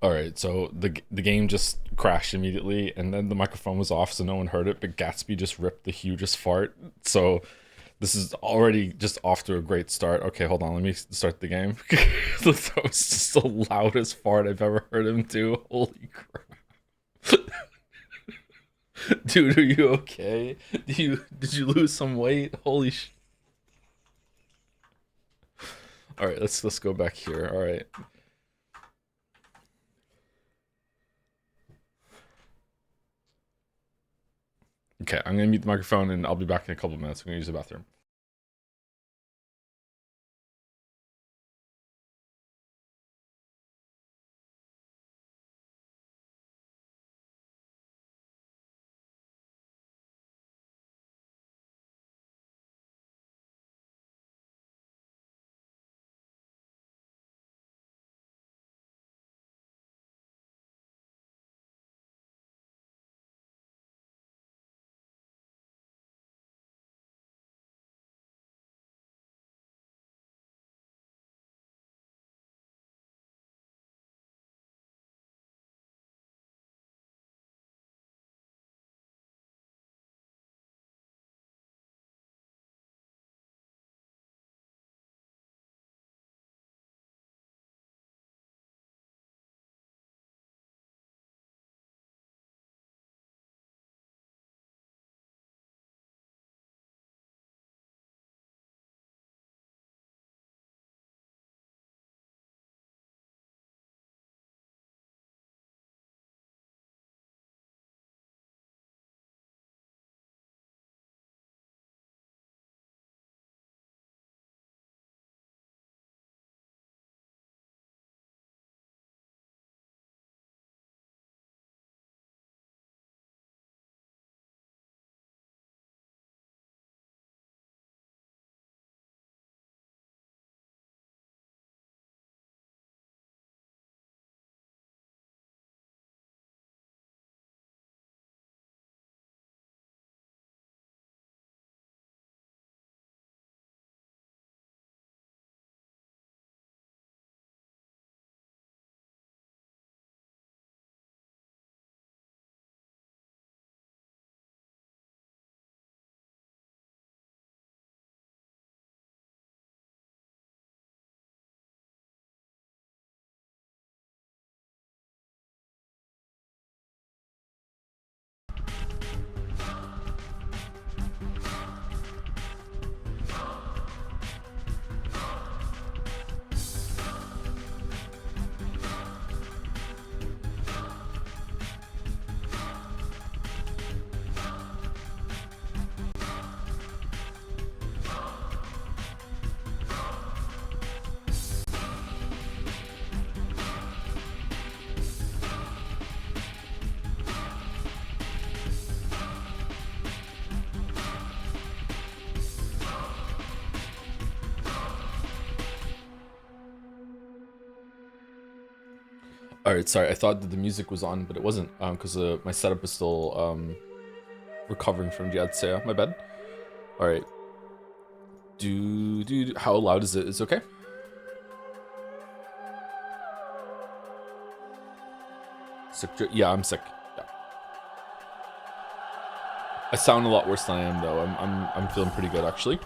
All right, so the game just crashed immediately, and then the microphone was off, so no one heard it. But Gatsby just ripped the hugest fart. So this is already just off to a great start. Okay, hold on, let me start the game. That was just the loudest fart I've ever heard him do. Holy crap, dude, are you okay? Did you lose some weight? Holy sh! All right, let's go back here. All right. Okay, I'm gonna mute the microphone and I'll be back in a couple of minutes. I'm gonna use the bathroom. All right, sorry. I thought that the music was on, but it wasn't. Because my setup is still recovering from Jadzia. My bad. All right. How loud is it? Is it okay? Sick. Yeah, I'm sick. Yeah. I sound a lot worse than I am though. I'm feeling pretty good actually.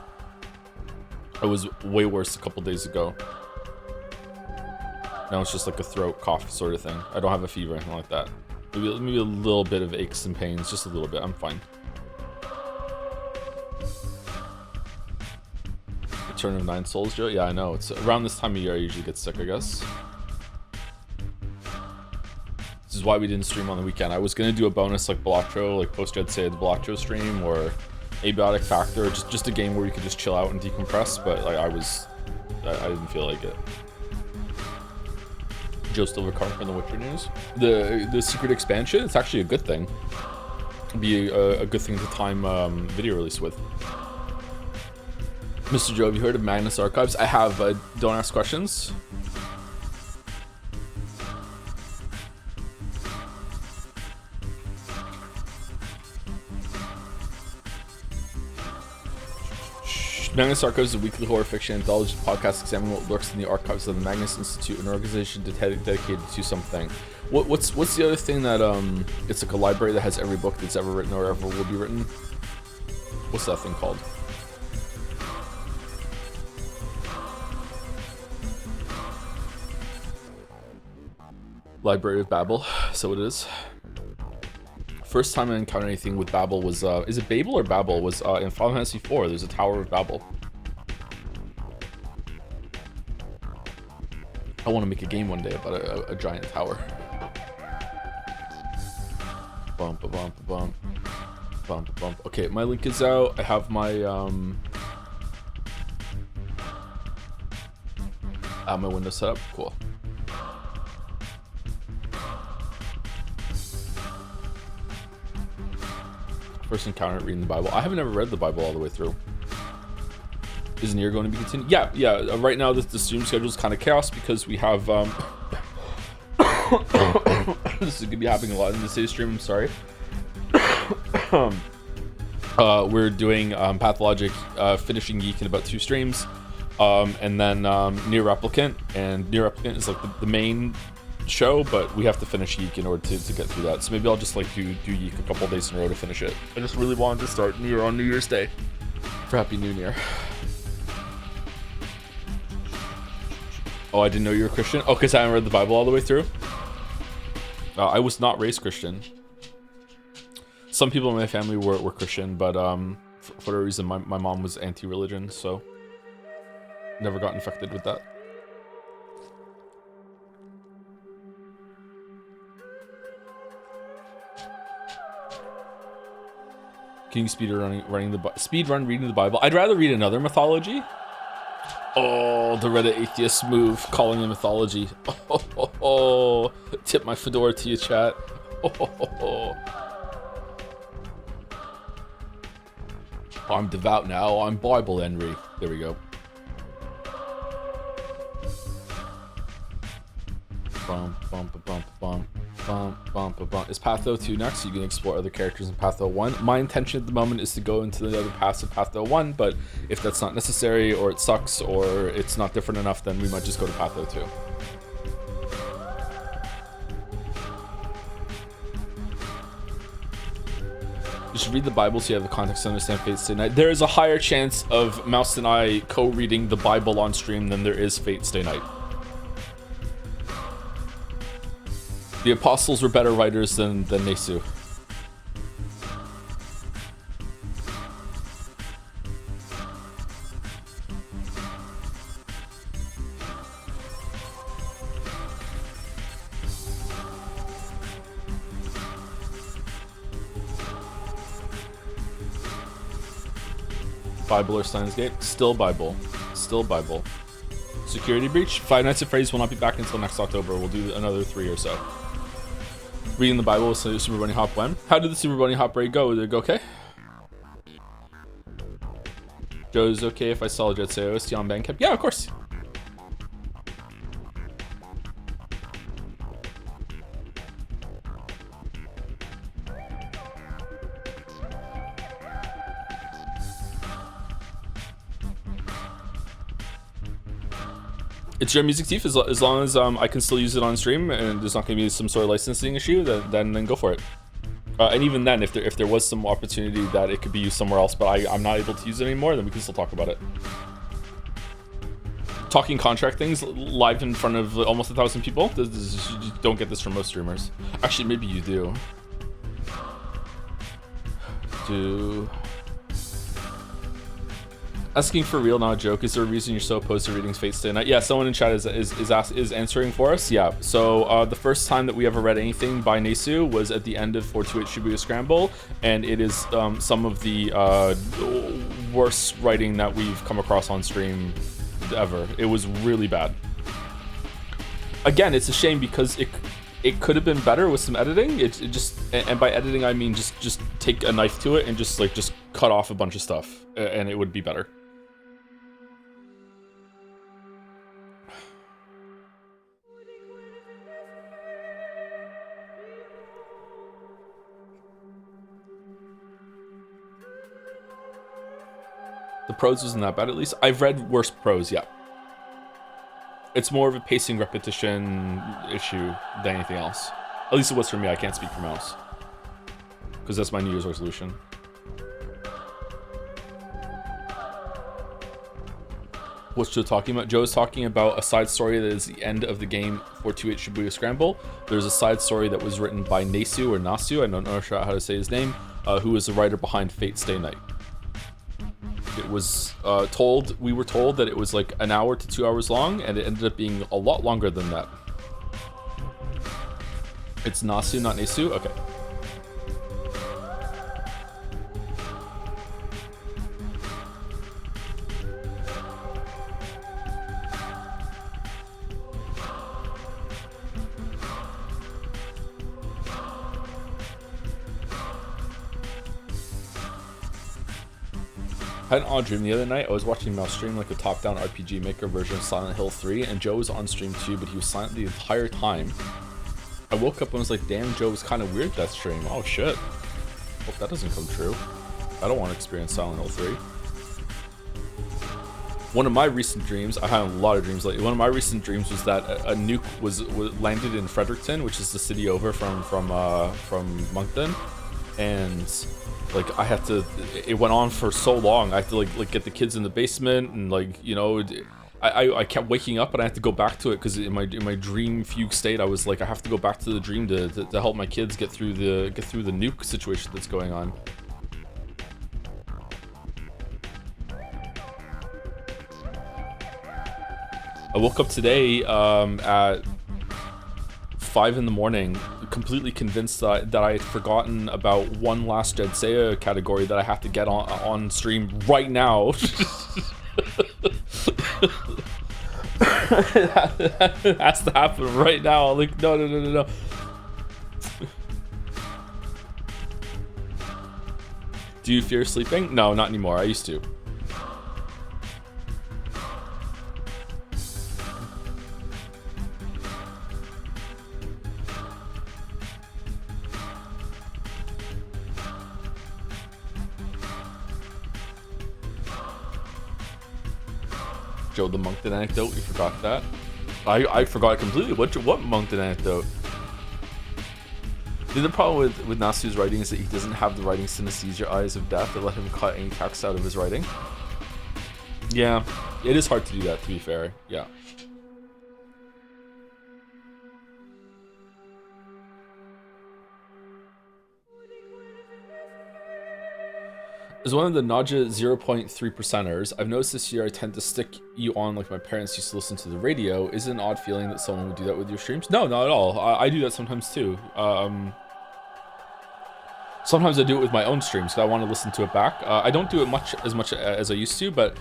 I was way worse a couple days ago. Now it's just like a throat cough sort of thing. I don't have a fever or anything like that. Maybe a little bit of aches and pains, just a little bit. I'm fine. Return of Nine Souls, Joe? Yeah, I know. It's around this time of year I usually get sick, I guess. This is why we didn't stream on the weekend. I was gonna do a bonus like Balatro, like post-Red Say the Balatro stream, or Abiotic Factor, just a game where you could just chill out and decompress, but like I didn't feel like it. Joe still recovering from the Witcher news. The secret expansion, it's actually a good thing. It'd be a good thing to time video release with. Mr. Joe, have you heard of Magnus Archives? I have. Don't ask questions. Magnus Archives is a weekly horror fiction anthology podcast examining what lurks in the archives of the Magnus Institute, an organization dedicated to something. What's the other thing that it's like a library that has every book that's ever written or ever will be written? What's that thing called? Library of Babel. So it is. First time I encountered anything with Babel was is it Babel or Babel? Was in Final Fantasy IV. There's a Tower of Babel. I want to make a game one day about a giant tower. Bump, a bump, a bump, bump, a bump. Okay, my link is out. I have my my window set up. Cool. First encounter reading the Bible. I haven't ever read the Bible all the way through. Is Nier going to be continued? Yeah. Right now, the stream schedule is kind of chaos because we have. This is going to be happening a lot in the city stream. I'm sorry. We're doing Pathologic finishing Geek in about 2 streams, and then Nier Replicant. And Nier Replicant is like the main show, but we have to finish Yeek in order to get through that. So maybe I'll just like do Yeek a couple days in a row to finish it. I just really wanted to start Nier on New Year's Day for Happy New Year. Oh, I didn't know you were Christian? Oh, because I haven't read the Bible all the way through? I was not raised Christian. Some people in my family were Christian, but for whatever reason, my mom was anti-religion, so never got infected with that. Can you speedrun reading the Bible? I'd rather read another mythology. Oh, the Reddit atheist move, calling it mythology. Oh, tip my fedora to you, chat. I'm devout now. I'm Bible Henry. There we go. Bump, bump, bump, bump. Is Patho 2 next? So you can explore other characters in Patho 1. My intention at the moment is to go into the other paths of Patho 1, but if that's not necessary, or it sucks, or it's not different enough, then we might just go to Patho 2. You should read the Bible so you have the context to understand Fate's Stay Night. There is a higher chance of Mouse and I co-reading the Bible on stream than there is Fate's Stay Night. The apostles were better writers than Nesu. Bible or Steins Gate? Still Bible. Still Bible. Security breach? Five Nights at Freddy's will not be back until next October. We'll do another 3 or so. Reading the Bible with Super Bunny Hop when? How did the Super Bunny Hop raid go? Did it go okay? Joe, is it okay if I sell Jet OST on Bandcamp? Yeah, of course. It's your music thief, as long as I can still use it on stream and there's not going to be some sort of licensing issue, then go for it. And even then, if there was some opportunity that it could be used somewhere else, but I'm not able to use it anymore, then we can still talk about it. Talking contract things live in front of almost 1,000 people, you don't get this from most streamers. Actually, maybe you do. Asking for real, not a joke. Is there a reason you're so opposed to reading Fate's Stay Night? Yeah, someone in chat is answering for us. Yeah. So the first time that we ever read anything by Nesu was at the end of 428 Shibuya Scramble, and it is some of the worst writing that we've come across on stream ever. It was really bad. Again, it's a shame because it could have been better with some editing. It just, and by editing I mean just take a knife to it and just cut off a bunch of stuff, and it would be better. The prose wasn't that bad, at least. I've read worse prose, yeah. It's more of a pacing repetition issue than anything else. At least it was for me. I can't speak for Mouse. Because that's my New Year's resolution. What's Joe talking about? Joe is talking about a side story that is the end of the game 428 Shibuya Scramble. There's a side story that was written by Nasu or Nasu, I don't know how to say his name, who is the writer behind Fate Stay Night. It was we were told that it was like an hour to 2 hours long, and it ended up being a lot longer than that. It's Nasu, not Nasu? Okay. I had an odd dream the other night. I was watching Mouse stream like a top-down RPG Maker version of Silent Hill 3, and Joe was on stream too, but he was silent the entire time. I woke up and was like, damn, Joe was kind of weird that stream. Oh shit. Hope that doesn't come true. I don't want to experience Silent Hill 3. One of my recent dreams, I had a lot of dreams lately. One of my recent dreams was that a nuke was landed in Fredericton, which is the city over from Moncton, and like I had to. It went on for so long. I had to like get the kids in the basement, and like, you know, I kept waking up and I had to go back to it because in my dream fugue state, I was like, I have to go back to the dream to help my kids get through the nuke situation that's going on. I woke up today at 5 in the morning, completely convinced that I had forgotten about one last Dead Seiya category that I have to get on stream right now. It has to happen right now. Like, no. Do you fear sleeping? No, not anymore. I used to. Joe, the Moncton anecdote, we forgot that. I forgot it completely. What Moncton anecdote? The problem with Nasu's writing is that he doesn't have the writing synesthesia eyes of death that let him cut any text out of his writing. Yeah, it is hard to do that, to be fair. Yeah. As one of the nausea 0.3%ers, I've noticed this year I tend to stick you on like my parents used to listen to the radio. Is it an odd feeling that someone would do that with your streams? No, not at all. I do that sometimes too. Sometimes I do it with my own streams because I want to listen to it back. I don't do it as much as I used to, but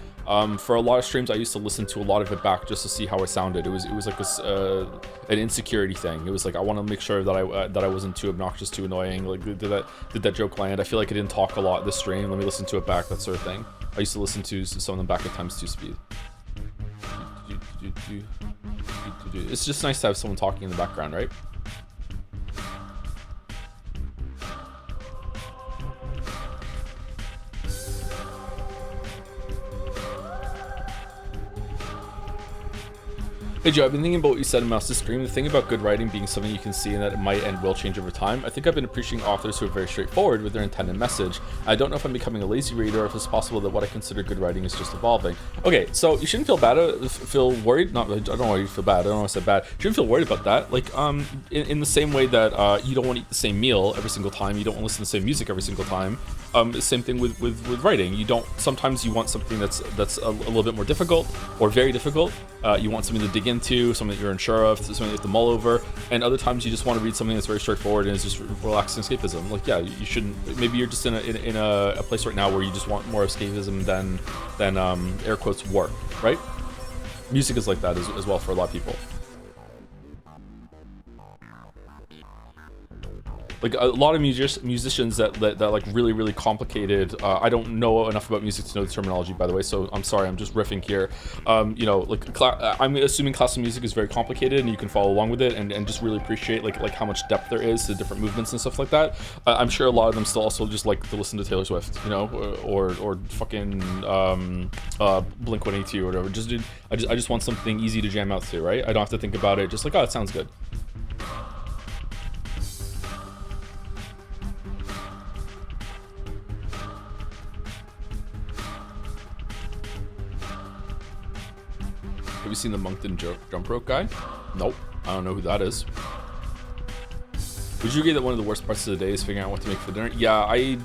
for a lot of streams I used to listen to a lot of it back just to see how it sounded. It was like an insecurity thing. It was like I want to make sure that I wasn't too obnoxious, too annoying. Like did that joke land? I feel like I didn't talk a lot this stream. Let me listen to it back. That sort of thing. I used to listen to some of them back at ×2 speed. It's just nice to have someone talking in the background, right? Hey Joe, I've been thinking about what you said in Mouse's stream. The thing about good writing being something you can see and that it might and will change over time. I think I've been appreciating authors who are very straightforward with their intended message. I don't know if I'm becoming a lazy reader or if it's possible that what I consider good writing is just evolving. Okay, so you shouldn't feel bad, feel worried. Not, I don't want you to feel bad. I don't know if I said bad. You shouldn't feel worried about that. Like, in the same way that you don't want to eat the same meal every single time, you don't want to listen to the same music every single time. Same thing with writing. You don't. Sometimes you want something that's a little bit more difficult or very difficult. You want something to dig into, something that you're unsure of, something you have to mull over, and other times you just want to read something that's very straightforward and is just relaxing escapism. Like, yeah, you shouldn't. Maybe you're just in a place right now where you just want more escapism than air quotes work, right? Music is like that as well for a lot of people. like a lot of musicians that like really complicated. I don't know enough about music to know the terminology, by the way, so I'm sorry, I'm just riffing here. You know, like I'm assuming classical music is very complicated and you can follow along with it and just really appreciate like how much depth there is to different movements and stuff like that. I'm sure a lot of them still also just like to listen to Taylor Swift, you know, or fucking Blink-182 or whatever. Just I just want something easy to jam out to, right? I don't have to think about it. Just like, oh, it sounds good. Have you seen the Moncton jump rope guy? Nope. I don't know who that is. Would you agree that one of the worst parts of the day is figuring out what to make for dinner? Yeah, I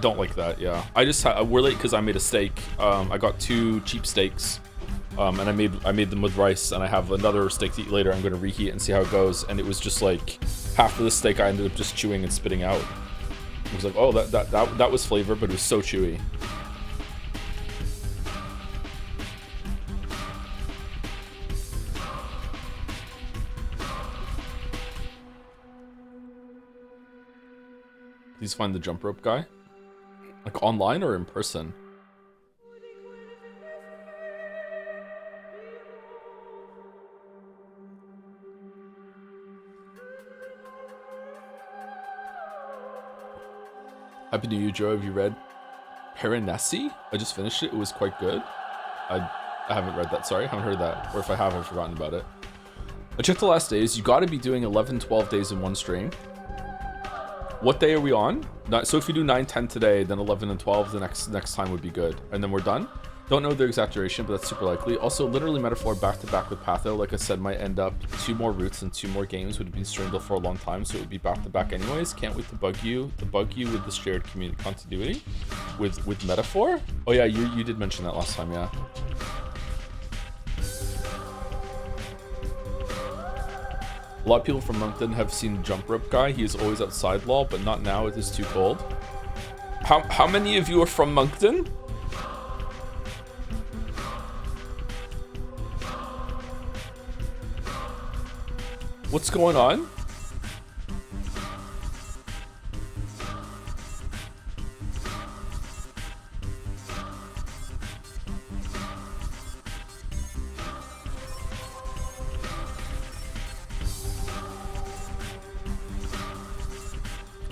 don't like that. Yeah, we're late because I made a steak. I got 2 cheap steaks, and I made them with rice, and I have another steak to eat later. I'm going to reheat and see how it goes. And it was just like half of the steak I ended up just chewing and spitting out. It was like, oh, that was flavor, but it was so chewy. Please find the jump rope guy. Like online or in person? Happy New Year, Joe. Have you read Piranesi? I just finished it. It was quite good. I haven't read that. Sorry, I haven't heard that. Or if I have, I've forgotten about it. I checked the last days. You got to be doing 11, 12 days in one stream. What day are we on? So if you do 9, 10 today, then 11 and 12 the next time would be good. And then we're done. Don't know the exact duration, but that's super likely. Also, literally Metaphor back to back with Patho, like I said, might end up 2 more routes and 2 more games would have been streamed for a long time, so it would be back to back anyways. Can't wait to bug you with the shared community continuity with Metaphor. Oh yeah, you did mention that last time, yeah. A lot of people from Moncton have seen Jump Rope Guy. He is always outside, lol, but not now. It is too cold. How many of you are from Moncton? What's going on?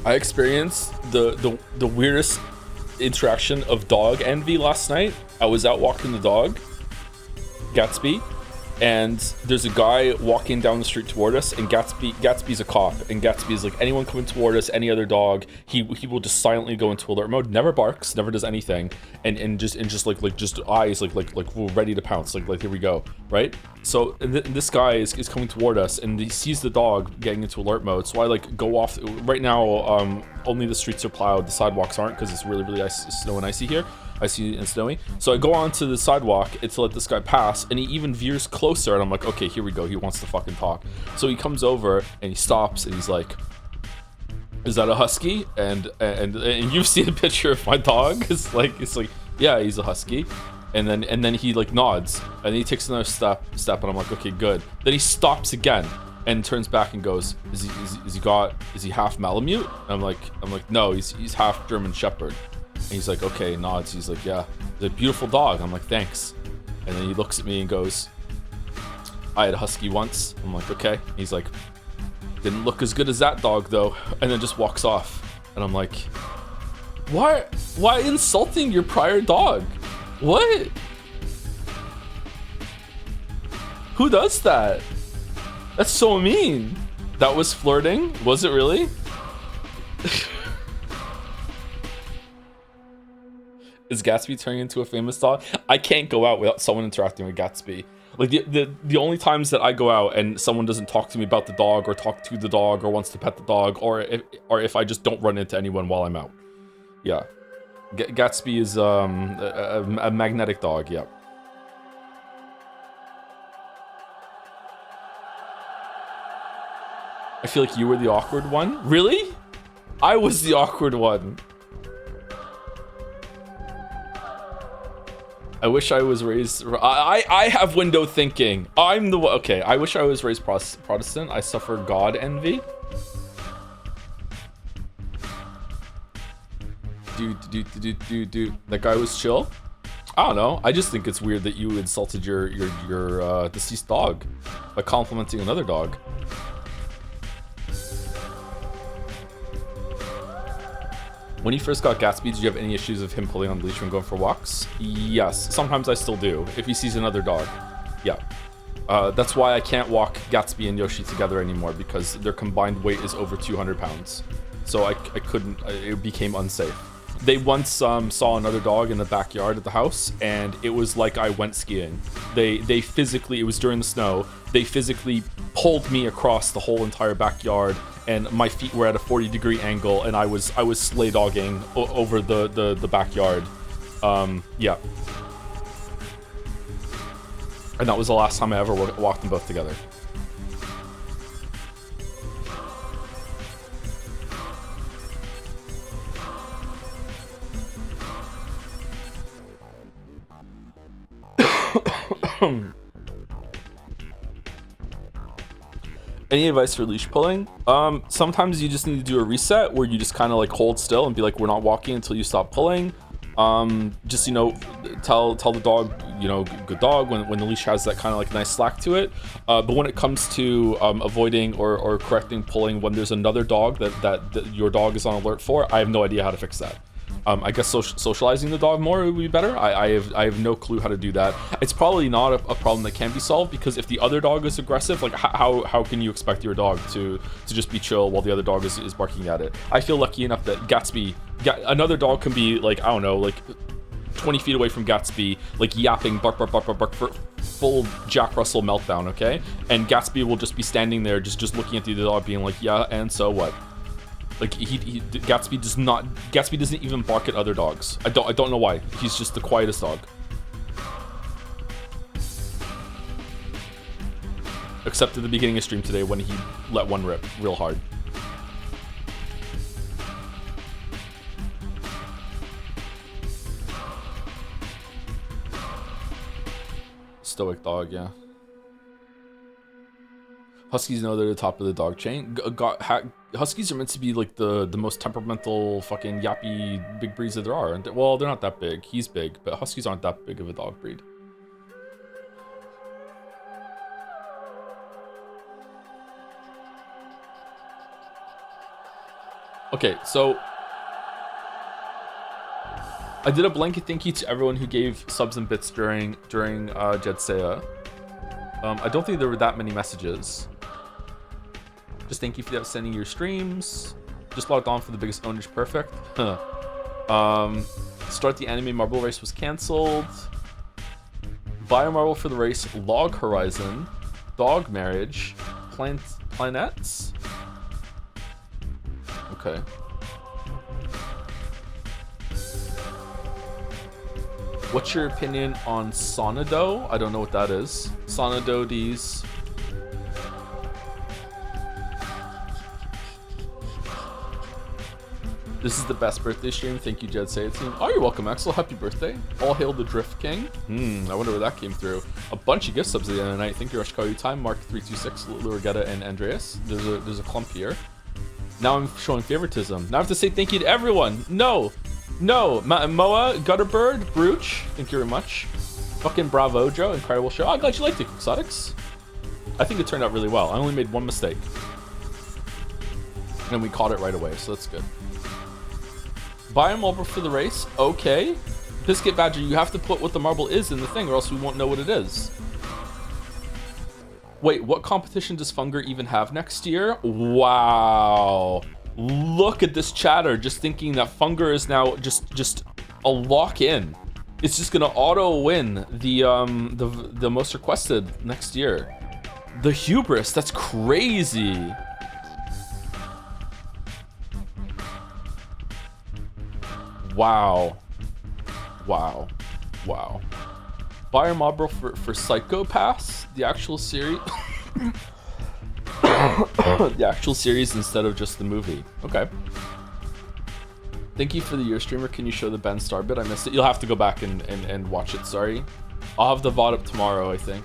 I experienced the weirdest interaction of dog envy last night. I was out walking the dog, Gatsby, and there's a guy walking down the street toward us, and Gatsby's a cop, and Gatsby's like, anyone coming toward us, any other dog, he will just silently go into alert mode, never barks, never does anything, and just eyes like we're ready to pounce, like here we go, right? So this guy is coming toward us, and he sees the dog getting into alert mode, so I like go off. Right now, only the streets are plowed, the sidewalks aren't, because it's really snow and icy here. Icy and snowy. So I go onto the sidewalk to let this guy pass, and he even veers closer, and I'm like, okay, here we go. He wants to fucking talk. So he comes over and he stops, and he's like, "Is that a husky?" And you've seen a picture of my dog. It's like, yeah, he's a husky. And then he like nods, and he takes another step, and I'm like, okay, good. Then he stops again and turns back and goes, is he half Malamute? And I'm like, no, he's half German Shepherd. And he's like, okay, nods. He's like, yeah, the beautiful dog. I'm like, thanks. And then he looks at me and goes, I had a husky once. I'm like, okay. He's like, didn't look as good as that dog though. And then just walks off. And I'm like, why insulting your prior dog? What? Who does that? That's so mean. That was flirting? Was it really? Is Gatsby turning into a famous dog? I can't go out without someone interacting with Gatsby. Like the only times that I go out and someone doesn't talk to me about the dog or talk to the dog or wants to pet the dog, or if I just don't run into anyone while I'm out. Yeah. Gatsby is a magnetic dog, yeah. I feel like you were the awkward one. Really? I was the awkward one. I wish I was raised... I have window thinking. I'm the one... Okay, I wish I was raised Protestant. I suffer God envy. That guy was chill. I don't know. I just think it's weird that you insulted your deceased dog by complimenting another dog. When you first got Gatsby, did you have any issues of him pulling on the leash when going for walks? Yes. Sometimes I still do. If he sees another dog. Yeah. That's why I can't walk Gatsby and Yoshi together anymore, because their combined weight is over 200 pounds. So I couldn't, it became unsafe. They once saw another dog in the backyard at the house, and it was like I went skiing. They physically, it was during the snow, they physically pulled me across the whole entire backyard, and my feet were at a 40-degree angle, and I was sleigh dogging over the backyard. Yeah. And that was the last time I ever walked them both together. Any advice for leash pulling? Sometimes you just need to do a reset where you just kind of like hold still and be like, we're not walking until you stop pulling. Just, you know, tell the dog, you know, good dog when the leash has that kind of like nice slack to it. But when it comes to avoiding or correcting pulling when there's another dog that your dog is on alert for, I have no idea how to fix that. I guess socializing the dog more would be better. I have no clue how to do that. It's probably not a problem that can be solved, because if the other dog is aggressive, like how can you expect your dog to just be chill while the other dog is barking at it? I feel lucky enough that another dog can be like, I don't know, like 20 feet away from Gatsby, like yapping, bark, bark, bark, bark, bark, for full Jack Russell meltdown, okay? And Gatsby will just be standing there, just looking at the other dog, being like, yeah, and so what? Like Gatsby doesn't even bark at other dogs. I don't know why. He's just the quietest dog. Except at the beginning of stream today when he let one rip real hard. Stoic dog, yeah. Huskies know they're the top of the dog chain. Huskies are meant to be like the most temperamental, fucking yappy big breeds that there are. Well, they're not that big. He's big, but Huskies aren't that big of a dog breed. Okay, so I did a blanket thank you to everyone who gave subs and bits during Jedsea. I don't think there were that many messages. Just thank you for sending your streams. Just logged on for the biggest ownage perfect. Start the anime marble race was cancelled. Buy a marble for the race. Log Horizon. Dog marriage. Planets. Okay. What's your opinion on Sonado? I don't know what that is. Sonado D's. This is the best birthday stream. Thank you, Jed Say It team. Oh, you're welcome, Axel. Happy birthday. All hail the Drift King. I wonder where that came through. A bunch of gift subs at the end of the night. Thank you, Rushkayu Time, Mark326, Lurgetta, and Andreas. There's a clump here. Now I'm showing favoritism. Now I have to say thank you to everyone. No. Moa, Gutterbird, Brooch. Thank you very much. Fucking bravo, Joe. Incredible show. I'm glad you liked it, Exotics. I think it turned out really well. I only made one mistake. And we caught it right away, so that's good. Buy a marble for the race. Okay. Biscuit Badger, you have to put what the marble is in the thing, or else we won't know what it is. Wait, what competition does Funger even have next year? Wow. Look at this chatter, just thinking that Funger is now just a lock-in. It's just gonna auto-win the most requested next year. The hubris, that's crazy. Wow. Buy a marble for Psychopaths, the actual series. The actual series instead of just the movie. Okay. Thank you for the year streamer. Can you show the Ben Star bit? I missed it. You'll have to go back and watch it. Sorry. I'll have the VOD up tomorrow, I think.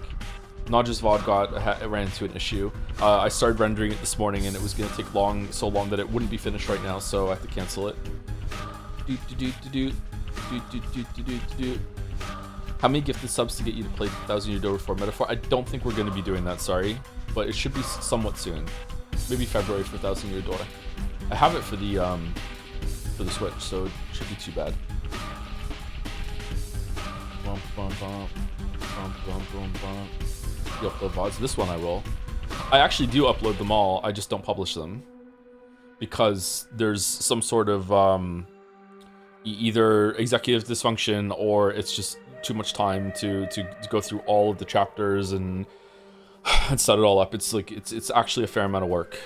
Not just VOD ran into an issue. I started rendering it this morning and it was going to take so long that it wouldn't be finished right now, so I have to cancel it. How many gifted subs to get you to play 1,000 Year Door before Metaphor? I don't think we're going to be doing that, sorry. But it should be somewhat soon. Maybe February for 1,000 Year Door. I have it for the Switch, so it shouldn't be too bad. Bump, bump, bump. Bump, bump, bump, bump. You upload VODs. This one I will. I actually do upload them all, I just don't publish them. Because there's some sort of either executive dysfunction or it's just too much time to go through all of the chapters and set it all up. It's like it's actually a fair amount of work.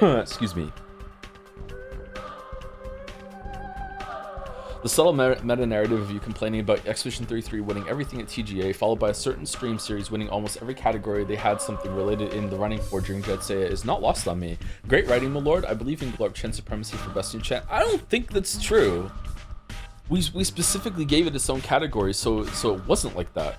Excuse me. The subtle meta-narrative of you complaining about Expedition 33 winning everything at TGA, followed by a certain stream series winning almost every category they had something related in the running for during Jet Seiya is not lost on me. Great writing, my lord. I believe in Glorp Chen supremacy for best new chat. I don't think that's true. We specifically gave it its own category, so it wasn't like that.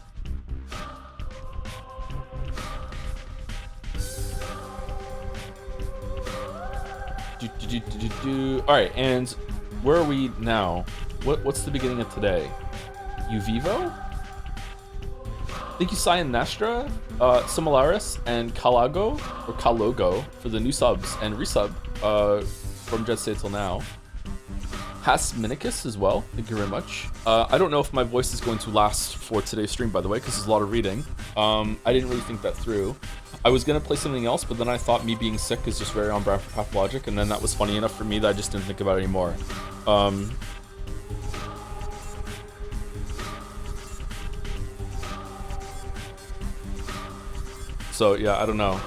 Alright, and where are we now? What's the beginning of today? Uvivo? Thank you, Cyan Nastra, Similaris, and Kalago, or Kalogo, for the new subs and resub from Jet Set till now. Hasminicus as well, thank you very much. I don't know if my voice is going to last for today's stream, by the way, because there's a lot of reading. I didn't really think that through. I was going to play something else, but then I thought me being sick is just very on brand for Pathologic, and then that was funny enough for me that I just didn't think about it anymore. So yeah, I don't know.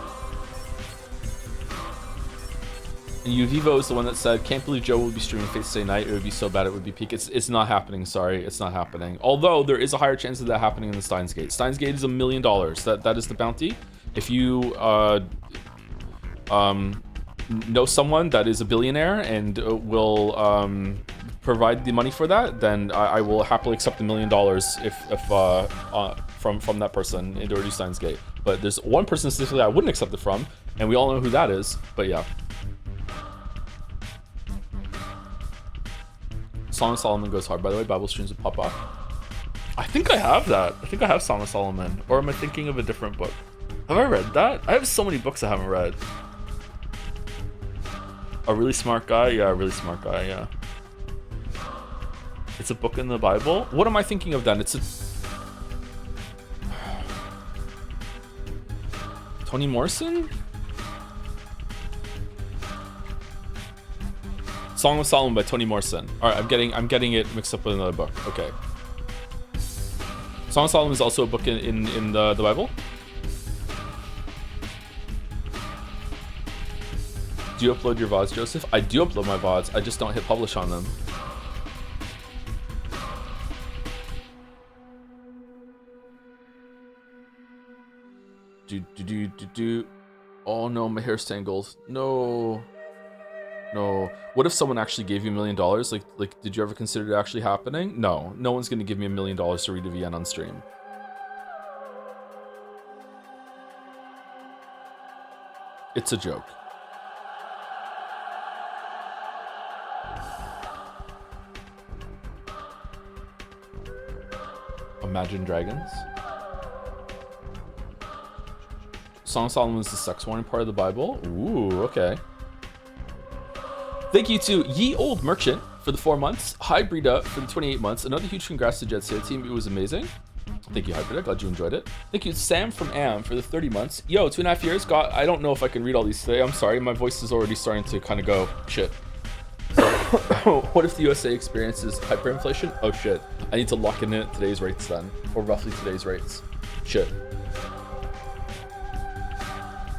And Uvivo is the one that said, can't believe Joe will be streaming Fate Stay Night. It would be so bad it would be peak. It's not happening, sorry. It's not happening. Although there is a higher chance of that happening in the Steins Gate. Steins Gate is $1 million. That is the bounty. If you know someone that is a billionaire and will provide the money for that, then I will happily accept $1 million from that person in order to do Steins Gate. But there's one person specifically I wouldn't accept it from, and we all know who that is. But yeah. Song of Solomon goes hard, by the way. Bible streams will pop off. I think I have that. I think I have Song of Solomon. Or am I thinking of a different book? Have I read that? I have so many books I haven't read. A Really Smart Guy? Yeah, A Really Smart Guy, yeah. It's a book in the Bible? What am I thinking of then? It's a... Toni Morrison? Song of Solomon by Toni Morrison. All right, I'm getting it mixed up with another book. Okay. Song of Solomon is also a book in the Bible. Do you upload your VODs, Joseph? I do upload my VODs. I just don't hit publish on them. Oh no, my hair's tangled. No. No. What if someone actually gave you $1 million? Like, did you ever consider it actually happening? No. No one's gonna give me $1 million to read a VN on stream. It's a joke. Imagine Dragons. Song of Solomon is the sex warning part of the Bible. Ooh, okay. Thank you to Ye Old Merchant for the 4 months. Hybrida for the 28 months. Another huge congrats to Jet Set team. It was amazing. Thank you, Hybrida. Glad you enjoyed it. Thank you, Sam from Am for the 30 months. Yo, 2.5 years. God, I don't know if I can read all these today. I'm sorry. My voice is already starting to kind of go shit. What if the USA experiences hyperinflation? Oh shit. I need to lock in at today's rates then. Or roughly today's rates. Shit.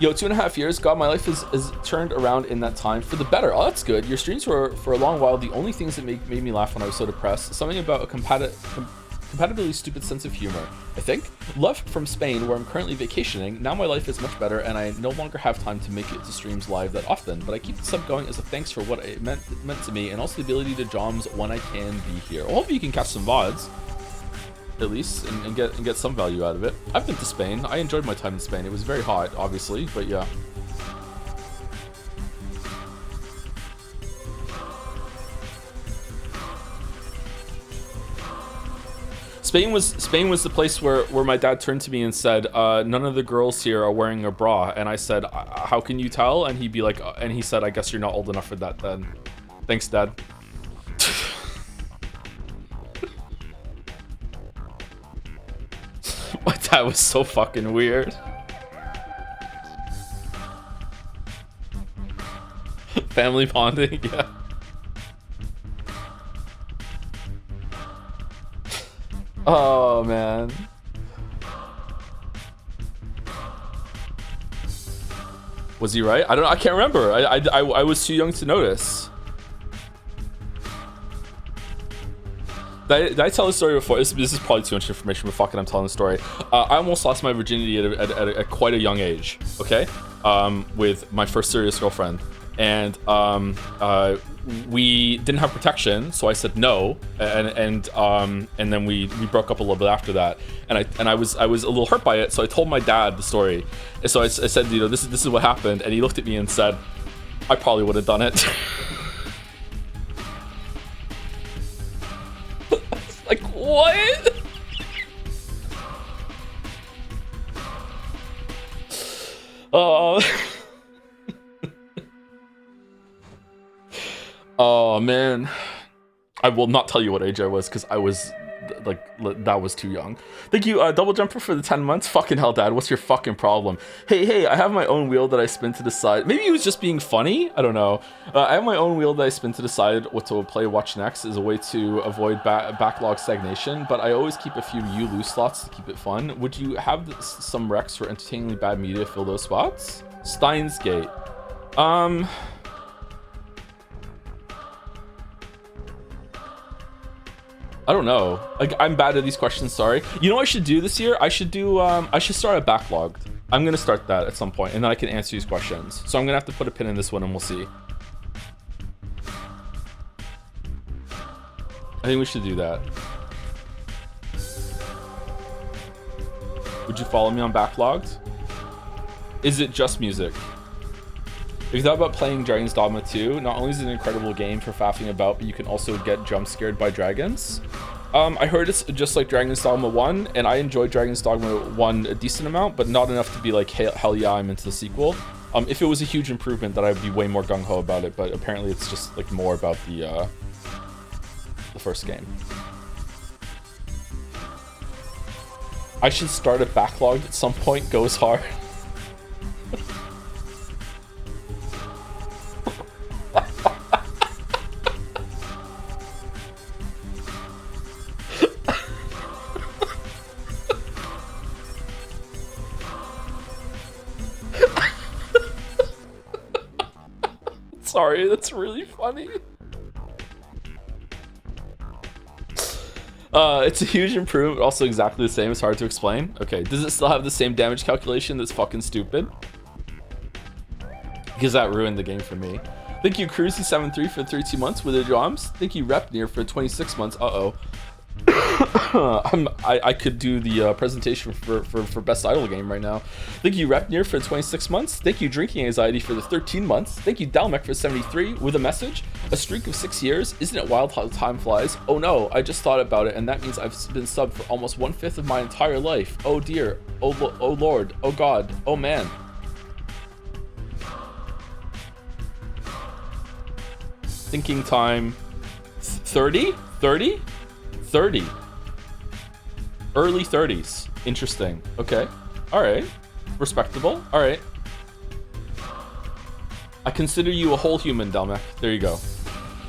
Yo, 2.5 years. God, my life is turned around in that time for the better. Oh, that's good. Your streams were, for a long while, the only things that made me laugh when I was so depressed. Something about a compatibly stupid sense of humor, I think. Love from Spain, where I'm currently vacationing. Now my life is much better, and I no longer have time to make it to streams live that often. But I keep the sub going as a thanks for what it meant to me, and also the ability to joms when I can be here. Well, hopefully you can catch some VODs. at least, and get some value out of it. I've been to Spain. I enjoyed my time in Spain. It was very hot, obviously, but yeah. Spain was the place where my dad turned to me and said, none of the girls here are wearing a bra. And I said, how can you tell? And he'd be like, and he said, I guess you're not old enough for that then. Thanks, Dad. My dad was so fucking weird. Family bonding, yeah. Oh man. Was he right? I don't know. I can't remember. I was too young to notice. Did I tell the story before? This is probably too much information, but fuck it, I'm telling the story. I almost lost my virginity at quite a young age, okay? With my first serious girlfriend. And we didn't have protection, so I said no, and then we broke up a little bit after that. And I was a little hurt by it, so I told my dad the story. And so I said, you know, this is what happened, and he looked at me and said, I probably would have done it. Like, what? Oh man, I will not tell you what age I was because I was like, that was too young. Thank you, Double Jumper, for the 10 months. Fucking hell, Dad, what's your fucking problem? Hey, I have my own wheel that I spin to the side. Maybe he was just being funny. I don't know. I have my own wheel that I spin to the side what to play watch next as a way to avoid backlog stagnation, but I always keep a few you-lose slots to keep it fun. Would you have some recs for entertainingly bad media to fill those spots? Steins Gate. I don't know. Like, I'm bad at these questions, sorry. You know what I should do this year? I should start a backlogged. I'm gonna start that at some point, and then I can answer these questions. So I'm gonna have to put a pin in this one, and we'll see. I think we should do that. Would you follow me on backlogged? Is it just music? If you thought about playing Dragon's Dogma 2, not only is it an incredible game for faffing about, but you can also get jump scared by dragons. I heard it's just like Dragon's Dogma 1, and I enjoyed Dragon's Dogma 1 a decent amount, but not enough to be like, hell yeah, I'm into the sequel. If it was a huge improvement, then I'd be way more gung-ho about it, but apparently it's just like more about the first game. I should start a backlog at some point, goes hard. Sorry, that's really funny. It's a huge improvement, also exactly the same. It's hard to explain. Okay, does it still have the same damage calculation? That's fucking stupid. Because that ruined the game for me. Thank you, Cruisy73 for 32 months with the drums. Thank you, Repnir, for 26 months. Uh-oh. I could do the presentation for best idle game right now. Thank you, Repnir, for 26 months. Thank you, Drinking Anxiety, for the 13 months. Thank you, Dalmec, for 73 with a message. A streak of 6 years. Isn't it wild how time flies? Oh no, I just thought about it, and that means I've been subbed for almost 1/5 of my entire life. Oh dear. Oh lord. Oh god. Oh man. Thinking time. 30? 30? 30. Early 30s. Interesting. Okay. All right. Respectable. All right. I consider you a whole human, Delmec. There you go.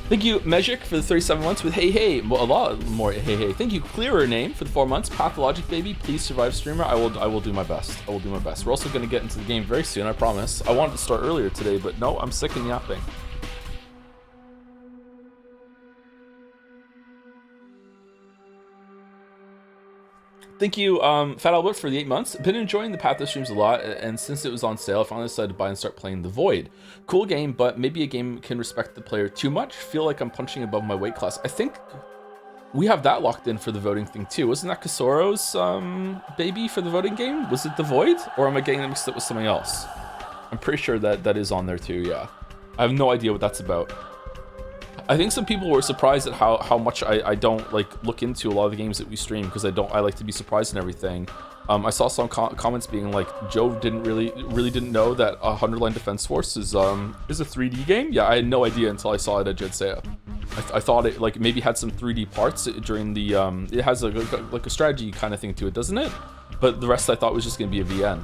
Thank you, Magic, for the 37 months with hey. A lot more hey. Thank you, Clearer Name, for the 4 months. Pathologic, baby. Please survive, streamer. I will do my best. I will do my best. We're also going to get into the game very soon, I promise. I wanted to start earlier today, but no, I'm sick and yapping. Thank you, Fat Albert, for the 8 months. Been enjoying the Pathos streams a lot, and since it was on sale, I finally decided to buy and start playing The Void. Cool game, but maybe a game can respect the player too much. Feel like I'm punching above my weight class. I think we have that locked in for the voting thing too. Wasn't that Kasoro's baby for the voting game? Was it the Void, or am I getting it mixed up with something else? I'm pretty sure that is on there too. Yeah, I have no idea what that's about. I think some people were surprised at how much I don't like look into a lot of the games that we stream, because I like to be surprised and everything. I saw some comments being like, Joe really didn't know that 100 Line Defense Force is a 3D game. Yeah, I had no idea until I saw it at Jedsea. I thought it like maybe had some 3D parts during the it has like a strategy kind of thing to it, doesn't it? But the rest I thought was just gonna be a VN.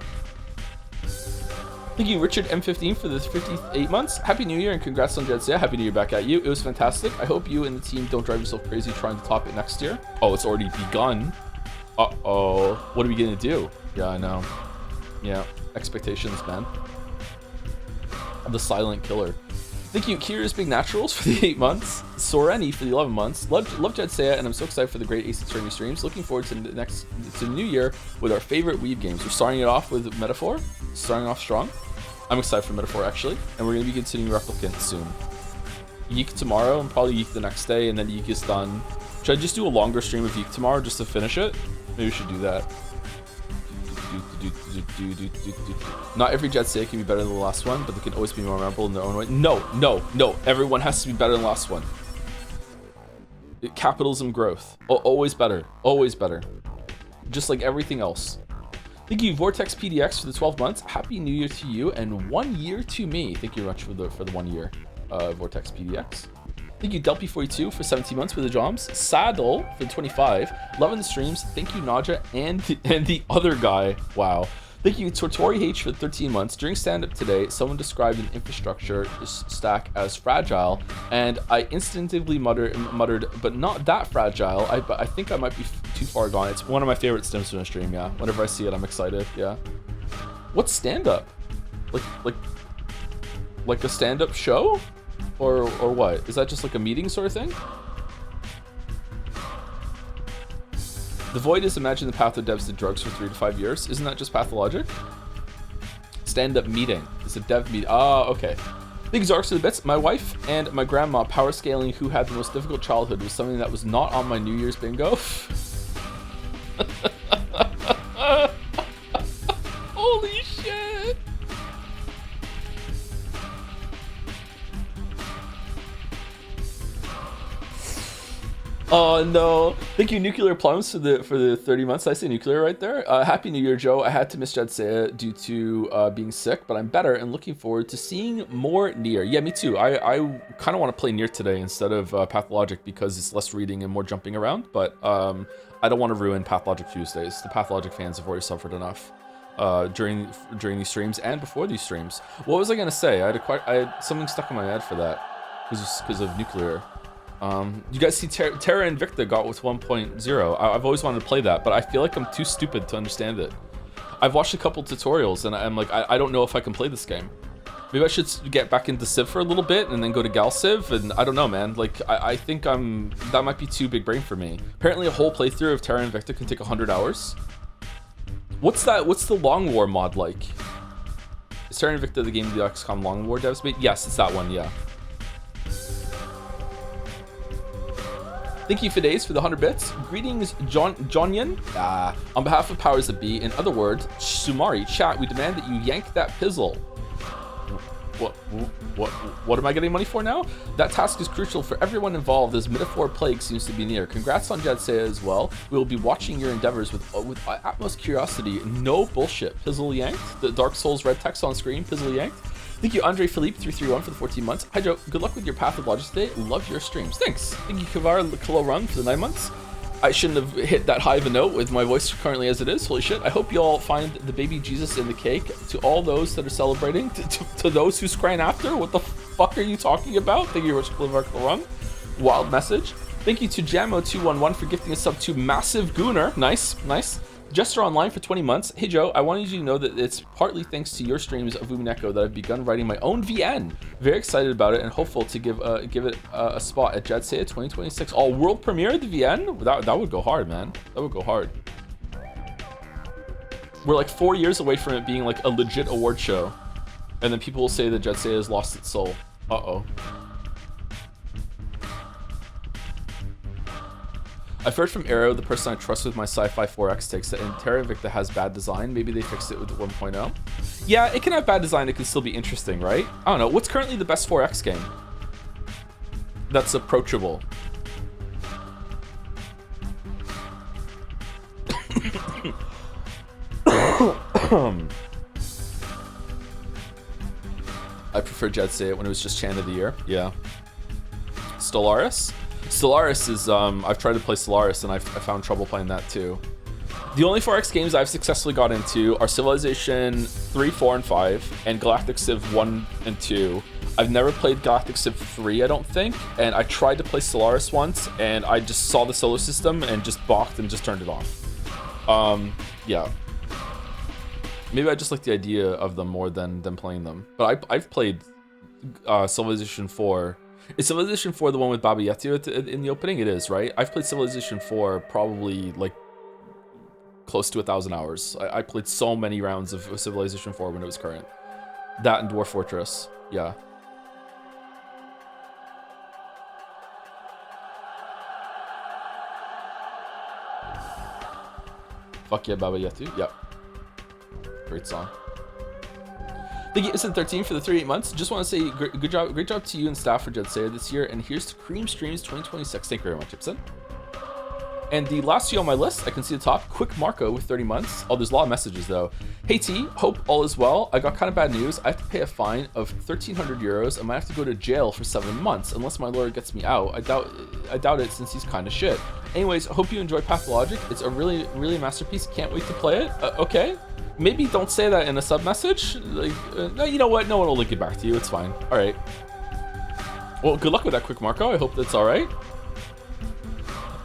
Thank you, Richard M15, for the 58 months. Happy New Year and congrats on Jedsea. Happy New Year back at you. It was fantastic. I hope you and the team don't drive yourself crazy trying to top it next year. Oh, it's already begun. Uh-oh. What are we gonna do? Yeah, I know. Yeah, expectations, man. The silent killer. Thank you, Kira's Big Naturals, for the 8 months. Soreni for the 11 months. Love Jedsea, and I'm so excited for the great Ace Attorney streams. Looking forward to the new year with our favorite Weeb games. We're starting it off with Metaphor. Starting off strong. I'm excited for Metaphor, actually. And we're going to be continuing Replicant soon. Yeek tomorrow, and probably Yeek the next day, and then Yeek is done. Should I just do a longer stream of Yeek tomorrow just to finish it? Maybe we should do that. Not every Jedsea can be better than the last one, but they can always be more memorable in their own way. No. Everyone has to be better than the last one. Capitalism growth. Always better. Always better. Just like everything else. Thank you, Vortex PDX, for the 12 months. Happy New Year to you, and 1 year to me. Thank you very much for the 1 year, Vortex PDX. Thank you, Delpy42, for 17 months with the Joms. Saddle for the 25. Loving the streams. Thank you, Naja, and the other guy. Wow. Thank you, Tortori H, for 13 months. During stand-up today, someone described an infrastructure stack as fragile, and I instinctively muttered, but not that fragile. I think I might be too far gone. It's one of my favorite stims in a stream, yeah. Whenever I see it, I'm excited, yeah. What's stand-up? Like a stand-up show? Or what? Is that just like a meeting sort of thing? The Void is imagine the Patho devs did drugs for 3 to 5 years. Isn't that just Pathologic? Stand-up meeting. It's a dev meeting. Ah, okay. Big Zarks to the bits. My wife and my grandma power scaling who had the most difficult childhood was something that was not on my New Year's bingo. Holy shit! Oh no! Thank you, Nuclear Plums, for the 30 months. Did I say nuclear right there? Happy New Year, Joe. I had to miss Jedsea due to being sick, but I'm better and looking forward to seeing more Nier. Yeah, me too. I kind of want to play Nier today instead of Pathologic because it's less reading and more jumping around. But I don't want to ruin Pathologic Tuesdays. The Pathologic fans have already suffered enough during these streams and before these streams. What was I gonna say? I had something stuck in my head for that because of nuclear. You guys see Terra Invicta got with 1.0. I've always wanted to play that, but I feel like I'm too stupid to understand it. I've watched a couple tutorials and I'm like, I don't know if I can play this game. Maybe I should get back into Civ for a little bit and then go to Gal Civ, and I don't know, man. Like, I think that might be too big brain for me. Apparently a whole playthrough of Terra Invicta can take 100 hours. What's the Long War mod like? Is Terra Invicta the game the XCOM Long War devs made? Yes, it's that one, yeah. Thank you, Fides, for the 100 bits. Greetings, Jonyan. On behalf of Powers That Be, in other words, Sumari, chat, we demand that you yank that pizzle. What am I getting money for now? That task is crucial for everyone involved, as Metaphor Plague seems to be near. Congrats on Jedsea as well. We will be watching your endeavors with utmost curiosity. No bullshit. Pizzle yanked. The Dark Souls red text on screen. Pizzle yanked. Thank you, Andre Philippe 331 for the 14 months. Hi Joe, good luck with your Pathologic today. Love your streams. Thanks. Thank you, Kavar Kalorun, for the 9 months. I shouldn't have hit that high of a note with my voice currently as it is. Holy shit. I hope you all find the baby Jesus in the cake. To all those that are celebrating, to those who scran after, what the fuck are you talking about? Thank you, Rich Kavar Kalorun. Wild message. Thank you to Jamo211 for gifting a sub to Massive Gooner. Nice. Jester Online for 20 months. Hey Joe, I wanted you to know that it's partly thanks to your streams of Umineko that I've begun writing my own VN. Very excited about it and hopeful to give it a spot at Jedsea 2026. All world premiere the VN? That would go hard, man. That would go hard. We're like 4 years away from it being like a legit award show, and then people will say that Jedsea has lost its soul. I've heard from Arrow, the person I trust with my sci-fi 4X takes, that in Terra Invicta has bad design. Maybe they fixed it with 1.0. Yeah, it can have bad design. It can still be interesting, right? I don't know. What's currently the best 4X game that's approachable? I prefer Jet Say It when it was just Chan of the Year. Yeah. Stellaris? Stellaris is, I've tried to play Stellaris and I found trouble playing that too. The only 4X games I've successfully got into are Civilization 3, 4, and 5, and Galactic Civ 1 and 2. I've never played Galactic Civ 3, I don't think, and I tried to play Stellaris once, and I just saw the solar system and just balked and just turned it off. Yeah. Maybe I just like the idea of them more than playing them. But I've played Civilization 4. Is Civilization 4 the one with Baba Yetu in the opening? It is, right? I've played Civilization 4 probably like close to 1,000 hours. I played so many rounds of Civilization 4 when it was current. That and Dwarf Fortress. Yeah. Fuck yeah, Baba Yetu. Yep. Great song. Thank you, Isn't 13 for the 38 months. Just want to say great job to you and staff for Jet Sayer this year. And here's to Cream Streams 2026. Thank you very much, Ibsen. And the last two on my list, I can see the top. Quick Marco with 30 months. Oh, there's a lot of messages though. Hey T, hope all is well. I got kind of bad news. I have to pay a fine of 1,300 euros. I might have to go to jail for 7 months unless my lawyer gets me out. I doubt it since he's kind of shit. Anyways, hope you enjoy Pathologic. It's a really a masterpiece. Can't wait to play it. Okay. Maybe don't say that in a sub message. Like, no, you know what? No one will link it back to you. It's fine. All right. Well, good luck with that, Quick Marco. I hope that's all right.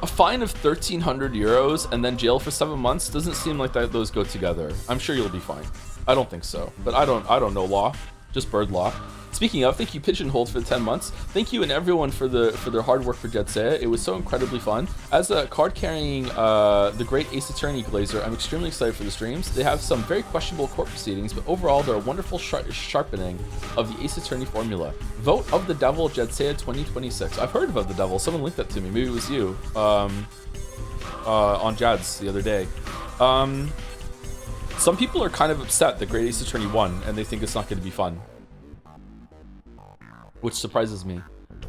A fine of 1,300 euros and then jail for 7 months doesn't seem like those go together. I'm sure you'll be fine. I don't think so, but I don't know law, just bird law. Speaking of, thank you Pigeonholed for the 10 months. Thank you and everyone for their hard work for Jet Set. It was so incredibly fun. As a card carrying the great Ace Attorney Glazer, I'm extremely excited for the streams. They have some very questionable court proceedings, but overall they're a wonderful sharpening of the Ace Attorney formula. Vote of the Devil Jet Set 2026. I've heard about the Devil. Someone linked that to me. Maybe it was you on Jad's the other day. Some people are kind of upset that Great Ace Attorney won, and they think it's not going to be fun. Which surprises me,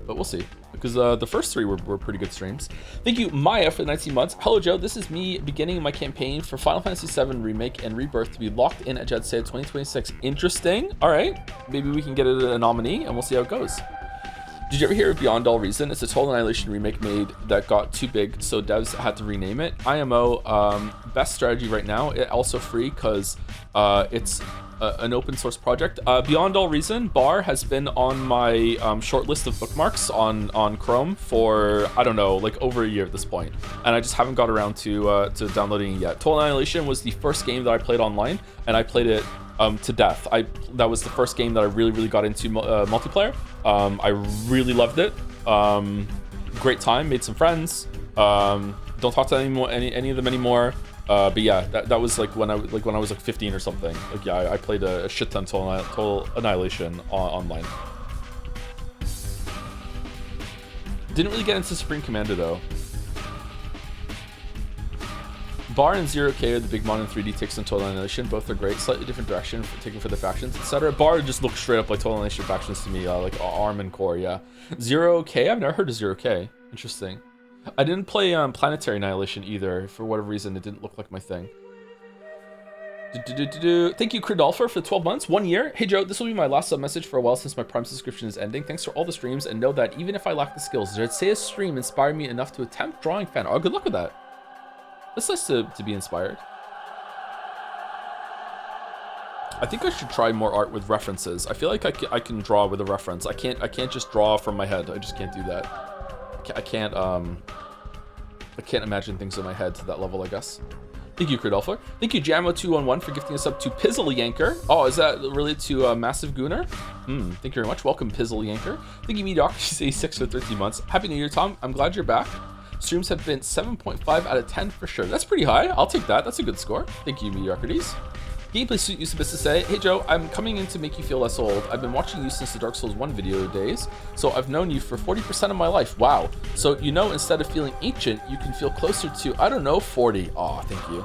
but we'll see, because the first three were pretty good streams. Thank you, Maya, for the 19 months. Hello, Joe. This is me beginning my campaign for Final Fantasy VII Remake and Rebirth to be locked in at Jet Set 2026. Interesting. All right. Maybe we can get it a nominee, and we'll see how it goes. Did you ever hear of Beyond All Reason? It's a Total Annihilation remake made that got too big, so devs had to rename it. IMO, best strategy right now. It also free because it's an open source project. Beyond All Reason, Bar has been on my short list of bookmarks on Chrome for, I don't know, like over a year at this point, and I just haven't got around to downloading it yet. Total Annihilation was the first game that I played online, and I played it to death. That was the first game that I really got into multiplayer. I really loved it. Great time, made some friends. Don't talk to any of them anymore. But yeah, that was like when I was like 15 or something. Like yeah, I played a shit ton Total Annihilation online. Didn't really get into Supreme Commander though. Bar and 0K are the big modern 3D takes on Total Annihilation. Both are great, slightly different direction for taking for the factions, etc. Bar just looks straight up like Total Annihilation factions to me, like ARM and Core. Yeah, 0K. I've never heard of 0K. Interesting. I didn't play Planetary Annihilation either. For whatever reason, it didn't look like my thing. Thank you, Credolfer, for 12 months, 1 year. Hey Joe, this will be my last sub message for a while since my Prime subscription is ending. Thanks for all the streams, and know that even if I lack the skills, Jet Say's stream inspired me enough to attempt drawing fan. Oh, good luck with that. It's nice to be inspired. I think I should try more art with references. I feel like I can draw with a reference. I can't just draw from my head. I just can't do that. I can't imagine things in my head to that level, I guess. Thank you, Credolfer. Thank you, Jamo211, for gifting us up to Pizzle Yanker. Oh, is that related to Massive Gooner? Thank you very much. Welcome, Pizzle Yanker. Thank you, MeDoc86 for 13 months. Happy New Year, Tom. I'm glad you're back. Streams have been 7.5 out of 10 for sure. That's pretty high. I'll take that. That's a good score. Thank you, Mediocrities. Gameplay Suit used to say, hey Joe, I'm coming in to make you feel less old. I've been watching you since the Dark Souls 1 video days, so I've known you for 40% of my life. Wow. So you know, instead of feeling ancient, you can feel closer to, I don't know, 40. Aw, thank you.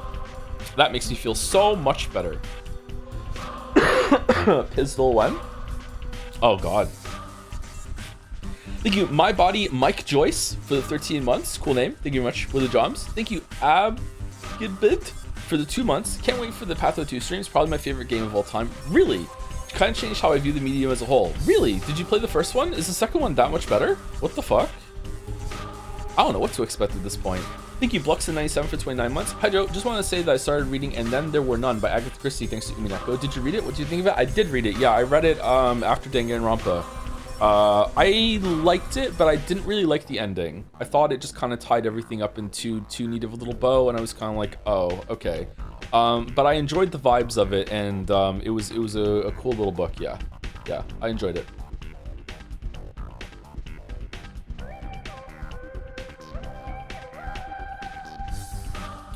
That makes me feel so much better. Pistol 1. Oh god. Thank you, My Body Mike Joyce for the 13 months. Cool name. Thank you very much for the jobs. Thank you, Abgidbit for the 2 months. Can't wait for the Patho 2 streams. Probably my favorite game of all time. Really? Kind of changed how I view the medium as a whole. Really? Did you play the first one? Is the second one that much better? What the fuck? I don't know what to expect at this point. Thank you, Bluxon97 for 29 months. Hi Joe, just want to say that I started reading And Then There Were None by Agatha Christie thanks to Umineko. Did you read it? What do you think of it? I did read it. Yeah, I read it after Danganronpa. I liked it, but I didn't really like the ending. I thought it just kind of tied everything up into too neat of a little bow, and I was kind of like, oh, okay. But I enjoyed the vibes of it, and it was a cool little book. Yeah, I enjoyed it.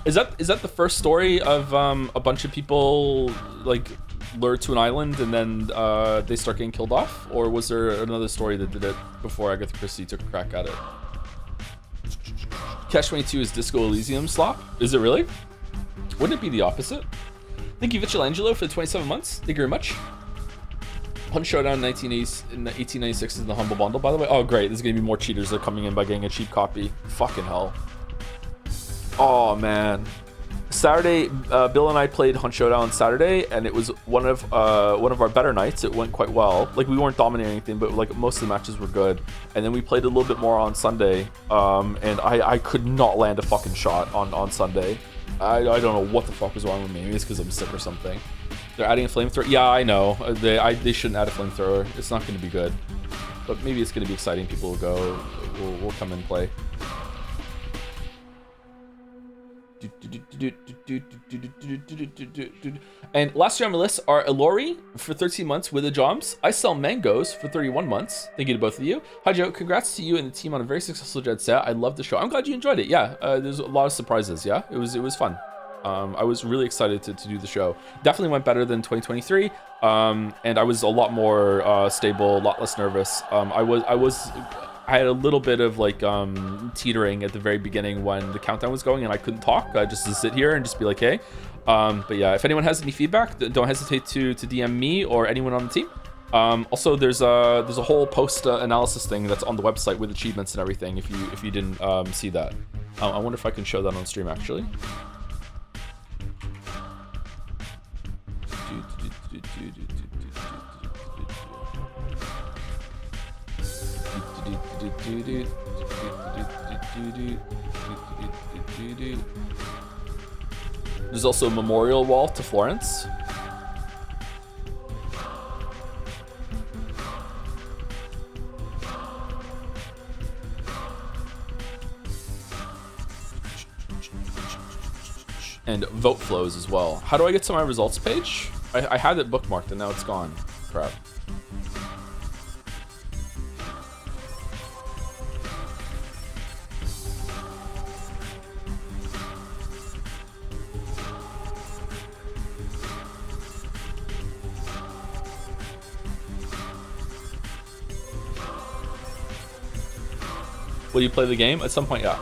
Is that the first story of a bunch of people like lured to an island and then they start getting killed off, or was there another story that did it before Agatha Christie took a crack at it? Catch 22 is Disco Elysium slop. Is it really? Wouldn't it be the opposite? Thank you, Vichelangelo, for the 27 months. Thank you very much. Hunt Showdown 1896 is the Humble Bundle, by the way. Oh, great. There's going to be more cheaters that are coming in by getting a cheap copy. Fucking hell. Oh, man. Saturday, Bill and I played Hunt Showdown on Saturday, and it was one of our better nights. It went quite well. Like, we weren't dominating anything, but like most of the matches were good. And then we played a little bit more on Sunday, and I could not land a fucking shot on Sunday. I don't know what the fuck was wrong with me. Maybe it's because I'm sick or something. They're adding a flamethrower. Yeah, I know. They shouldn't add a flamethrower. It's not going to be good. But maybe it's going to be exciting. People will go. Will come and play. And last year on my list are Elori for 13 months with the Joms. I sell mangoes for 31 months. Thank you to both of you. Hi Joe, congrats to you and the team on a very successful Jet set. I love the show. I'm glad you enjoyed it. Yeah, there's a lot of surprises. Yeah, it was fun. I was really excited to do the show. Definitely went better than 2023. And I was a lot more stable, a lot less nervous. I had a little bit of like teetering at the very beginning when the countdown was going and I couldn't talk. I just to sit here and just be like, hey. But yeah, if anyone has any feedback, don't hesitate to DM me or anyone on the team. Also, there's a whole post analysis thing that's on the website with achievements and everything. If you didn't see that, I wonder if I can show that on stream actually. There's also a memorial wall to Florence. And vote flows as well. How do I get to my results page? I had it bookmarked and now it's gone. Crap. Will you play the game? At some point, yeah.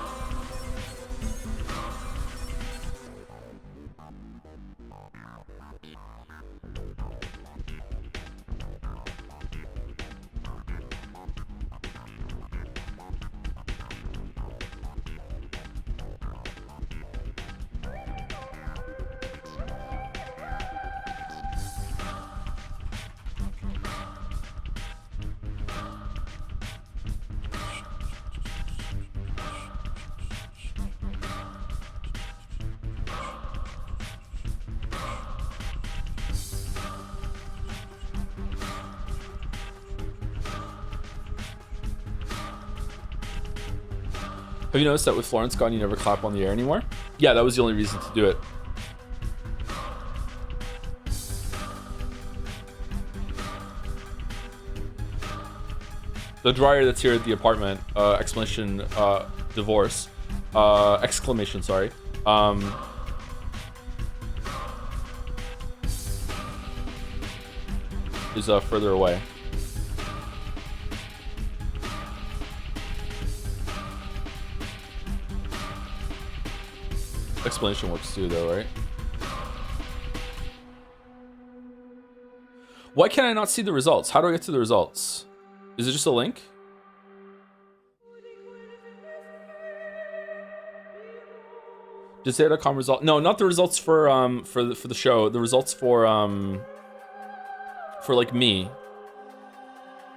Have you noticed that with Florence gone, you never clap on the air anymore? Yeah, that was the only reason to do it. The dryer that's here at the apartment, exclamation, divorce, exclamation, sorry. is further away. Explanation works too, though, right? Why can I not see the results? How do I get to the results? Is it just a link? Desire.com result? No, not the results for the show. The results for like me.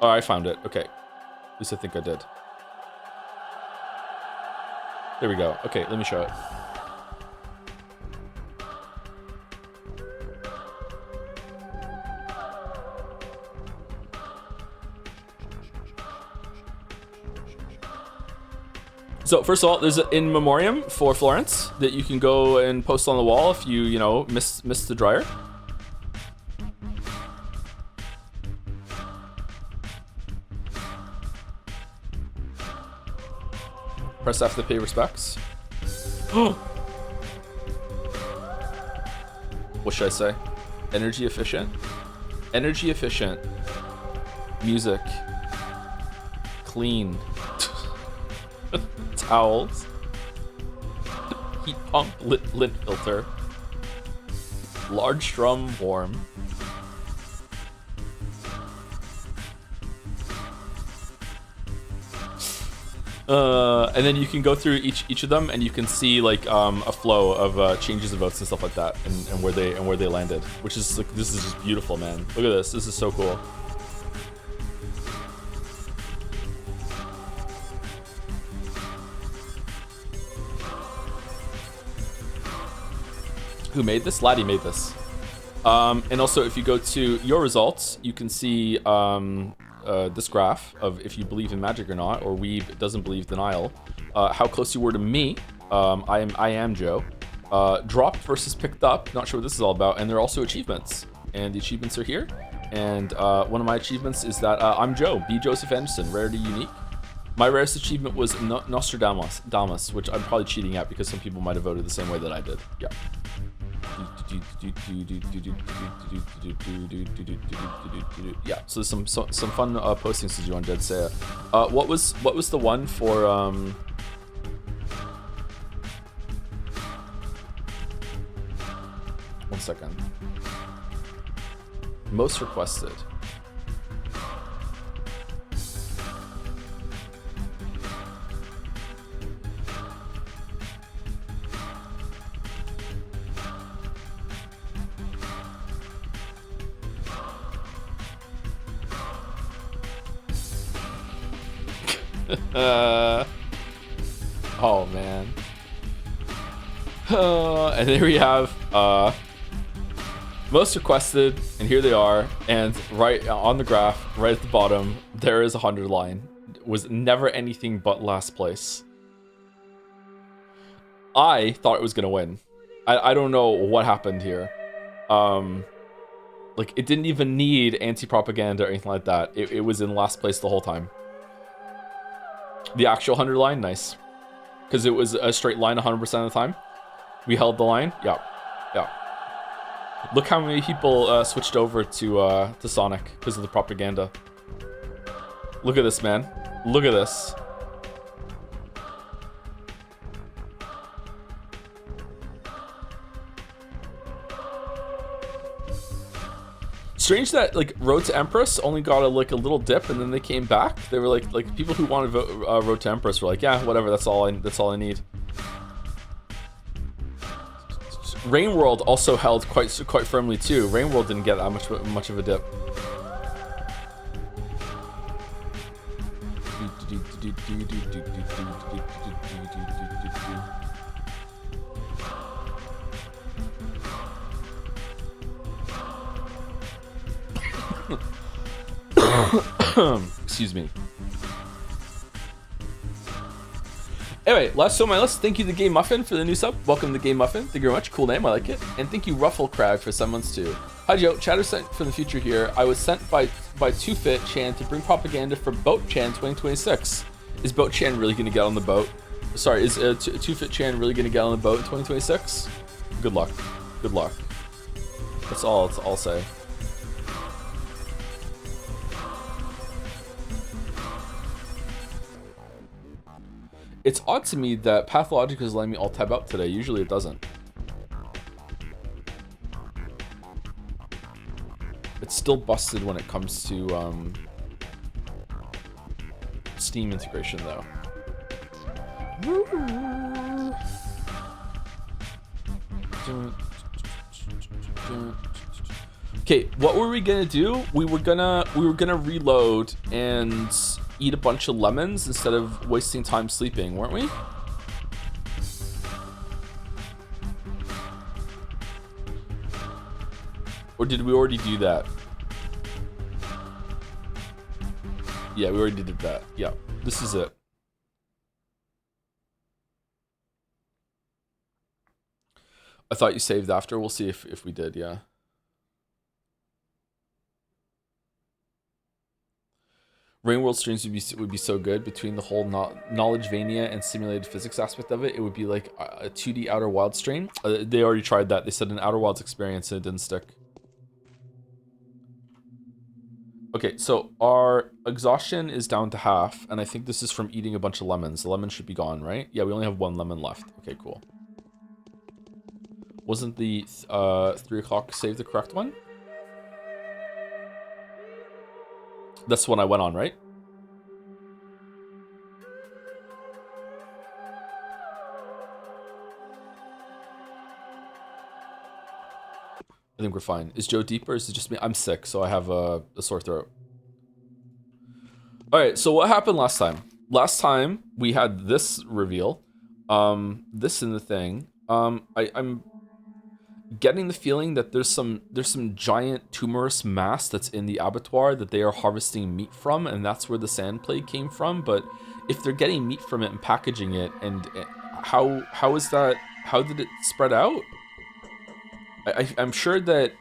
Oh, I found it. Okay. At least I think I did. There we go. Okay, let me show it. So first of all, there's an in memoriam for Florence that you can go and post on the wall if you know, miss the dryer. Press F to pay respects. What should I say? Energy efficient. Energy efficient. Music. Clean. Towels. Heat pump, lint filter. Large drum warm. And then you can go through each of them, and you can see like a flow of changes of votes and stuff like that, and where they landed. Which is like, this is just beautiful, man. Look at this. This is so cool. Who made this? Laddie made this. And also, if you go to your results, you can see this graph of if you believe in magic or not, or Weeb doesn't believe denial, how close you were to me. I am Joe. Dropped versus picked up. Not sure what this is all about. And there are also achievements, and the achievements are here. And one of my achievements is that I'm Joe, B. Joseph Anderson, rarity unique. My rarest achievement was Nostradamus, which I'm probably cheating at because some people might have voted the same way that I did. Yeah. Yeah, so there's some fun postings to do on Dead Saya. What was the one for 1 second. Most requested. Oh man. And there we have most requested, and here they are, and right on the graph, right at the bottom, there is 100 line. Was never anything but last place. I thought it was gonna win. I don't know what happened here. Like, it didn't even need anti-propaganda or anything like that. It was in last place the whole time. The actual 100 line, nice. Because it was a straight line 100% of the time. We held the line. Yeah. Yeah. Look how many people switched over to Sonic because of the propaganda. Look at this, man. Look at this. Strange that like Road to Empress only got a little dip and then they came back. They were like people who wanted Road to Empress were like, yeah, whatever, that's all I need. Rain World also held quite firmly too. Rain World didn't get that much of a dip. Excuse me. Anyway, last on my list, thank you to Game Muffin for the new sub. Welcome to Game Muffin. Thank you very much. Cool name, I like it. And thank you Ruffle Crowd for 7 months too. Hi Joe, chatter sent from the future here. I was sent by 2Fit Chan to bring propaganda for Boat Chan 2026. Is Boat Chan really gonna get on the boat? Sorry, is 2Fit Chan really gonna get on the boat in 2026? Good luck. Good luck. That's all I'll say. It's odd to me that Pathologic is letting me alt tab out today. Usually it doesn't. It's still busted when it comes to Steam integration, though. Okay, what were we gonna do? We were gonna reload and eat a bunch of lemons instead of wasting time sleeping, weren't we? Or did we already do that? Yeah, we already did that. Yeah, this is it. I thought you saved after. We'll see if we did, yeah. Rain World streams would be so good between the whole knowledge vania and simulated physics aspect of it. It would be like a 2D Outer Wilds stream. They already tried that. They said an Outer Wilds experience and it didn't stick. Okay, so our exhaustion is down to half, and I think this is from eating a bunch of lemons. The lemon should be gone, right? Yeah, we only have 1 lemon left. Okay, cool. Wasn't the 3 o'clock save the correct one? That's the one I went on, right? I think we're fine. Is Joe deep or is it just me? I'm sick, so I have a sore throat. All right, so what happened last time? Last time we had this reveal, this in the thing. I'm getting the feeling that there's some giant tumorous mass that's in the abattoir that they are harvesting meat from, and that's where the sand plague came from. But if they're getting meat from it and packaging it, and how is that? How did it spread out? I'm sure that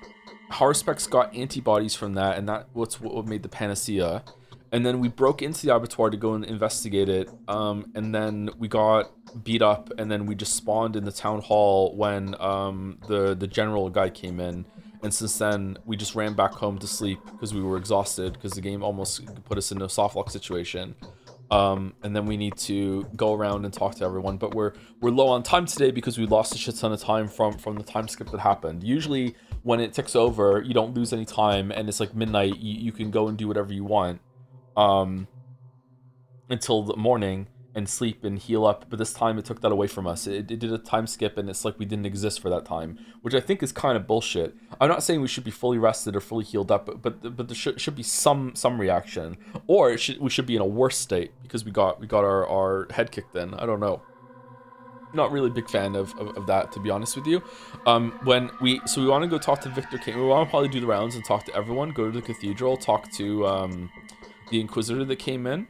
Harspecs got antibodies from that, and what made the panacea. And then we broke into the abattoir to go and investigate it, and then we got beat up, and then we just spawned in the town hall when the general guy came in. And since then, we just ran back home to sleep because we were exhausted because the game almost put us in a softlock situation. And then we need to go around and talk to everyone, but we're low on time today because we lost a shit ton of time from the time skip that happened. Usually when it ticks over, you don't lose any time, and it's like midnight, you can go and do whatever you want until the morning and sleep and heal up, but this time it took that away from us. It did a time skip, and it's like we didn't exist for that time, which I think is kind of bullshit. I'm not saying we should be fully rested or fully healed up, but there should be some reaction, or we should be in a worse state because we got our head kicked in. I don't know. Not really a big fan of that, to be honest with you. When we want to go talk to Victor King. We want to probably do the rounds and talk to everyone. Go to the cathedral, talk to the Inquisitor that came in.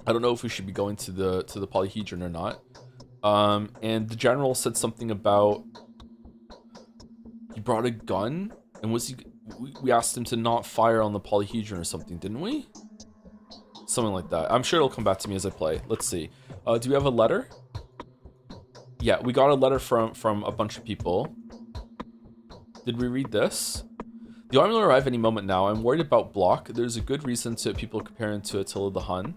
I don't know if we should be going to the polyhedron or not. And the general said something about he brought a gun, and we asked him to not fire on the polyhedron or something, didn't we? Something like that. I'm sure it'll come back to me as I play. Let's see. Do we have a letter? Yeah, we got a letter from a bunch of people. Did we read this? The army will arrive any moment now. I'm worried about Block. There's a good reason to people comparing to Attila the Hun.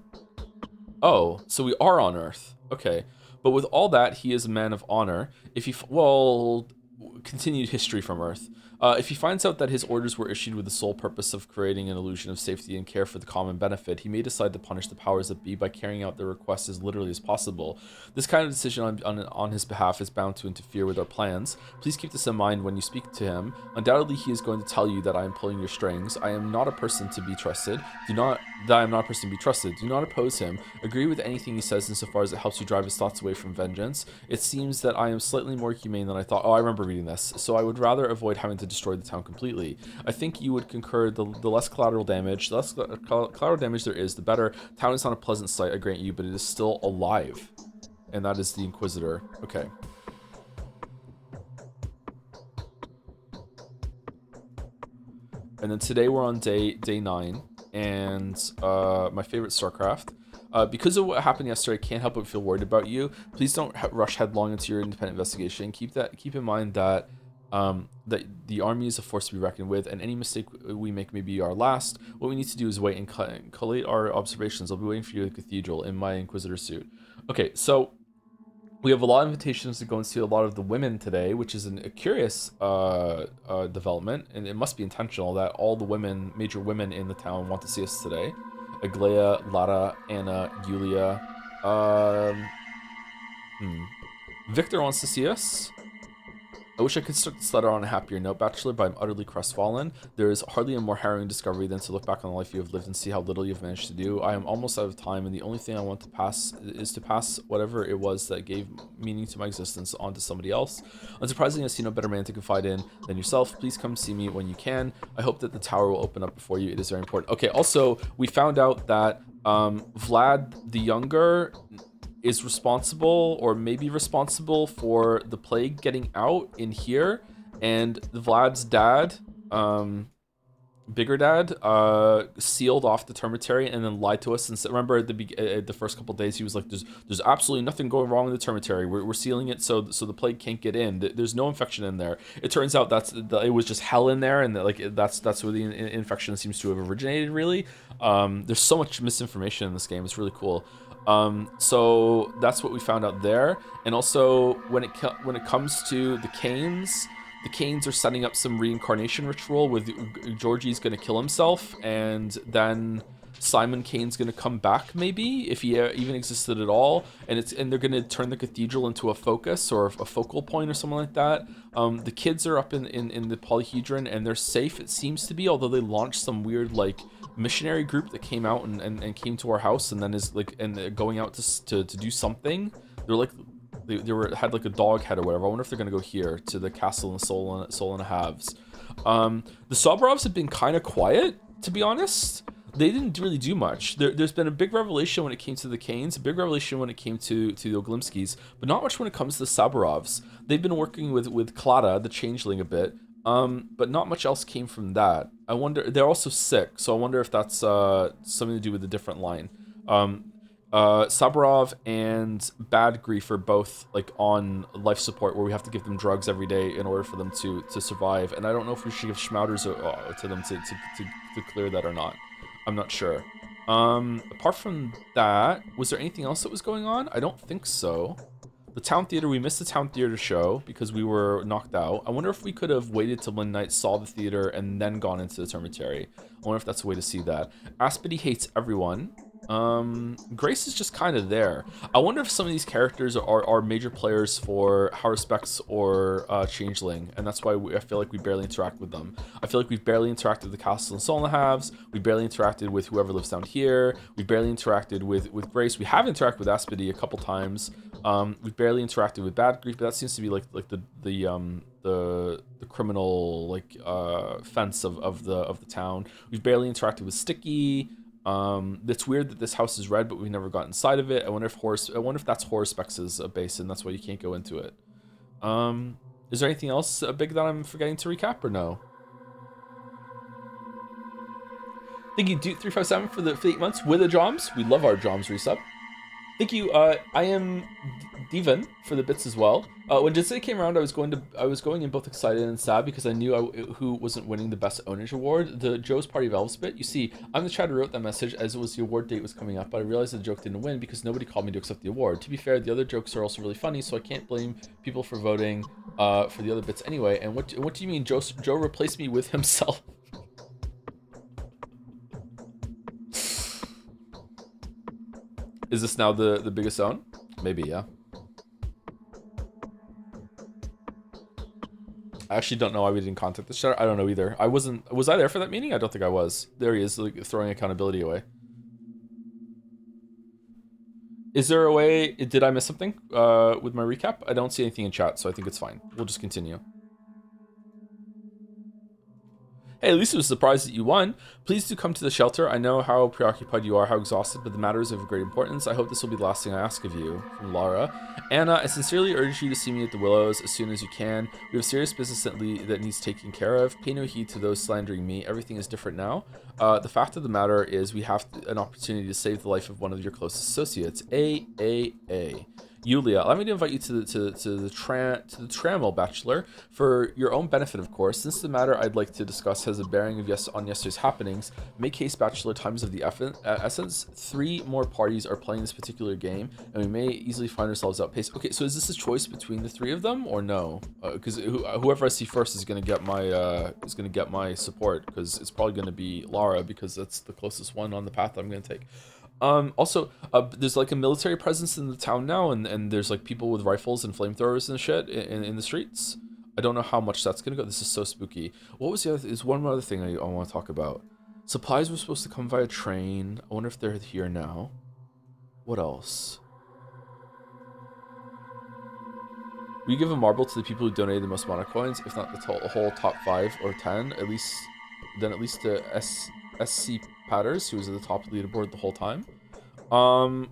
Oh, so we are on Earth. Okay. But with all that, he is a man of honor. If he... Well, continued history from Earth. If he finds out that his orders were issued with the sole purpose of creating an illusion of safety and care for the common benefit, he may decide to punish the powers that be by carrying out their requests as literally as possible. This kind of decision on his behalf is bound to interfere with our plans. Please keep this in mind when you speak to him. Undoubtedly, he is going to tell you that I am pulling your strings. I am not a person to be trusted. Do not oppose him. Agree with anything he says insofar as it helps you drive his thoughts away from vengeance. It seems that I am slightly more humane than I thought. Oh, I remember reading this. So I would rather avoid having to destroy the town completely. I think you would concur the less collateral damage, the less collateral damage there is, the better. Town is not a pleasant sight, I grant you, but it is still alive. And that is the Inquisitor. Okay. And then today we're on day 9, and my favorite StarCraft. Because of what happened yesterday, I can't help but feel worried about you. Please don't rush headlong into your independent investigation. Keep in mind that That the army is a force to be reckoned with, and any mistake we make may be our last. What we need to do is wait and collate our observations. I'll be waiting for you at the cathedral in my Inquisitor suit. Okay, so we have a lot of invitations to go and see a lot of the women today, which is a curious development, and it must be intentional that all the major women in the town want to see us today. Aglaya, Lara, Anna, Yulia. Victor wants to see us. I wish I could start this letter on a happier note, Bachelor, but I'm utterly crestfallen. There is hardly a more harrowing discovery than to look back on the life you have lived and see how little you've managed to do. I am almost out of time, and the only thing I want to pass is to pass whatever it was that gave meaning to my existence on to somebody else. Unsurprisingly, I see no better man to confide in than yourself. Please come see me when you can. I hope that the tower will open up before you. It is very important. Okay, also, we found out that Vlad the Younger is responsible, or maybe responsible, for the plague getting out in here, and Vlad's dad, bigger dad, sealed off the termitary and then lied to us and said, remember at the first couple days he was like, there's absolutely nothing going wrong in the termitary, we're sealing it so the plague can't get in, there's no infection in there. It turns out it was just hell in there, and that's where the infection seems to have originated, really. There's so much misinformation in this game, it's really cool. So that's what we found out there. And also when it comes to the Canes are setting up some reincarnation ritual with Georgie's gonna kill himself, and then Simon Kane's gonna come back, maybe, if he even existed at all, and they're gonna turn the cathedral into a focus or a focal point or something like that. The kids are up in the polyhedron and they're safe, it seems to be, although they launched some weird missionary group that came out and came to our house and then is going out to do something. They had a dog head or whatever. I wonder if they're gonna go here to the castle and Soul and a Halves. The Sobrovs have been kind of quiet, to be honest. They didn't really do much. There's been a big revelation when it came to the Canes, a big revelation when it came to the Oglimskis, but not much when it comes to the Saburovs. They've been working with Clara, the changeling, a bit, but not much else came from that. I wonder, they're also sick, so I wonder if that's something to do with a different line. Saburov and Bad Grief are both on life support, where we have to give them drugs every day in order for them to survive, and I don't know if we should give Schmauters to them to clear that or not. I'm not sure. Apart from that, was there anything else that was going on? I don't think so. The town theater, we missed the town theater show because we were knocked out. I wonder if we could have waited till midnight, saw the theater, and then gone into the termitary. I wonder if that's a way to see that. Aspity hates everyone. Grace is just kind of there. I wonder if some of these characters are major players for Haruspex or Changeling, and that's why I feel like we barely interact with them. I feel like we've barely interacted with the Castle and Soul and the Halves. We barely interacted with whoever lives down here. We barely interacted with Grace. We have interacted with Aspity a couple times. We've barely interacted with Bad Grief, but that seems to be the criminal fence of the town. We've barely interacted with Sticky. It's weird that this house is red, but we've never got inside of it. I wonder if that's Horuspex's base, and that's why you can't go into it. Is there anything else big that I'm forgetting to recap, or no? Thank you, Duke 357 for the 8 months with the Joms. We love our Joms resub. Thank you. I am Divan for the bits as well. When Jinsei came around, I was going in both excited and sad because I knew who wasn't winning the best ownage award, the Joe's Party of Elves bit. You see, I'm the chat who wrote that message as it was the award date was coming up, but I realized the joke didn't win because nobody called me to accept the award. To be fair, the other jokes are also really funny, so I can't blame people for voting for the other bits anyway. And what do you mean Joe replaced me with himself? Is this now the biggest own? Maybe, yeah. I actually don't know why we didn't contact the chat. I don't know either. Was I there for that meeting? I don't think I was. There he is, throwing accountability away. Is there a way, did I miss something with my recap? I don't see anything in chat, so I think it's fine. We'll just continue. Hey, at least I was surprised that you won. Please do come to the shelter. I know how preoccupied you are, how exhausted, but the matter is of great importance. I hope this will be the last thing I ask of you. From Lara. Anna, I sincerely urge you to see me at the Willows as soon as you can. We have serious business that needs taking care of. Pay no heed to those slandering me. Everything is different now. The fact of the matter is we have an opportunity to save the life of one of your closest associates. A. Yulia, allow me to invite you to the Trammel Bachelor for your own benefit, of course. Since the matter I'd like to discuss has a bearing on yesterday's happenings, make haste, Bachelor. Times of the essence. 3 more parties are playing this particular game, and we may easily find ourselves outpaced. Okay, so is this a choice between the 3 of them, or no? Because whoever I see first is gonna get my support, because it's probably gonna be Lara, because that's the closest one on the path I'm gonna take. Also, there's like a military presence in the town now, and there's like people with rifles and flamethrowers and shit in the streets. I don't know how much that's gonna go. This is so spooky. What was the other? Is one other thing I want to talk about. Supplies were supposed to come via train. I wonder if they're here now. What else? We give a marble to the people who donated the most amount of coins, if not the whole top 5 or 10, at least to SC Patters, who was at the top of the leaderboard the whole time.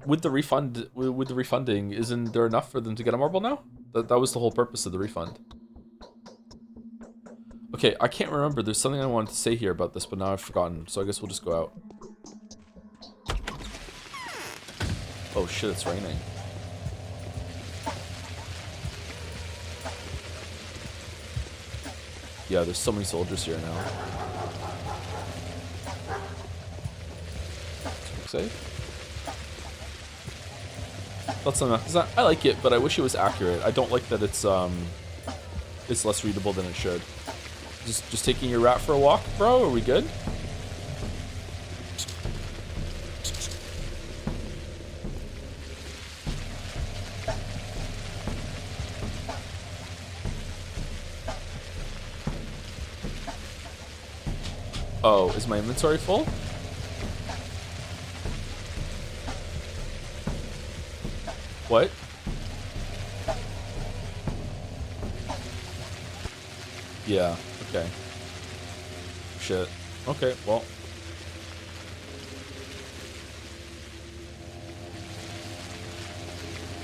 With the refunding, isn't there enough for them to get a marble now? That was the whole purpose of the refund. Okay, I can't remember. There's something I wanted to say here about this, but now I've forgotten. So I guess we'll just go out. Oh shit, it's raining. Yeah, there's so many soldiers here now. Safe. That's not. I like it, but I wish it was accurate. I don't like that it's less readable than it should. Just taking your rat for a walk, bro? Are we good? Oh, is my inventory full? What? Yeah, okay. Shit. Okay, well.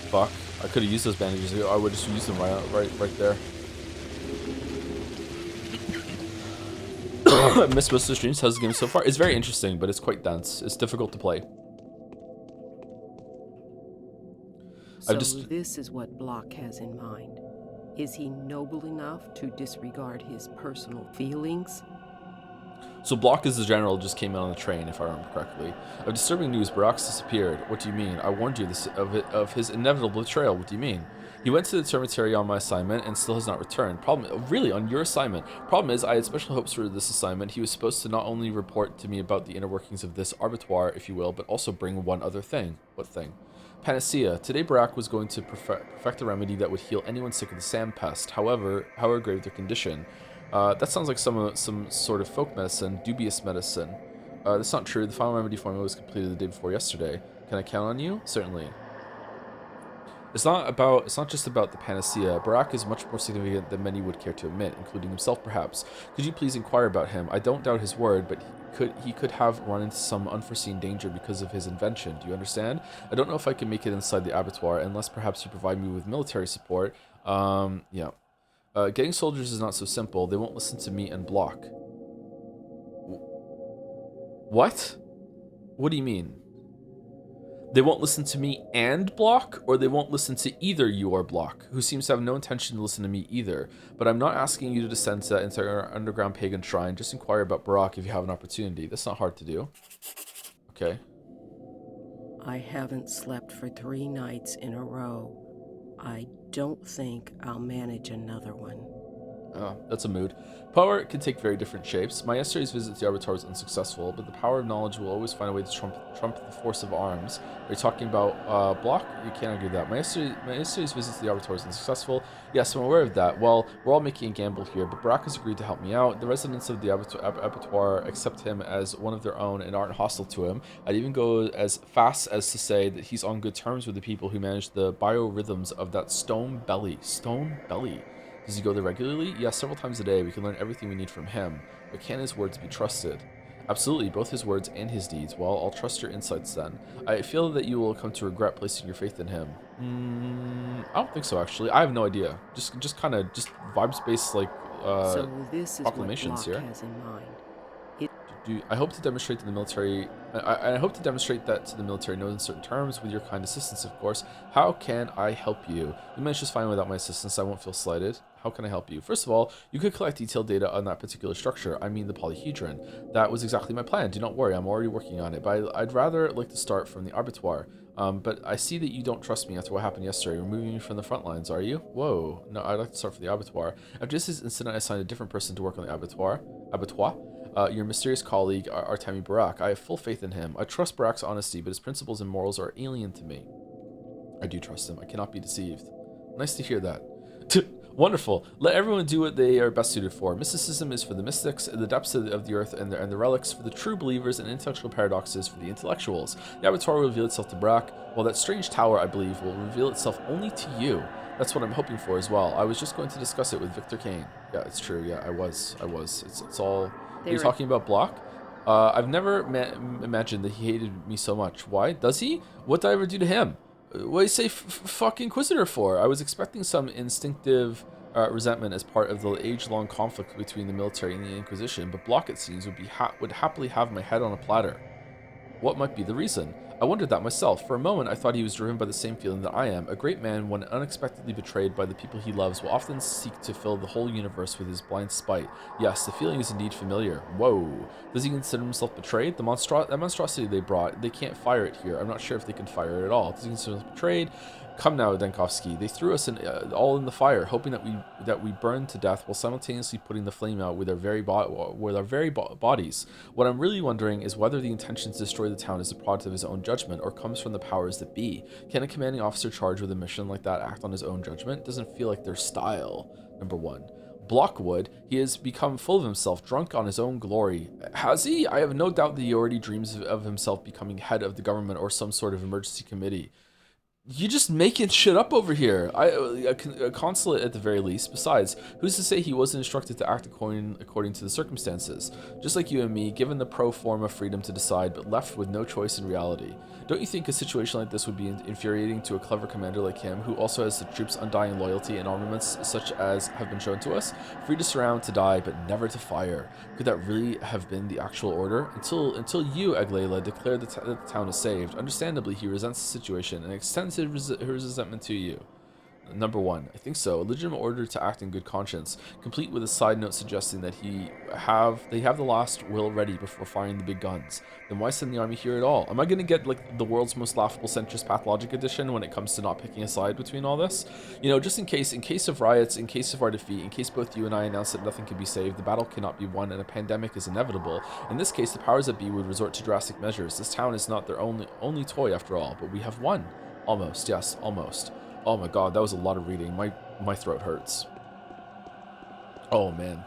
Fuck. I could have used those bandages. I would just use them right there. I missed most of the streams. How's the game so far? It's very interesting, but it's quite dense. It's difficult to play. So this is what Block has in mind. Is he noble enough to disregard his personal feelings? So Block as the general just came in on the train, if I remember correctly. Of disturbing news, Barak's disappeared. What do you mean? I warned you of his inevitable betrayal. What do you mean? He went to the dormitory on my assignment and still has not returned. Really, on your assignment. Problem is, I had special hopes for this assignment. He was supposed to not only report to me about the inner workings of this abattoir, if you will, but also bring one other thing. What thing? Panacea. Today Barak was going to perfect a remedy that would heal anyone sick of the sand pest, however grave their condition. That sounds like some sort of folk medicine, dubious medicine. That's not true. The final remedy formula was completed the day before yesterday. Can I count on you? Certainly. It's not just about the panacea. Barak is much more significant than many would care to admit, including himself perhaps. Could you please inquire about him? I don't doubt his word, but he could have run into some unforeseen danger because of his invention. Do you understand? I don't know if I can make it inside the abattoir unless perhaps you provide me with military support. Yeah. Getting soldiers is not so simple. They won't listen to me and Block. What? What do you mean? They won't listen to me and Block, or they won't listen to either you or Block, who seems to have no intention to listen to me either. But I'm not asking you to descend to that entire underground pagan shrine. Just inquire about Barak if you have an opportunity. That's not hard to do. Okay. I haven't slept for 3 nights in a row. I don't think I'll manage another one. Oh, that's a mood. Power can take very different shapes. My yesterday's visit to the Arbiter was unsuccessful, but the power of knowledge will always find a way to trump the force of arms. Are you talking about Block? You can't argue that. My yesterday's visit to the Arbiter was unsuccessful. Yes, I'm aware of that. Well, we're all making a gamble here, but Barak has agreed to help me out. The residents of the abattoir accept him as one of their own and aren't hostile to him. I'd even go as fast as to say that he's on good terms with the people who manage the biorhythms of that stone belly. Stone belly. Does he go there regularly? Yes, several times a day. We can learn everything we need from him. But can his words be trusted? Absolutely, both his words and his deeds. Well, I'll trust your insights then. I feel that you will come to regret placing your faith in him. I don't think so, actually. I have no idea. Just kind of vibes-based, like, so this is proclamations what Block here. has in mind. Do I hope to demonstrate to the military. I hope to demonstrate that to the military, no uncertain terms, with your kind assistance, of course. How can I help you? You managed just fine without my assistance. I won't feel slighted. How can I help you? First of all, you could collect detailed data on that particular structure. I mean the polyhedron. That was exactly my plan. Do not worry, I'm already working on it. But I'd rather like to start from the abattoir. But I see that you don't trust me after what happened yesterday. Removing me from the front lines, are you? Whoa. No, I'd like to start from the abattoir. After this incident, I assigned a different person to work on the abattoir. Your mysterious colleague, Artemi Barak. I have full faith in him. I trust Barak's honesty, but his principles and morals are alien to me. I do trust him. I cannot be deceived. Nice to hear that. Wonderful. Let everyone do what they are best suited for. Mysticism is for the mystics, the depths of the earth and the relics for the true believers, and intellectual paradoxes for the intellectuals. The abattoir will reveal itself to Barak, while that strange tower, I believe, will reveal itself only to you. That's what I'm hoping for as well. I was just going to discuss it with Victor Kane. Yeah, it's true. Yeah, I was. It's all... Are you talking about Block? I've never imagined that he hated me so much. Why? Does he? What did I ever do to him? What do you say fucking Inquisitor for? I was expecting some instinctive resentment as part of the age-long conflict between the military and the Inquisition, but Block, it seems, would happily have my head on a platter. What might be the reason? I wondered that myself. For a moment, I thought he was driven by the same feeling that I am. A great man, when unexpectedly betrayed by the people he loves, will often seek to fill the whole universe with his blind spite. Yes, the feeling is indeed familiar. Whoa. Does he consider himself betrayed? That monstrosity they brought, they can't fire it here. I'm not sure if they can fire it at all. Does he consider himself betrayed? Come now, Denkovsky. They threw us all in the fire, hoping that we burned to death while simultaneously putting the flame out with our very bodies. What I'm really wondering is whether the intention to destroy the town is a product of his own judgment or comes from the powers that be. Can a commanding officer charged with a mission like that act on his own judgment? Doesn't feel like their style. Number one. Blockwood, he has become full of himself, drunk on his own glory. Has he? I have no doubt that he already dreams of himself becoming head of the government or some sort of emergency committee. You just making shit up over here. A consulate at the very least. Besides, who's to say he wasn't instructed to act according to the circumstances? Just like you and me, given the pro forma freedom to decide, but left with no choice in reality. Don't you think a situation like this would be infuriating to a clever commander like him, who also has the troops' undying loyalty and armaments such as have been shown to us? Free to surround, to die, but never to fire. Could that really have been the actual order? Until you, Aglaela, declared that the town is saved. Understandably, he resents the situation and extends his resentment to you. Number one, I think so. A legitimate order to act in good conscience, complete with a side note suggesting that they have the last will ready before firing the big guns. Then why send the army here at all? Am I going to get like the world's most laughable centrist Pathologic edition when it comes to not picking a side between all this? You know, just in case of riots, in case of our defeat, in case both you and I announce that nothing can be saved, the battle cannot be won, and a pandemic is inevitable. In this case, the powers that be would resort to drastic measures. This town is not their only toy after all, but we have won. Almost, yes, almost. Oh my god, that was a lot of reading. My throat hurts. Oh man.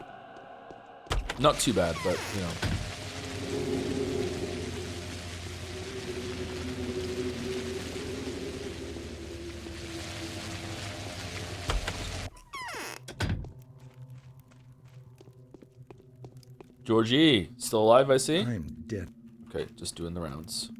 Not too bad, but you know. Georgie, still alive, I see? I'm dead. Okay, just doing the rounds.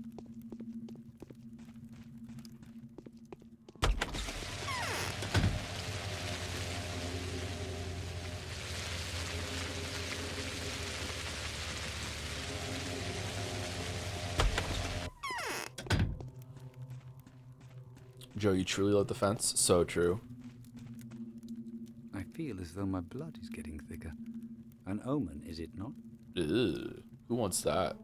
Joe, you truly love the fence? So true. I feel as though my blood is getting thicker. An omen, is it not? Ew, who wants that?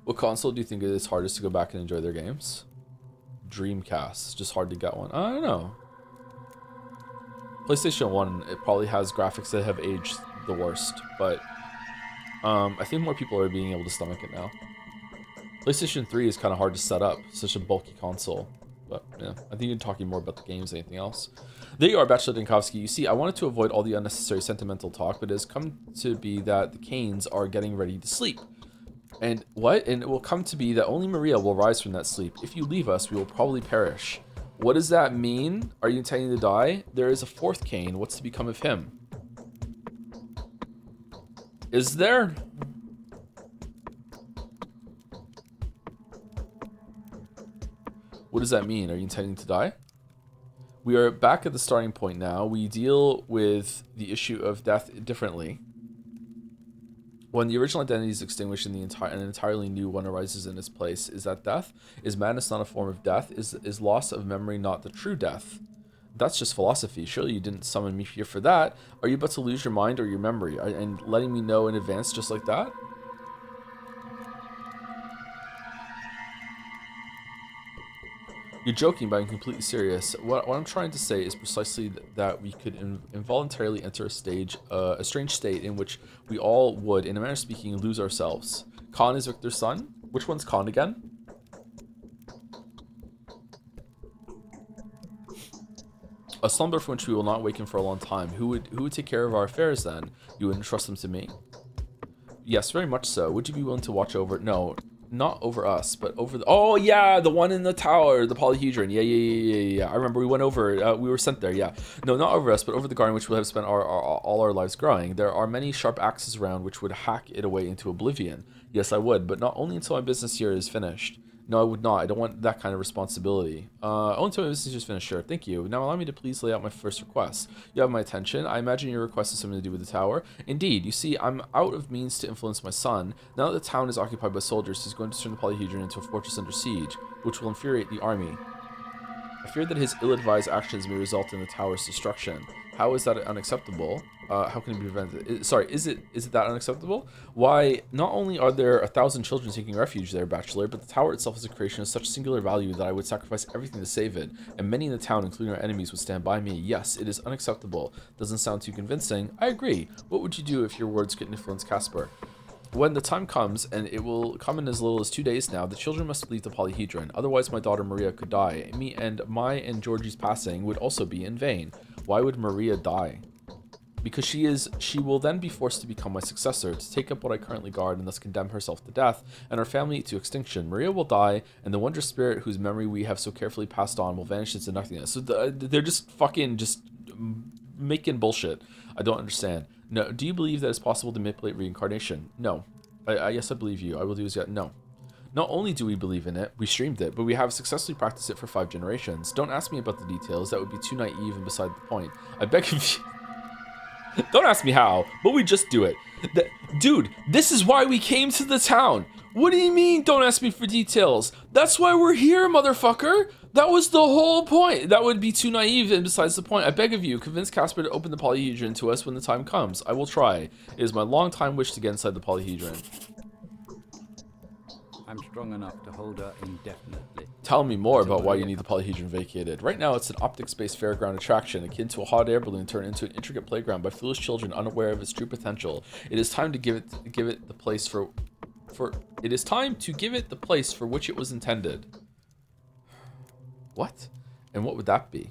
What console do you think it is hardest to go back and enjoy their games? Dreamcast. Just hard to get one. I don't know. PlayStation 1, it probably has graphics that have aged the worst, but I think more people are being able to stomach it now. PlayStation 3 is kind of hard to set up. Such a bulky console. But yeah, I think you're talking more about the games than anything else. There you are, Bachelor Dinkovsky. You see, I wanted to avoid all the unnecessary sentimental talk, but it has come to be that the Canes are getting ready to sleep. And what? And it will come to be that only Maria will rise from that sleep. If you leave us, we will probably perish. What does that mean? Are you intending to die? There is a fourth Kane. What's to become of him? Is there? What does that mean? Are you intending to die? We are back at the starting point now. We deal with the issue of death differently. When the original identity is extinguished and an entirely new one arises in its place, is that death? Is madness not a form of death? Is loss of memory not the true death? That's just philosophy. Surely you didn't summon me here for that. Are you about to lose your mind or your memory? And letting me know in advance just like that? You're joking, but I'm completely serious. What I'm trying to say is precisely that we could involuntarily enter a strange state in which we all would, in a manner of speaking, lose ourselves. Khan is Victor's son? Which one's Khan again? A slumber from which we will not waken for a long time. Who would take care of our affairs then? You wouldn't trust them to me? Yes, very much so. Would you be willing to watch over? No, not over us, but over the... Oh, yeah, the one in the tower, the polyhedron. Yeah. I remember we went over, we were sent there, yeah. No, not over us, but over the garden which we'll have spent all our lives growing. There are many sharp axes around which would hack it away into oblivion. Yes, I would, but not only until my business here is finished. No, I would not. I don't want that kind of responsibility. Only until my business is finished, sure. Thank you. Now allow me to please lay out my first request. You have my attention. I imagine your request is something to do with the tower. Indeed. You see, I'm out of means to influence my son. Now that the town is occupied by soldiers, he's going to turn the polyhedron into a fortress under siege, which will infuriate the army. I fear that his ill-advised actions may result in the tower's destruction. How is that unacceptable? How can it be prevented? Is it that unacceptable? Why, not only are there 1,000 children taking refuge there, Bachelor, but the tower itself is a creation of such singular value that I would sacrifice everything to save it, and many in the town, including our enemies, would stand by me. Yes, it is unacceptable. Doesn't sound too convincing. I agree. What would you do if your words could influence Casper? When the time comes, and it will come in as little as 2 days now, the children must leave the polyhedron. Otherwise, my daughter Maria could die. My and Georgie's passing would also be in vain. Why would Maria die? Because she will then be forced to become my successor, to take up what I currently guard, and thus condemn herself to death, and our family to extinction. Maria will die, and the wondrous spirit whose memory we have so carefully passed on will vanish into nothingness. So they're just fucking making bullshit. I don't understand. No. Do you believe that it's possible to manipulate reincarnation? No. Yes, I believe you. I will do as yet. No. Not only do we believe in it, we streamed it, but we have successfully practiced it for 5 generations. Don't ask me about the details. That would be too naive and beside the point. I beg of you. Don't ask me how, but we just do it. Dude, this is why we came to the town. What do you mean, don't ask me for details? That's why we're here, motherfucker. That was the whole point. That would be too naive and besides the point. I beg of you, convince Casper to open the polyhedron to us when the time comes. I will try. It is my long-time wish to get inside the polyhedron. I'm strong enough to hold her indefinitely. Tell me more about why you need the polyhedron vacated. Right now, it's an optic-based fairground attraction, akin to a hot air balloon turned into an intricate playground by foolish children unaware of its true potential. It is time to give it the place for which it was intended. What? And what would that be?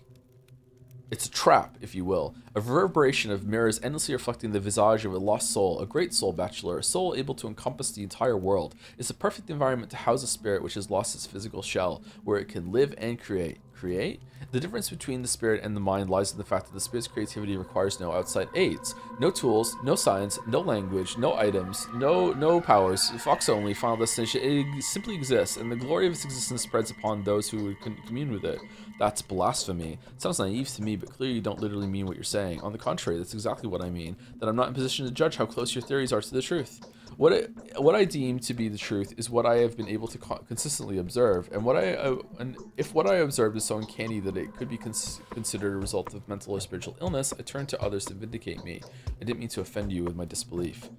It's a trap, if you will, a reverberation of mirrors endlessly reflecting the visage of a lost soul, a great soul, Bachelor, a soul able to encompass the entire world. It's a perfect environment to house a spirit which has lost its physical shell, where it can live and create. Create? The difference between the spirit and the mind lies in the fact that the spirit's creativity requires no outside aids. No tools, no science, no language, no items, no powers, Fox only, final destination. It simply exists, and the glory of its existence spreads upon those who would commune with it. That's blasphemy. It sounds naive to me, but clearly you don't literally mean what you're saying. On the contrary, that's exactly what I mean. That I'm not in position to judge how close your theories are to the truth. What I deem to be the truth is what I have been able to consistently observe, and if what I observed is so uncanny that it could be considered a result of mental or spiritual illness, I turn to others to vindicate me. I didn't mean to offend you with my disbelief.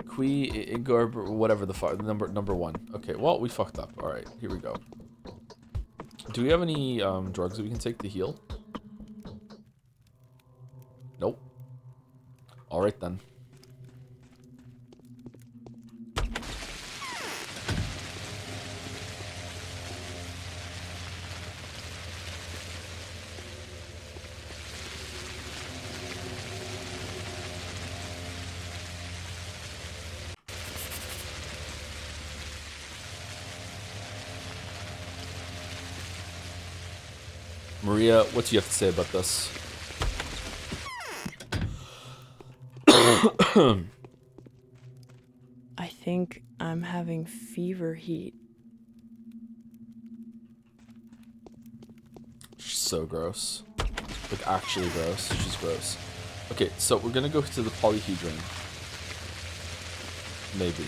Qui Igor, whatever the fuck, number 1. Okay, well, we fucked up. All right, here we go. Do we have any drugs that we can take to heal? Nope. All right then. Maria, what do you have to say about this? I think I'm having fever heat. She's so gross. Like, actually gross. She's gross. Okay, so we're gonna go to the polyhedron. Maybe.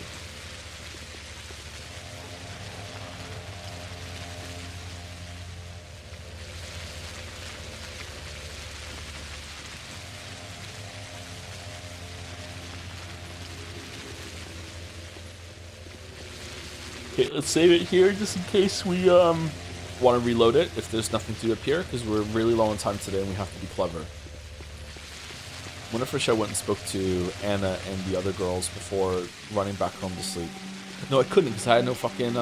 Okay, let's save it here just in case we want to reload it if there's nothing to appear, because we're really low on time today and we have to be clever. Wonder if I went and spoke to Anna and the other girls before running back home to sleep. No, I couldn't because I had no fucking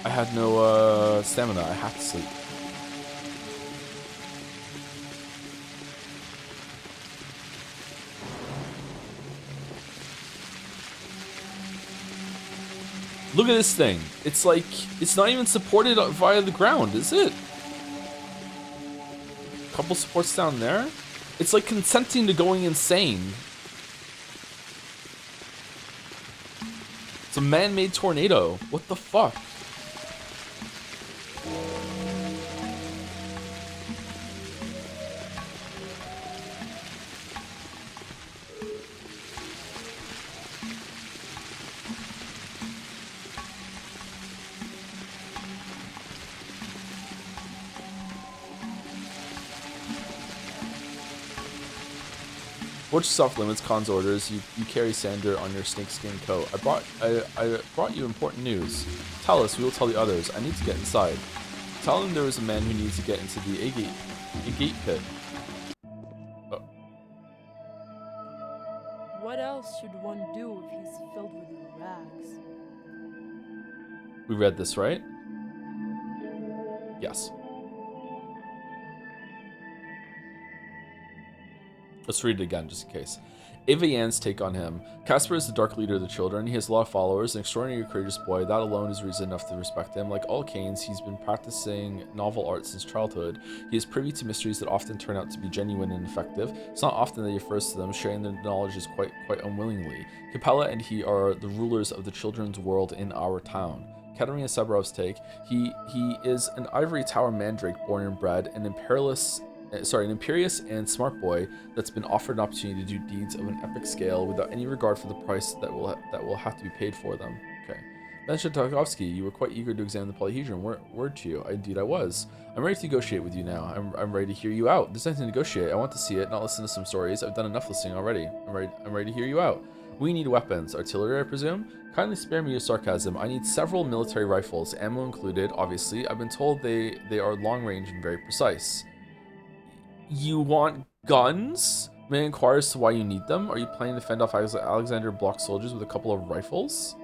I had no stamina. I had to sleep. Look at this thing. It's like, it's not even supported via the ground, is it? Couple supports down there. It's like consenting to going insane. It's a man-made tornado. What the fuck? Forge soft limits, Khan's orders. You carry Sander on your snakeskin coat. I brought you important news. Tell us, we will tell the others. I need to get inside. Tell them there is a man who needs to get into the Agate pit. Oh. What else should one do if he's filled with rags? We read this, right? Yes. Let's read it again, just in case. Eva Yan's take on him. Casper is the dark leader of the children. He has a lot of followers, an extraordinarily courageous boy. That alone is reason enough to respect him. Like all Canes, he's been practicing novel art since childhood. He is privy to mysteries that often turn out to be genuine and effective. It's not often that he refers to them, sharing their knowledge is quite unwillingly. Capella and he are the rulers of the children's world in our town. Katerina Severov's take. He is an ivory tower mandrake born and bred, an imperious and smart boy that's been offered an opportunity to do deeds of an epic scale without any regard for the price that will have to be paid for them. Okay. Ben Shatakovsky, you were quite eager to examine the polyhedron. Word to you. Indeed, I was. I'm ready to negotiate with you now. I'm ready to hear you out. There's nothing to negotiate. I want to see it, not listen to some stories. I've done enough listening already. I'm ready to hear you out. We need weapons. Artillery, I presume? Kindly spare me your sarcasm. I need several military rifles, ammo included, obviously. I've been told they are long range and very precise. You want guns? May I inquire as to why you need them? Are you planning to fend off Alexander Block soldiers with a couple of rifles?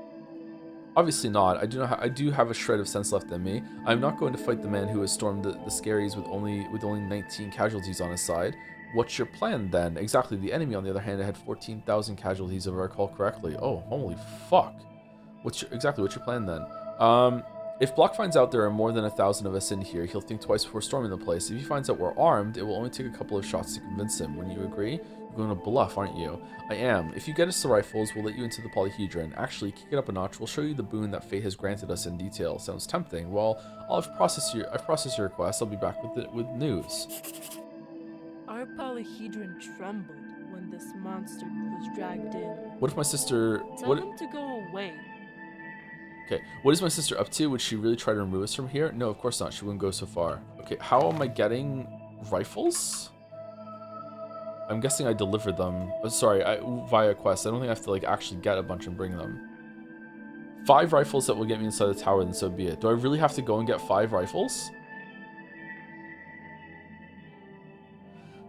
Obviously not. I do have a shred of sense left in me. I'm not going to fight the man who has stormed the Scaries with only 19 casualties on his side. What's your plan then? Exactly. The enemy, on the other hand, had 14,000 casualties, if I recall correctly. Oh, holy fuck. What's your plan then? If Block finds out there are more than 1,000 of us in here, he'll think twice before storming the place. If he finds out we're armed, it will only take a couple of shots to convince him. Wouldn't you agree? You're going to bluff, aren't you? I am. If you get us the rifles, we'll let you into the polyhedron. Actually, kick it up a notch. We'll show you the boon that fate has granted us in detail. Sounds tempting. Well, I've processed your request. I'll be back with news. Our polyhedron trembled when this monster was dragged in. What if my sister... Tell him to go away. Okay, what is my sister up to? Would she really try to remove us from here? No, of course not. She wouldn't go so far. Okay, how am I getting rifles? I'm guessing I delivered them. Oh, sorry, via quest. I don't think I have to like actually get a bunch and bring them. 5 rifles that will get me inside the tower, then so be it. Do I really have to go and get 5 rifles?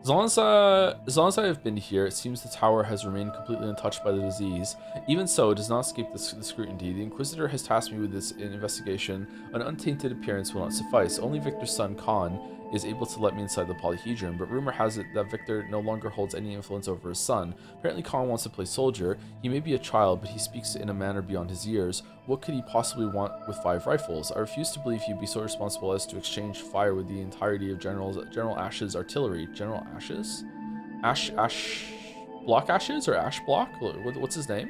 As long as I have been here, it seems the tower has remained completely untouched by the disease. Even so, it does not escape the scrutiny. The Inquisitor has tasked me with this investigation. An untainted appearance will not suffice. Only Victor's son, Khan, is able to let me inside the polyhedron, but rumor has it that Victor no longer holds any influence over his son. Apparently Khan wants to play soldier. He may be a child, but he speaks in a manner beyond his years. What could he possibly want with 5 rifles? I refuse to believe he'd be so irresponsible as to exchange fire with the entirety of General Ash's artillery. General Ash's? Block Ashes or Ash Block? What's his name?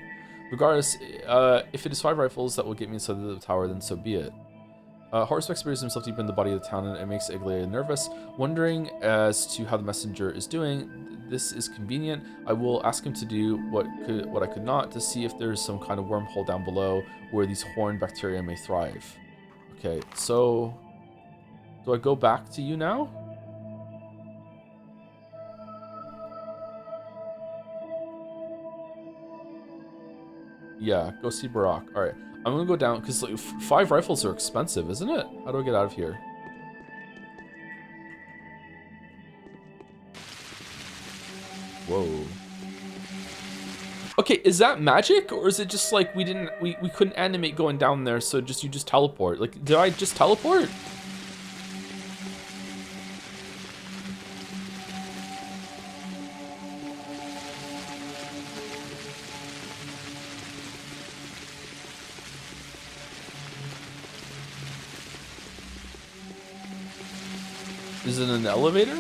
Regardless, if it is 5 rifles that will get me inside the tower, then so be it. Horseback buries himself deep in the body of the town, and it makes Iglia nervous. Wondering as to how the messenger is doing, this is convenient. I will ask him to do what I could not to see if there's some kind of wormhole down below where these horned bacteria may thrive. Okay, so do I go back to you now? Yeah, go see Barack. All right, I'm gonna go down because like 5 rifles are expensive, isn't it? How do I get out of here? Whoa. Okay, is that magic or is it just like we couldn't animate going down there, so you just teleport? Like, did I just teleport? Is it an elevator?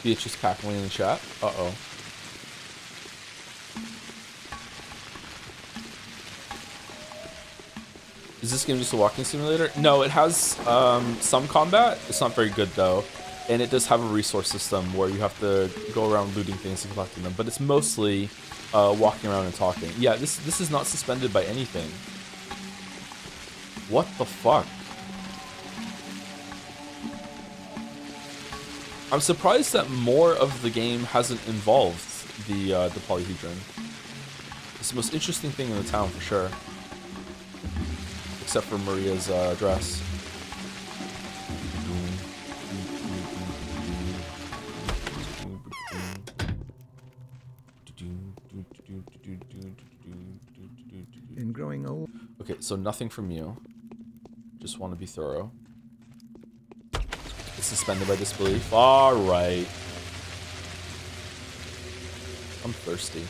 Beatrice cackling in the chat. Uh-oh. Is this game just a walking simulator? No, it has some combat. It's not very good though. And it does have a resource system where you have to go around looting things and collecting them. But it's mostly walking around and talking. Yeah, this is not suspended by anything. What the fuck? I'm surprised that more of the game hasn't involved the polyhedron. It's the most interesting thing in the town for sure. Except for Maria's dress. In growing old. Okay, so nothing from you. Just want to be thorough. It's suspended by disbelief. All right. I'm thirsty.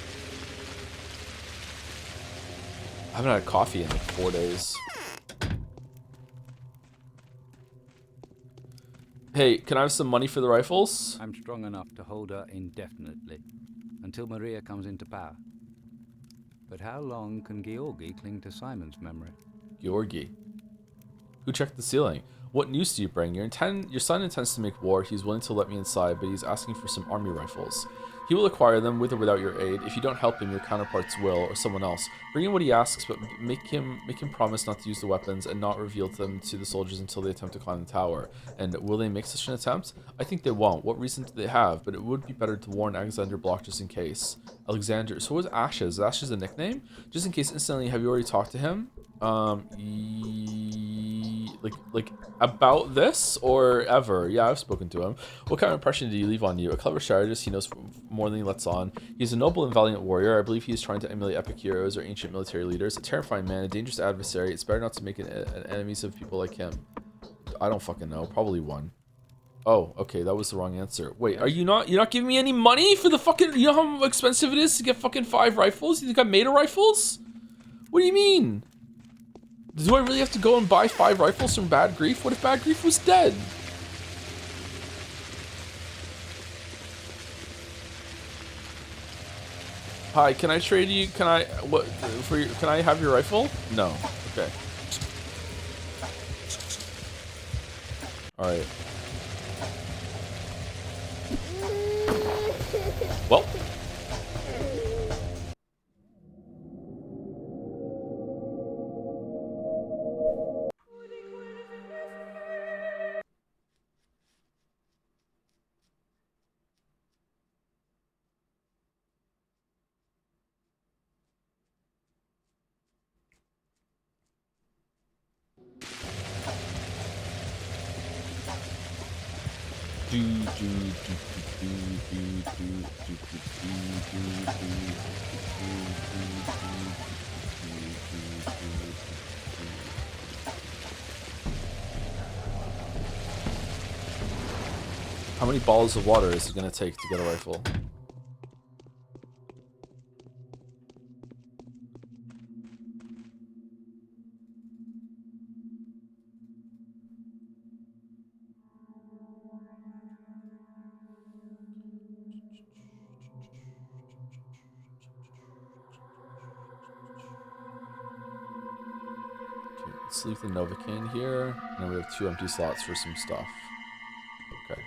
I haven't had coffee in like 4 days. Hey, can I have some money for the rifles? I'm strong enough to hold her indefinitely, until Maria comes into power. But how long can Georgi cling to Simon's memory? Georgi. Who checked the ceiling? What news do you bring? Your son intends to make war. He's willing to let me inside, but he's asking for some army rifles. He will acquire them with or without your aid. If you don't help him, your counterparts will, or someone else. Bring him what he asks, but make him promise not to use the weapons and not reveal them to the soldiers until they attempt to climb the tower. And will they make such an attempt? I think they won't. What reason do they have? But it would be better to warn Alexander Block just in case. Alexander. So what was Ashes? Is Ashes a nickname? Just in case instantly, have you already talked to him? Like about this or ever? Yeah, I've spoken to him. What kind of impression did he leave on you? A clever strategist. He knows more than he lets on. He's a noble and valiant warrior. I believe he is trying to emulate epic heroes or ancient military leaders. A terrifying man, a dangerous adversary. It's better not to make an enemies of people like him. I don't fucking know. Probably one. Oh, okay, that was the wrong answer. Wait, you're not giving me any money for the fucking, you know how expensive it is to get fucking 5 rifles? You think I made of rifles? What do you mean? Do I really have to go and buy 5 rifles from Bad Grief? What if Bad Grief was dead? Hi, can I trade you? Can I can I have your rifle? No. Okay. All right. Well. How many balls of water is it gonna take to get a rifle? Let's leave the Novocaine here. And then we have 2 empty slots for some stuff. Okay.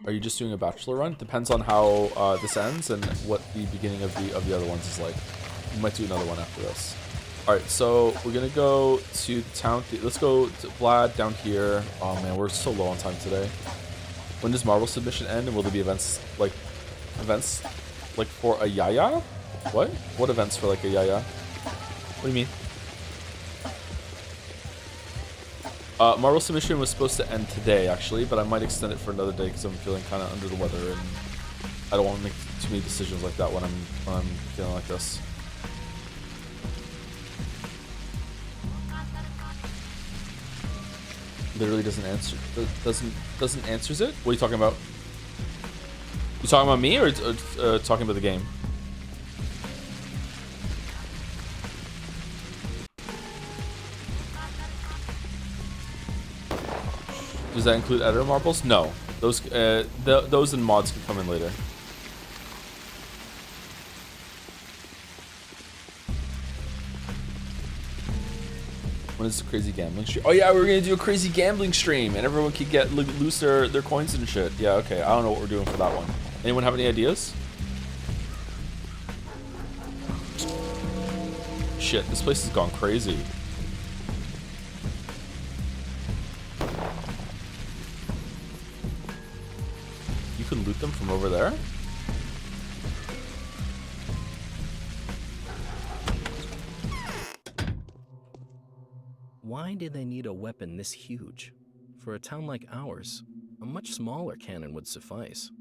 Are you just doing a bachelor run? Depends on how this ends and what the beginning of the other ones is like. We might do another one after this. All right, so we're gonna go to town. Let's go to Vlad down here. Oh man, we're so low on time today. When does Marvel submission end? And will there be events like for a Yaya? What? What events for like a Yaya? What do you mean? Marvel submission was supposed to end today, actually, but I might extend it for another day because I'm feeling kind of under the weather, and I don't want to make too many decisions like that when I'm feeling like this. Literally doesn't answers it. What are you talking about? You talking about me or talking about the game? Does that include editor marbles? No. Those those and mods can come in later. When is the crazy gambling stream? Oh yeah, we're gonna do a crazy gambling stream, and everyone can get lose their coins and shit. Yeah, okay. I don't know what we're doing for that one. Anyone have any ideas? Shit, this place has gone crazy. You can loot them from over there? Why did they need a weapon this huge? For a town like ours, a much smaller cannon would suffice.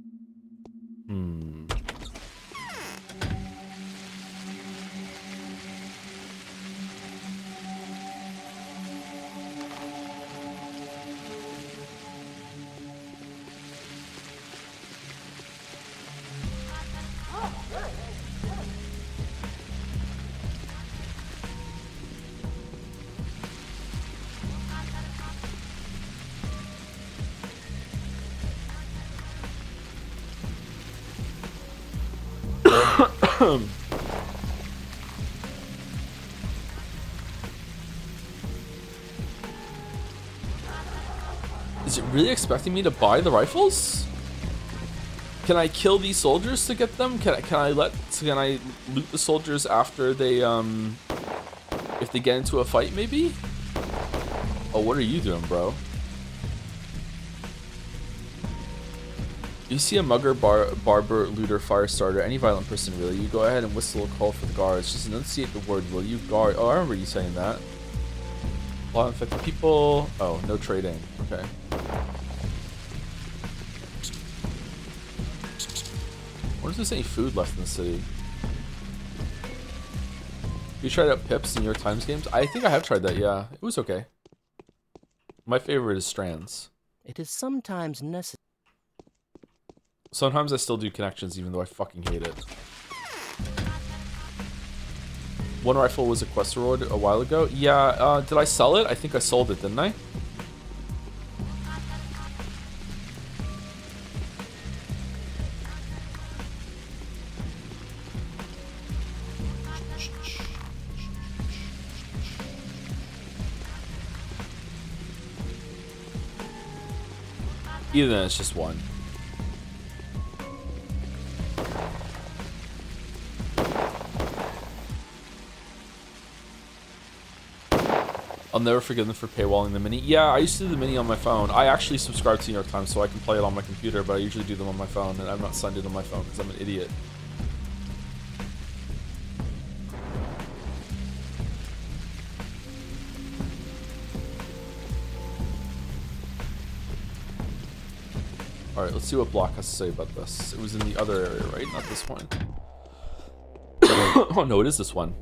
Is it really expecting me to buy the rifles? Can I kill these soldiers to get them? Can I loot the soldiers after they if they get into a fight maybe? Oh, what are you doing, bro? You see a mugger, barber, looter, fire starter, any violent person really, you go ahead and whistle a call for the guards. Just enunciate the word, will you? Guard. Oh, I remember you saying that. A lot of infected people. Oh, no trading. Okay. I wonder if there's any food left in the city. You tried out Pips in your Times games? I think I have tried that, yeah. It was okay. My favorite is Strands. It is sometimes necessary. Sometimes I still do connections even though I fucking hate it. One rifle was a quest reward a while ago. Yeah, did I sell it? I think I sold it, didn't I? Either then it's just one. I'll never forgive them for paywalling the mini. Yeah, I used to do the mini on my phone. I actually subscribe to New York Times so I can play it on my computer, but I usually do them on my phone, and I'm not signed in on my phone because I'm an idiot. Alright, let's see what Block has to say about this. It was in the other area, right? Not this one. Oh no, it is this one.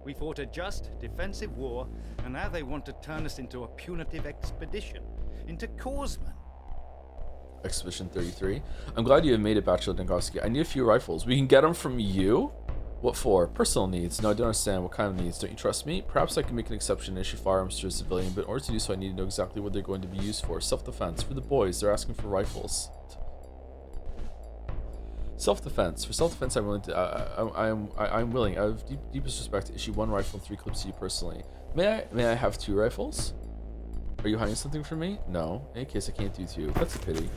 We fought a just, defensive war, and now they want to turn us into a punitive expedition, into Korsman. Expedition 33. I'm glad you have made it, Bachelor Dankowski. I need a few rifles. We can get them from you? What for? Personal needs. No, I don't understand. What kind of needs? Don't you trust me? Perhaps I can make an exception and issue firearms to a civilian, but in order to do so, I need to know exactly what they're going to be used for. Self-defense. For the boys, they're asking for rifles. Self-defense. For self-defense, I'm willing to. I'm willing. Out of deepest respect, issue 1 rifle and 3 clips to you personally. May I have 2 rifles? Are you hiding something from me? No. In any case, I can't do 2. That's a pity.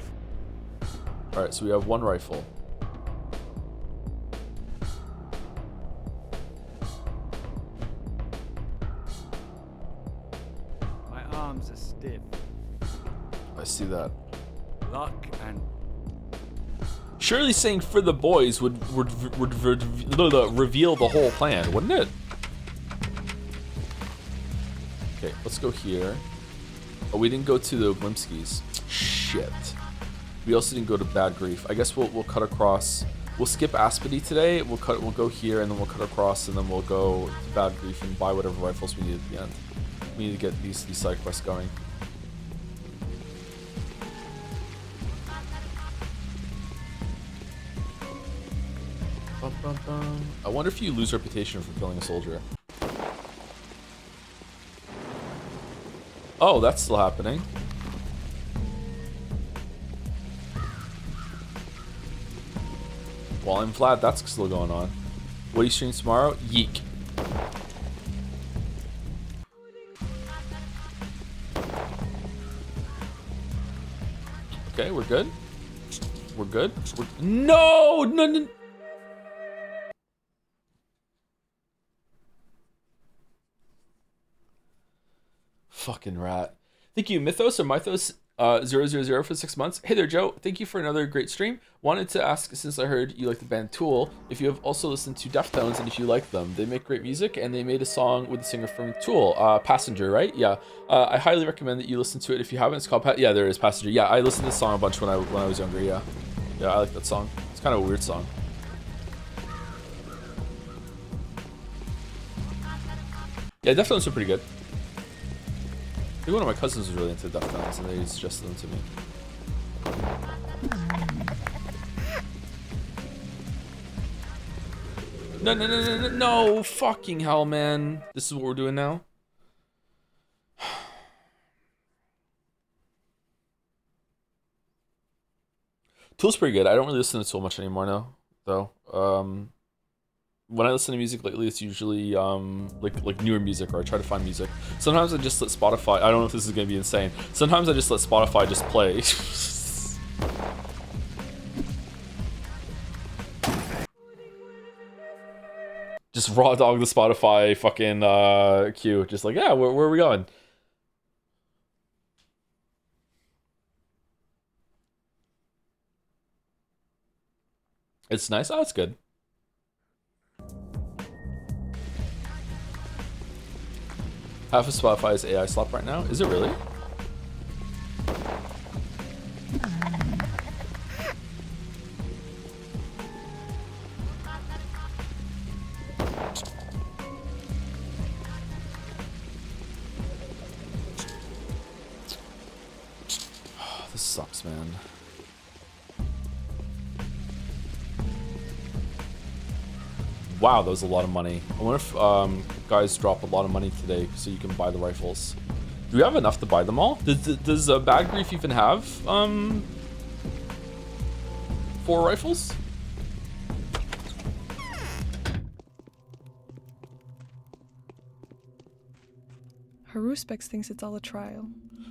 All right, so we have 1 rifle. My arms are stiff. I see that. Luck and Surely saying for the boys would reveal the whole plan, wouldn't it? Okay, let's go here. Oh, we didn't go to the Blimskis. Shit. We also didn't go to Bad Grief. I guess we'll cut across. We'll skip Aspity today. We'll go here and then we'll cut across and then we'll go to Bad Grief and buy whatever rifles we need at the end. We need to get these side quests going. I wonder if you lose reputation for killing a soldier. Oh, that's still happening. Well, I'm glad that's still going on. What do you stream tomorrow? Yeek. Okay, we're good. We're good. No! No! Fucking rat. Thank you, Mythos or Mythos 000 for 6 months. Hey there, Joe. Thank you for another great stream. Wanted to ask, since I heard you like the band Tool, if you have also listened to Deftones and if you like them. They make great music and they made a song with the singer from Tool, Passenger, right? Yeah. I highly recommend that you listen to it if you haven't. It's called yeah, there is Passenger. Yeah, I listened to this song a bunch when I was younger. Yeah, yeah, I like that song. It's kind of a weird song. Yeah, Deftones are pretty good. I think one of my cousins was really into Deftones and they suggested them to me. No, fucking hell, man. This is what we're doing now? Tool's pretty good. I don't really listen to Tool much anymore now, though. When I listen to music lately, it's usually like newer music, or I try to find music. Sometimes I just let Spotify. I don't know if this is gonna be insane. Sometimes I just let Spotify just play. Just raw dog the Spotify fucking queue. Just like, yeah, where are we going? It's nice. Oh, it's good. Half of Spotify is AI slop right now. Is it really? This sucks, man. Wow, that was a lot of money. I wonder if guys drop a lot of money today so you can buy the rifles. Do we have enough to buy them all? Does Bad Grief even have 4 rifles? Haruspex thinks it's all a trial.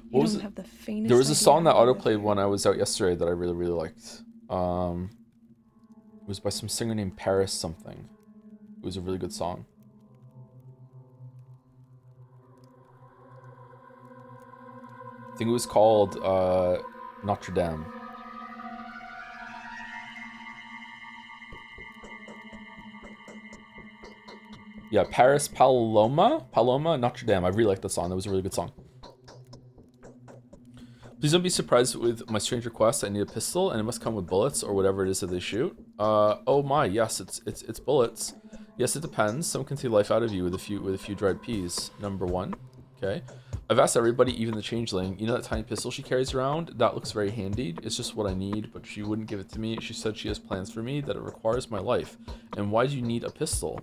What was don't it? have the faintest There was a idea song that how to autoplayed when I was out yesterday that I really liked. It was by some singer named Paris something. It was a really good song. I think it was called Notre Dame. Yeah, Paris Paloma Notre Dame. I really like that song. That was a really good song. Please don't be surprised with my strange request. I need a pistol, and it must come with bullets or whatever it is that they shoot. Oh my, yes, it's bullets. Yes, it depends. Some can take life out of you with a few dried peas. Number 1. Okay. I've asked everybody, even the changeling. You know that tiny pistol she carries around? That looks very handy. It's just what I need, but she wouldn't give it to me. She said she has plans for me, that it requires my life. And why do you need a pistol?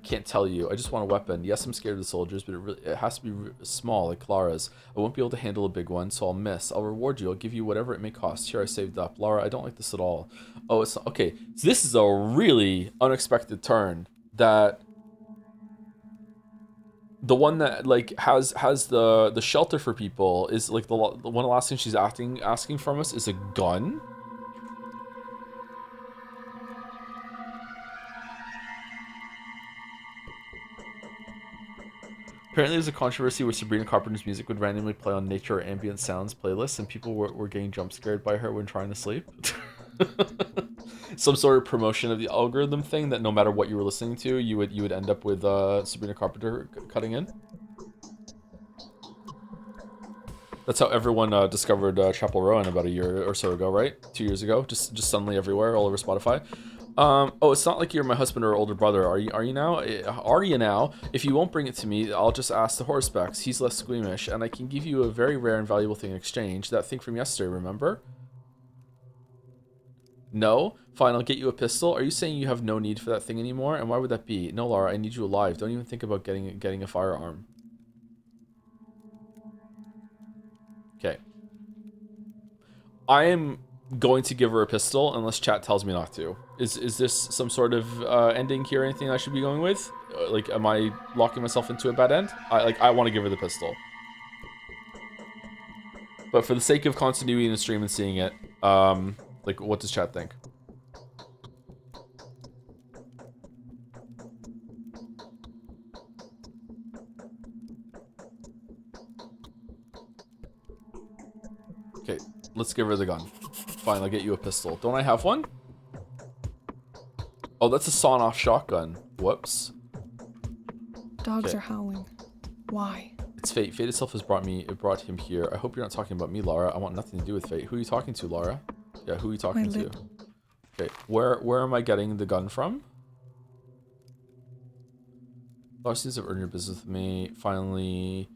Can't tell you. I just want a weapon. Yes, I'm scared of the soldiers, but it has to be small, like Clara's. I won't be able to handle a big one, so I'll miss. I'll reward you. I'll give you whatever it may cost. Here, I saved up. Lara, I don't like this at all. Oh, it's not, okay. So this is a really unexpected turn. That the one that like has the shelter for people is like the one of the last things she's asking from us is a gun. Apparently there's a controversy where Sabrina Carpenter's music would randomly play on nature or ambient sounds playlists, and people were getting jump scared by her when trying to sleep. Some sort of promotion of the algorithm thing that no matter what you were listening to, you would end up with Sabrina Carpenter cutting in. That's how everyone discovered Chapel Rowan about a year or so ago, right? 2 years ago, just suddenly everywhere, all over Spotify. Oh, it's not like you're my husband or older brother. Are you now? Are you now? If you won't bring it to me, I'll just ask the horse specs. He's less squeamish, and I can give you a very rare and valuable thing in exchange. That thing from yesterday, remember? No? Fine, I'll get you a pistol. Are you saying you have no need for that thing anymore? And why would that be? No, Lara, I need you alive. Don't even think about getting a firearm. Okay. I am going to give her a pistol unless chat tells me not to. Is this some sort of ending here? Anything I should be going with? Like, am I locking myself into a bad end? I want to give her the pistol. But for the sake of continuity in the stream and seeing it, like, what does chat think? Okay, let's give her the gun. Fine, I'll get you a pistol. Don't I have one? Oh, that's a sawn-off shotgun. Whoops. Dogs are howling. Why? It's fate. Fate itself has brought him here. I hope you're not talking about me, Lara. I want nothing to do with fate. Who are you talking to, Lara? Yeah, who are you talking to? Okay, where am I getting the gun from? Lara seems to have earned your business with me. Finally.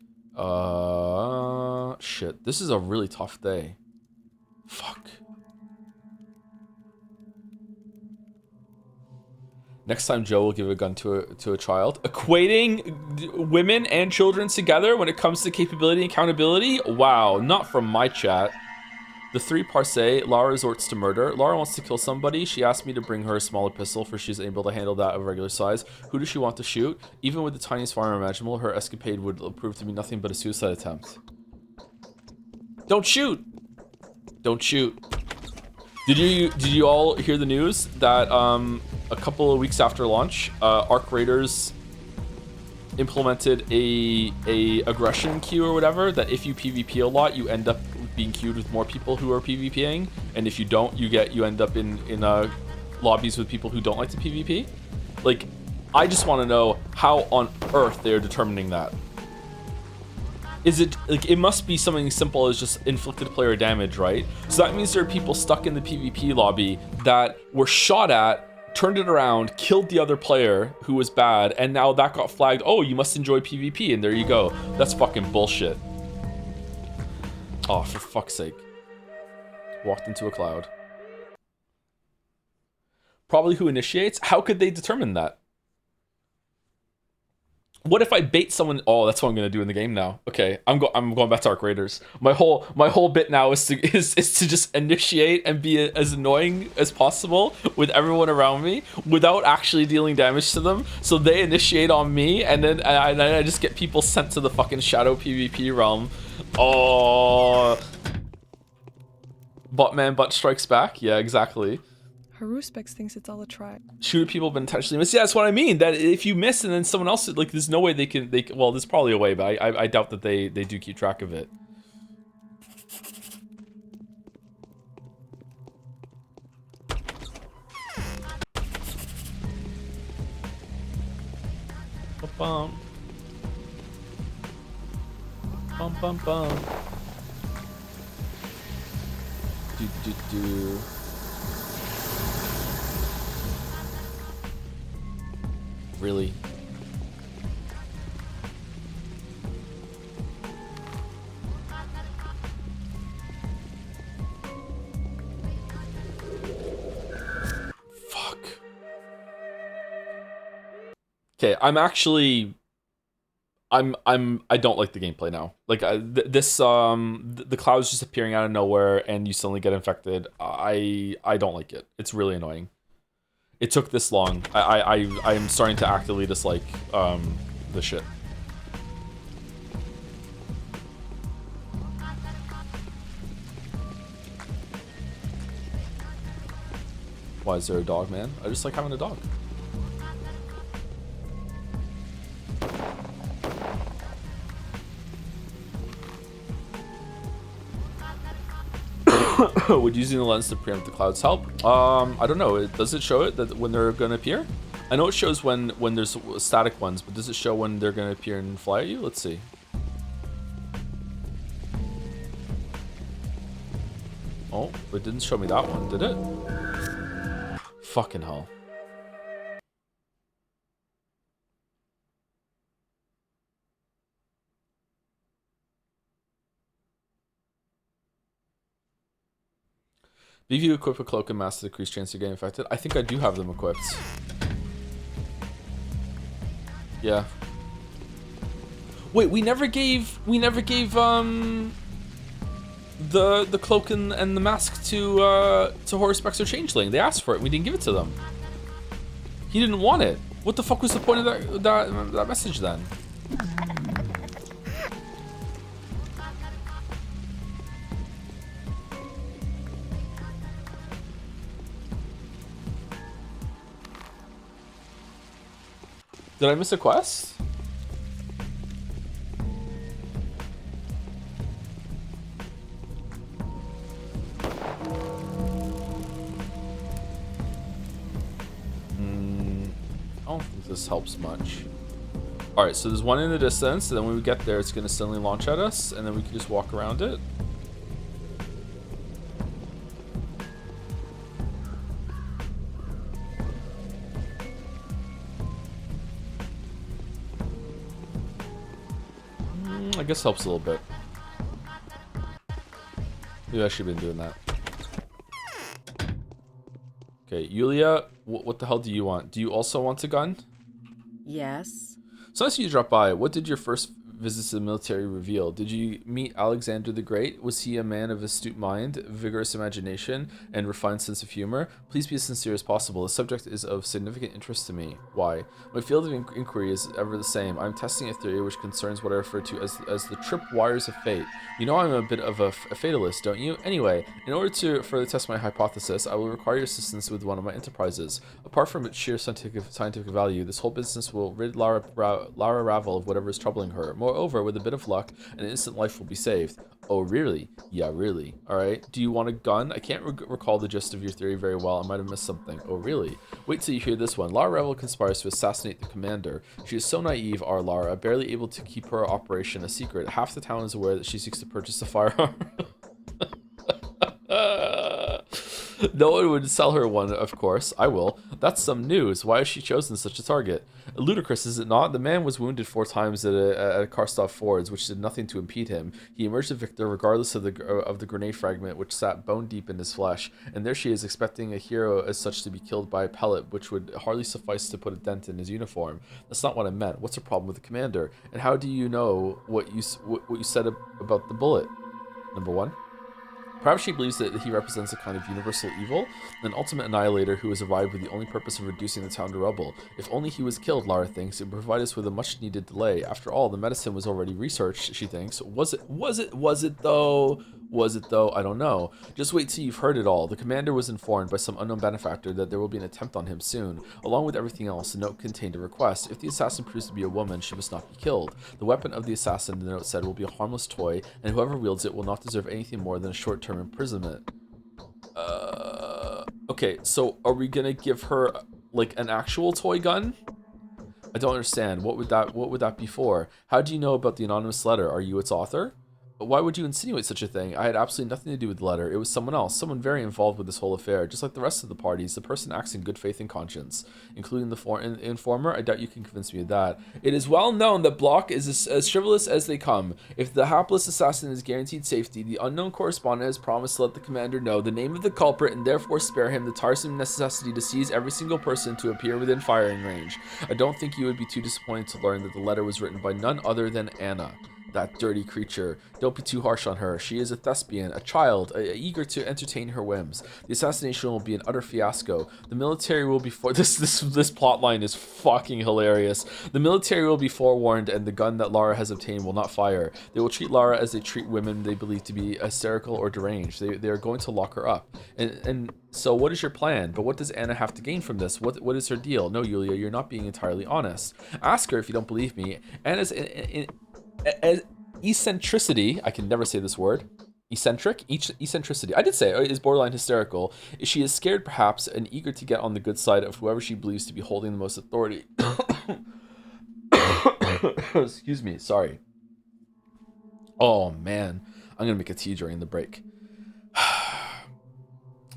Shit. This is a really tough day. Fuck. Next time Joe will give a gun to a child. Equating women and children together when it comes to capability and accountability? Wow, not from my chat. The 3 Parse, Lara resorts to murder. Lara wants to kill somebody. She asked me to bring her a smaller pistol for she's able to handle that of regular size. Who does she want to shoot? Even with the tiniest firearm imaginable, her escapade would prove to be nothing but a suicide attempt. Don't shoot! Don't shoot. Did you all hear the news that a couple of weeks after launch, Arc Raiders implemented a aggression queue or whatever, that if you PvP a lot, you end up being queued with more people who are PvPing, and if you don't, you end up in lobbies with people who don't like to PvP. Like, I just want to know how on earth they are determining that. Is it like, it must be something simple as just inflicted player damage, right? So that means there are people stuck in the PvP lobby that were shot at, turned it around, killed the other player who was bad, and now that got flagged. Oh, you must enjoy PvP, and there you go. That's fucking bullshit. Oh, for fuck's sake. Walked into a cloud. Probably who initiates? How could they determine that? What if I bait someone? Oh, that's what I'm gonna do in the game now. Okay, I'm going back to Arc Raiders. My whole bit now is to just initiate and be as annoying as possible with everyone around me without actually dealing damage to them. So they initiate on me, and then I just get people sent to the fucking shadow PvP realm. Oh, Buttman butt strikes back. Yeah, exactly. Haruspex thinks it's all a try. Shoot people but intentionally miss. Yeah, that's what I mean. That if you miss and then someone else, like, there's no way they can. Well, there's probably a way, but I doubt that they do keep track of it. Bum bum bum bum. Do. Really? Fuck. Okay, I don't like the gameplay now. Like the clouds just appearing out of nowhere and you suddenly get infected. I don't like it. It's really annoying. It took this long. I'm starting to actively dislike the shit. Why is there a dog, man? I just like having a dog. Would using the lens to preempt the clouds help? I don't know. Does it show it that when they're going to appear? I know it shows when there's static ones, but does it show when they're going to appear and fly at you? Let's see. Oh, it didn't show me that one, did it? Fucking hell. If you equip a cloak and mask to decrease chance of getting infected, I think I do have them equipped. Yeah. Wait, we never gave the cloak and the mask to Horus Spectre Changeling. They asked for it. We didn't give it to them. He didn't want it. What the fuck was the point of that message then? Did I miss a quest? I don't think this helps much. Alright, so there's one in the distance, and then when we get there, it's going to suddenly launch at us, and then we can just walk around it. I guess helps a little bit. Maybe I should have been doing that. Okay, Yulia, what the hell do you want? Do you also want a gun? Yes. So nice you dropped by. What did your first visit to the military reveal? Did you meet Alexander the Great? Was he a man of astute mind, vigorous imagination, and refined sense of humor? Please be as sincere as possible. The subject is of significant interest to me. Why? My field of inquiry is ever the same. I'm testing a theory which concerns what I refer to as the tripwires of fate. You know I'm a bit of a fatalist, don't you? Anyway, in order to further test my hypothesis, I will require your assistance with one of my enterprises. Apart from its sheer scientific value, this whole business will rid Lara Ravel of whatever is troubling her. Moreover, with a bit of luck, an innocent life will be saved. Oh, really? Yeah, really. Alright. Do you want a gun? I can't recall the gist of your theory very well. I might have missed something. Oh, really? Wait till you hear this one. Lara Revel conspires to assassinate the commander. She is so naive, our Lara, barely able to keep her operation a secret. Half the town is aware that she seeks to purchase a firearm. No one would sell her one, of course. I will. That's some news. Why has she chosen such a target? Ludicrous, is it not? The man was wounded 4 times at a Karstov Fords, which did nothing to impede him. He emerged a victor regardless of the grenade fragment, which sat bone deep in his flesh. And there she is, expecting a hero as such to be killed by a pellet, which would hardly suffice to put a dent in his uniform. That's not what I meant. What's the problem with the commander? And how do you know what you said about the bullet? Number 1. Perhaps she believes that he represents a kind of universal evil, an ultimate annihilator who has arrived with the only purpose of reducing the town to rubble. If only he was killed, Lara thinks, it would provide us with a much-needed delay. After all, the medicine was already researched, she thinks. Was it though? I don't know. Just wait till you've heard it all. The commander was informed by some unknown benefactor that there will be an attempt on him soon. Along with everything else, the note contained a request. If the assassin proves to be a woman, she must not be killed. The weapon of the assassin, the note said, will be a harmless toy, and whoever wields it will not deserve anything more than a short-term imprisonment. Okay, so are we gonna give her, like, an actual toy gun? I don't understand. What would that be for? How do you know about the anonymous letter? Are you its author? Why would you insinuate such a thing? I had absolutely nothing to do with the letter. It was someone else, someone very involved with this whole affair. Just like the rest of the parties, the person acts in good faith and conscience, including the informer. I doubt you can convince me of that. It is well known that Block is as chivalrous as they come. If the hapless assassin is guaranteed safety, the unknown correspondent has promised to let the commander know the name of the culprit and therefore spare him the tiresome necessity to seize every single person to appear within firing range. I don't think you would be too disappointed to learn that the letter was written by none other than Anna. That dirty creature. Don't be too harsh on her. She is a thespian, a child, eager to entertain her whims. The assassination will be an utter fiasco. The military will be this plot line is fucking hilarious. The military will be forewarned, and the gun that Lara has obtained will not fire. They will treat Lara as they treat women they believe to be hysterical or deranged. They are going to lock her up. And so what is your plan? But what does Anna have to gain from this? What is her deal? No, Yulia, you're not being entirely honest. Ask her if you don't believe me. Anna's eccentricity, I can never say this word, eccentricity, I did say it, is borderline hysterical. She is scared perhaps and eager to get on the good side of whoever she believes to be holding the most authority. Excuse me, sorry. Oh man, I'm gonna make a tea during the break.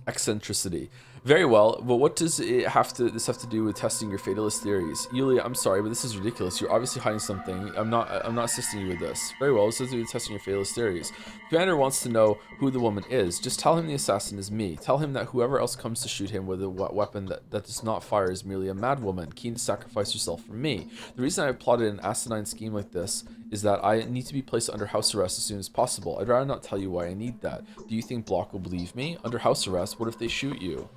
Eccentricity. Very well, but what does this have to do with testing your fatalist theories? Yulia, I'm sorry, but this is ridiculous. You're obviously hiding something. I'm not assisting you with this. Very well, this has to do with testing your fatalist theories. The commander wants to know who the woman is. Just tell him the assassin is me. Tell him that whoever else comes to shoot him with a weapon that does not fire is merely a mad woman, keen to sacrifice herself for me. The reason I plotted an asinine scheme like this is that I need to be placed under house arrest as soon as possible. I'd rather not tell you why I need that. Do you think Block will believe me? Under house arrest, what if they shoot you?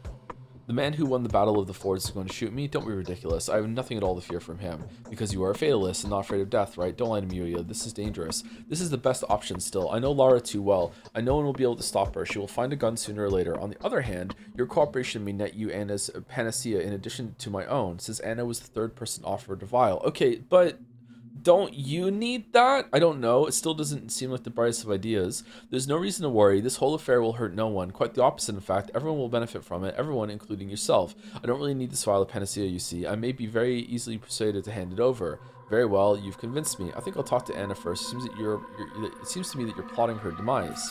The man who won the Battle of the Fords is going to shoot me? Don't be ridiculous. I have nothing at all to fear from him. Because you are a fatalist and not afraid of death, right? Don't lie to me, Yulia. This is dangerous. This is the best option still. I know Lara too well. I know one will be able to stop her. She will find a gun sooner or later. On the other hand, your cooperation may net you Anna's panacea in addition to my own, since Anna was the third person offered to vial. Okay, but don't you need that? I don't know. It still doesn't seem like the brightest of ideas. There's no reason to worry. This whole affair will hurt no one. Quite the opposite, in fact. Everyone will benefit from it. Everyone, including yourself. I don't really need this vial of panacea, you see. I may be very easily persuaded to hand it over. Very well, you've convinced me. I think I'll talk to Anna first. It seems to me that you're plotting her demise.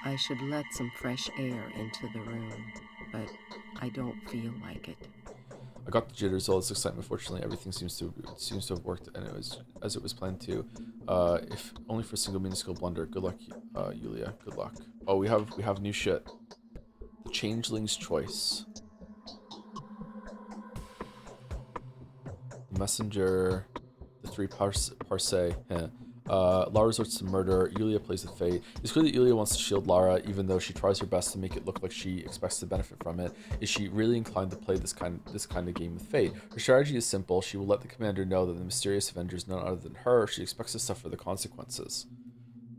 I should let some fresh air into the room, but I don't feel like it. I got the jitters, all this excitement. Fortunately, everything seems to have worked, and it was as it was planned to. If only for a single minuscule blunder. Good luck, Yulia. Good luck. Oh, we have new shit. The Changeling's Choice. Messenger. The 3 parse. Yeah. Lara resorts to murder. Yulia plays with fate. It's clear that Yulia wants to shield Lara, even though she tries her best to make it look like she expects to benefit from it. Is she really inclined to play this kind of game with fate? Her strategy is simple. She will let the commander know that the mysterious avenger is none other than her. She expects to suffer the consequences.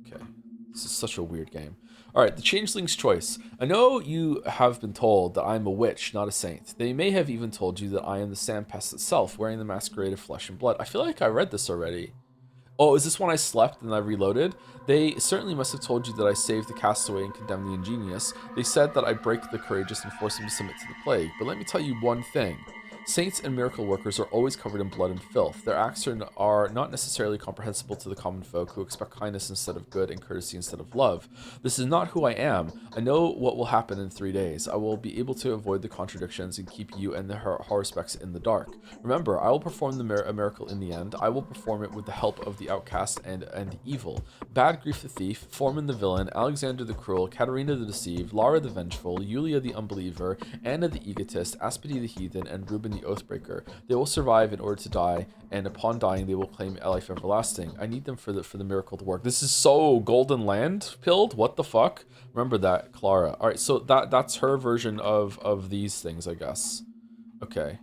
Okay, this is such a weird game. All right, the Changeling's Choice. I know you have been told that I am a witch, not a saint. They may have even told you that I am the Sandpest itself, wearing the masquerade of flesh and blood. I feel like I read this already. Oh, is this when I slept and I reloaded? They certainly must have told you that I saved the castaway and condemned the ingenious. They said that I break the courageous and force them to submit to the plague. But let me tell you one thing. Saints and miracle workers are always covered in blood and filth. Their acts are not necessarily comprehensible to the common folk who expect kindness instead of good and courtesy instead of love. This is not who I am. I know what will happen in 3 days. I will be able to avoid the contradictions and keep you and the horospecs in the dark. Remember, I will perform a miracle in the end. I will perform it with the help of the outcast and evil. Bad Grief the thief, Foreman the villain, Alexander the cruel, Katerina the deceived, Lara the vengeful, Yulia the unbeliever, Anna the egotist, Aspedy the heathen, and Reuben the oathbreaker. They will survive in order to die, and upon dying they will claim a life everlasting. I need them for the miracle to work. This is so Golden Land pilled. What the fuck? Remember that, Clara. All right, so that's her version of these things, I guess. Okay.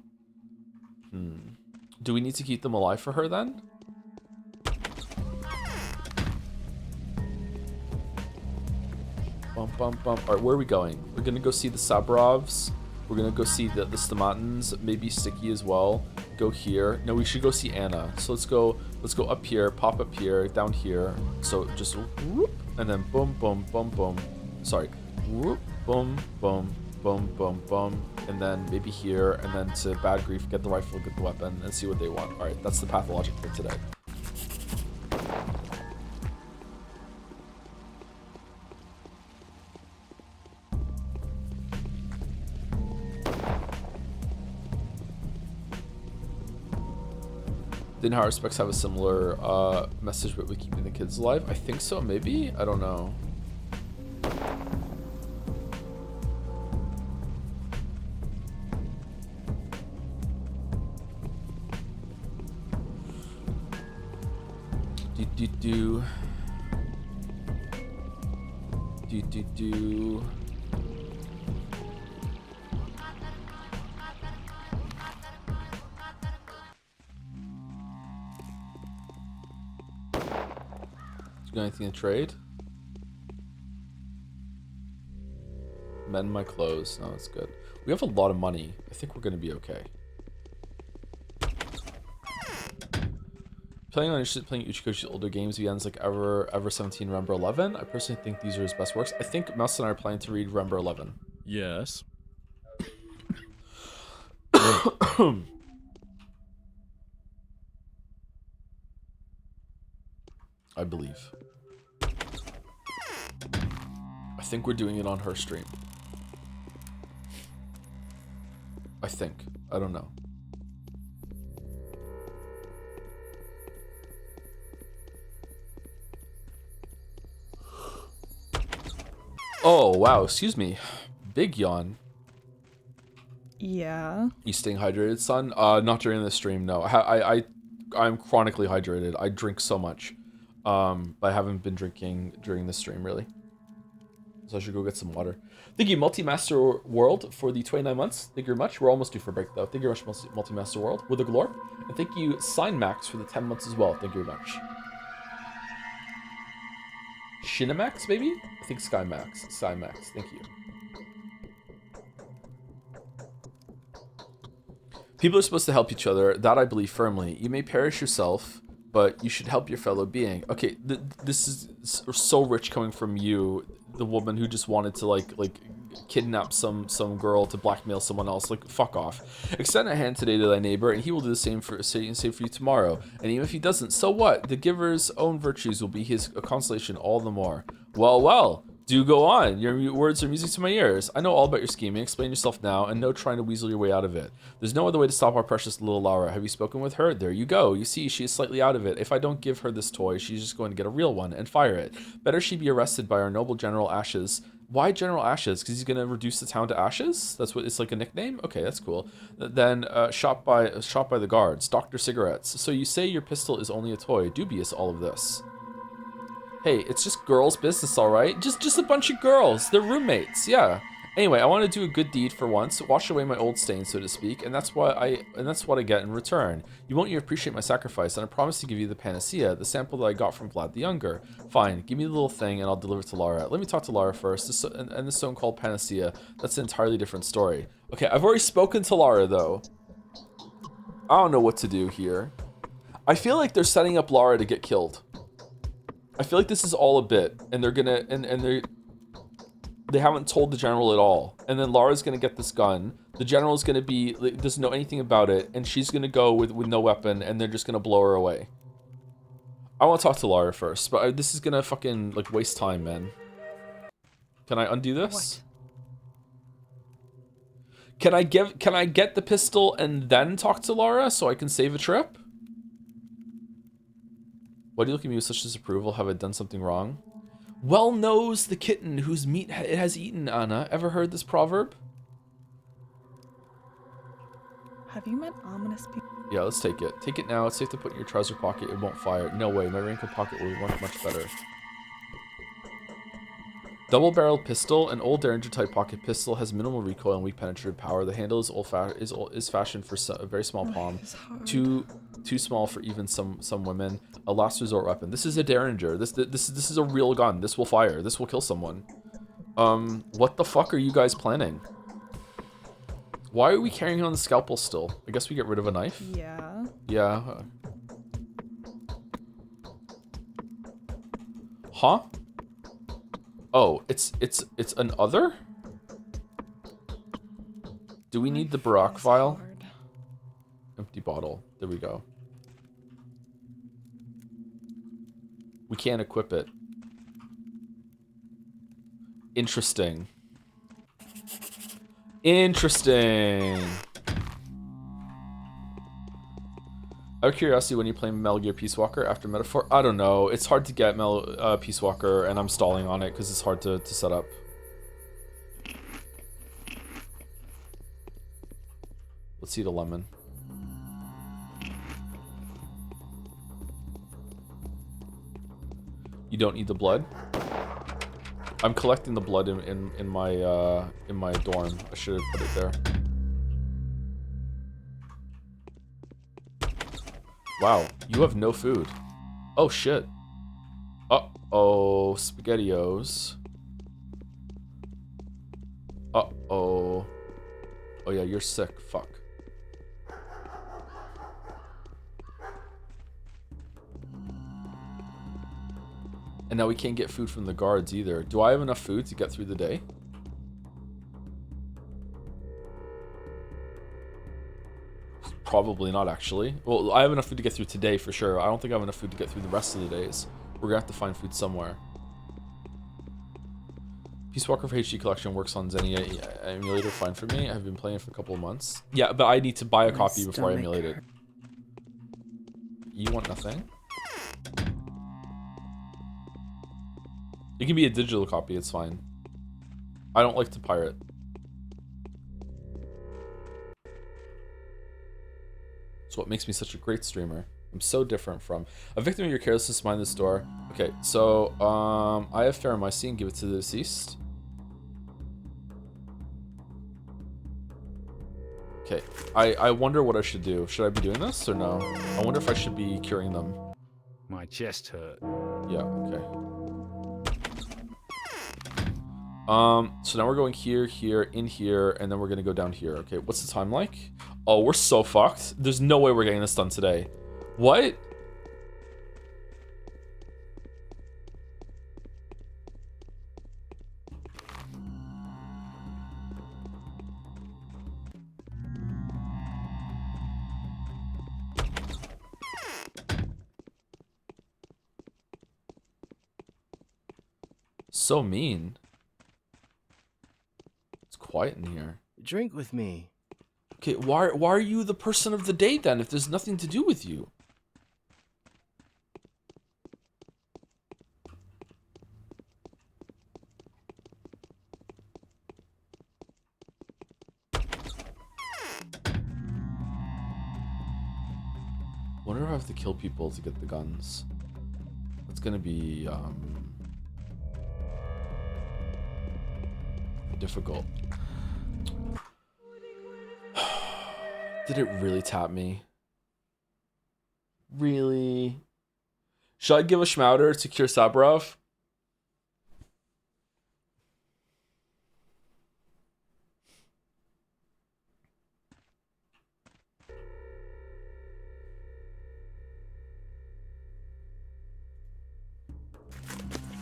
Do we need to keep them alive for her then? Bum bum bum. All right, where are we going? We're gonna go see the Sabrovs. We're gonna go see the Stomatins, maybe Sticky as well. Go here. No, we should go see Anna. So let's go up here, pop up here, down here. So just whoop, and then boom, boom, boom, boom. Sorry, whoop, boom, boom, boom, boom, boom, and then maybe here, and then to Bad Grief, get the rifle, get the weapon, and see what they want. All right, that's the Pathologic for today. Didn't Higher Specs have a similar message but with keeping the kids alive? I think so, maybe? I don't know. Do. You got anything to trade? Mend my clothes. No, that's good. We have a lot of money. I think we're gonna be okay. Playing on interested playing Uchiko's older games beyond like Ever 17, Remember 11. I personally think these are his best works. I think Mouse and I are planning to read Remember 11. Yes. I believe. I think we're doing it on her stream. I think. I don't know. Oh, wow. Excuse me. Big yawn. Yeah. You staying hydrated, son? Not during the stream, no. I'm chronically hydrated. I drink so much. But I haven't been drinking during the stream, really. So I should go get some water. Thank you, Multi-Master World, for the 29 months. Thank you very much. We're almost due for a break, though. Thank you very much, Multi-Master World, with a glorp. And thank you, Sign Max, for the 10 months as well. Thank you very much. Shinamax, maybe? I think Skymax. Skymax. Thank you. People are supposed to help each other. That I believe firmly. You may perish yourself, but you should help your fellow being. Okay, this is so rich coming from you, the woman who just wanted to like kidnap some girl to blackmail someone else. Like, fuck off. Extend a hand today to thy neighbor, and he will do the same for you tomorrow. And even if he doesn't, so what? The giver's own virtues will be his consolation all the more. Well, do go on. Your words are music to my ears. I know all about your scheming. Explain yourself now, and no trying to weasel your way out of it. There's no other way to stop our precious little Laura. Have you spoken with her? There you go. You see, she is slightly out of it. If I don't give her this toy, she's just going to get a real one and fire it. Better she be arrested by our noble General Ashes. Why General Ashes? Because he's going to reduce the town to ashes? That's what it's like, a nickname? Okay, that's cool. Then shot by the guards. Dr. Cigarettes. So you say your pistol is only a toy. Dubious all of this. Hey, it's just girls' business, all right? Just a bunch of girls. They're roommates, yeah. Anyway, I want to do a good deed for once, wash away my old stains, so to speak, and that's what I get in return. You won't even appreciate my sacrifice, and I promise to give you the panacea, the sample that I got from Vlad the Younger. Fine, give me the little thing, and I'll deliver it to Lara. Let me talk to Lara first. And this stone called panacea, that's an entirely different story. Okay, I've already spoken to Lara, though. I don't know what to do here. I feel like they're setting up Lara to get killed. I feel like this is all a bit, and they're gonna, they haven't told the general at all. And then Lara's gonna get this gun. The general's gonna doesn't know anything about it, and she's gonna go with no weapon, and they're just gonna blow her away. I want to talk to Lara first, but this is gonna fucking like waste time, man. Can I undo this? What? Can I get the pistol and then talk to Lara so I can save a trip? Why do you look at me with such disapproval? Have I done something wrong? Well knows the kitten whose meat it has eaten, Anna. Ever heard this proverb? Have you met ominous people? Yeah, let's take it. Take it now. It's safe to put in your trouser pocket. It won't fire. No way. My raincoat pocket will work much better. Double-barreled pistol. An old Derringer-type pocket pistol has minimal recoil and weak penetrative power. The handle is fashioned for a very small palm. Too small for even some women. A last resort weapon. This is a Derringer. This is a real gun. This will fire. This will kill someone. What the fuck are you guys planning? Why are we carrying on the scalpel still? I guess we get rid of a knife? Yeah. Yeah. Huh? Oh, it's an other? Do we need the Barak vial? Empty bottle. There we go. We can't equip it. Interesting. Interesting. Out of curiosity, when you play Metal Gear Peace Walker after Metaphor, I don't know. It's hard to get Peace Walker, and I'm stalling on it because it's hard to set up. Let's eat a lemon. You don't need the blood? I'm collecting the blood in my dorm. I should have put it there. Wow, you have no food. Oh shit. Uh-oh, SpaghettiOs. Uh-oh. Oh yeah, you're sick. Fuck. And now we can't get food from the guards either. Do I have enough food to get through the day? Probably not, actually. Well, I have enough food to get through today for sure. I don't think I have enough food to get through the rest of the days. We're gonna have to find food somewhere. Peace Walker for HD Collection works on Xenia emulator fine for me. I've been playing it for a couple of months. Yeah, but I need to buy a copy before I emulate it. You want nothing? It can be a digital copy, it's fine. I don't like to pirate. It's what makes me such a great streamer. I'm so different from a victim of your carelessness behind this door. Okay, so I have Pharamycine, give it to the deceased. Okay, I wonder what I should do. Should I be doing this or no? I wonder if I should be curing them. My chest hurt. Yeah, okay. So now we're going here, here, in here, and then we're gonna go down here. Okay, what's the time like? Oh, we're so fucked. There's no way we're getting this done today. What? So mean. It's quiet in here. Drink with me. Okay, why are you the person of the day then if there's nothing to do with you? Wonder if I have to kill people to get the guns. That's gonna be difficult. Did it really tap me? Really? Should I give a Schmouder to cure Sabrov?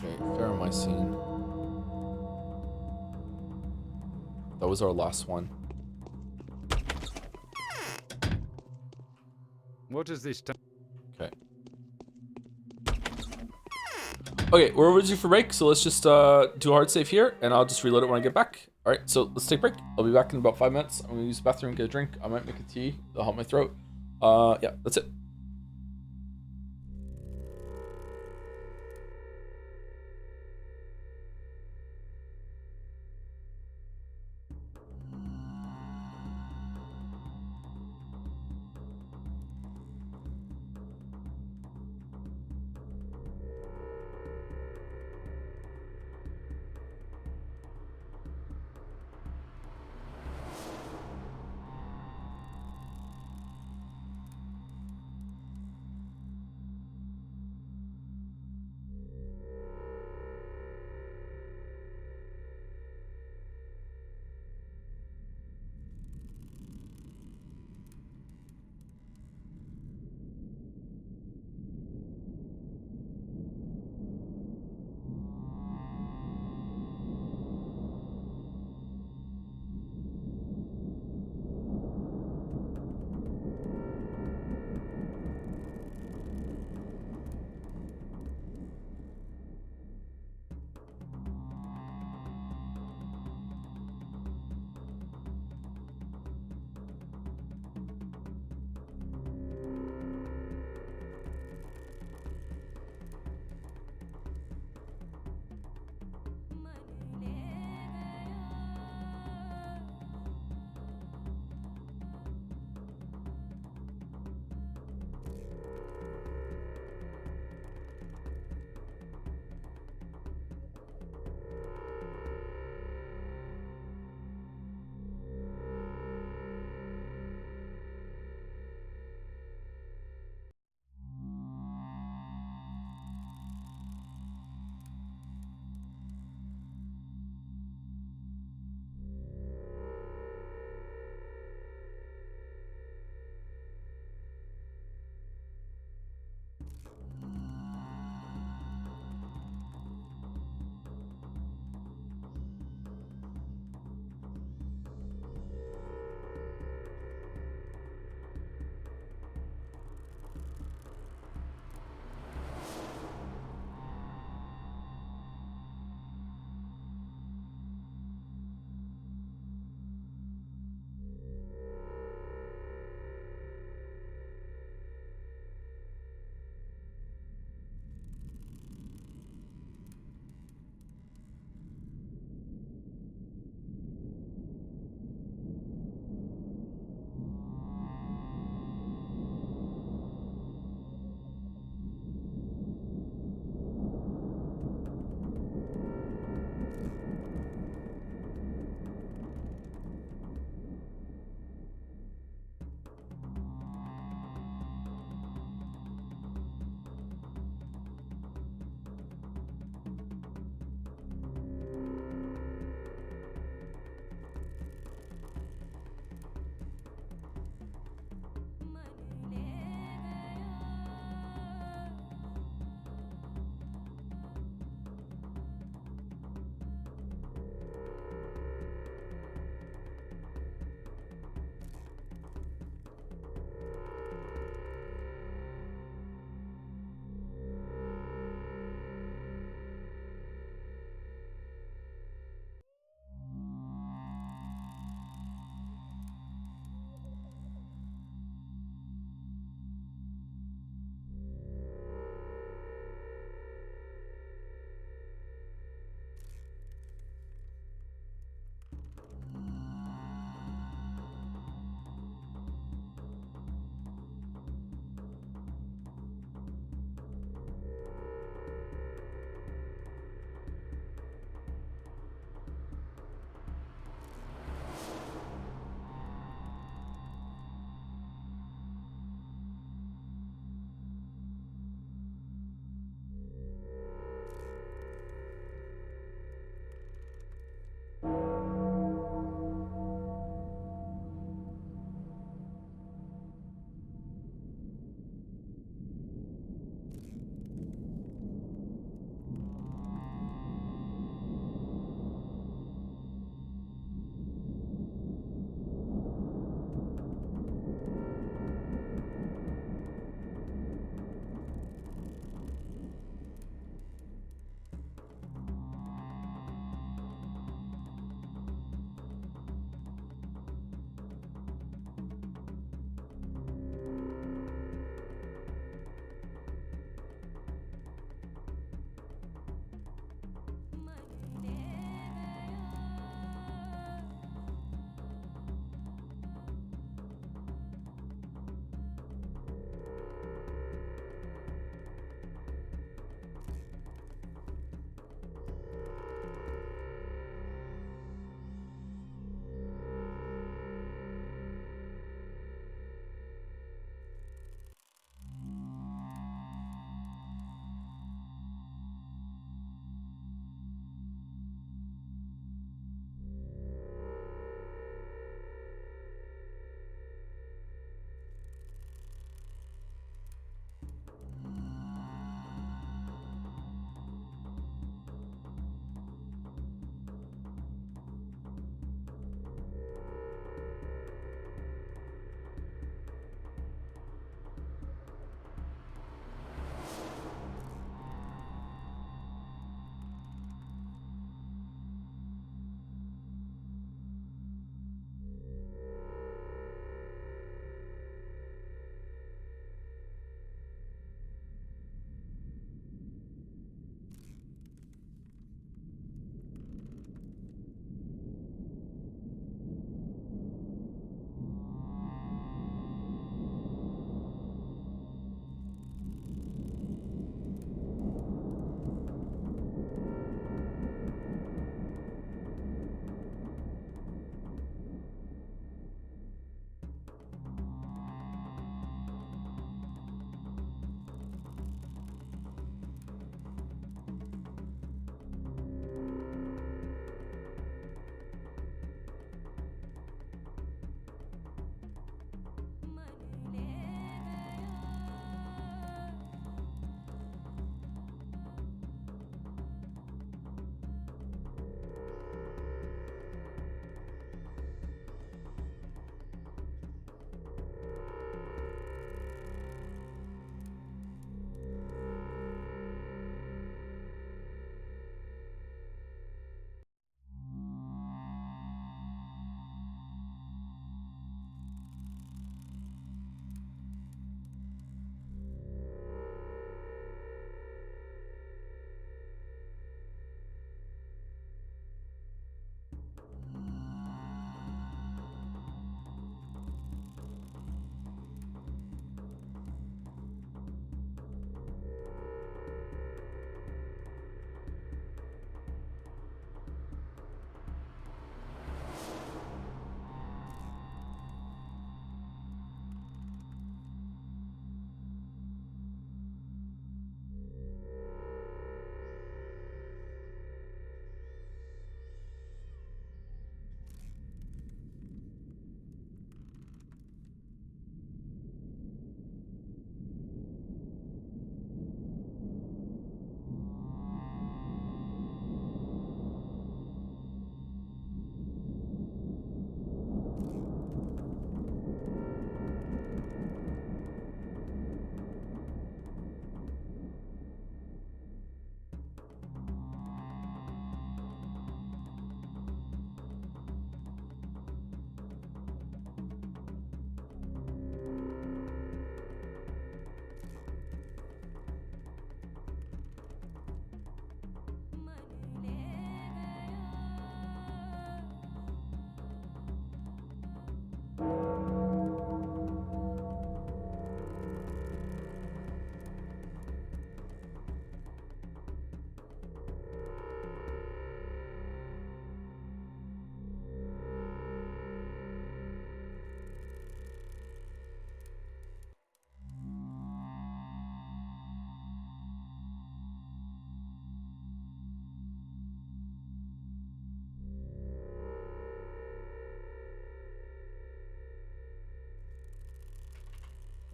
Okay, Pharamycine. That was our last one. What is this? Okay. Okay, we're overdue for break, so let's just do a hard save here, and I'll just reload it when I get back. All right, so let's take a break. I'll be back in about 5 minutes. I'm gonna use the bathroom, get a drink. I might make a tea. That'll help my throat. Yeah, that's it.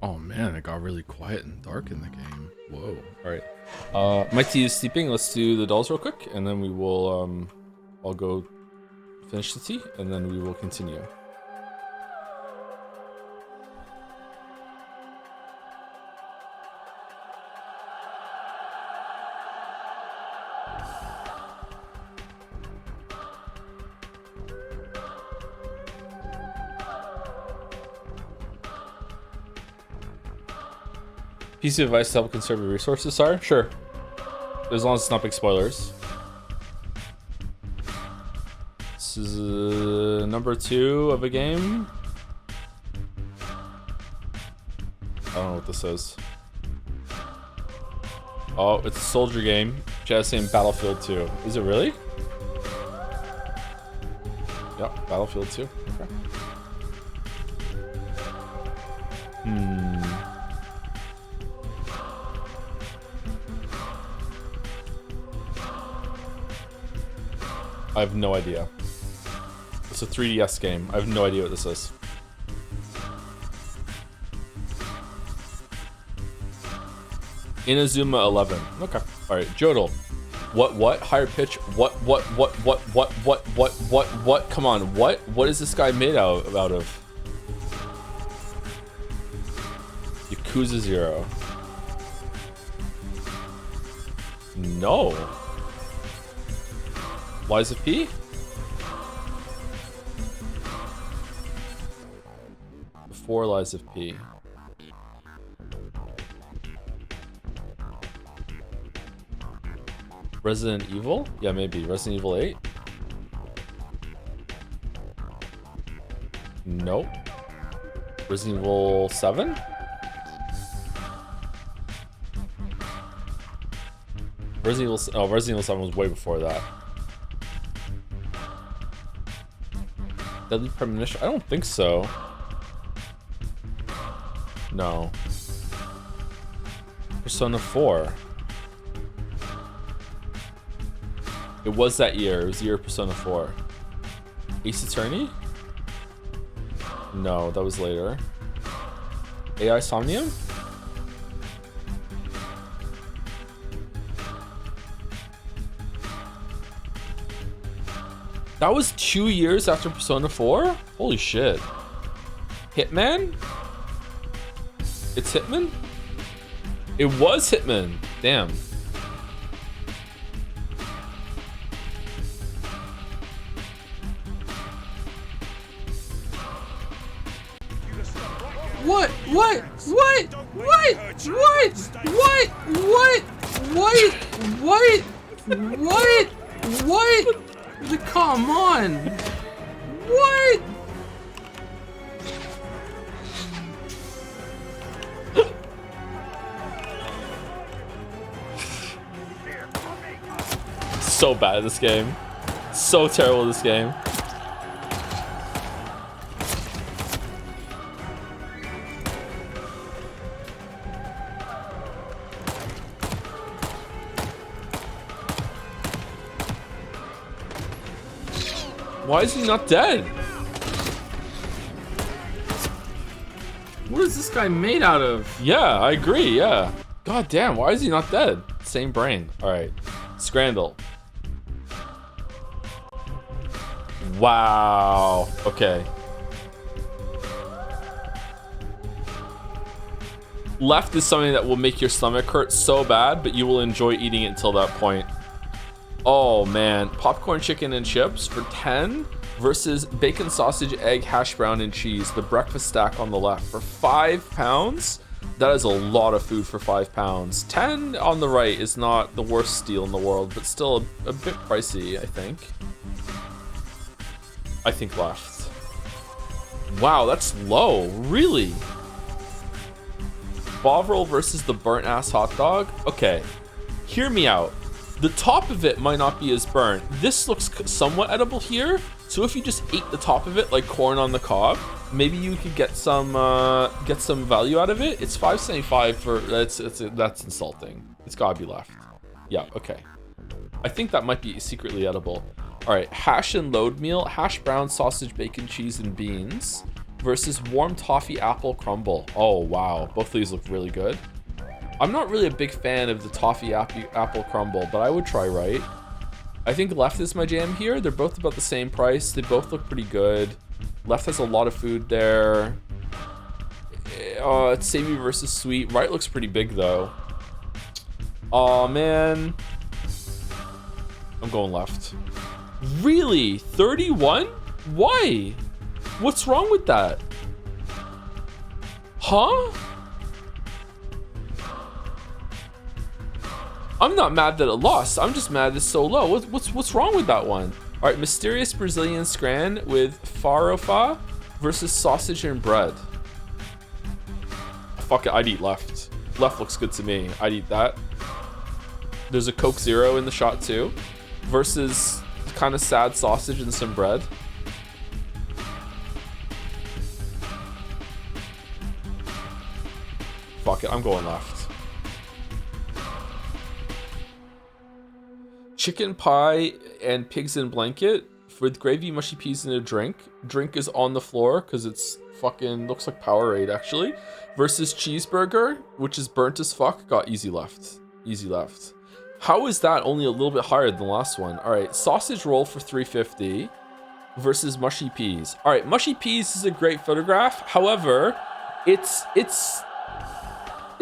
Oh man, it got really quiet and dark in the game. Whoa. All right. My tea is steeping. Let's do the dolls real quick, and then we will. I'll go finish the tea, and then we will continue. Piece of advice to help conserve your resources, Sire? Sure. As long as it's not big spoilers. This is number 2 of a game. I don't know what this is. Oh, it's a soldier game. Just saying Battlefield 2. Is it really? Yep, Battlefield 2. Okay. I have no idea. It's a 3DS game. I have no idea what this is. Inazuma 11. Okay. All right. Jodel. What? Higher pitch. What? Come on. What is this guy made out of? Yakuza 0. No. Lies of P? Before Lies of P. Resident Evil? Yeah, maybe. Resident Evil 8? Nope. Resident Evil 7? Resident Evil 7 was way before that. Deadly Premonition? I don't think so. No. Persona 4. It was that year. It was the year of Persona 4. Ace Attorney? No, that was later. AI Somnium? That was 2 years after Persona 4? Holy shit. Hitman? It's Hitman? It was Hitman. Damn. What? Come on! What? So bad at this game. So terrible at this game. Why is he not dead? What is this guy made out of? Yeah, I agree, yeah. God damn, why is he not dead? Same brain. Alright. Scrandle. Wow. Okay. Left is something that will make your stomach hurt so bad, but you will enjoy eating it until that point. Oh man, popcorn chicken and chips for 10 versus bacon sausage egg hash brown and cheese, the breakfast stack on the left for £5. That is a lot of food for £5. 10 on the right is not the worst steal in the world, but still a bit pricey, I think. I think left. Wow, that's low, really? Bovril versus the burnt ass hot dog. Okay, hear me out. The top of it might not be as burnt. This looks somewhat edible here. So if you just ate the top of it like corn on the cob, maybe you could get some value out of it. It's $5.75 for that's insulting. It's gotta be left. Yeah, okay. I think that might be secretly edible. All right, hash and load meal, hash brown, sausage, bacon, cheese, and beans versus warm toffee apple crumble. Oh, wow. Both of these look really good. I'm not really a big fan of the toffee apple crumble, but I would try right. I think left is my jam here. They're both about the same price. They both look pretty good. Left has a lot of food there. It's savory versus sweet. Right looks pretty big though. Oh man. I'm going left. Really? 31? Why? What's wrong with that? Huh? I'm not mad that it lost. I'm just mad it's so low. What's wrong with that one? All right, mysterious Brazilian scran with farofa versus sausage and bread. Fuck it, I'd eat left. Left looks good to me. I'd eat that. There's a Coke Zero in the shot too, versus kind of sad sausage and some bread. Fuck it, I'm going left. Chicken pie and pigs in blanket with gravy, mushy peas, and a drink. Drink is on the floor because it's fucking looks like Powerade actually. Versus cheeseburger, which is burnt as fuck. Got easy left. Easy left. How is that only a little bit higher than the last one? All right, sausage roll for $3.50 versus mushy peas. All right, mushy peas is a great photograph. However, it's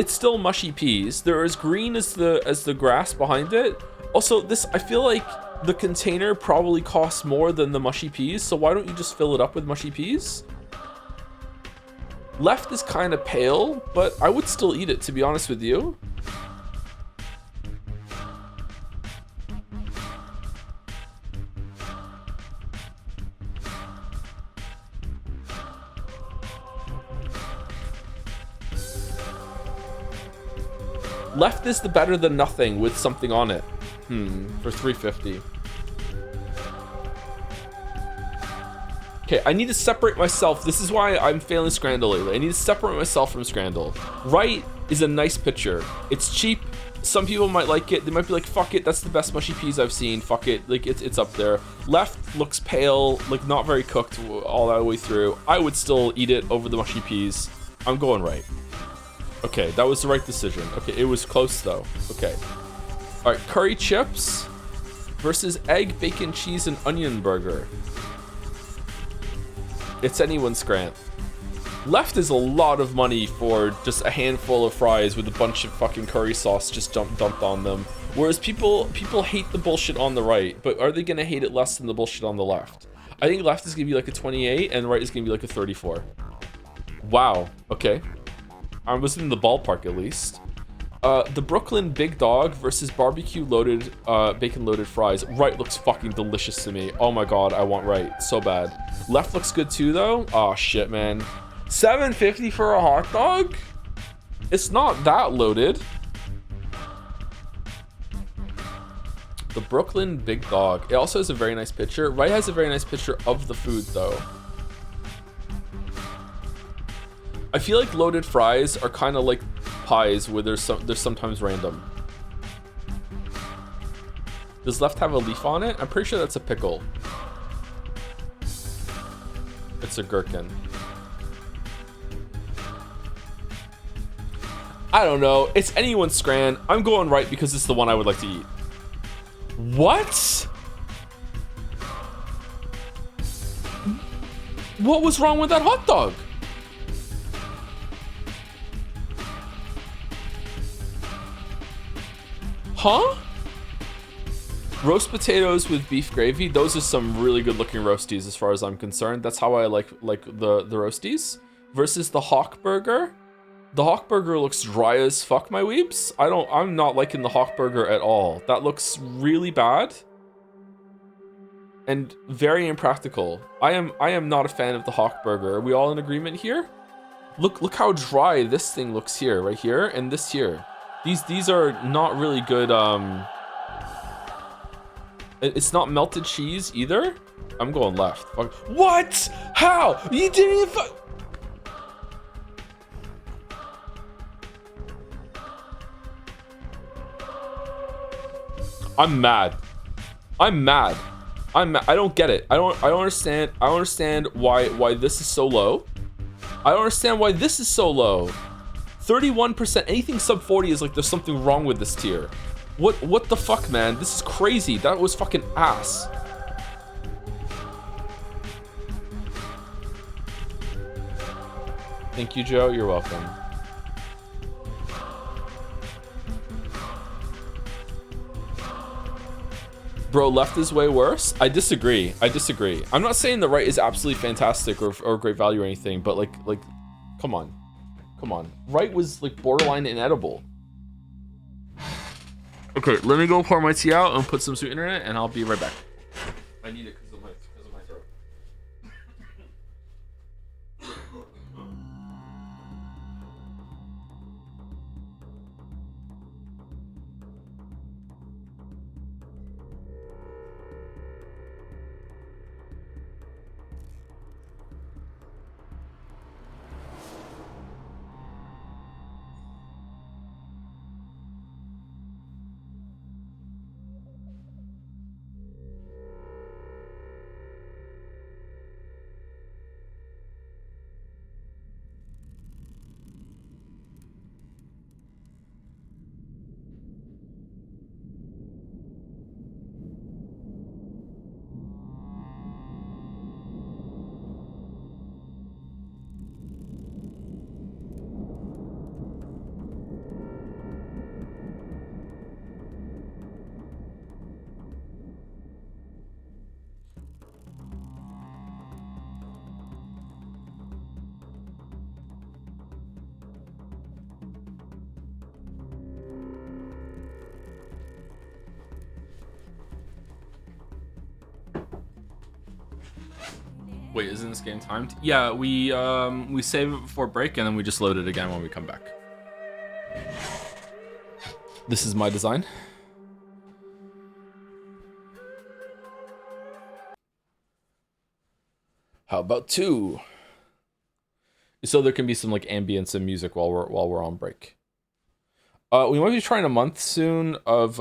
still mushy peas. They're as green as the grass behind it. Also, this, I feel like the container probably costs more than the mushy peas, so why don't you just fill it up with mushy peas? Left is kind of pale, but I would still eat it, to be honest with you. Left is the better than nothing with something on it. For $3.50. Okay, I need to separate myself. This is why I'm failing Scrandle lately. I need to separate myself from Scrandle. Right is a nice picture. It's cheap. Some people might like it. They might be like, fuck it, that's the best mushy peas I've seen. Fuck it, like it's up there. Left looks pale, like not very cooked all that way through. I would still eat it over the mushy peas. I'm going right. Okay, that was the right decision. Okay, it was close though. Okay. All right, curry chips versus egg, bacon, cheese, and onion burger. It's anyone's grant. Left is a lot of money for just a handful of fries with a bunch of fucking curry sauce just dumped on them. Whereas people hate the bullshit on the right, but are they gonna hate it less than the bullshit on the left? I think left is gonna be like a 28 and right is gonna be like a 34. Wow, okay. I was in the ballpark at least. The Brooklyn Big Dog versus barbecue loaded, bacon loaded fries. Right looks fucking delicious to me. Oh my god, I want right so bad. Left looks good too though. Oh shit, man. $7.50 for a hot dog? It's not that loaded. The Brooklyn Big Dog. It also has a very nice picture. Right has a very nice picture of the food though. I feel like loaded fries are kind of like pies where there's sometimes random. Does left have a leaf on it? I'm pretty sure that's a pickle. It's a gherkin. I don't know. It's anyone's scran. I'm going right because it's the one I would like to eat. What? What was wrong with that hot dog? Huh? Roast potatoes with beef gravy. Those are some really good looking roasties as far as I'm concerned. That's how I like the roasties. Versus the Hawk burger. The Hawk burger looks dry as fuck, my weeps. I'm not liking the Hawk burger at all. That looks really bad. And very impractical. I am not a fan of the Hawk burger. Are we all in agreement here? Look how dry this thing looks here, right here, and this here. These are not really good. It's not melted cheese either. I'm going left. Fuck. What? How? You didn't even. I'm mad. I'm mad. I don't get it. I don't understand. I don't understand why this is so low. I don't understand why this is so low. 31%. Anything sub 40 is like there's something wrong with this tier. What the fuck, man? This is crazy. That was fucking ass. Thank you, Joe. You're welcome. Bro, left is way worse. I disagree. I'm not saying the right is absolutely fantastic or great value or anything, but like, come on. Right was like borderline inedible. Okay, let me go pour my tea out and put some sweetener in it, and I'll be right back. I need it because of my throat. Wait, isn't this game timed? Yeah, we save it before break and then we just load it again when we come back. This is my design. How about 2? So there can be some like ambience and music while we're on break. We might be trying a month soon of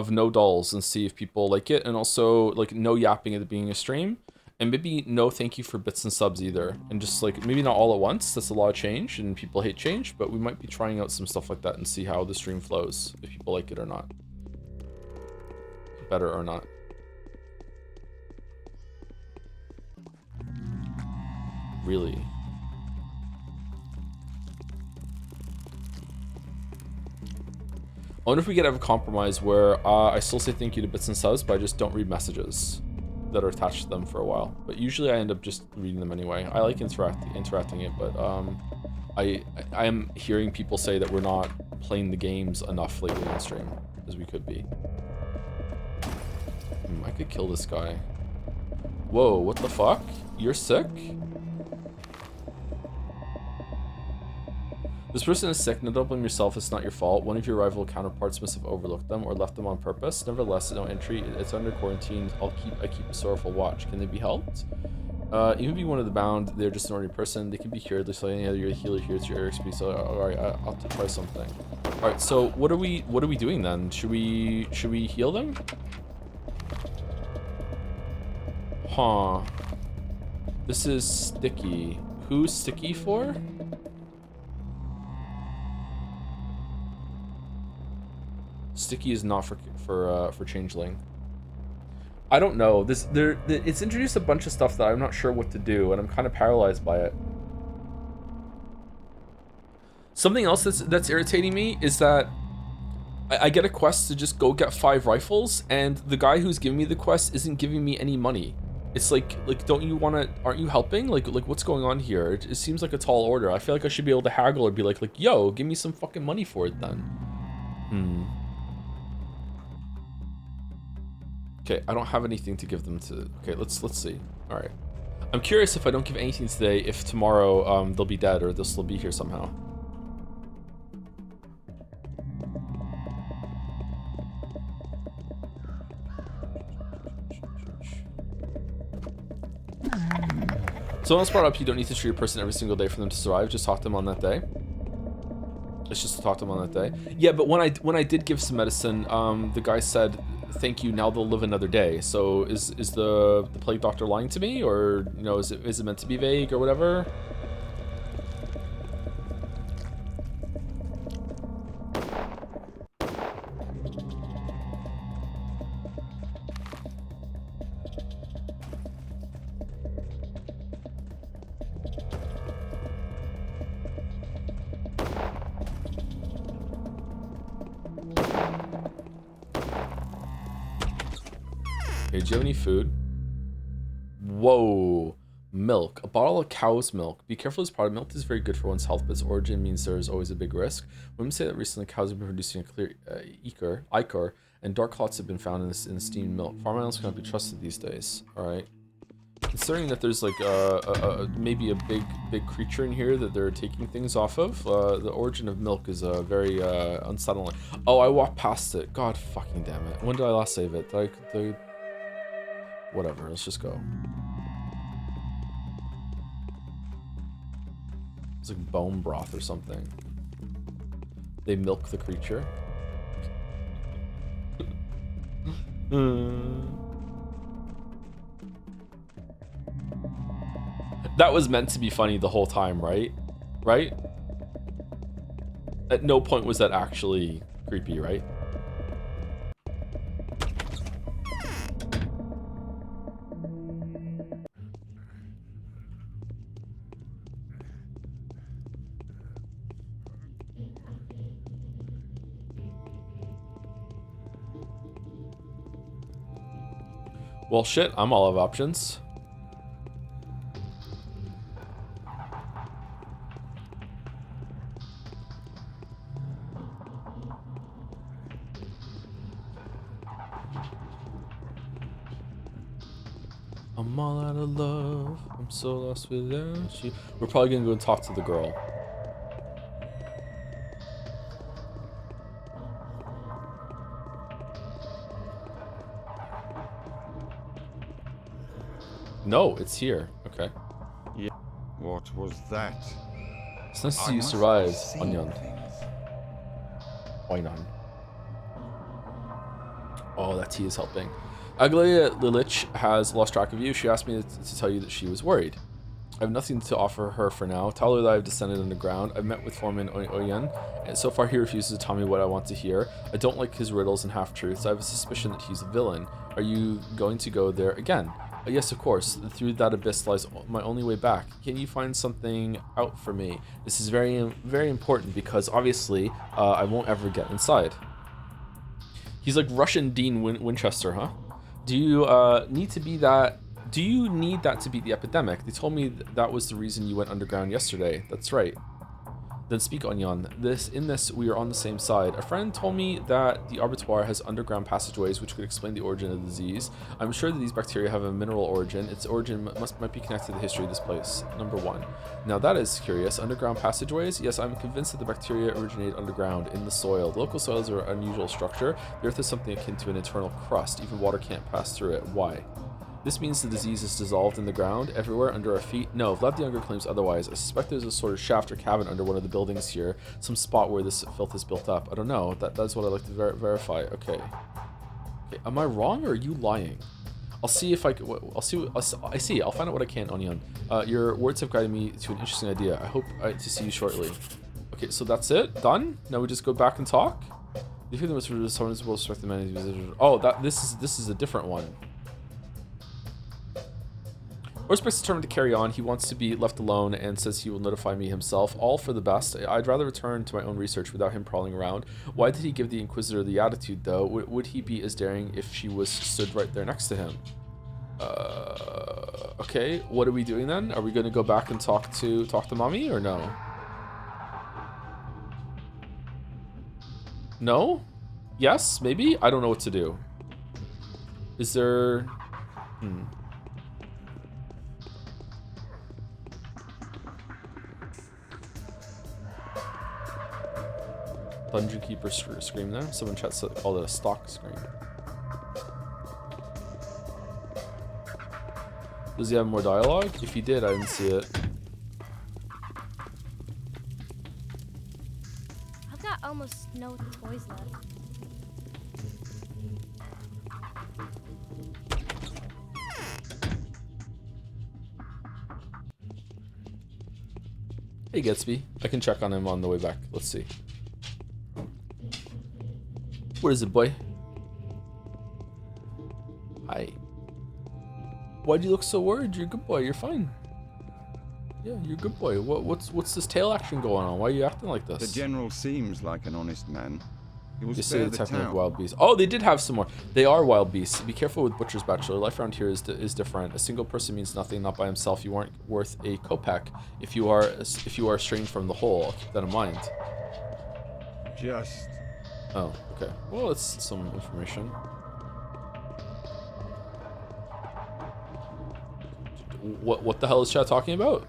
no dolls and see if people like it, and also like no yapping at the beginning of stream. And maybe no thank you for bits and subs either. And just like, maybe not all at once. That's a lot of change and people hate change. But we might be trying out some stuff like that and see how the stream flows. If people like it or not. Better or not. Really? I wonder if we could have a compromise where I still say thank you to bits and subs, but I just don't read messages that are attached to them for a while. But usually I end up just reading them anyway. I like interacting it, but I am hearing people say that we're not playing the games enough lately on stream as we could be. I could kill this guy. Whoa, what the fuck? You're sick? This person is sick. No, don't blame yourself. It's not your fault. One of your rival counterparts must have overlooked them or left them on purpose. Nevertheless, no entry. It's under quarantine. I keep a sorrowful watch. Can they be helped? Even be one of the bound. They're just an ordinary person. They can be cured. Just like any other healer here. It's your XP. So all right, I'll try something. All right. So what are we doing then? Should we heal them? Huh. This is sticky. Who's sticky for? Sticky is not for changeling. I don't know. It's introduced a bunch of stuff that I'm not sure what to do, and I'm kind of paralyzed by it. Something else that's irritating me is that I get a quest to just go get 5 rifles, and the guy who's giving me the quest isn't giving me any money. It's like aren't you helping? Like what's going on here? It seems like a tall order. I feel like I should be able to haggle or be like yo, give me some fucking money for it then. Okay, I don't have anything to give them to. Okay, let's see. All right. I'm curious if I don't give anything today, if tomorrow they'll be dead or they'll still be here somehow. Someone else brought up you don't need to treat a person every single day for them to survive. Just talk to them on that day. It's just to talk to them on that day. Yeah, but when I did give some medicine, the guy said, "Thank you. Now they'll live another day." So is the plague doctor lying to me, or is it meant to be vague or whatever? Okay, do you have any food? Whoa. Milk. A bottle of cow's milk. Be careful of this product. Milk is very good for one's health, but its origin means there is always a big risk. Women say that recently cows have been producing a clear ichor, and dark clots have been found in the steamed milk. Farm animals cannot be trusted these days. Alright. Considering that there's like maybe a big creature in here that they're taking things off of, the origin of milk is very unsettling. Oh, I walked past it. God fucking damn it. When did I last save it? Whatever, let's just go. It's like bone broth or something. They milk the creature. That was meant to be funny the whole time, right? Right? At no point was that actually creepy, right? Well, shit, I'm all out of options. I'm all out of love. I'm so lost without you. We're probably gonna go and talk to the girl. No, it's here. Okay. Yeah. What was that? It's nice to see you survive, Onion. Onion. Oh, that tea is helping. Aglaia Lilich has lost track of you. She asked me to tell you that she was worried. I have nothing to offer her for now. Tell her that I've descended underground. I've met with Foreman Oyen, and so far he refuses to tell me what I want to hear. I don't like his riddles and half-truths. I have a suspicion that he's a villain. Are you going to go there again? Yes, of course. Through that abyss lies my only way back. Can you find something out for me? This is very, very important because obviously I won't ever get inside. He's like Russian Dean Winchester, huh? Do you need to be that? Do you need that to beat the epidemic? They told me that was the reason you went underground yesterday. That's right. Then speak, Onion. In this, we are on the same side. A friend told me that the Abattoir has underground passageways which could explain the origin of the disease. I'm sure that these bacteria have a mineral origin. Its origin might be connected to the history of this place. Number 1. Now that is curious. Underground passageways? Yes, I'm convinced that the bacteria originate underground in the soil. The local soils are an unusual structure. The earth is something akin to an internal crust. Even water can't pass through it. Why? This means the disease is dissolved in the ground, everywhere under our feet. No, Vlad the Younger claims otherwise. I suspect there's a sort of shaft or cabin under one of the buildings here. Some spot where this filth is built up. I don't know. That's what I'd like to verify. Okay. Okay. Am I wrong or are you lying? I'll see if I can. I see. I'll find out what I can, Onion. Your words have guided me to an interesting idea. I hope to see you shortly. Okay, so that's it. Done. Now we just go back and talk. You feel the most responsible respect the man. Oh, this is a different one. Orspec's determined to carry on. He wants to be left alone and says he will notify me himself. All for the best. I'd rather return to my own research without him prowling around. Why did he give the Inquisitor the attitude, though? Would he be as daring if she stood right there next to him? Okay. What are we doing then? Are we going to go back and talk to Mommy or no? No? Yes? Maybe? I don't know what to do. Is there... Dungeon Keeper scream there. Someone chat called it a stock scream. Does he have more dialogue? If he did, I didn't see it. I've got almost no toys left. Hey Gatsby. I can check on him on the way back. Let's see. What is it, boy? Hi. Why do you look so worried? You're a good boy. You're fine. Yeah, you're a good boy. What's this tail action going on? Why are you acting like this? The general seems like an honest man. You will You spare say the the technique of town. wild beasts. Oh, they did have some more. They are wild beasts. Be careful with Butcher's Bachelor. Life around here is different. A single person means nothing, not by himself. You aren't worth a kopeck if you are straying from the whole. I'll keep that in mind. Just. Oh, okay. Well, it's some information. What the hell is chat talking about?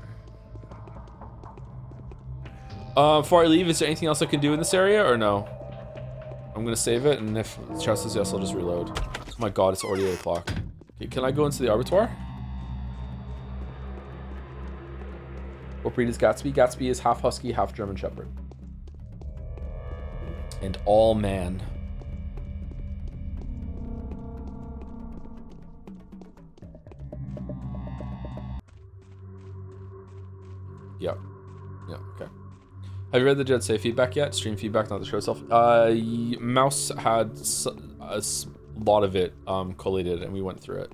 Before I leave, is there anything else I can do in this area or no? I'm gonna save it, and if chat says yes, I'll just reload. Oh my god, it's already 8 o'clock. Okay, can I go into the Arbitoire? What breed is Gatsby? Gatsby is half Husky, half German Shepherd. And all man. Yeah. Yeah, okay. Have you read the Jed Say feedback yet? Stream feedback, not the show itself. Mouse had a lot of it collated, and we went through it.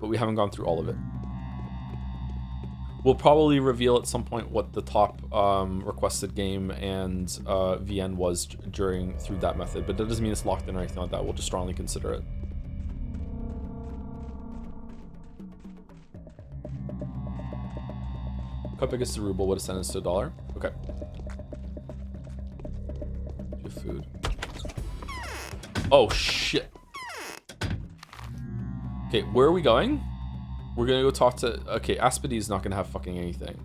But we haven't gone through all of it. We'll probably reveal at some point what the top requested game and VN was through that method, but that doesn't mean it's locked in or anything like that. We'll just strongly consider it. Kopek is the ruble, what a sentence to $1. Okay. Your food. Oh shit. Okay, where are we going? We're gonna go talk to, okay, Aspide's not gonna have fucking anything.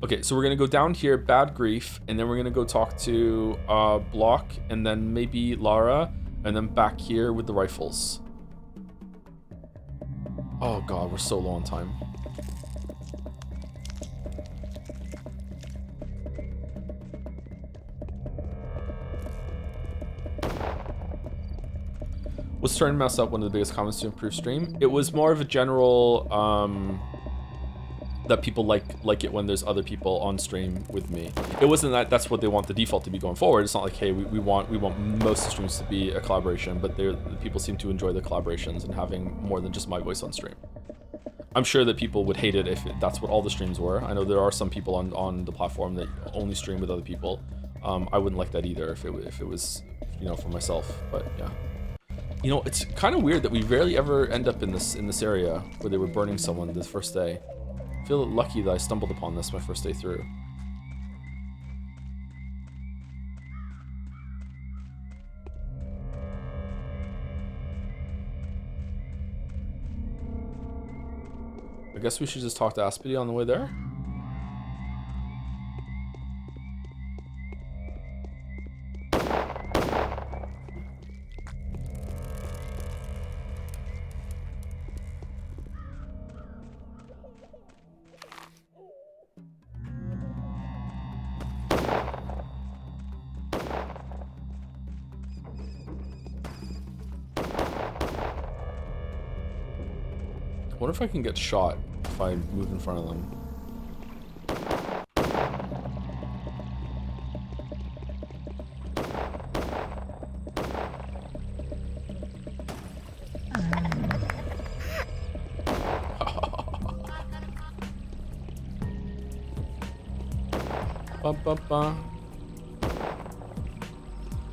Okay, so we're gonna go down here, Bad Grief, and then we're gonna go talk to Block, and then maybe Lara, and then back here with the rifles. Oh god, we're so low on time. Was turn mouse up one of the biggest comments to improve stream? It was more of a general that people like it when there's other people on stream with me. It wasn't that that's what they want the default to be going forward. It's not like, hey, we want most streams to be a collaboration, but the people seem to enjoy the collaborations and having more than just my voice on stream. I'm sure that people would hate it if that's what all the streams were. I know there are some people on the platform that only stream with other people. I wouldn't like that either if it was, you know, for myself, but yeah. You know, it's kind of weird that we rarely ever end up in this area where they were burning someone the first day. I feel lucky that I stumbled upon this my first day through. I guess we should just talk to Aspide on the way there. I wonder if I can get shot if I move in front of them.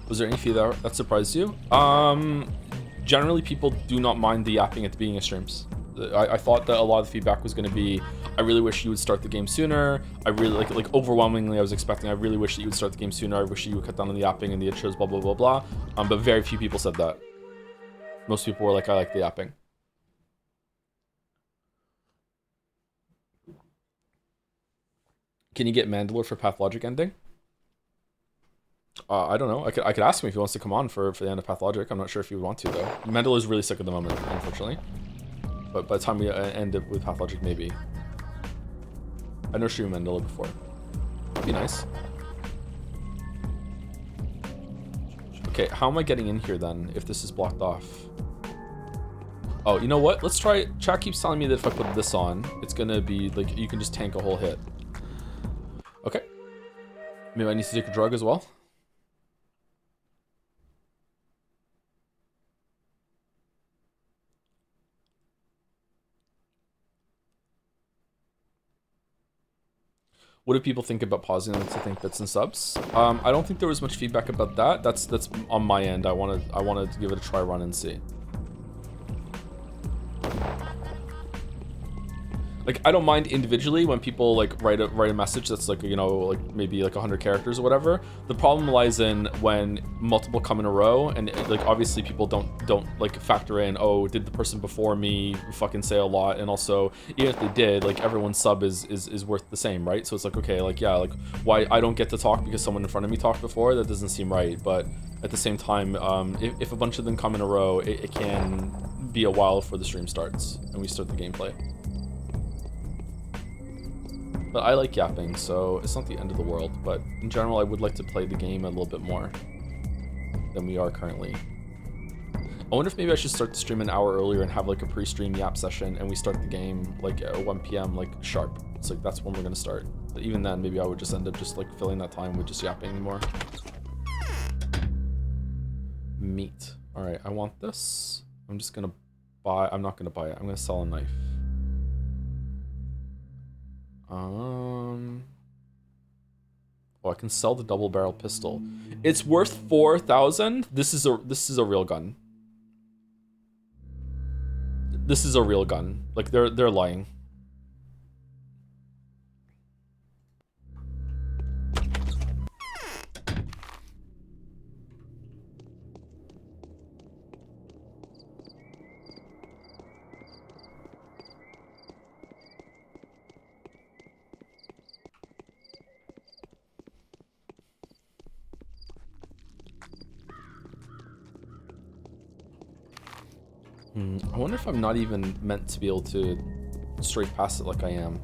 Was there any feedback that surprised you? Generally, people do not mind the yapping at the beginning of streams. I thought that a lot of the feedback was going to be, I really wish you would start the game sooner. I really like overwhelmingly, I was expecting, I really wish that you would start the game sooner. I wish you would cut down on the yapping and the intros, blah, blah, blah, blah. But very few people said that. Most people were like, I like the yapping. Can you get Mandalore for Pathologic ending? I don't know. I could ask him if he wants to come on for the end of Pathologic. I'm not sure if he would want to though. Mandalore is really sick at the moment, unfortunately. But by the time we end it with Pathologic, maybe. I know streamed Mandela before. Be nice. Okay, how am I getting in here then if this is blocked off? Oh, you know what? Let's try it. Chat keeps telling me that if I put this on, it's gonna be like you can just tank a whole hit. Okay. Maybe I need to take a drug as well. What do people think about pausing them to think bits and subs? I don't think there was much feedback about that. That's on my end. I wanted to give it a try run and see. Like, I don't mind individually when people like write a message that's like, you know, like maybe like 100 characters or whatever. The problem lies in when multiple come in a row, and like obviously people don't like factor in, oh, did the person before me fucking say a lot, and also even if they did, like everyone's sub is worth the same, right? So it's like, okay, like yeah, like why I don't get to talk because someone in front of me talked before, that doesn't seem right. But at the same time, if a bunch of them come in a row, it can be a while before the stream starts and we start the gameplay. But I like yapping, so it's not the end of the world. But in general, I would like to play the game a little bit more than we are currently. I wonder if maybe I should start the stream an hour earlier and have like a pre-stream yap session, and we start the game like at 1 p.m. like sharp. It's like that's when we're gonna start. But even then, maybe I would just end up just like filling that time with just yapping more. Meat. All right, I want this. I'm just gonna buy. I'm not gonna buy it. I'm gonna sell a knife. Oh, I can sell the double barrel pistol. It's worth 4,000. This is a real gun. This is a real gun. Like they're lying. I wonder if I'm not even meant to be able to straight past it like I am.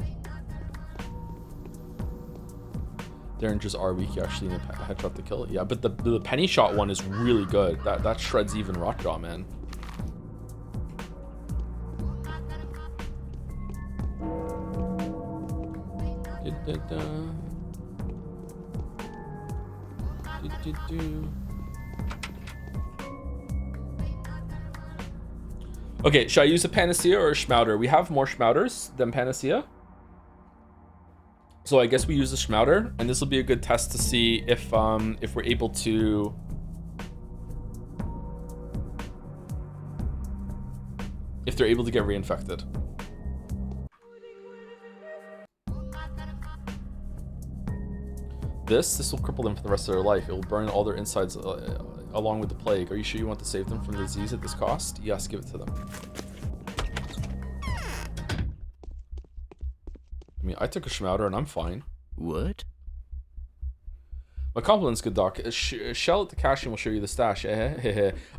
Derringers are weak. You actually need a headshot to kill it. Yeah, but the penny shot one is really good. That shreds even Rotjaw, man. Okay, should I use a Panacea or a Schmouder? We have more Schmouders than Panacea. So I guess we use the Schmouder, and this will be a good test to see if we're able to... if they're able to get reinfected. This will cripple them for the rest of their life. It will burn all their insides along with the plague. Are you sure you want to save them from the disease at this cost? Yes, give it to them. I mean, I took a Schmouder and I'm fine. What? My compliments, good doc. Shell at the cache and we'll show you the stash.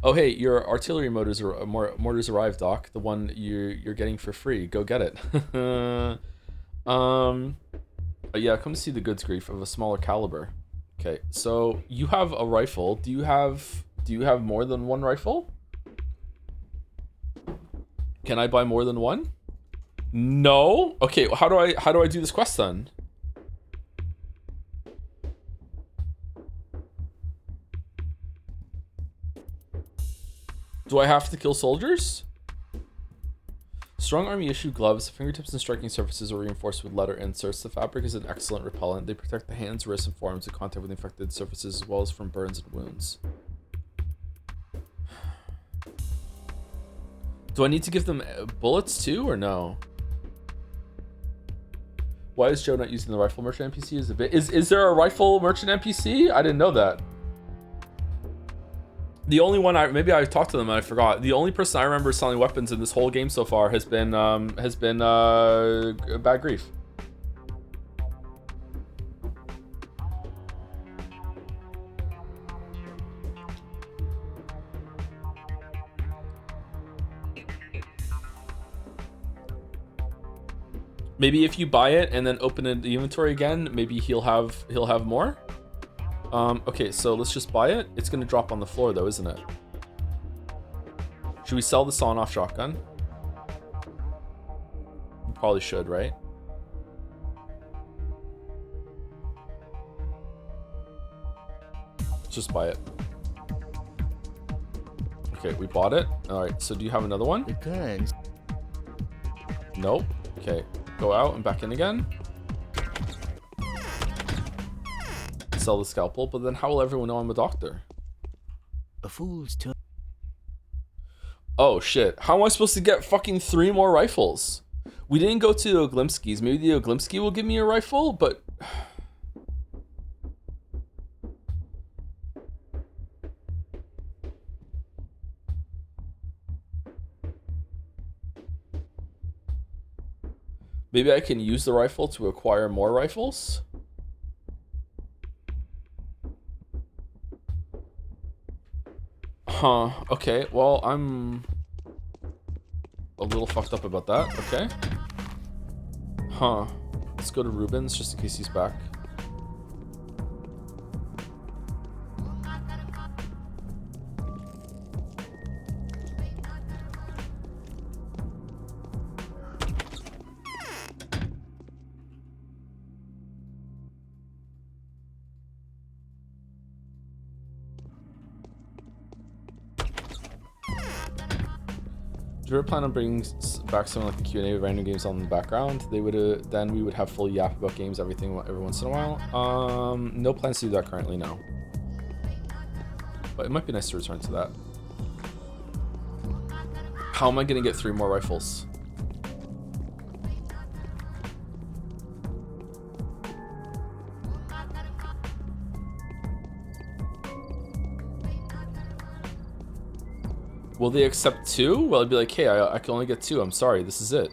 Oh, hey, your artillery mortars arrived, doc. The one you're getting for free. Go get it. Yeah, come to see the goods, Grief, of a smaller caliber. Okay, so you have a rifle. Do you have more than one rifle? Can I buy more than one? No? Okay, how do I do this quest then? Do I have to kill soldiers? Strong Army issue gloves. Fingertips and striking surfaces are reinforced with leather inserts. The fabric is an excellent repellent. They protect the hands, wrists, and forearms in contact with infected surfaces as well as from burns and wounds. Do I need to give them bullets too or no? Why is Joe not using the rifle merchant NPC? Is there a rifle merchant NPC? I didn't know that. The only one maybe I talked to them and I forgot. The only person I remember selling weapons in this whole game so far has been Bad Grief. Maybe if you buy it and then open the inventory again, maybe he'll have more. Okay, so let's just buy it. It's gonna drop on the floor though, isn't it? Should we sell the sawn-off shotgun? We probably should, right? Let's just buy it. Okay, we bought it. All right, so do you have another one? The guns. Nope. Okay, go out and back in again. sell the scalpel, but then how will everyone know I'm a doctor? A fool's turn. Oh shit. How am I supposed to get fucking 3 more rifles? We didn't go to the Oglimskis. Maybe the Oglimski will give me a rifle, but... Maybe I can use the rifle to acquire more rifles? Huh. Okay, well, I'm a little fucked up about that. Okay. Huh. Let's go to Ruben's just in case he's back. Do you ever plan on bringing back something like the Q&A with random games on in the background? They would then we would have full yap about games, everything every once in a while. No plans to do that currently, no. But it might be nice to return to that. How am I gonna get 3 more rifles? Will they accept 2? Well, I'd be like, hey, I can only get 2. I'm sorry, this is it.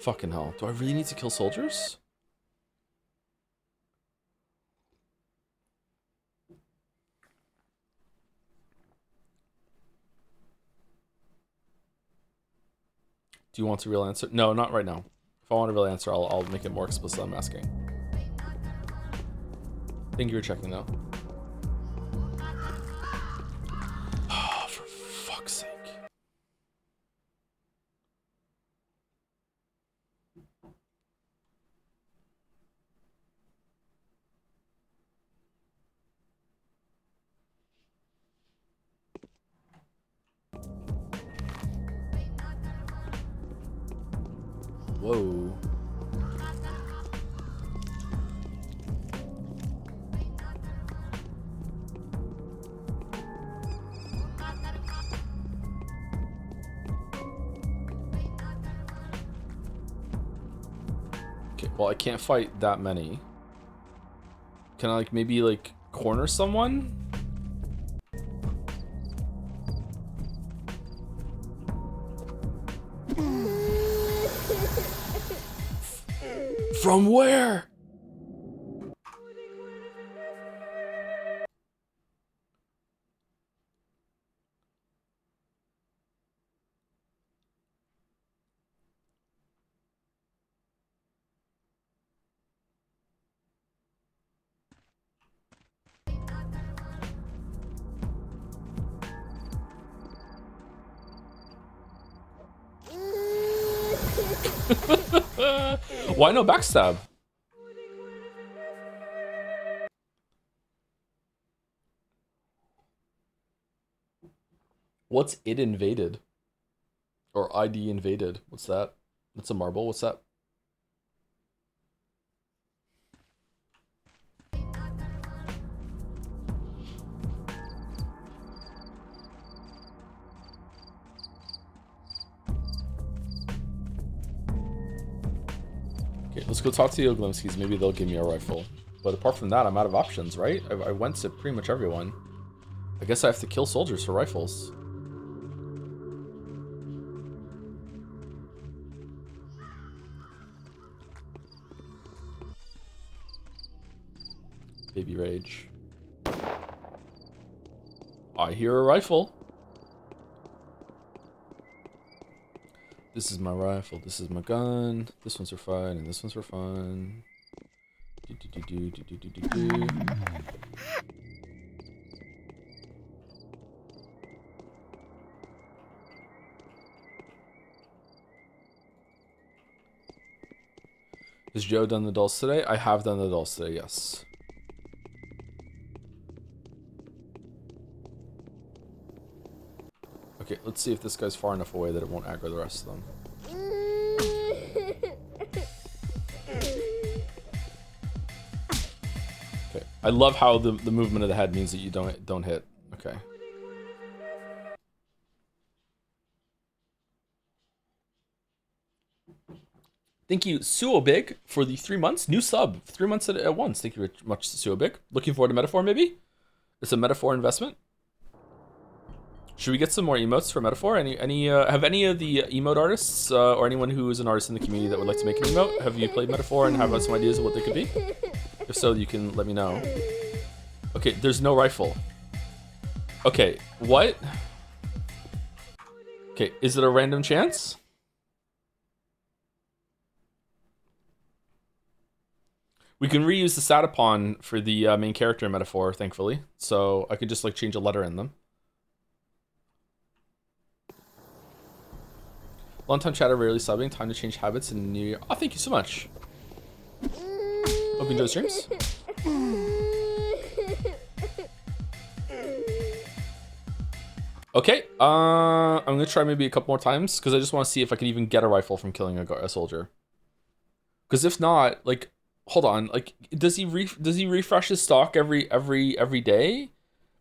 Fucking hell. Do I really need to kill soldiers? Do you want a real answer? No, not right now. If I want a real answer, I'll make it more explicit. I'm asking. Thank you for checking, though. For fuck's sake. Whoa. Okay, well, I can't fight that many. Can I, like, maybe, like, corner someone? From where? Why no backstab? What's it invaded? Or ID invaded? What's that? That's a marble. What's that? Okay, let's go talk to the Oglimskis. Maybe they'll give me a rifle. But apart from that, I'm out of options, right? I went to pretty much everyone. I guess I have to kill soldiers for rifles. Baby rage. I hear a rifle. This is my rifle. This is my gun. This one's for fun, and this one's for fun. Has Joe done the dolls today? I have done the dolls today, yes. Okay, let's see if this guy's far enough away that it won't aggro the rest of them. I love how the movement of the head means that you don't hit. Okay. Thank you, Suobig, for the 3 months. New sub. 3 months at once. Thank you very much, Suobig. Looking forward to Metaphor, maybe? It's a Metaphor investment. Should we get some more emotes for Metaphor? Have any of the emote artists or anyone who is an artist in the community that would like to make an emote, have you played Metaphor and have some ideas of what they could be? If so, you can let me know. Okay, there's no rifle. Okay, what? Okay, is it a random chance? We can reuse the Satapon for the main character Metaphor, thankfully. So I could just like change a letter in them. Long time chatter, rarely subbing. Time to change habits in New Year. Oh, thank you so much. Hope you enjoy the streams. Okay, I'm gonna try maybe a couple more times because I just want to see if I can even get a rifle from killing a soldier. Because if not, like, hold on, like, does he refresh his stock every day?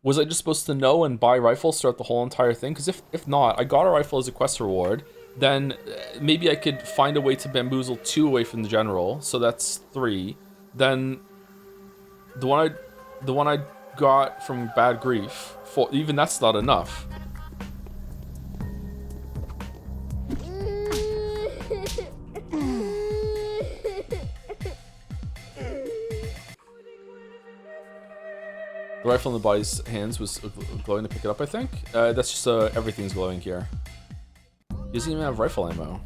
Was I just supposed to know and buy rifles throughout the whole entire thing? Because if not, I got a rifle as a quest reward. Then maybe I could find a way to bamboozle 2 away from the general, so that's 3. Then the one I got from Bad Grief, 4. Even that's not enough. The rifle in the body's hands was glowing to pick it up, I think. That's just everything's glowing here. He doesn't even have rifle ammo.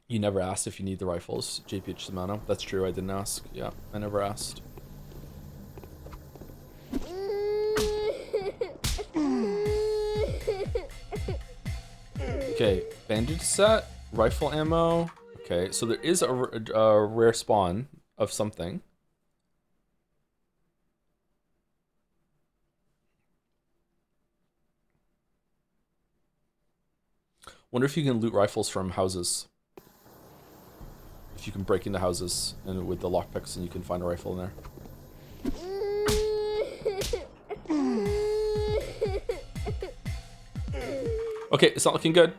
You never asked if you need the rifles, JPH Shimano. That's true, I didn't ask. Yeah, I never asked. Okay, bandage set, rifle ammo. Okay, so there is a rare spawn of something. Wonder if you can loot rifles from houses. If you can break into houses and with the lockpicks and you can find a rifle in there. Okay, it's not looking good.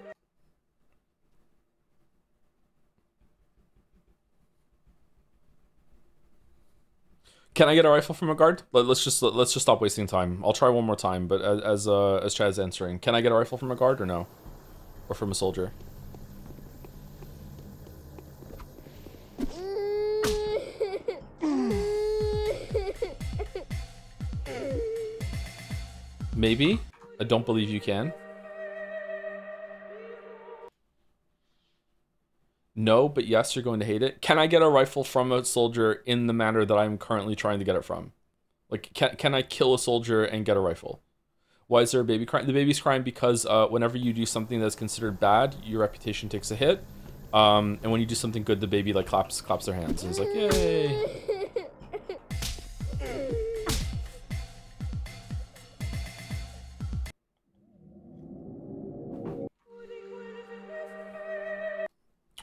Can I get a rifle from a guard? Let's just stop wasting time. I'll try one more time, but as Chad's answering, can I get a rifle from a guard or no? Or from a soldier? Maybe. I don't believe you can. No, but yes, you're going to hate it. Can I get a rifle from a soldier in the manner that I'm currently trying to get it from? Like, can I kill a soldier and get a rifle? Why is there a baby crying? The baby's crying because whenever you do something that's considered bad, your reputation takes a hit. And when you do something good, the baby like claps their hands and it's like, yay.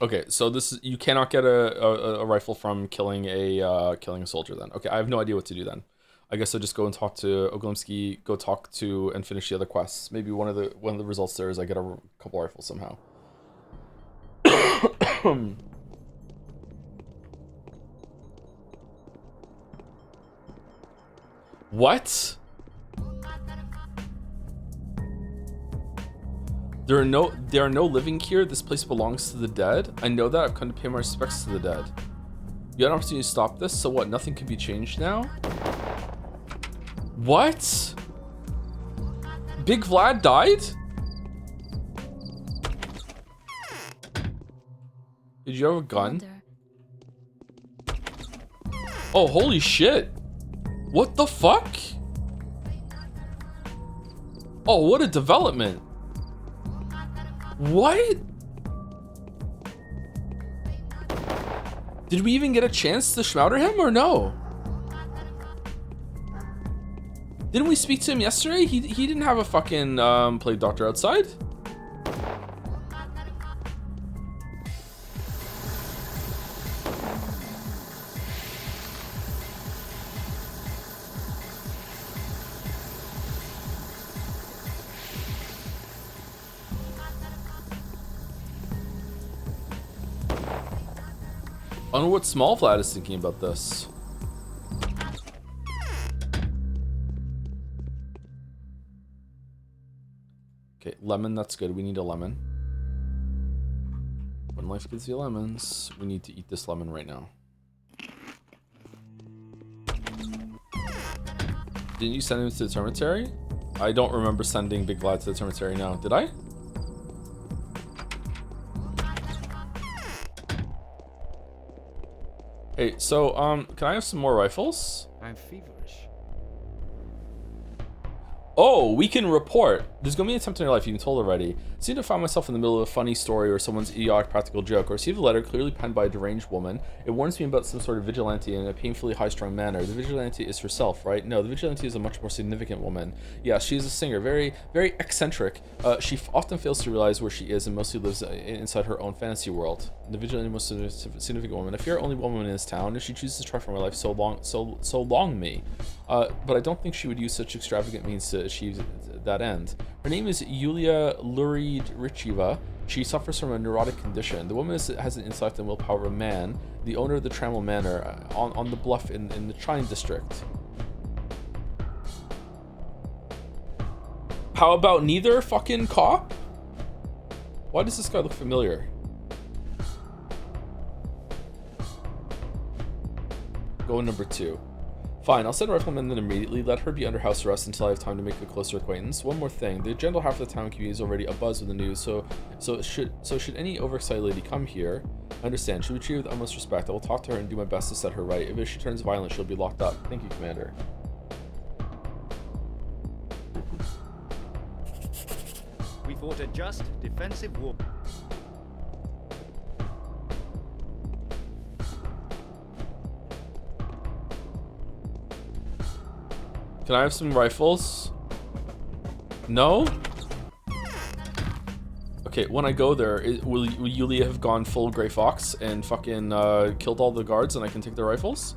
Okay, so this is, you cannot get a rifle from killing a soldier then. Okay, I have no idea what to do then. I guess I'll just go and talk to Oglimsky, go talk to and finish the other quests. Maybe one of the results there is I get a couple rifles somehow. What? There are no living here. This place belongs to the dead. I know that. I've come to pay my respects to the dead. You had an opportunity to stop this, so what? Nothing can be changed now? What? Big Vlad died? Did you have a gun? Oh, holy shit. What the fuck? Oh, what a development. What? Did we even get a chance to schmouter him or no? Didn't we speak to him yesterday? He didn't have a fucking plague doctor outside. I don't know what Small Vlad is thinking about this. Okay, lemon, that's good. We need a lemon. When life gives you lemons, we need to eat this lemon right now. Didn't you send him to the Termitary? I don't remember sending Big Vlad to the Termitary now. Did I? Hey, so, can I have some more rifles? I'm feverish. Oh, we can report. There's gonna be an attempt in your life, you've been told already. I seem to find myself in the middle of a funny story or someone's idiotic practical joke, or received a letter clearly penned by a deranged woman. It warns me about some sort of vigilante in a painfully high-strung manner. The vigilante is herself, right? No, the vigilante is a much more significant woman. Yeah, she is a singer, very, very eccentric. She often fails to realize where she is and mostly lives inside her own fantasy world. The vigilante most significant woman. If you're only one woman in this town, if she chooses to try for my life, so long me. But I don't think she would use such extravagant means to achieve that end. Her name is Yulia Lurid-Richiva. She suffers from a neurotic condition. The woman has an intellect and willpower of a man, the owner of the Trammell Manor on the bluff in the Trine district. How about neither fucking cop? Why does this guy look familiar? Go number 2. Fine, I'll send Rifleman then immediately. Let her be under house arrest until I have time to make a closer acquaintance. One more thing, the general half of the town community is already abuzz with the news, so should any overexcited lady come here, understand, she'll be treated with utmost respect. I will talk to her and do my best to set her right. If she turns violent, she'll be locked up. Thank you, Commander. We fought a just, defensive war. Can I have some rifles? No? Okay, when I go there, will Yulia have gone full Grey Fox and fucking killed all the guards and I can take their rifles?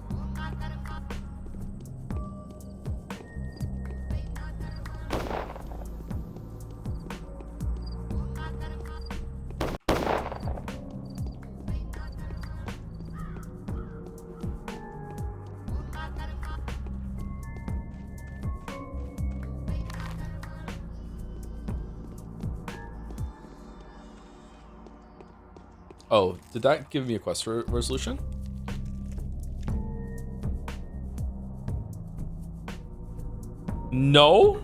Oh, did that give me a quest resolution? No?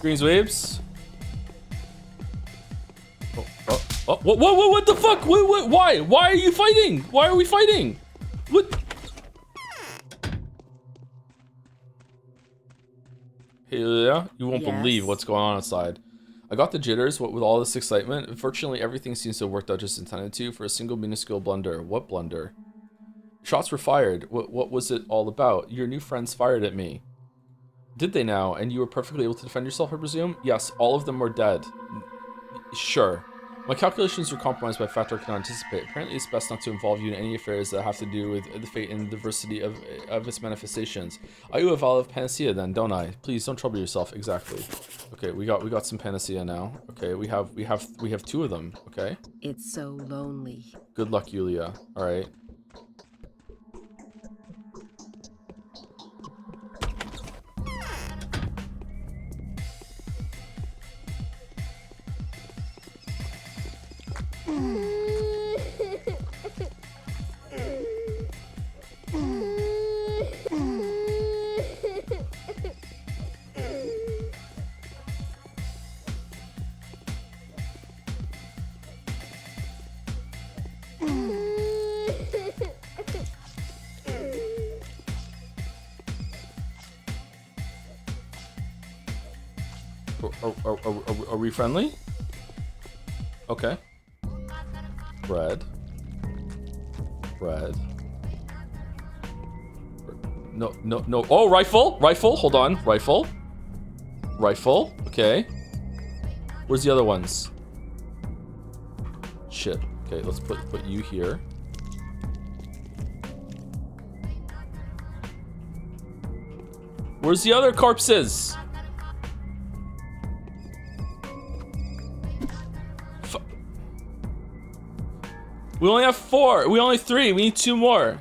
Greens waves. Oh, what the fuck? Why? Why are you fighting? Why are we fighting? What? Yeah, you won't believe what's going on outside. I got the jitters, what with all this excitement. Unfortunately, everything seems to have worked out just intended to for a single minuscule blunder. What blunder? Shots were fired. What was it all about? Your new friends fired at me. Did they now? And you were perfectly able to defend yourself, I presume? Yes, all of them were dead. Sure. My calculations were compromised by a factor I cannot anticipate. Apparently, it's best not to involve you in any affairs that have to do with the fate and diversity of its manifestations. I owe a vial of panacea then, don't I? Please don't trouble yourself. Exactly. Okay, we got some panacea now. Okay, we have 2 of them. Okay. It's so lonely. Good luck, Yulia. All right. Are we friendly? Okay. Bread. Bread. No, no, no. Oh, rifle. Rifle. Hold on. Rifle. Rifle. Okay. Where's the other ones? Shit. Okay, let's put you here. Where's the other corpses? We only have 4. We only 3. We need 2 more.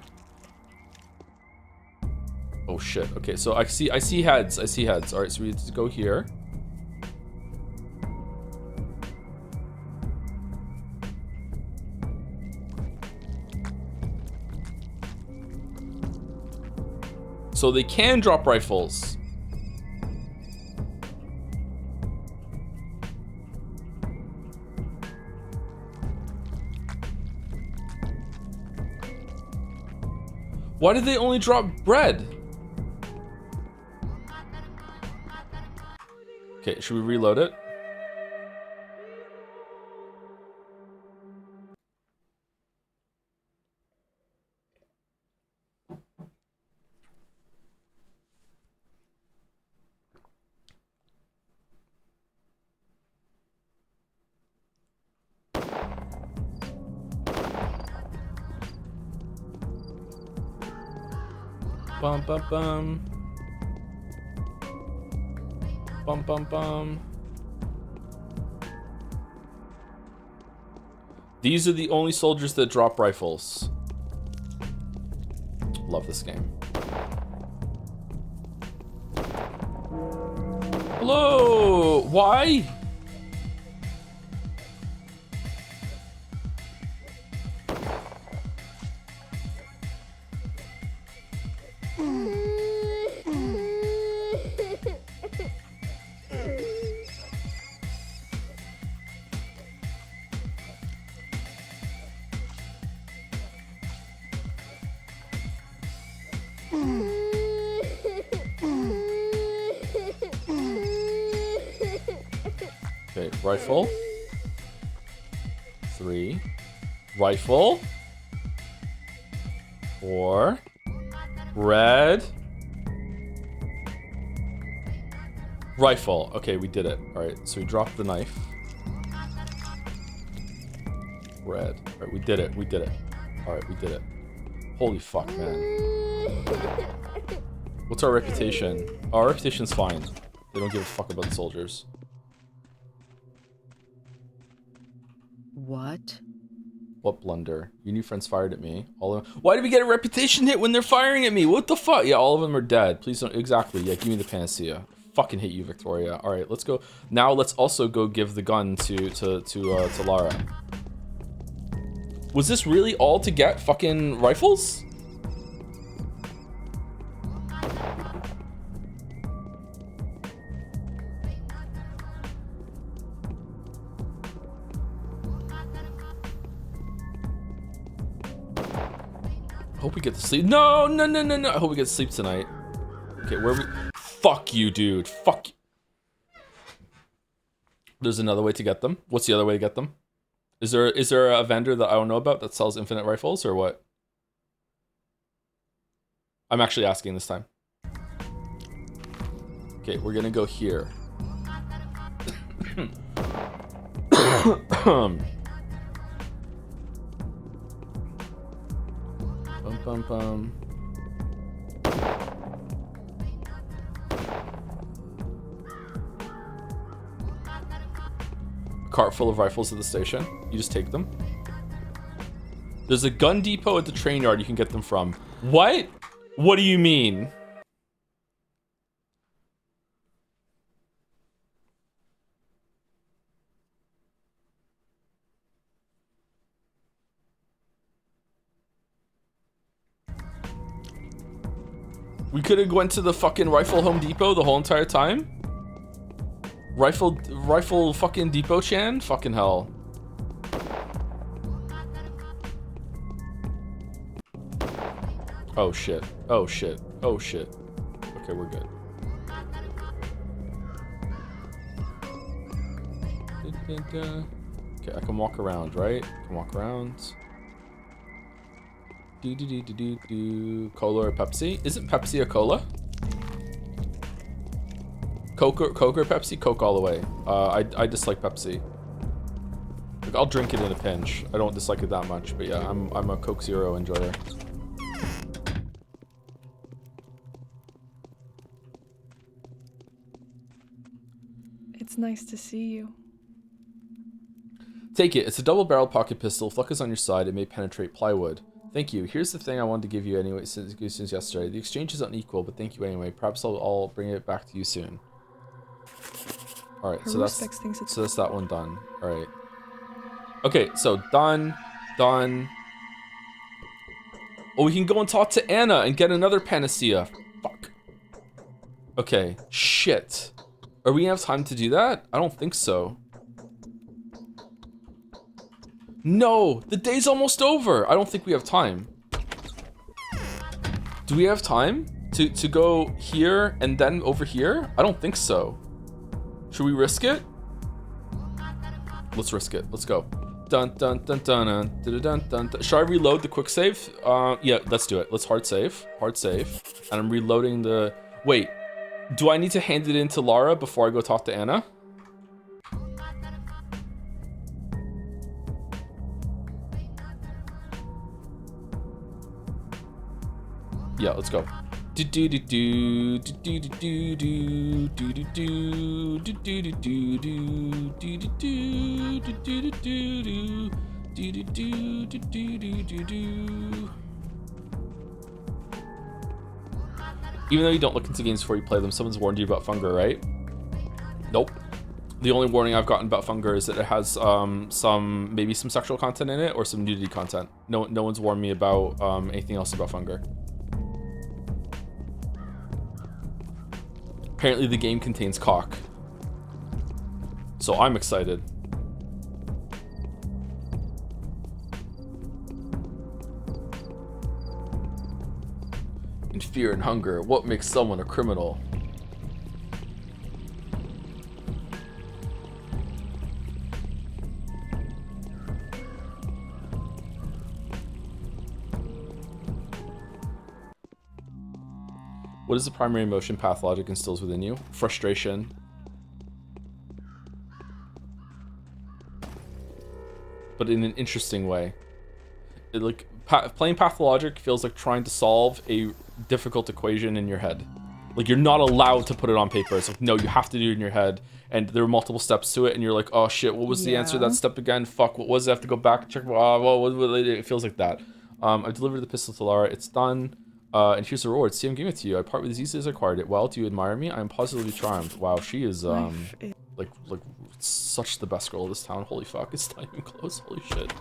Oh shit. Okay, so I see heads. I see heads. All right, so we need to go here. So they can drop rifles. Why did they only drop bread? Okay, should we reload it? Bum bum bum. Bum bum bum. These are the only soldiers that drop rifles. Love this game. Hello! Why? Okay, rifle. 3. Rifle. 4. Red. Rifle. Okay, we did it. Alright, so we dropped the knife. Red. Alright, we did it. We did it. Alright, we did it. Holy fuck, man. What's our reputation? Our reputation's fine. They don't give a fuck about the soldiers. What? What blunder? Your new friends fired at me. All of them. Why did we get a reputation hit when they're firing at me? What the fuck? Yeah, all of them are dead. Please don't. Exactly. Yeah, give me the panacea. Fucking hate you, Victoria. All right, let's go. Now let's also go give the gun to Lara. Was this really all to get fucking rifles? I hope we get to sleep. No, no, no, no, no. I hope we get to sleep tonight. Okay, where are we? Fuck you, dude. Fuck you. There's another way to get them. What's the other way to get them? Is there a vendor that I don't know about that sells infinite rifles or what? I'm actually asking this time. Okay, we're gonna go here. Bum bum bum. A cart full of rifles at the station. You just take them. There's a gun depot at the train yard you can get them from. What? What do you mean? We could have went to the fucking Rifle Home Depot the whole entire time? Rifle fucking Depot Chan? Fucking hell. Oh shit. Oh shit. Oh shit. Okay, we're good. Okay, I can walk around, right? I can walk around. Cola or Pepsi? Isn't Pepsi a cola? Coke or Pepsi? Coke all the way. I dislike Pepsi. Like, I'll drink it in a pinch. I don't dislike it that much, but yeah, I'm a Coke Zero enjoyer. It's nice to see you. Take it. It's a double-barreled pocket pistol. If luck is on your side, it may penetrate plywood. Thank you. Here's the thing I wanted to give you anyway since yesterday. The exchange is unequal, but thank you anyway. Perhaps I'll bring it back to you soon. All right, so that's that one done. All right. Okay, so done. Oh, we can go and talk to Anna and get another panacea. Fuck. Okay, shit. Are we gonna have time to do that? I don't think so. No, the day's almost over. I don't think we have time. Do we have time to go here and then over here? I don't think so. Should we risk it? Let's risk it. Let's go. Dun dun dun dun dun dun dun dun. Should I reload the quick save? Yeah, let's do it. Let's hard save. Hard save. And I'm reloading the... Wait. Do I need to hand it in to Lara before I go talk to Anna? Yeah, let's go. Even though you don't look into games before you play them, someone's warned you about Funger, right? Nope. The only warning I've gotten about Funger is that it has maybe some sexual content in it or some nudity content. No one's warned me about anything else about Funger. Apparently the game contains cock. So I'm excited. In fear and hunger, what makes someone a criminal? What is the primary emotion Pathologic instills within you? Frustration. But in an interesting way. Playing Pathologic feels like trying to solve a difficult equation in your head. Like, you're not allowed to put it on paper. It's like, no, you have to do it in your head. And there are multiple steps to it, and you're like, oh shit, what was the answer to that step again? Fuck, what was it? I have to go back and check. It feels like that. I've delivered the pistol to Lara. It's done. And here's the reward. See, I'm giving it to you. I part with as easily as I acquired it. Well, do you admire me? I am positively charmed. Wow, she is like such the best girl of this town. Holy fuck, it's not even close. Holy shit.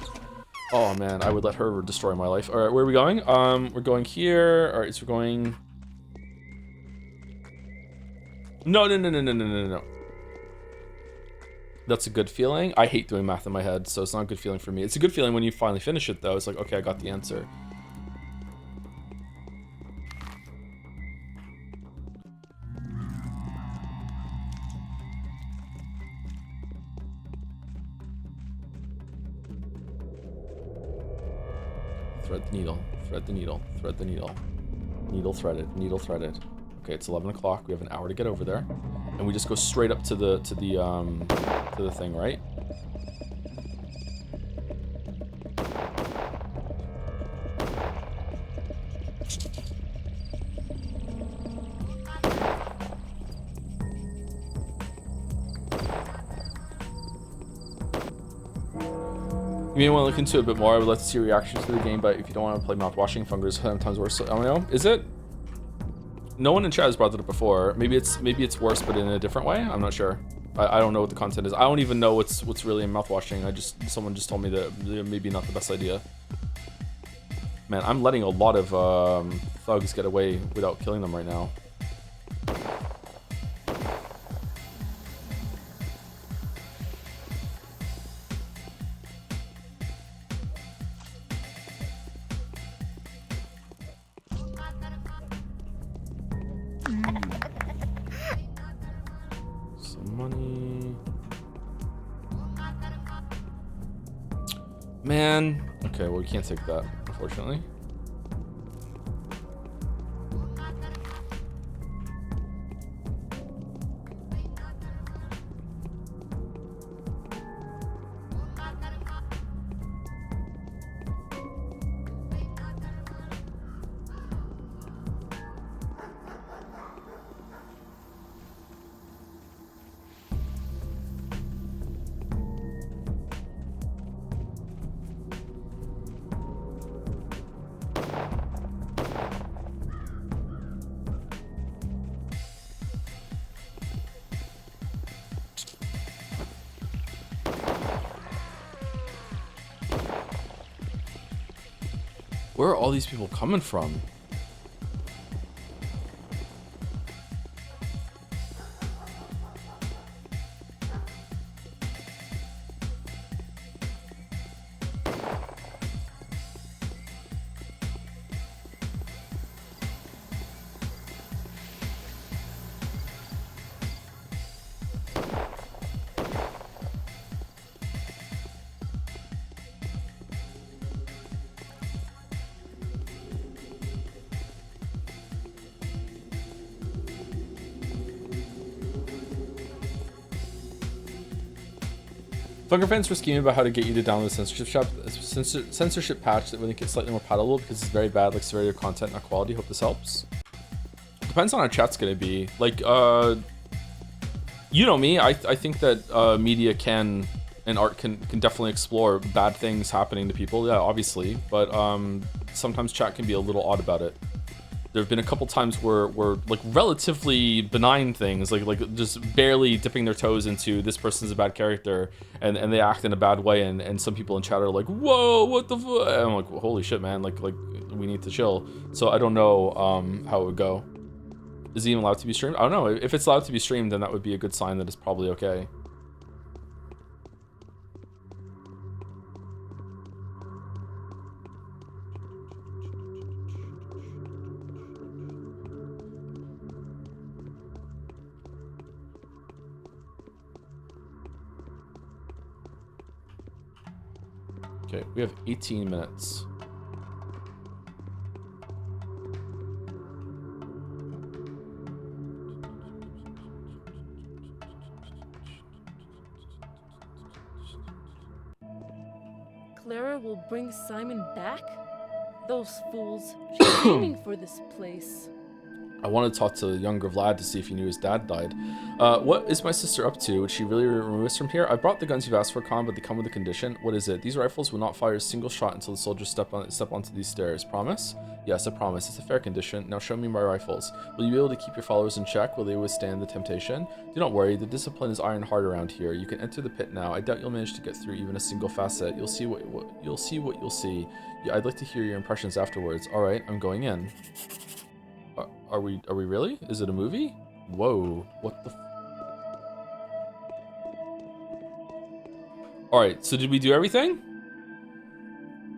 Oh man, I would let her destroy my life. All right, where are we going? We're going here. All right, so we're going. No. That's a good feeling. I hate doing math in my head, so it's not a good feeling for me. It's a good feeling when you finally finish it, though. It's like, okay, I got the answer. Thread the needle, thread the needle, thread the needle. Needle threaded, needle threaded. Okay, it's 11 o'clock. We have an hour to get over there. And we just go straight up to the thing, right? You may want to look into it a bit more. I would like to see your reactions to the game, but if you don't want to play mouthwashing, Funger's 10 times worse. I don't know. Is it? No one in chat has brought it up before. Maybe it's worse, but in a different way. I'm not sure. I don't know what the content is. I don't even know what's really in mouthwashing. Someone just told me that maybe not the best idea. Man, I'm letting a lot of thugs get away without killing them right now. man. Okay, well, we can't take that, unfortunately. Where are all these people coming from? Funker fans were scheming about how to get you to download the censorship patch that would make it slightly more palatable because it's very bad, like severity of content, not quality. Hope this helps. Depends on how chat's gonna be. Like, you know me. I think that media can and art can definitely explore bad things happening to people. Yeah, obviously, but sometimes chat can be a little odd about it. There have been a couple times where like relatively benign things, like just barely dipping their toes into this person's a bad character, and they act in a bad way, and some people in chat are like, whoa, what the fuck? And I'm like, well, holy shit, man, like we need to chill. So I don't know how it would go. Is it even allowed to be streamed? I don't know. If it's allowed to be streamed, then that would be a good sign that it's probably okay. Okay, we have 18 minutes. Clara will bring Simon back? Those fools. She's aiming for this place. I want to talk to the younger Vlad to see if he knew his dad died. What is my sister up to? Would she really remove us from here? I brought the guns you've asked for, Khan, but they come with a condition. What is it? These rifles will not fire a single shot until the soldiers step onto these stairs. Promise? Yes, I promise. It's a fair condition. Now show me my rifles. Will you be able to keep your followers in check? Will they withstand the temptation? Do not worry. The discipline is iron hard around here. You can enter the pit now. I doubt you'll manage to get through even a single facet. You'll see what you'll see. Yeah, I'd like to hear your impressions afterwards. All right, I'm going in. Are we really? Is it a movie? Whoa, what the Alright, so did we do everything?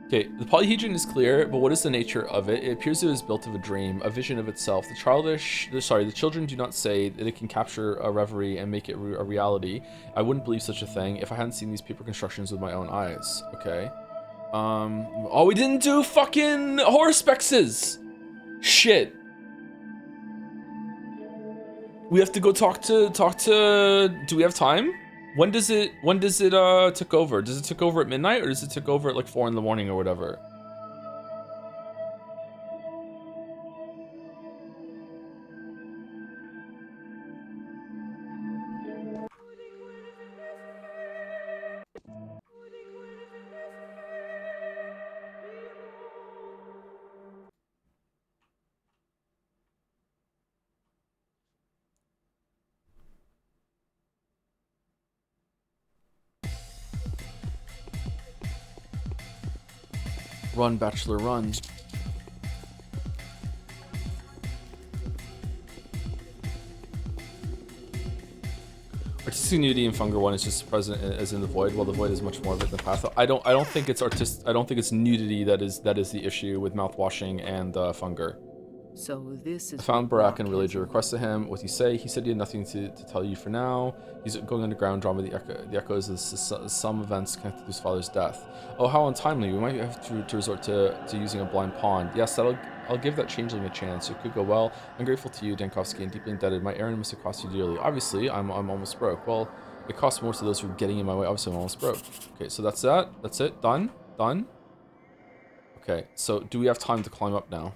Okay, the polyhedron is clear, but what is the nature of it? It appears it was built of a dream, a vision of itself. The children do not say that it can capture a reverie and make it a reality. I wouldn't believe such a thing if I hadn't seen these paper constructions with my own eyes. Okay. Oh, we didn't do fucking horror spexes! Shit. We have to go talk to, do we have time? When does it took over? Does it took over at midnight, or does it took over at like 4 in the morning or whatever? Run, Bachelor, run. Artistic nudity in Funger 1 is just present as in the Void, while the Void is much more of it than Patho. I don't think it's nudity that is the issue with mouth washing and Funger. So this I is found what Barak Locke and relayed your request to him. What he say? He said he had nothing to tell you for now. He's going underground, drama the echoes of some events connected to his father's death. Oh, how untimely. We might have to resort to using a blind pawn. Yes, I'll give that changeling a chance. It could go well. I'm grateful to you, Dankovsky, and deeply indebted. My errand must have cost you dearly. Obviously, I'm almost broke. Well, it costs more to those who are getting in my way. Obviously, I'm almost broke. Okay, so that's that. That's it. Done. Done. Okay, so do we have time to climb up now?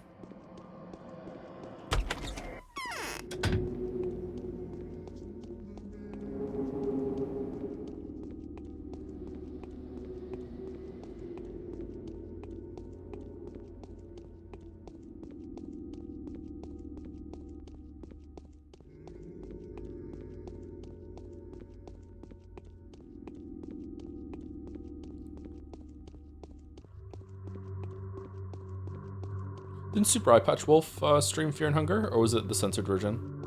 Didn't Super Eye Patch Wolf stream Fear and Hunger, or was it the censored version?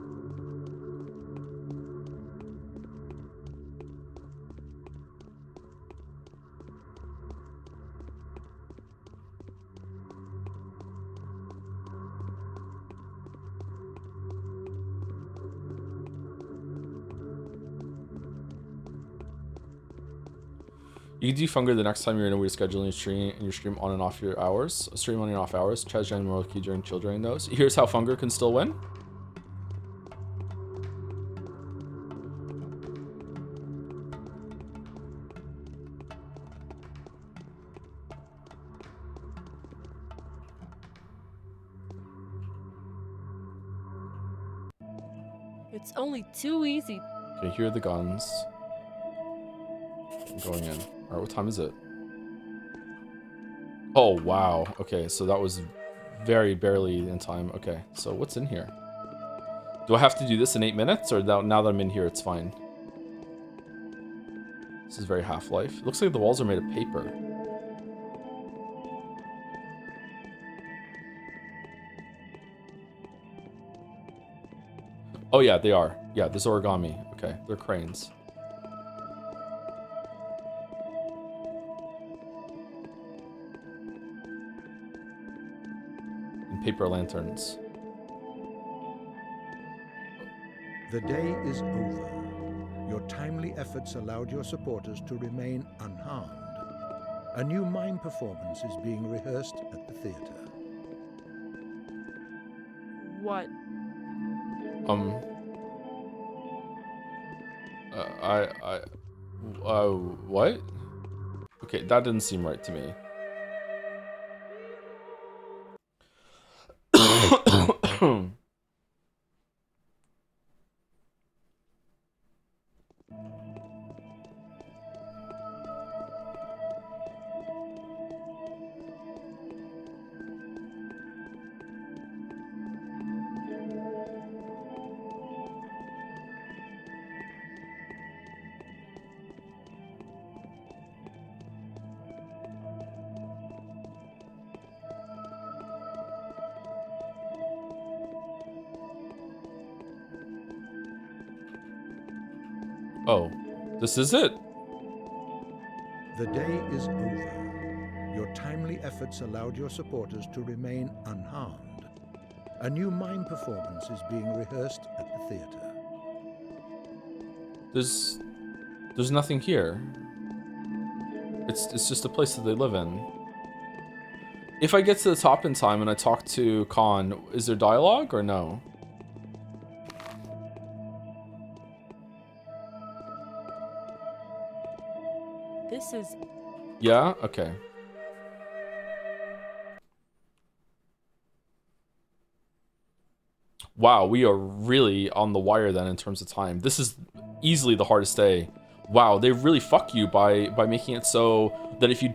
You can defunger the next time you're in a weird scheduling stream and your stream on and off your hours. Stream on and off hours. Chaz Jan Moriki during chill during those. Here's how Funger can still win. It's only too easy. Okay, here are the guns. I'm going in. Alright, what time is it? Oh, wow. Okay, so that was very barely in time. Okay, so what's in here? Do I have to do this in 8 minutes, or now that I'm in here, it's fine? This is very Half-Life. It looks like the walls are made of paper. Oh yeah, they are. Yeah, there's origami. Okay, they're cranes. And paper lanterns. The day is over. Your timely efforts allowed your supporters to remain unharmed. A new mime performance is being rehearsed at the theater. What? What? Okay, that didn't seem right to me. Oh, this is it. The day is over. Your timely efforts allowed your supporters to remain unharmed. A new mime performance is being rehearsed at the theater. There's nothing here. It's just a place that they live in. If I get to the top in time and I talk to Khan, is there dialogue or no? This is... Yeah? Okay. Wow, we are really on the wire then in terms of time. This is easily the hardest day. Wow, they really fuck you by making it so that if you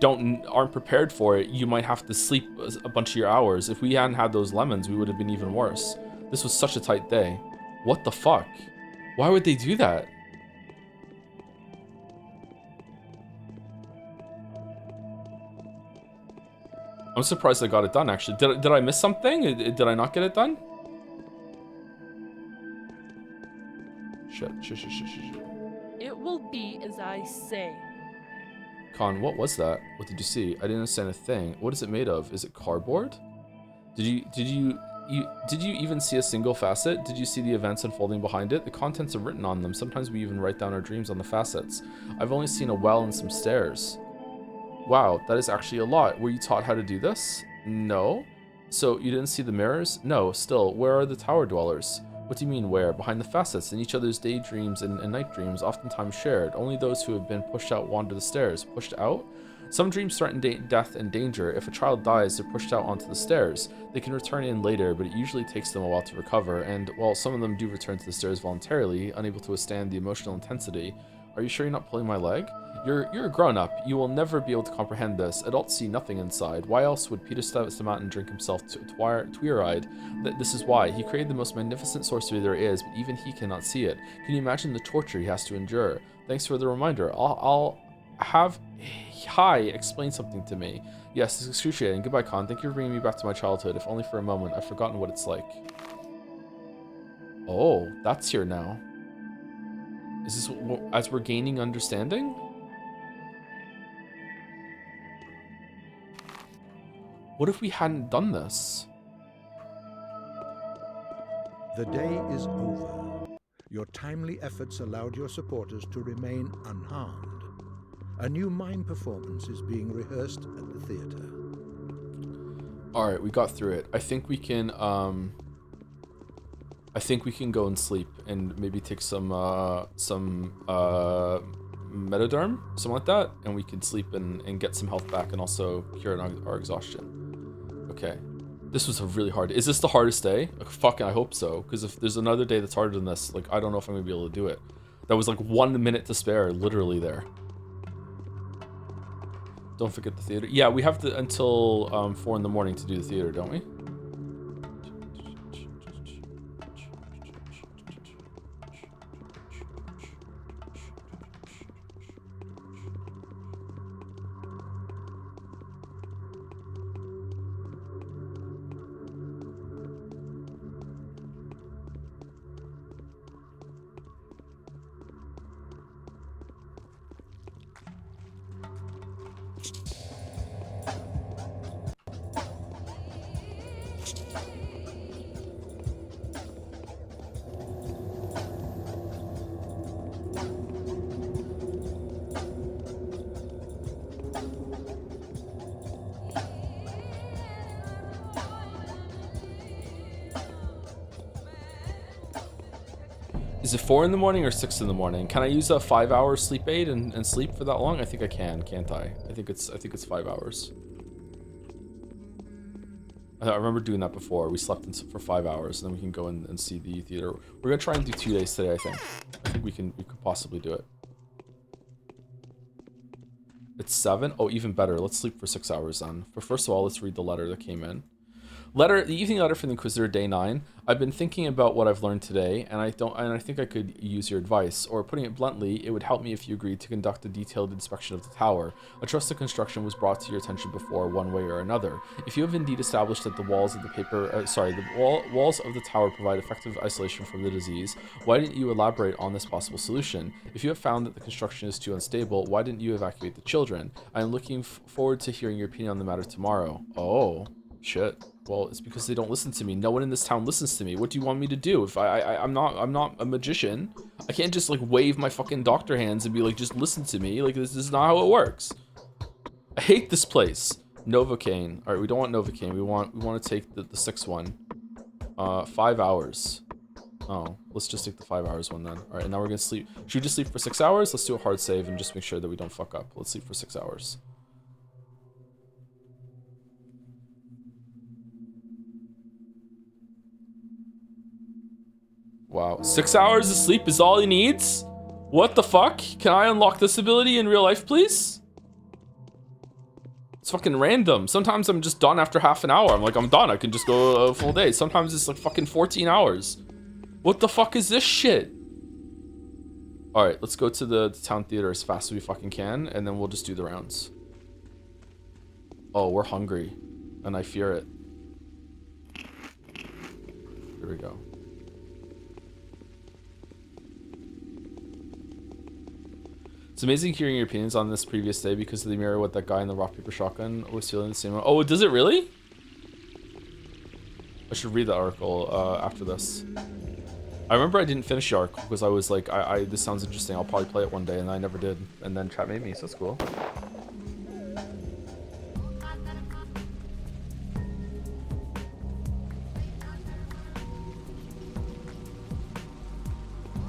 aren't prepared for it, you might have to sleep a bunch of your hours. If we hadn't had those lemons, we would have been even worse. This was such a tight day. What the fuck? Why would they do that? I'm surprised I got it done, actually. Did I miss something? Did I not get it done? Shit. It will be as I say. Con, what was that? What did you see? I didn't understand a thing. What is it made of? Is it cardboard? Did you Did you even see a single facet? Did you see the events unfolding behind it? The contents are written on them. Sometimes we even write down our dreams on the facets. I've only seen a well and some stairs. Wow, that is actually a lot. Were you taught how to do this? No. So you didn't see the mirrors? No. Still, where are the tower dwellers? What do you mean where? Behind the facets, in each other's daydreams and night dreams, oftentimes shared. Only those who have been pushed out wander the stairs. Pushed out? Some dreams threaten death and danger. If a child dies, they're pushed out onto the stairs. They can return in later, but it usually takes them a while to recover, and while some of them do return to the stairs voluntarily, unable to withstand the emotional intensity. Are you sure you're not pulling my leg? You're a grown-up. You will never be able to comprehend this. Adults see nothing inside. Why else would Peter Stuyvesant and drink himself twear-eyed? This is why. He created the most magnificent sorcery there is, but even he cannot see it. Can you imagine the torture he has to endure? Thanks for the reminder. I'll have Hi explain something to me. Yes, it's excruciating. Goodbye, Khan. Thank you for bringing me back to my childhood, if only for a moment. I've forgotten what it's like. Oh, that's here now. Is this as we're gaining understanding? What if we hadn't done this? The day is over. Your timely efforts allowed your supporters to remain unharmed. A new mime performance is being rehearsed at the theater. All right, we got through it. I think we can go and sleep and maybe take some metaderm, something like that, and we can sleep and get some health back and also cure our exhaustion. Okay. This was a really hard. Is this the hardest day? Fucking, I hope so. Because if there's another day that's harder than this, like, I don't know if I'm gonna be able to do it. That was like 1 minute to spare, literally there. Don't forget the theater. Yeah, we have to until 4 in the morning to do the theater, don't we? Is it 4 in the morning or 6 in the morning? Can I use a 5-hour sleep aid and sleep for that long? I think I can, can't I? I think it's 5 hours. I remember doing that before. We slept for 5 hours, and then we can go and see the theater. We're gonna try and do 2 days today, I think. I think we could possibly do it. It's 7? Oh, even better. Let's sleep for 6 hours then. But first of all, let's read the letter that came in. The evening letter from the Inquisitor, day 9. I've been thinking about what I've learned today, and I think I could use your advice. Or putting it bluntly, it would help me if you agreed to conduct a detailed inspection of the tower. I trust the construction was brought to your attention before, one way or another. If you have indeed established that the walls of the walls of the tower provide effective isolation from the disease, why didn't you elaborate on this possible solution? If you have found that the construction is too unstable, why didn't you evacuate the children? I am looking forward to hearing your opinion on the matter tomorrow. Oh, shit. Well, it's because they don't listen to me. No one in this town listens to me. What do you want me to do? If I'm not a magician. I can't just like wave my fucking doctor hands and be like, just listen to me. Like, this is not how it works. I hate this place. Novocaine. All right, we don't want Novocaine. We want to take the 6th one. 5 hours. Oh, let's just take the 5 hours one then. All right, and now we're gonna sleep. Should we just sleep for 6 hours? Let's do a hard save and just make sure that we don't fuck up. Let's sleep for 6 hours. Wow, 6 hours of sleep is all he needs? What the fuck? Can I unlock this ability in real life, please? It's fucking random. Sometimes I'm just done after half an hour. I'm like, I'm done. I can just go a full day. Sometimes it's like fucking 14 hours. What the fuck is this shit? All right, let's go to the town theater as fast as we fucking can, and then we'll just do the rounds. Oh, we're hungry, and I fear it. Here we go. It's amazing hearing your opinions on this previous day because of the mirror with that guy in the rock paper shotgun was feeling the same. Oh, does it really? I should read the article after this. I remember I didn't finish the article because I was like, this sounds interesting. I'll probably play it one day, and I never did. And then chat made me, so that's cool.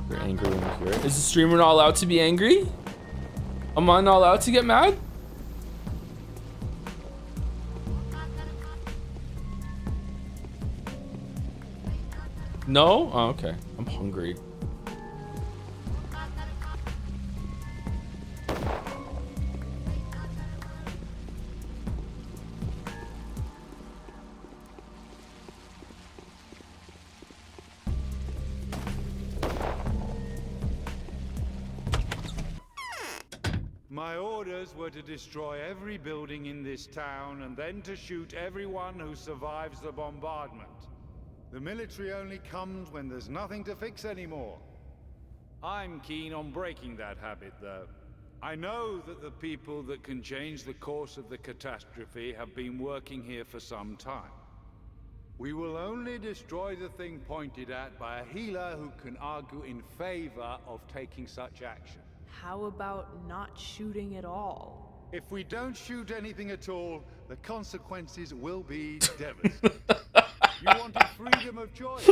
You're angry when you hear it. Is the streamer not allowed to be angry? Am I not allowed to get mad? No? Oh, okay. I'm hungry. My orders were to destroy every building in this town and then to shoot everyone who survives the bombardment. The military only comes when there's nothing to fix anymore. I'm keen on breaking that habit, though. I know that the people that can change the course of the catastrophe have been working here for some time. We will only destroy the thing pointed at by a healer who can argue in favor of taking such action. How about not shooting at all? If we don't shoot anything at all, the consequences will be devastating. You wanted freedom of choice.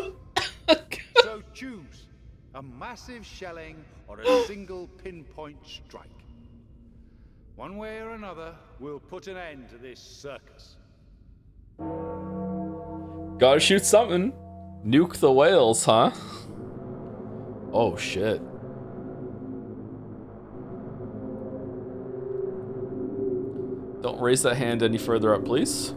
So choose a massive shelling or a single pinpoint strike. One way or another, we'll put an end to this circus. Gotta shoot something. Nuke the whales, huh? Oh shit. Don't raise that hand any further up, please.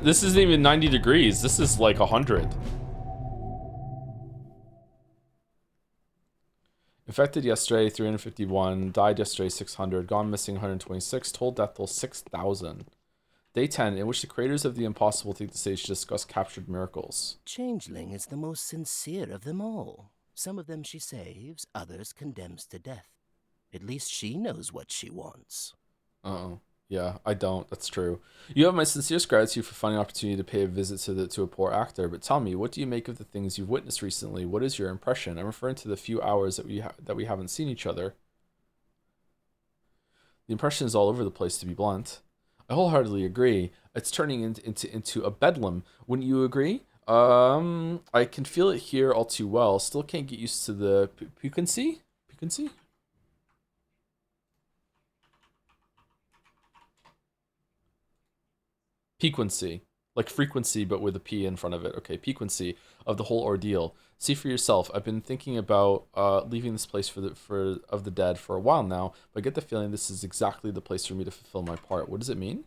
This isn't even 90 degrees. This is like 100. Infected yesterday 351, died yesterday 600, gone missing 126, total death toll 6,000. Day 10, in which the creators of the impossible take the stage to discuss captured miracles. Changeling is the most sincere of them all. Some of them she saves, others condemns to death. At least she knows what she wants. Uh-oh. Yeah, I don't. That's true. You have my sincerest gratitude for finding an opportunity to pay a visit to a poor actor. But tell me, what do you make of the things you've witnessed recently? What is your impression? I'm referring to the few hours that we haven't seen each other. The impression is all over the place, to be blunt. I wholeheartedly agree. It's turning into a bedlam. Wouldn't you agree? I can feel it here all too well. Still can't get used to the piquancy. Piquancy. Piquancy, like frequency, but with a P in front of it. Okay, piquancy of the whole ordeal. See for yourself. I've been thinking about leaving this place of the dead for a while now, but I get the feeling this is exactly the place for me to fulfill my part. What does it mean?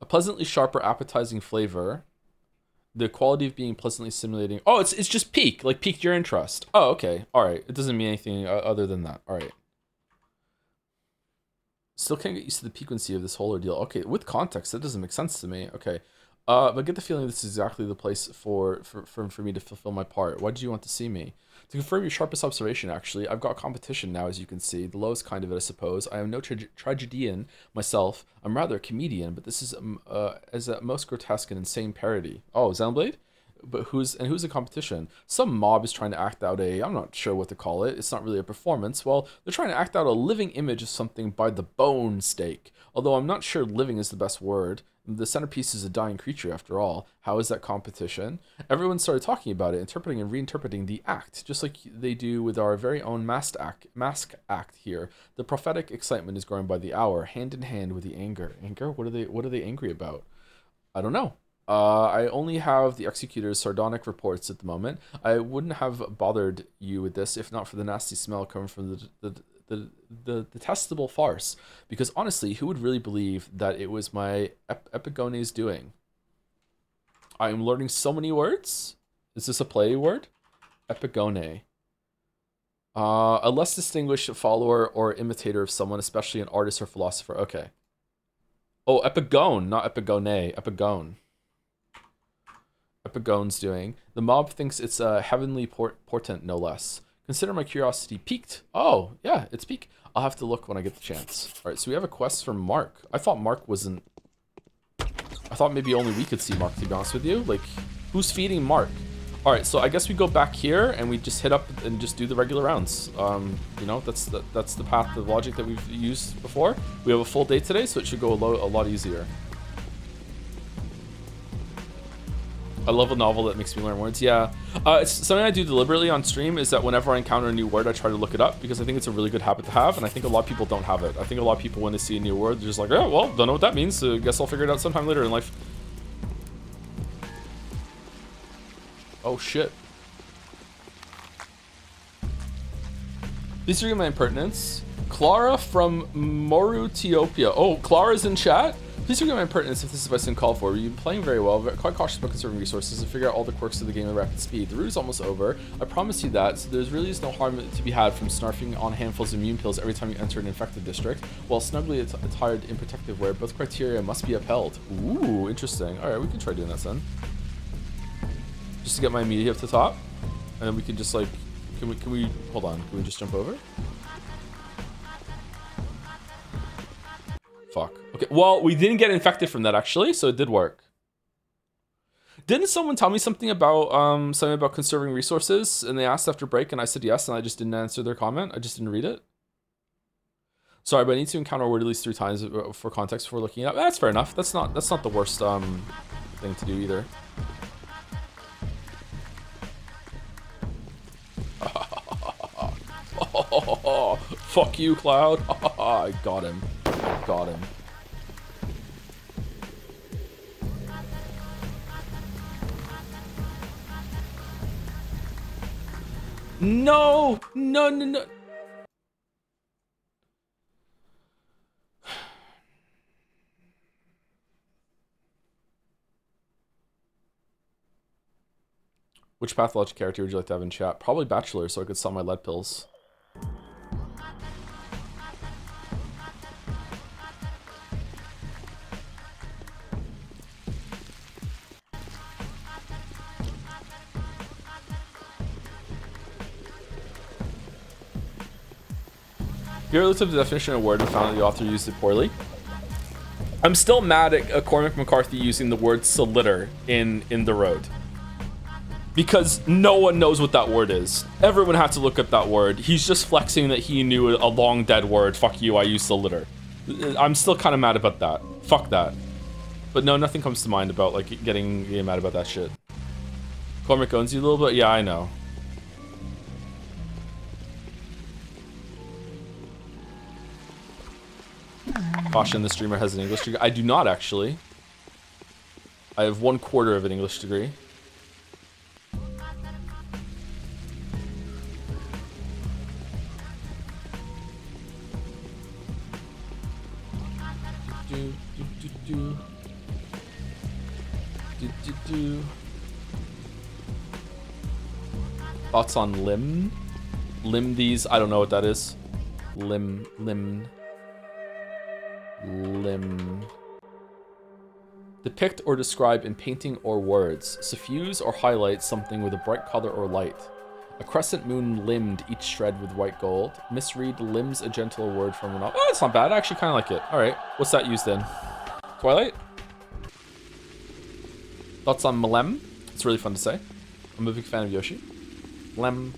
A pleasantly sharper, appetizing flavor. The quality of being pleasantly stimulating. Oh, it's just piqued your interest. Oh, okay, all right. It doesn't mean anything other than that. All right. Still can't get used to the piquancy of this whole ordeal. Okay, with context, that doesn't make sense to me. Okay, but I get the feeling this is exactly the place for me to fulfill my part. Why did you want to see me? To confirm your sharpest observation, actually, I've got competition now, as you can see. The lowest kind of it, I suppose. I am no tragedian myself. I'm rather a comedian, but this is as a most grotesque and insane parody. Oh, Xenoblade? But who's the competition? Some mob is trying to act out I'm not sure what to call it. It's not really a performance. Well, they're trying to act out a living image of something by the bone stake. Although I'm not sure living is the best word. The centerpiece is a dying creature after all. How is that competition? Everyone started talking about it, interpreting and reinterpreting the act, just like they do with our very own mask act here. The prophetic excitement is growing by the hour, hand in hand with the anger. Anger? What are they angry about? I don't know. I only have the executor's sardonic reports at the moment. I wouldn't have bothered you with this if not for the nasty smell coming from the detestable farce. Because honestly, who would really believe that it was my Epigone's doing? I am learning so many words. Is this a play word? Epigone. A less distinguished follower or imitator of someone, especially an artist or philosopher. Okay. Oh, epigone, not epigone. Epigone. Epigone's doing. The mob thinks it's a heavenly portent, no less. Consider my curiosity piqued. Oh, yeah, it's piqued. I'll have to look when I get the chance. All right, so we have a quest from Mark. I thought Mark wasn't... I thought maybe only we could see Mark, to be honest with you. Like, who's feeding Mark? All right, so I guess we go back here and we just hit up and just do the regular rounds. You know, that's the path, the logic that we've used before. We have a full day today, so it should go a lot easier. I love a novel that makes me learn words. Yeah, it's something I do deliberately on stream is that whenever I encounter a new word, I try to look it up because I think it's a really good habit to have, and I think a lot of people don't have it. I think a lot of people, when they see a new word, they're just like, oh, well, don't know what that means, so I guess I'll figure it out sometime later in life. Oh, shit. Please forgive my impertinence. Clara from Mauritiopia. Oh, Clara's in chat? Please forgive my impertinence if this is best called for. You've been playing very well, but quite cautious about conserving resources and figure out all the quirks of the game at rapid speed. The route is almost over. I promise you that, so there's really no harm to be had from snarfing on handfuls of immune pills every time you enter an infected district, while snugly attired in protective wear. Both criteria must be upheld. Ooh, interesting. Alright, we can try doing that then. Just to get my immediate up to top. And then we can just like, can we, hold on, can we just jump over? Fuck. Okay, well, we didn't get infected from that actually, so it did work. Didn't someone tell me something about conserving resources, and they asked after break, and I said yes, and I just didn't answer their comment. I just didn't read it. Sorry, but I need to encounter a word at least 3 times for context before looking it up. That's fair enough. That's not the worst thing to do either. Fuck you, Cloud. I got him. Got him. No! No, no, no. Which pathologic character would you like to have in chat? Probably Bachelor, so I could sell my lead pills. You ever looked up the definition of a word and found that the author used it poorly? I'm still mad at Cormac McCarthy using the word solitter in The Road. Because no one knows what that word is. Everyone had to look up that word. He's just flexing that he knew a long dead word. Fuck you, I use solitter. I'm still kind of mad about that. Fuck that. But no, nothing comes to mind about like getting mad about that shit. Cormac owns you a little bit? Yeah, I know. Caution, the streamer has an English degree. I do not actually. I have 1/4 of an English degree. Thoughts on limb? Limb these? I don't know what that is. Limb. Depict or describe in painting or words. Suffuse or highlight something with a bright color or light. A crescent moon limned each shred with white gold. Misread limbs a gentle word from an... Oh, it's not bad. I actually kind of like it. All right. What's that used in? Twilight? Thoughts on Malem? It's really fun to say. I'm a big fan of Yoshi. Lem.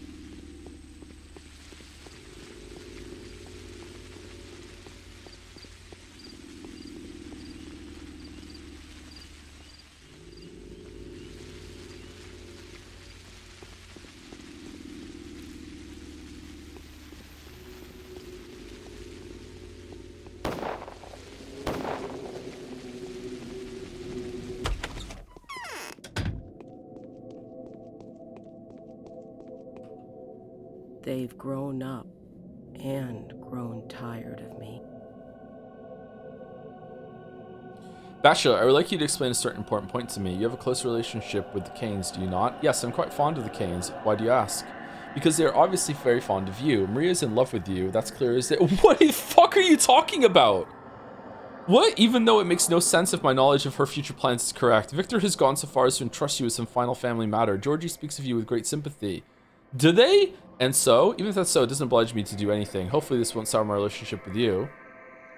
They've grown up and grown tired of me. Bachelor, I would like you to explain a certain important point to me. You have a close relationship with the Canes, do you not? Yes, I'm quite fond of the Canes. Why do you ask? Because they're obviously very fond of you. Maria's in love with you. That's clear as day. What the fuck are you talking about? What? Even though it makes no sense if my knowledge of her future plans is correct. Victor has gone so far as to entrust you with some final family matter. Georgie speaks of you with great sympathy. Do they? And so, even if that's so, it doesn't oblige me to do anything. Hopefully this won't sour my relationship with you.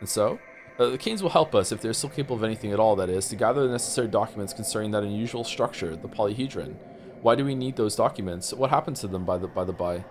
And so? The Canes will help us, if they're still capable of anything at all, that is, to gather the necessary documents concerning that unusual structure, the polyhedron. Why do we need those documents? What happened to them, by the by?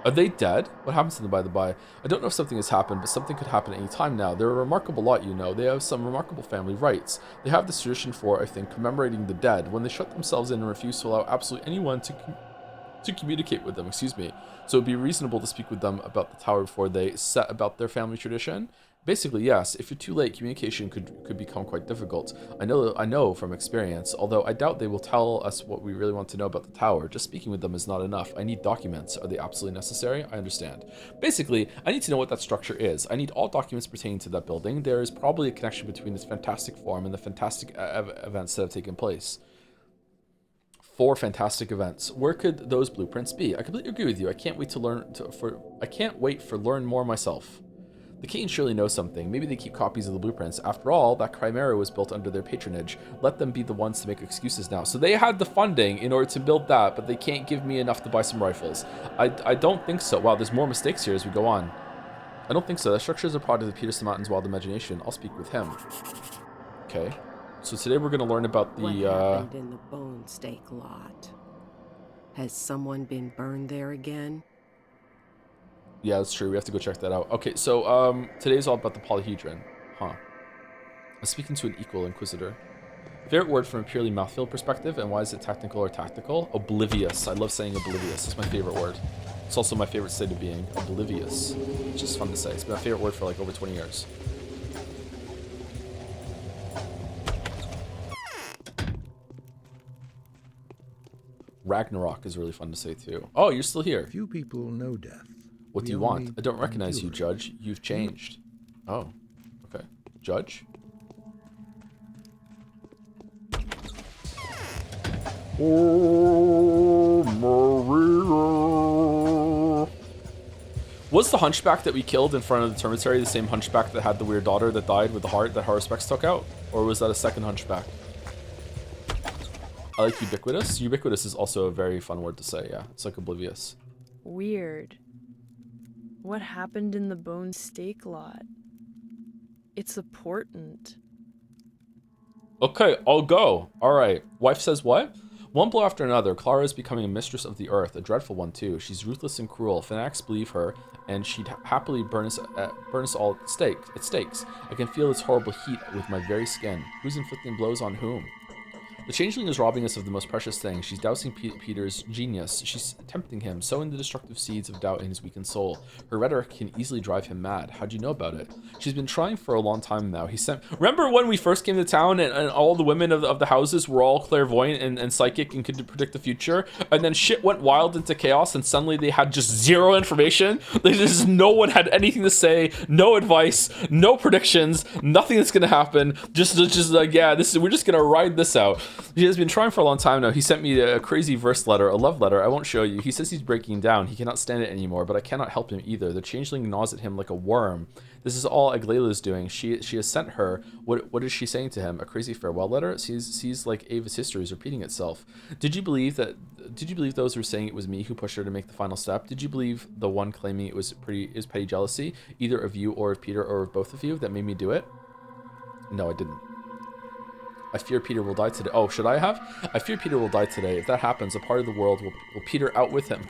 Are they dead? What happens to them, by the by? I don't know if something has happened, but something could happen at any time now. They're a remarkable lot, you know. They have some remarkable family rights. They have this tradition for, I think, commemorating the dead, when they shut themselves in and refuse to allow absolutely anyone to communicate with them, excuse me. So it would be reasonable to speak with them about the tower before they set about their family tradition. Basically, yes. If you're too late, communication could become quite difficult. I know from experience, although I doubt they will tell us what we really want to know about the tower. Just speaking with them is not enough. I need documents. Are they absolutely necessary? I understand. Basically, I need to know what that structure is. I need all documents pertaining to that building. There is probably a connection between this fantastic form and the fantastic events that have taken place. 4 fantastic events. Where could those blueprints be? I completely agree with you. I can't wait for learn more myself. The Canes surely know something. Maybe they keep copies of the blueprints. After all, that Chimera was built under their patronage. Let them be the ones to make excuses now. So they had the funding in order to build that, but they can't give me enough to buy some rifles. I don't think so. Wow, there's more mistakes here as we go on. I don't think so. That structure is a product of Peterson Mountain's wild imagination. I'll speak with him. Okay. So today we're going to learn about the... What happened in the bone stake lot? Has someone been burned there again? Yeah, that's true. We have to go check that out. Okay, so today's all about the polyhedron. Huh. I'm speaking to an equal inquisitor. Favorite word from a purely mouthfeel perspective, and why is it technical or tactical? Oblivious. I love saying oblivious. It's my favorite word. It's also my favorite state of being. Oblivious. It's just fun to say. It's been my favorite word for like over 20 years. Ragnarok is really fun to say too. Oh, you're still here. Few people know death. What do you want? I don't recognize you, Judge. You've changed. Oh, okay. Judge? Oh, Maria. Was the hunchback that we killed in front of the termitary the same hunchback that had the weird daughter that died with the heart that Haruspex took out? Or was that a second hunchback? I like ubiquitous. Ubiquitous is also a very fun word to say, yeah. It's like oblivious. Weird. What happened in the bone steak lot? It's important. Okay, I'll go. All right. Wife says what? One blow after another, Clara is becoming a mistress of the earth, a dreadful one too. She's ruthless and cruel. Fanatics believe her, and she'd happily burn us all at stakes. I can feel its horrible heat with my very skin. Who's inflicting blows on whom? The changeling is robbing us of the most precious thing. She's dousing Peter's genius. She's tempting him, sowing the destructive seeds of doubt in his weakened soul. Her rhetoric can easily drive him mad. How'd you know about it? She's been trying for a long time now. Remember when we first came to town and all the women of the houses were all clairvoyant and psychic and could predict the future? And then shit went wild into chaos and suddenly they had just zero information. No one had anything to say, no advice, no predictions, nothing that's gonna happen. Just like, yeah, we're just gonna ride this out. He has been trying for a long time now. He sent me a crazy verse letter, a love letter. I won't show you. He says he's breaking down. He cannot stand it anymore, but I cannot help him either. The changeling gnaws at him like a worm. This is all Aglaela's doing. She has sent her. What is she saying to him? A crazy farewell letter? Sees like Ava's history is repeating itself. Did you believe those who were saying it was me who pushed her to make the final step? Did you believe the one claiming it was petty jealousy, either of you or of Peter or of both of you, that made me do it? No, I didn't. I fear Peter will die today. Oh, should I have? I fear Peter will die today. If that happens, a part of the world will Peter out with him.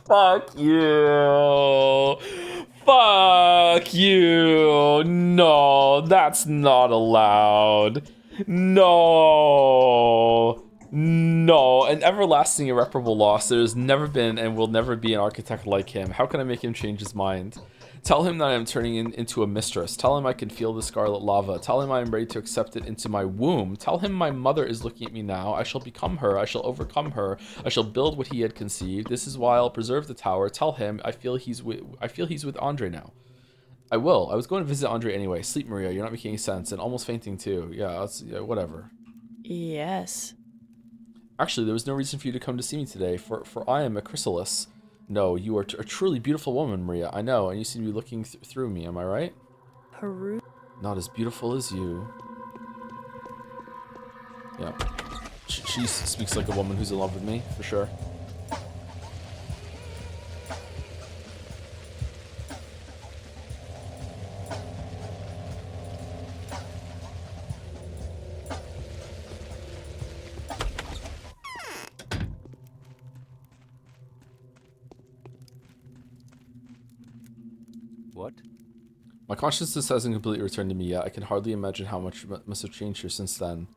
Fuck you. Fuck you. No, that's not allowed. No. No, an everlasting irreparable loss. There has never been and will never be an architect like him. How can I make him change his mind? Tell him that I am turning into a mistress. Tell him I can feel the scarlet lava. Tell him I am ready to accept it into my womb. Tell him my mother is looking at me now. I shall become her. I shall overcome her. I shall build what he had conceived. This is why I'll preserve the tower. Tell him I feel he's with Andre now. I will. I was going to visit Andre anyway. Sleep, Maria. You're not making any sense. And almost fainting, too. Yeah, whatever. Yes. Actually, there was no reason for you to come to see me today, for I am a chrysalis. No, you are a truly beautiful woman, Maria. I know, and you seem to be looking through me. Am I right? Peru. Not as beautiful as you. Yeah. She speaks like a woman who's in love with me, for sure. What? My consciousness hasn't completely returned to me yet. I can hardly imagine how much must have changed here since then.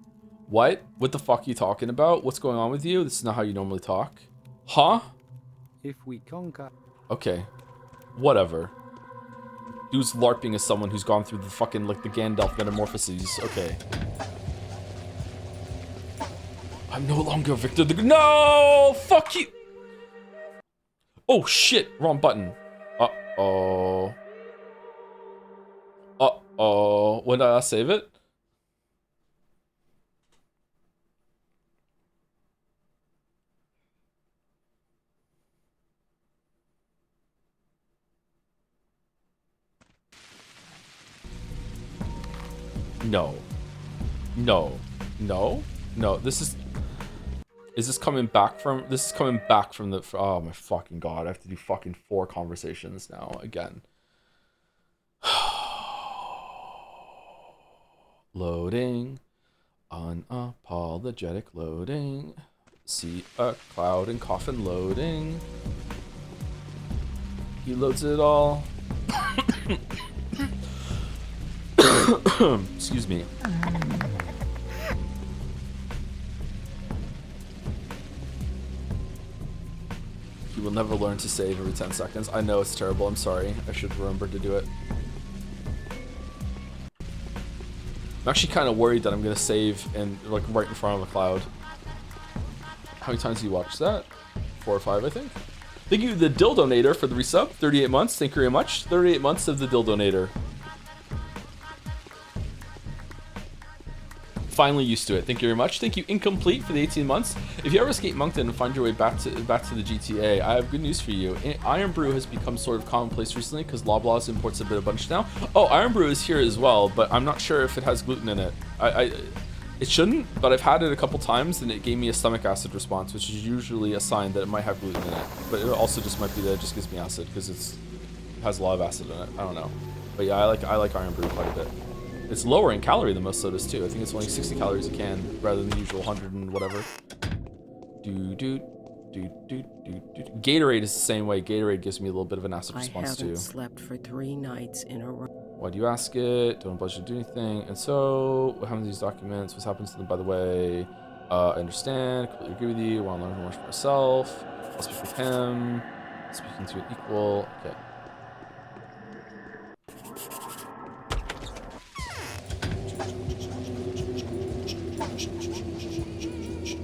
What? What the fuck are you talking about? What's going on with you? This is not how you normally talk. Huh? If we conquer... Okay. Whatever. Dude's LARPing as someone who's gone through the fucking, like, the Gandalf metamorphoses. Okay. I'm no longer Victor the... No! Fuck you! Oh, shit! Wrong button. Uh-oh. Uh-oh. When did I save it? No. No. No. No. This is... Is this coming back from... This is coming back from the... Oh my fucking god. I have to do fucking 4 conversations now. Again. Loading. Unapologetic loading. See a cloud and coffin loading. He loads it all. Excuse me. He will never learn to save every 10 seconds. I know it's terrible. I'm sorry. I should remember to do it. I'm actually kind of worried that I'm going to save and like right in front of a cloud. How many times have you watched that? 4 or 5, I think. Thank you, the Dildonator, for the resub. 38 months. Thank you very much. 38 months of the Dildonator. Finally used to it. Thank you very much. Thank you, Incomplete, for the 18 months. If you ever escape Moncton and find your way back to the GTA, I have good news for you. Iron Brew has become sort of commonplace recently because Loblaws imports a bunch now. Oh, Iron Brew is here as well, but I'm not sure if it has gluten in it. It shouldn't, but I've had it a couple times and it gave me a stomach acid response, which is usually a sign that it might have gluten in it. But it also just might be that it just gives me acid because it has a lot of acid in it. I don't know. But yeah, I like Iron Brew quite a bit. It's lower in calorie than most sodas too. I think it's only 60 calories a can rather than the usual 100 and whatever. Gatorade is the same way. Gatorade gives me a little bit of an acid response too. I haven't slept for 3 nights in a row. Why do you ask it? Don't oblige you to do anything. And so, what happens to these documents? What happens to them, by the way? I understand. Completely agree with you. I want to learn more for myself. I'll speak with him. Speaking to an equal. Okay.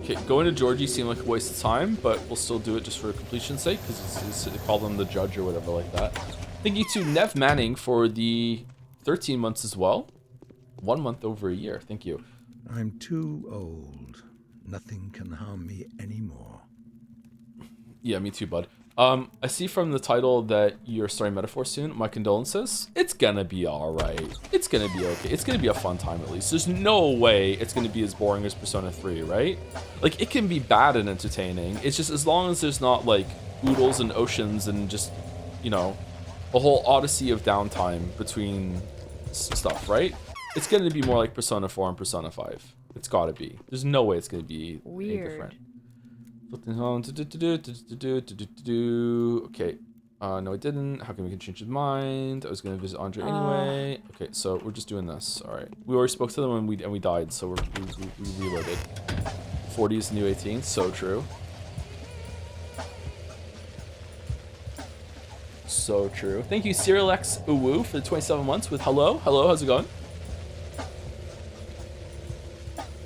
Okay, going to Georgie seemed like a waste of time, but we'll still do it just for completion's sake, because they call them the judge or whatever like that. Thank you to Nev Manning for the 13 months as well. 1 month over a year. Thank you. I'm too old. Nothing can harm me anymore. Yeah, me too, bud. I see from the title that you're starting Metaphor soon. My condolences. It's gonna be alright. It's gonna be okay. It's gonna be a fun time at least. There's no way it's gonna be as boring as Persona 3, right? Like, it can be bad and entertaining. It's just as long as there's not, like, oodles and oceans and just, you know, a whole odyssey of downtime between stuff, right? It's gonna be more like Persona 4 and Persona 5. It's gotta be. There's no way it's gonna be any different. Okay. No, I didn't. How come we can change his mind? I was gonna visit Andre anyway. Okay, so we're just doing this. All right. We already spoke to them and we died, so we reloaded. 40 is the new 18. So true. So true. Thank you, Cyril X Uwu, for the 27 months with hello. Hello, how's it going?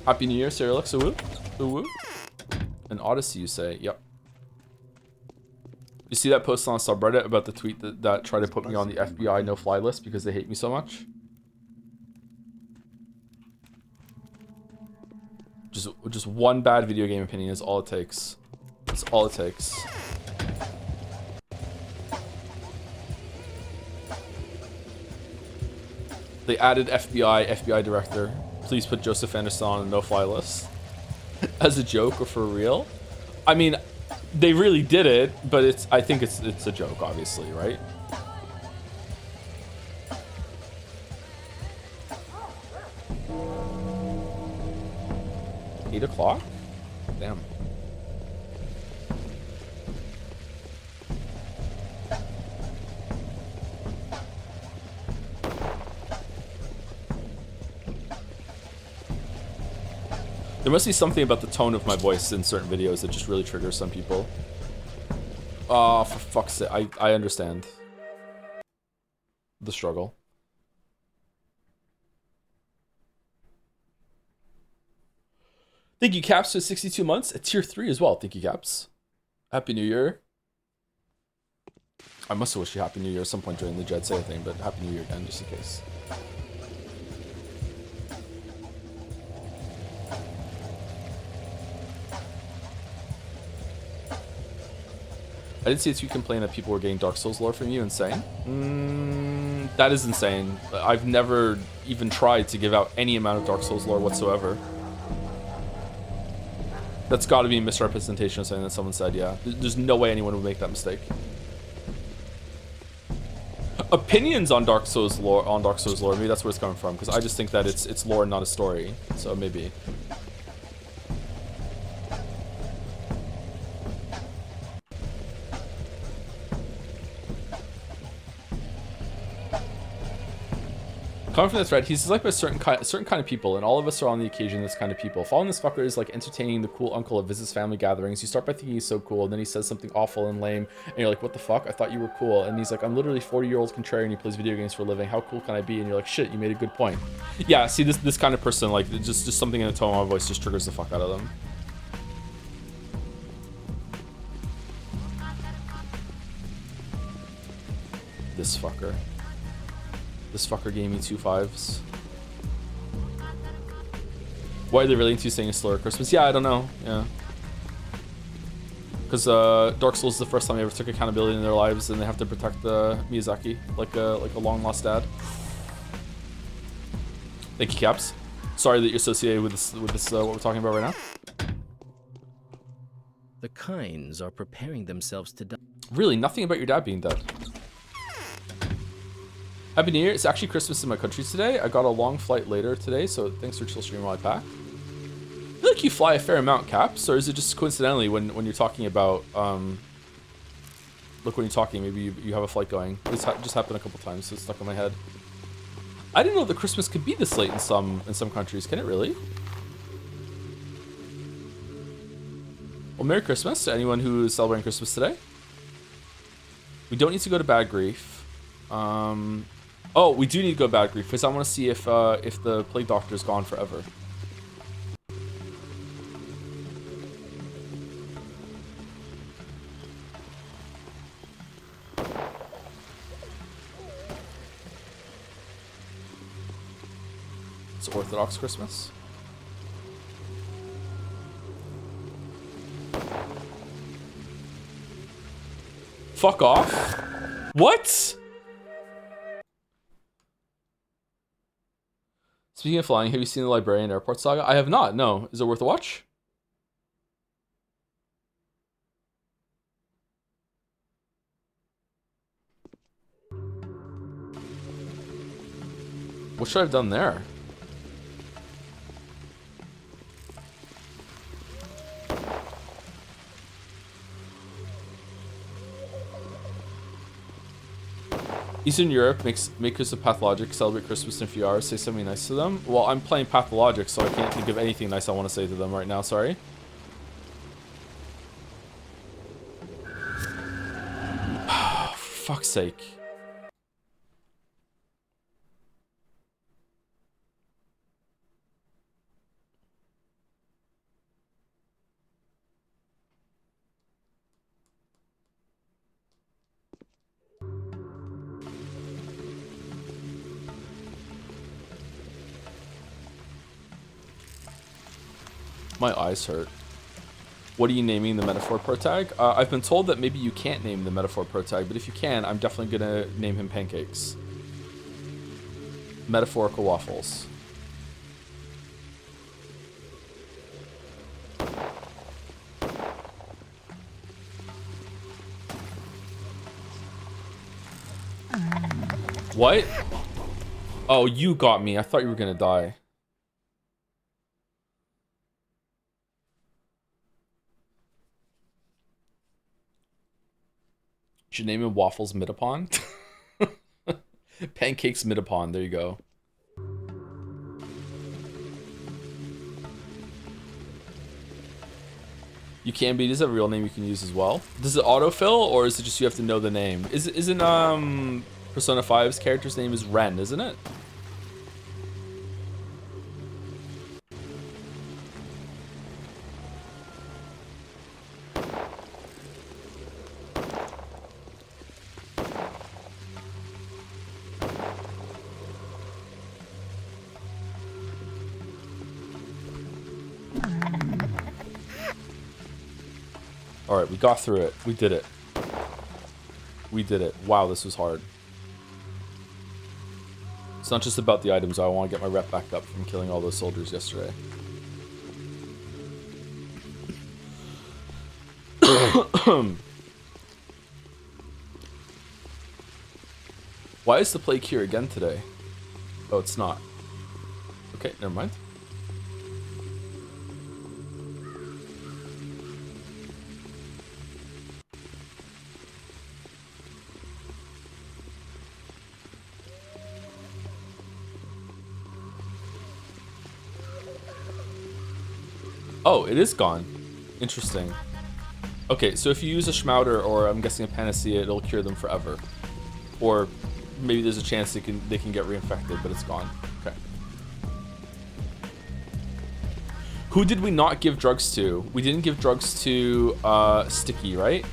Happy New Year, Cyril X Uwu. Uwu. An Odyssey, you say? Yep. You see that post on a subreddit about the tweet that tried to put me on the FBI no-fly list because they hate me so much? Just one bad video game opinion is all it takes. That's all it takes. They added FBI director. Please put Joseph Anderson on a no-fly list. As a joke or for real? I mean, they really did it, but I think it's a joke, obviously, right? $8 o'clock? Damn. There must be something about the tone of my voice in certain videos that just really triggers some people. Oh, for fuck's sake. I understand the struggle. Thank you, Caps, for 62 months. At tier 3 as well. Thank you, Caps. Happy New Year. I must have wished you Happy New Year at some point during the Jed Say thing, but Happy New Year again, just in case. I didn't see a tweet complain that people were getting Dark Souls lore from you. Insane. That is insane. I've never even tried to give out any amount of Dark Souls lore whatsoever. That's got to be a misrepresentation of something that someone said, yeah. There's no way anyone would make that mistake. Opinions on Dark Souls lore, maybe that's where it's coming from, because I just think that it's lore, not a story. So maybe. Coming from the thread, he's like a certain kind of people, and all of us are on the occasion this kind of people. Following this fucker is like entertaining the cool uncle at visits family gatherings. You start by thinking he's so cool, and then he says something awful and lame, and you're like, what the fuck? I thought you were cool. And he's like, I'm literally 40-year-old contrarian who plays video games for a living. How cool can I be? And you're like, shit, you made a good point. Yeah, see, this kind of person, like, just something in the tone of my voice just triggers the fuck out of them. This fucker. This fucker gave me 2 5s. Why are they really into saying a slower Christmas? Yeah, I don't know. Yeah. Because Dark Souls is the first time they ever took accountability in their lives, and they have to protect Miyazaki like a long lost dad. Thank you, Caps. Sorry that you're associated with this what we're talking about right now. The Kynes are preparing themselves to die. Really, nothing about your dad being dead. Happy New Year. It's actually Christmas in my country today. I got a long flight later today, so thanks for chill streaming while I pack. I feel like you fly a fair amount, Caps, or is it just coincidentally when you're talking about, look, when you're talking, maybe you have a flight going. This just happened a couple times, so it's stuck in my head. I didn't know that Christmas could be this late in some countries. Can it really? Well, Merry Christmas to anyone who is celebrating Christmas today. We don't need to go to Bad Grief. Oh, we do need to go Bad Grief because I want to see if the Plague Doctor is gone forever. It's Orthodox Christmas. Fuck off. What? Speaking of flying, have you seen the Librarian Airport Saga? I have not, no. Is it worth a watch? What should I have done there? Eastern Europe makers of Pathologic celebrate Christmas in a few hours. Say something nice to them. Well, I'm playing Pathologic, so I can't think of anything nice I want to say to them right now. Sorry. For fuck's sake. My eyes hurt. What are you naming the metaphor protag? I've been told that maybe you can't name the metaphor protag, but if you can, I'm definitely gonna name him Pancakes. Metaphorical waffles. What? Oh, you got me. I thought you were gonna die. Should name him Waffles Midapon. Pancakes Midapon. There you go. You can be. Does have a real name you can use as well? Does it autofill, or is it just you have to know the name? Isn't Persona 5's character's name is Ren, isn't it? Alright, we got through it. We did it. We did it. Wow, this was hard. It's not just about the items. I want to get my rep back up from killing all those soldiers yesterday. Why is the plague here again today? Oh, it's not. Okay, never mind. Oh, it is gone. Interesting. Okay, so if you use a Schmouder or I'm guessing a Panacea, it'll cure them forever. Or maybe there's a chance they can get reinfected, but it's gone. Okay. Who did we not give drugs to? We didn't give drugs to Sticky, right?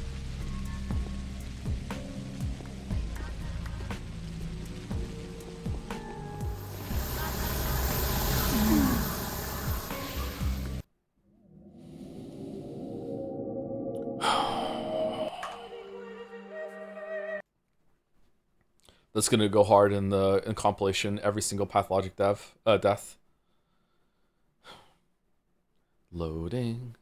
That's gonna go hard in compilation. Every single Pathologic death. Loading.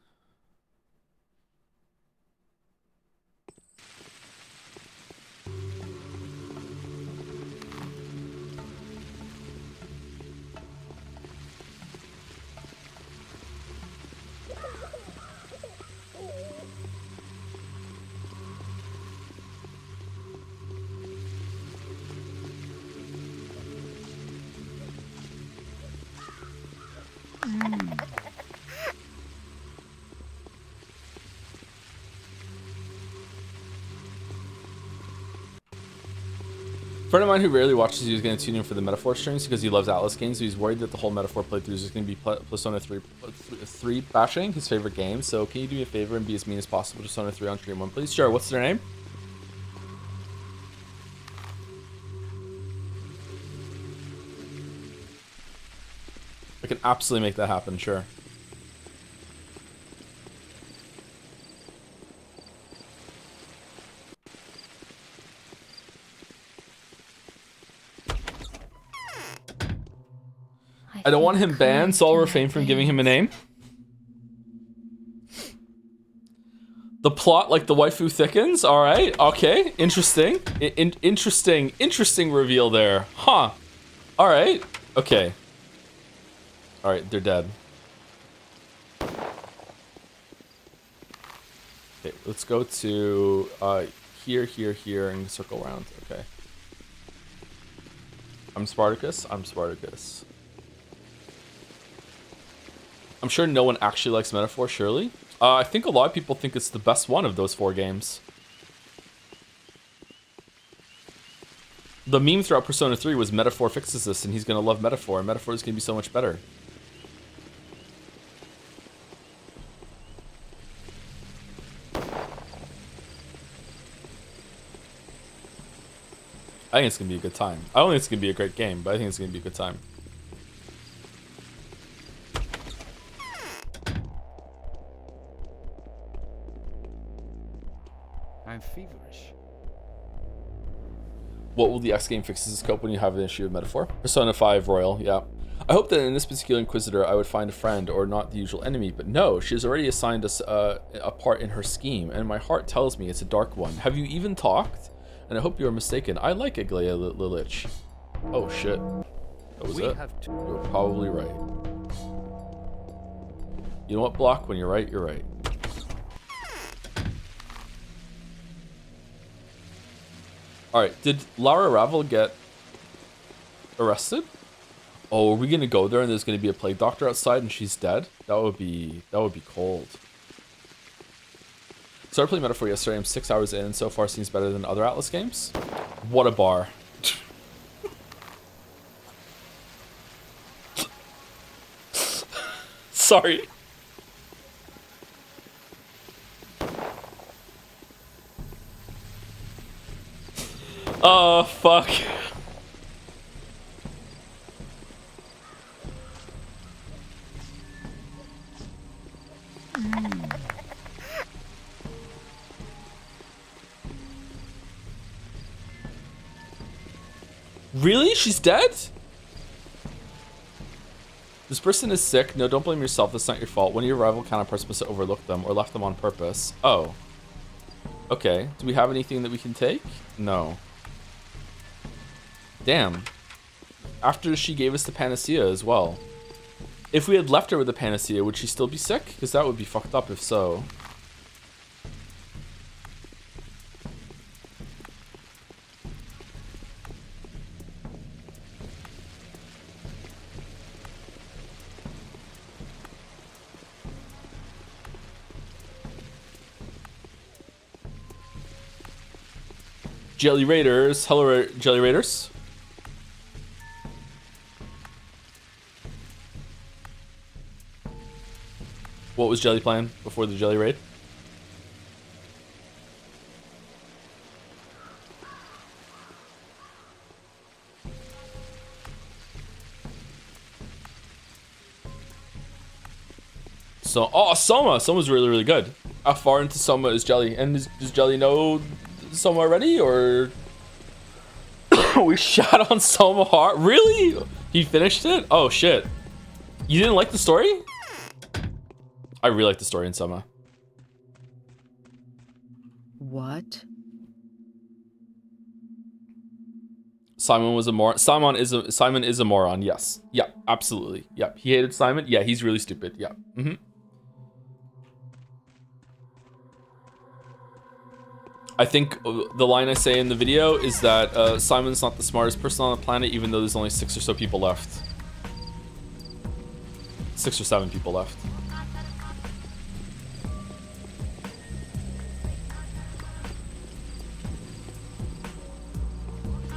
A friend of mine who rarely watches you is going to tune in for the Metaphor streams because he loves Atlas games, so he's worried that the whole Metaphor playthrough is just going to be Persona 3 bashing, his favorite game. So can you do me a favor and be as mean as possible to Persona 3 on stream 1, please? Sure, what's their name? I can absolutely make that happen, sure. I don't want him banned, so I'll refrain from giving him a name. The plot, like the waifu thickens. All right, okay, interesting, interesting reveal there, huh? All right, okay. All right, they're dead. Okay, let's go to here, and circle around. Okay. I'm Spartacus. I'm sure no one actually likes Metaphor, surely. I think a lot of people think it's the best one of those 4 games. The meme throughout Persona 3 was Metaphor fixes this and he's gonna love Metaphor, and Metaphor is gonna be so much better. I think it's gonna be a good time. I don't think it's gonna be a great game, but I think it's gonna be a good time. I'm feverish. What will the X game fix this scope when you have an issue of metaphor? Persona 5 Royal, yeah. I hope that in this particular Inquisitor I would find a friend or not the usual enemy, but no, she has already assigned us a part in her scheme, and my heart tells me it's a dark one. Have you even talked? And I hope you are mistaken. I like Aglaia Lilich. Oh shit. That was it. You were probably right. You know what, Block? When you're right, you're right. Alright, did Lara Ravel get arrested? Oh, are we gonna go there and there's gonna be a plague doctor outside and she's dead? That would be cold. Started playing Metaphor yesterday. I'm 6 hours in and so far seems better than other Atlas games. What a bar. Sorry. Oh, fuck. Really? She's dead? This person is sick. No, don't blame yourself. That's not your fault. One of your rival counterparts must have overlooked them or left them on purpose. Oh. Okay. Do we have anything that we can take? No. Damn. After she gave us the panacea as well. If we had left her with the panacea, would she still be sick? Because that would be fucked up if so. Jelly Raiders. Hello, Jelly Raiders. What was Jelly playing before the Jelly Raid? So, oh, Soma. Soma's really, really good. How far into Soma is Jelly? And does Jelly know Soma already, or we shot on Soma hard? Really? He finished it? Oh shit! You didn't like the story? I really like the story in Soma. What? Simon was a moron. Simon is a moron. Yes. Yeah. Absolutely. Yeah. He hated Simon. Yeah. He's really stupid. Yeah. Mm-hmm. I think the line I say in the video is that Simon's not the smartest person on the planet, even though there's only 6 or so people left. 6 or 7 people left.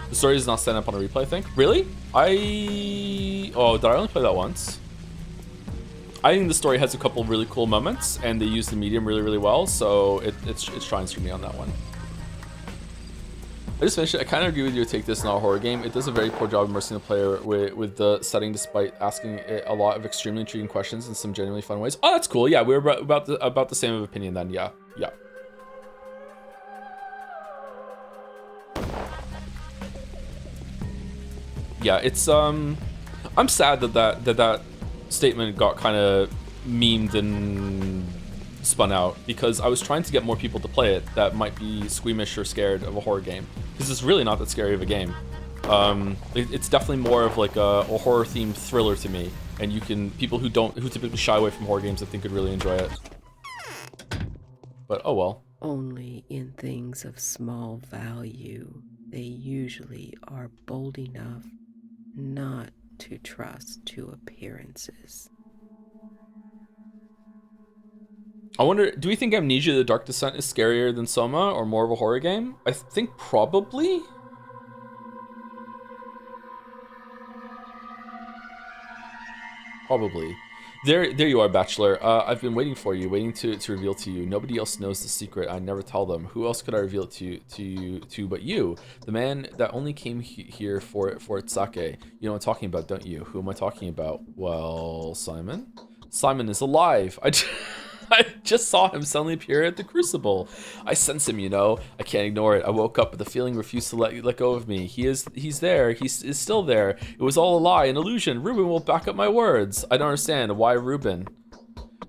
The story does not stand up on a replay, I think. Really? Oh, did I only play that once? I think the story has a couple of really cool moments, and they use the medium really, really well, so it shines for me on that one. I just finished it. I kind of agree with your take. This is not a horror game. It does a very poor job immersing the player with the setting, despite asking it a lot of extremely intriguing questions in some genuinely fun ways. Oh, that's cool. Yeah, we were about the same of opinion then. Yeah, yeah. Yeah, it's I'm sad that statement got kind of memed and spun out, because I was trying to get more people to play it that might be squeamish or scared of a horror game, because it's really not that scary of a game. It's definitely more of like a horror themed thriller to me, and people who typically shy away from horror games, I think, could really enjoy it. But oh well. Only in things of small value, they usually are bold enough not to trust to appearances. I wonder, do we think Amnesia: The Dark Descent is scarier than Soma, or more of a horror game? I think probably. Probably. There you are, Bachelor. I've been waiting for you, waiting to reveal to you. Nobody else knows the secret. I never tell them. Who else could I reveal it to but you? The man that only came here for its sake. You know what I'm talking about, don't you? Who am I talking about? Well, Simon. Simon is alive. I just saw him suddenly appear at the crucible. I sense him, you know. I can't ignore it. I woke up, but the feeling refused to let go of me. He's there. Is still there. It was all a lie, an illusion. Reuben will back up my words. I don't understand. Why Reuben?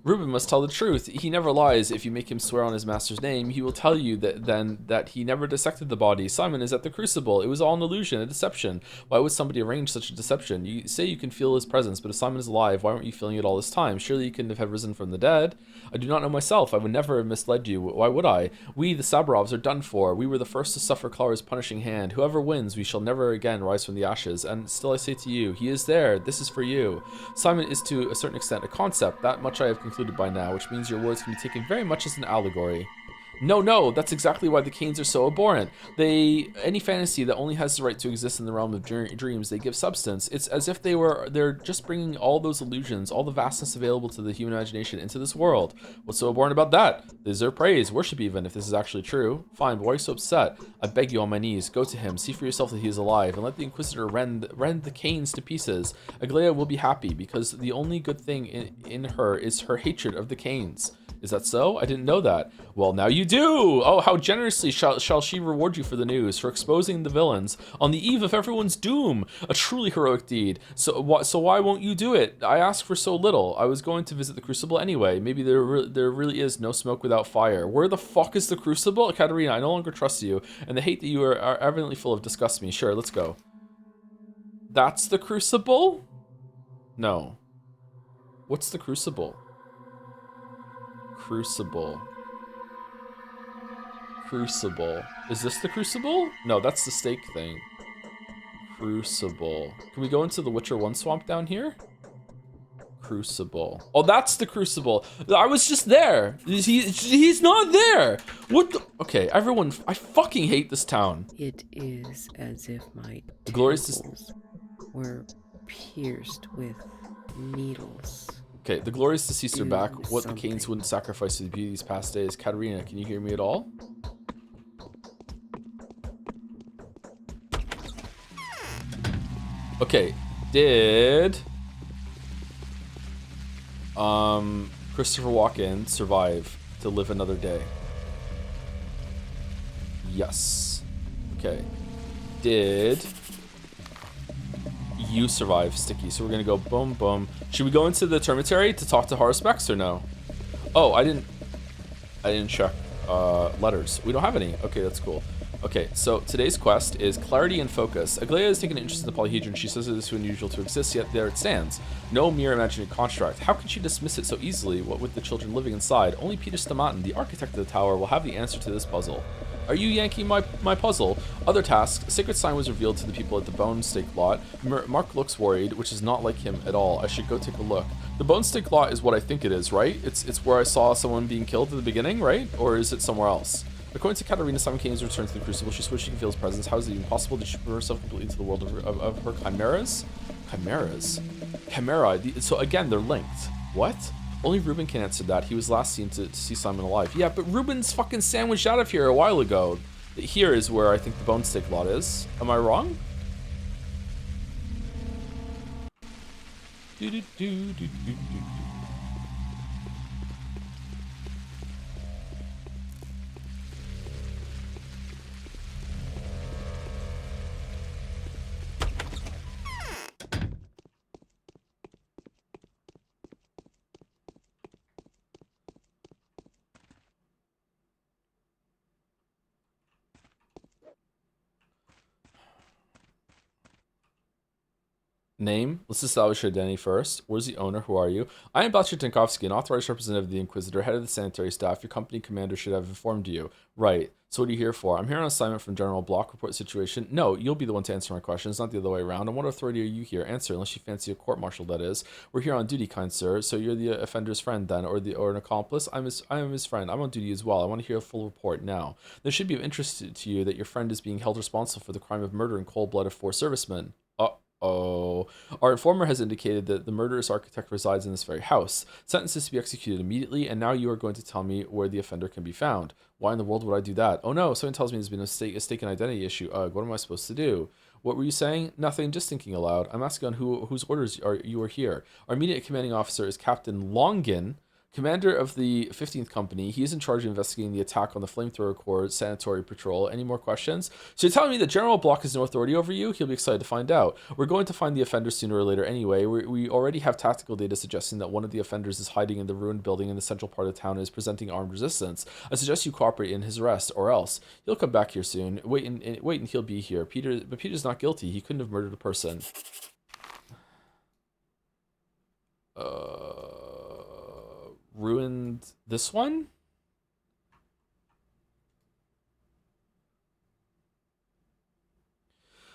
Reuben must tell the truth. He never lies. If you make him swear on his master's name, he will tell you that he never dissected the body. Simon is at the crucible. It was all an illusion, a deception. Why would somebody arrange such a deception? You say you can feel his presence, but if Simon is alive, why weren't you feeling it all this time? Surely you couldn't have risen from the dead. I do not know myself. I would never have misled you. Why would I? We, the Sabarovs, are done for. We were the first to suffer Clara's punishing hand. Whoever wins, we shall never again rise from the ashes. And still I say to you, he is there. This is for you. Simon is to a certain extent a concept. That much I have concluded by now, which means your words can be taken very much as an allegory. No, that's exactly why the Canes are so abhorrent. Any fantasy that only has the right to exist in the realm of dreams, they give substance. It's as if they're just bringing all those illusions, all the vastness available to the human imagination into this world. What's so abhorrent about that? They deserve praise, worship even, if this is actually true. Fine, but why are you so upset? I beg you on my knees, go to him, see for yourself that he is alive, and let the Inquisitor rend the Canes to pieces. Aglaia will be happy, because the only good thing in her is her hatred of the Canes. Is that so? I didn't know that. Well, now you do! Oh, how generously shall she reward you for the news, for exposing the villains on the eve of everyone's doom. A truly heroic deed. So why won't you do it? I ask for so little. I was going to visit the Crucible anyway. Maybe there really is no smoke without fire. Where the fuck is the Crucible? Katerina, I no longer trust you, and the hate that you are evidently full of disgusts me. Sure, let's go. That's the Crucible? No. What's the Crucible? Crucible. Is this the Crucible? No, that's the stake thing. Crucible. Can we go into the Witcher 1 swamp down here? Crucible. Oh, that's the Crucible. I was just there. He's not there. What the? Okay, everyone, I fucking hate this town. It is as if my temples were pierced with needles. Okay, the glorious deceased are back. What the Canes wouldn't sacrifice to the beauty these past days. Katerina, can you hear me at all? Okay, did Christopher Walken survive to live another day? Yes. Okay. Did you survive, Sticky? So we're gonna go boom, boom. Should we go into the Termitary to talk to Horospex or no? Oh, I didn't check letters. We don't have any. Okay, that's cool. Okay, so today's quest is Clarity and Focus. Aglaia has taken an interest in the polyhedron. She says it is too unusual to exist, yet there it stands. No mere imaginary construct. How can she dismiss it so easily, what with the children living inside? Only Peter Stamatin, the architect of the tower, will have the answer to this puzzle. Are you yanking my puzzle? Other tasks. Sacred sign was revealed to the people at the Bone Stake lot. Mark looks worried, which is not like him at all. I should go take a look. The Bone Stake lot is what I think it is, right? It's where I saw someone being killed at the beginning, right? Or is it somewhere else? According to Katerina, Simon Kane's return to the Crucible. She swears she can feel his presence. How is it even possible? Did she put herself completely into the world of her chimeras? Chimeras? Chimera. So again, they're linked. What? Only Reuben can answer that. He was last seen to see Simon alive. Yeah, but Reuben's fucking sandwiched out of here a while ago. Here is where I think the Bone Stake lot is. Am I wrong? Name. Let's establish your identity first. Where's the owner? Who are you? I am Balcher Tinkovsky, an authorized representative of the Inquisitor, head of the sanitary staff. Your company commander should have informed you. Right. So what are you here for? I'm here on assignment from General Block. Report situation. No, you'll be the one to answer my questions, not the other way around. On what authority are you here? Answer, unless you fancy a court-martial, that is. We're here on duty, kind sir. So you're the offender's friend then, or an accomplice? I am his friend. I'm on duty as well. I want to hear a full report now. This should be of interest to you that your friend is being held responsible for the crime of murder in cold blood of 4 servicemen. Oh, our informer has indicated that the murderous architect resides in this very house. Sentence is to be executed immediately, and now you are going to tell me where the offender can be found. Why in the world would I do that? Oh no, someone tells me there's been a mistaken identity issue. What am I supposed to do? What were you saying? Nothing, just thinking aloud. I'm asking on whose orders you are here. Our immediate commanding officer is Captain Longin. Commander of the 15th Company. He is in charge of investigating the attack on the Flamethrower Corps Sanitary Patrol. Any more questions? So you're telling me that General Block has no authority over you? He'll be excited to find out. We're going to find the offender sooner or later anyway. We already have tactical data suggesting that one of the offenders is hiding in the ruined building in the central part of town and is presenting armed resistance. I suggest you cooperate in his arrest, or else he'll come back here soon. Wait and he'll be here. But Peter's not guilty. He couldn't have murdered a person. Ruined this one?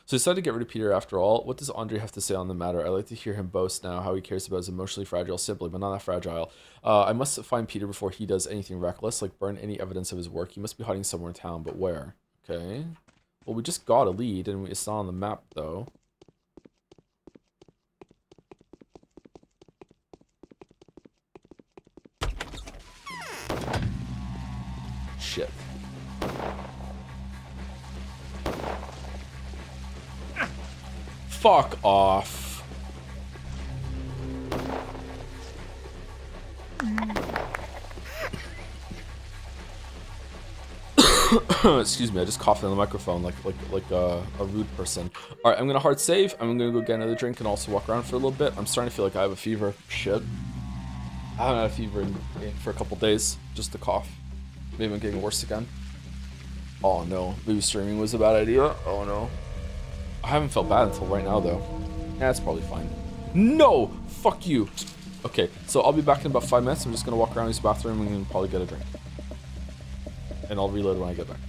So decided to get rid of Peter after all. What does Andre have to say on the matter? I like to hear him boast now how he cares about his emotionally fragile sibling, but not that fragile. I must find Peter before he does anything reckless, like burn any evidence of his work. He must be hiding somewhere in town, but where? Okay. Well, we just got a lead, and it's not on the map, though. Shit. Fuck off. Excuse me, I just coughed in the microphone like a rude person. All right, I'm gonna hard save. I'm gonna go get another drink and also walk around for a little bit. I'm starting to feel like I have a fever. Shit. I haven't had a fever for a couple days. Just the cough. Maybe I'm getting worse again. Oh no, maybe streaming was a bad idea. Oh no. I haven't felt bad until right now though. That's probably fine. No! Fuck you! Okay, so I'll be back in about 5 minutes. I'm just gonna walk around this bathroom and probably get a drink. And I'll reload when I get back.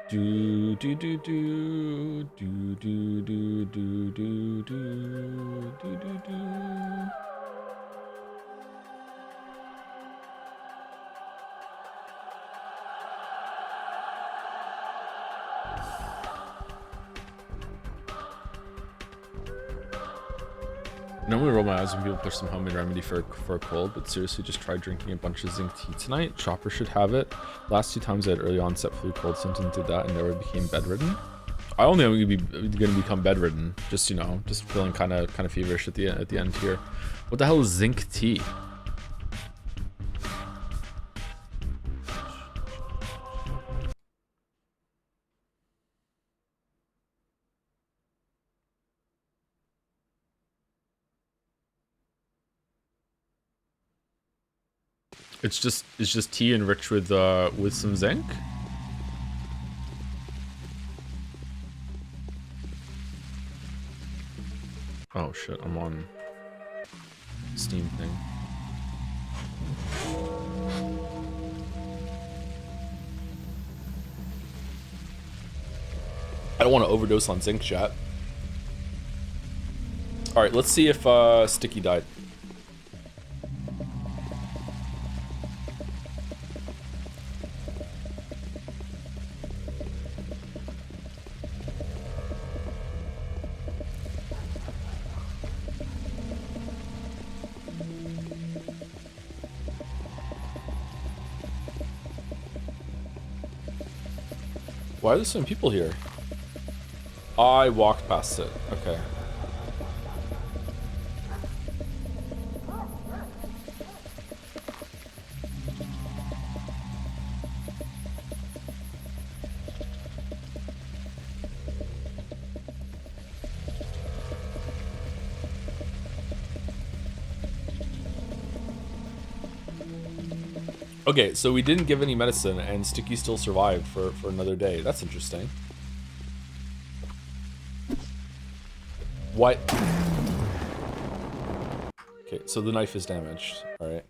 Do do do do do do do do do do do do. Normally roll my eyes when people push some homemade remedy for a cold, but seriously, just try drinking a bunch of zinc tea tonight. Chopper should have it. Last 2 times I had early onset flu cold symptoms, did that and never became bedridden. I only am gonna become bedridden. Just, you know, just feeling kind of feverish at the end here. What the hell is zinc tea? It's just tea enriched with some zinc. Oh shit, I'm on Steam thing. I don't want to overdose on zinc, chat. All right, let's see if Sticky died. Why are there so many people here? I walked past it. Okay. Okay, so we didn't give any medicine and Sticky still survived for another day. That's interesting. What? Okay, so the knife is damaged. All right.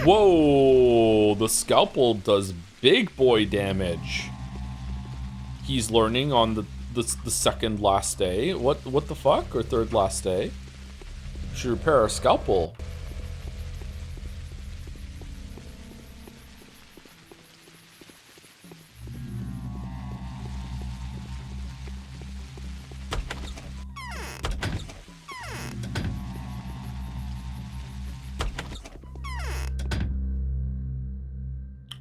Whoa, the scalpel does big boy damage. He's learning on the second last day. What the fuck? Or third last day? Should repair our scalpel.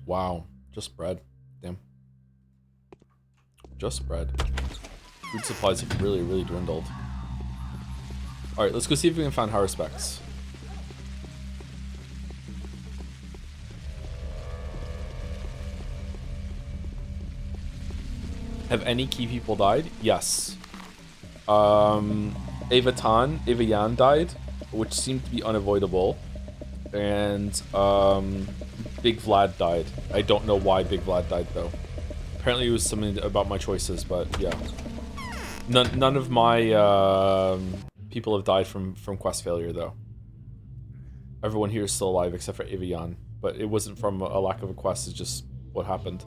Wow, just bread. Damn. Just bread. Food supplies have really, really dwindled. Alright, let's go see if we can find higher specs. Have any key people died? Yes. Eva Yan died, which seemed to be unavoidable. And Big Vlad died. I don't know why Big Vlad died though. Apparently it was something about my choices, but yeah. None of my people have died from quest failure though. Everyone here is still alive except for Evian, but it wasn't from a lack of a quest, it's just what happened.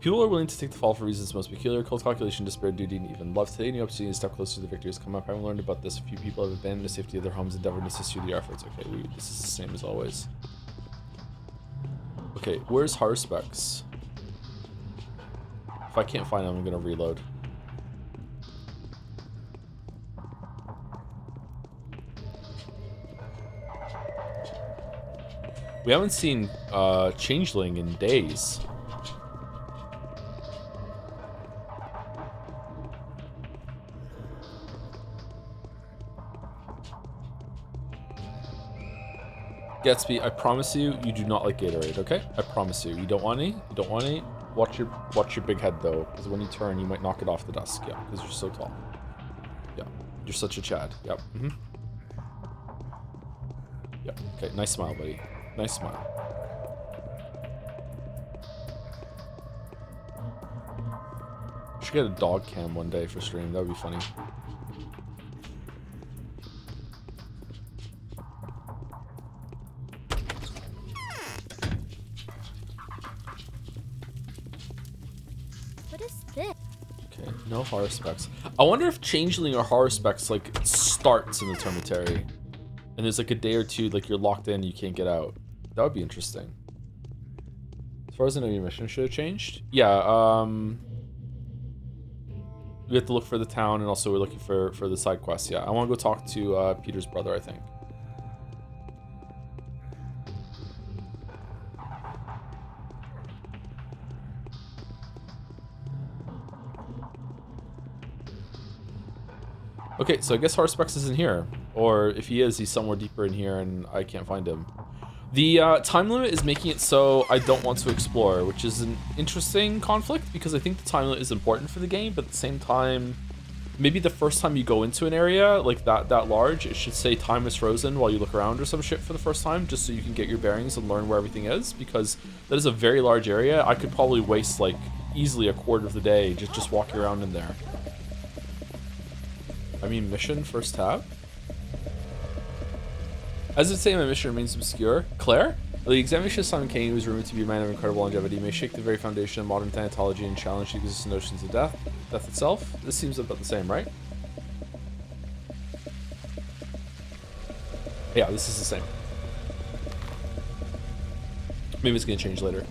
People are willing to take the fall for reasons most peculiar, cold calculation, despair, duty, and even love. Today, new opportunity to step closer to the victory has come up. Having learned about this, a few people have abandoned the safety of their homes, endeavored to assist you with your efforts. Okay, this is the same as always. Okay, where's Harspecs? If I can't find them, I'm gonna reload. We haven't seen Changeling in days. Gatsby, I promise you, you do not like Gatorade, okay? I promise you. You don't want any? You don't want any? Watch your big head, though, because when you turn, you might knock it off the desk. Yeah, because you're so tall. Yeah, you're such a Chad. Yep. Yep. Okay, nice smile, buddy. Nice smile. Should get a dog cam one day for stream. That would be funny. What is this? Okay, no horror specs. I wonder if changeling or horror specs like starts in the termitary, and there's like a day or two like you're locked in, you can't get out. That would be interesting. As far as I know, your mission should have changed. Yeah. We have to look for the town, and also we're looking for the side quests. Yeah, I want to go talk to Peter's brother, I think. Okay, so I guess Harspex isn't here. Or if he is, he's somewhere deeper in here and I can't find him. The time limit is making it so I don't want to explore, which is an interesting conflict because I think the time limit is important for the game, but at the same time, maybe the first time you go into an area like that large, it should say time is frozen while you look around or some shit for the first time, just so you can get your bearings and learn where everything is, because that is a very large area. I could probably waste like easily a quarter of the day just walking around in there. I mean, mission first tab. As it say, my mission remains obscure. Claire? The examination of Simon Kane, who is rumored to be a man of incredible longevity, may shake the very foundation of modern thanatology and challenge the existing notions of death itself. This seems about the same, right? Yeah, this is the same. Maybe it's gonna change later.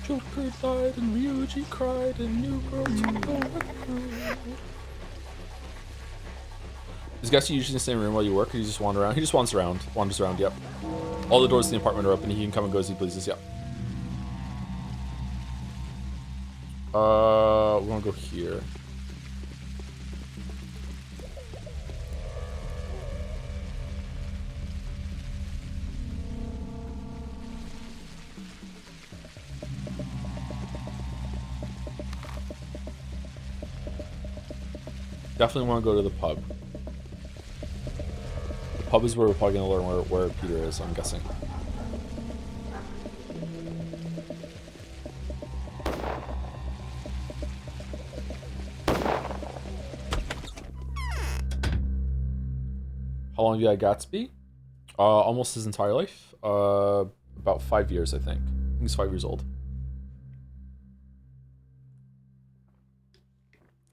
Joker died and Ryuji cried and new girl took over. Is Gusty usually in the same room while you work, or you just wander around? He just wanders around, yep. All the doors to the apartment are open, he can come and go as he pleases, yep. We're gonna go here. Definitely want to go to the pub. The pub is where we're probably going to learn where Peter is, I'm guessing. How long have you had Gatsby? Almost his entire life. About 5 years, I think. He's 5 years old.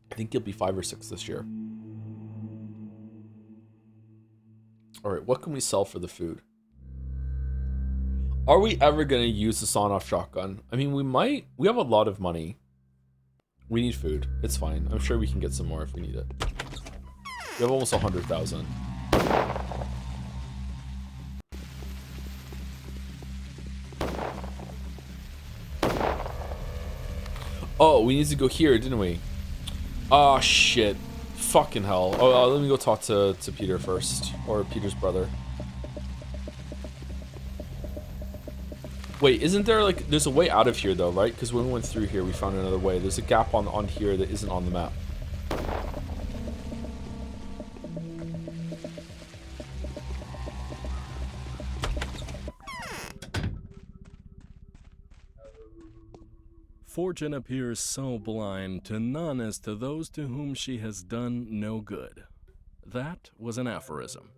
I think he'll be 5 or 6 this year. Alright, what can we sell for the food? Are we ever going to use the sawn-off shotgun? I mean, we might. We have a lot of money. We need food. It's fine. I'm sure we can get some more if we need it. We have almost 100,000. Oh, we need to go here, didn't we? Oh, shit. Fucking hell. Oh, let me go talk to Peter first. Or Peter's brother. Wait, isn't there, like... There's a way out of here, though, right? Because when we went through here, we found another way. There's a gap on here that isn't on the map. Fortune appears so blind to none as to those to whom she has done no good. That was an aphorism.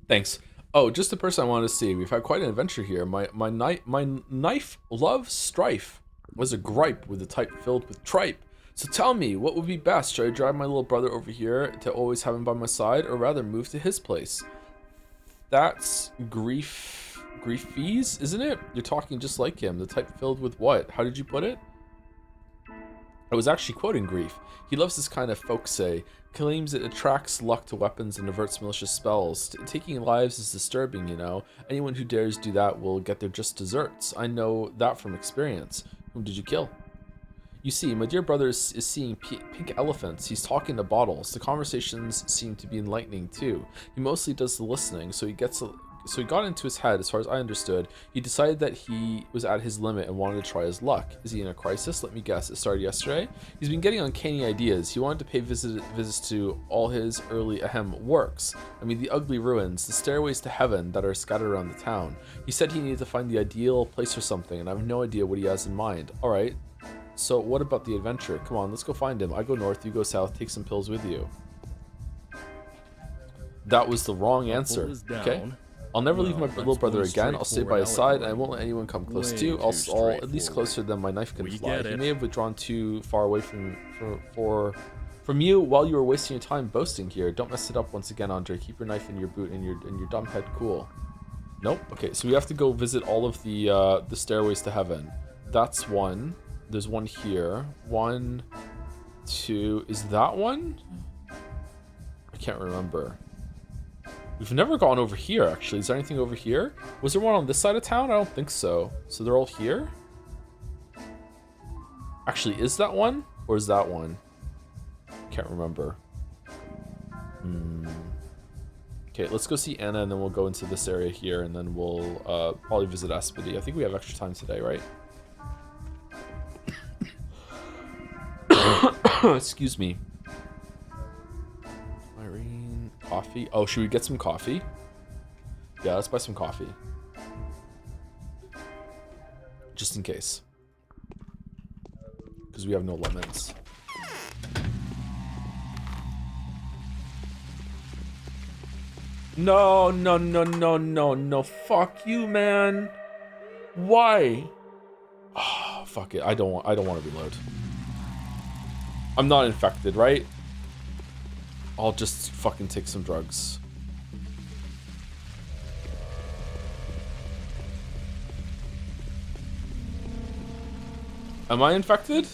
Thanks. Oh, just the person I wanted to see. We've had quite an adventure here. My knife loves strife was a gripe with a type filled with tripe. So tell me, what would be best? Should I drive my little brother over here to always have him by my side, or rather move to his place? That's grief fees, isn't it? You're talking just like him. The type filled with what? How did you put it? I was actually quoting Grief. He loves this kind of folk say, claims it attracts luck to weapons and averts malicious spells. Taking lives is disturbing, you know. Anyone who dares do that will get their just desserts. I know that from experience. Whom did you kill? You see, my dear brother is seeing pink elephants. He's talking to bottles. The conversations seem to be enlightening too. He mostly does the listening, so he got into his head. As far as I understood, he decided that he was at his limit and wanted to try his luck. Is he in a crisis? Let me guess. It started yesterday. He's been getting uncanny ideas. He wanted to pay visits to all his early works. I mean, the ugly ruins, the stairways to heaven that are scattered around the town. He said he needed to find the ideal place for something, and I have no idea what he has in mind. All right. So what about the adventure? Come on, let's go find him. I go north, you go south, take some pills with you. That was the wrong answer. Okay. I'll never leave my little brother again. I'll stay by his side, and I won't let anyone come close to you. I'll at least closer than my knife can fly. He may have withdrawn too far away from you while you were wasting your time boasting here. Don't mess it up once again, Andre. Keep your knife in your boot and your dumb head cool. Nope. Okay, so we have to go visit all of the stairways to heaven. That's one. There's one here. 1, 2. Is that one? I can't remember. We've never gone over here, actually. Is there anything over here? Was there one on this side of town? I don't think so. So they're all here? Actually, is that one? Or is that one? Can't remember. Okay, let's go see Anna, and then we'll go into this area here, and then we'll probably visit Aspity. I think we have extra time today, right? Excuse me. Irene, coffee. Oh, should we get some coffee? Yeah, let's buy some coffee. Just in case. Because we have no lemons. No, no, no, no, no, no. Fuck you, man. Why? Oh, fuck it. I don't want to reload. I'm not infected, right? I'll just fucking take some drugs. Am I infected?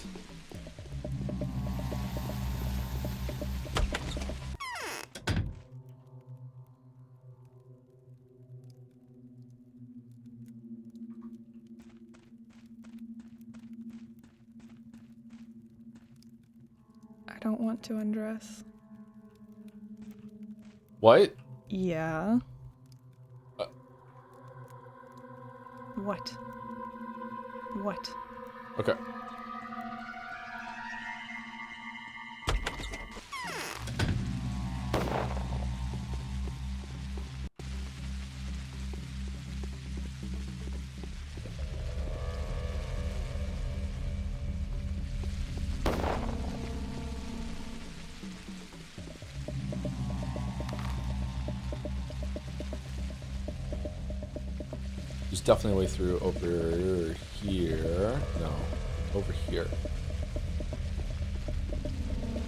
I don't want to undress. What? Yeah. What? What? Okay. There's definitely a way through over here. No, over here.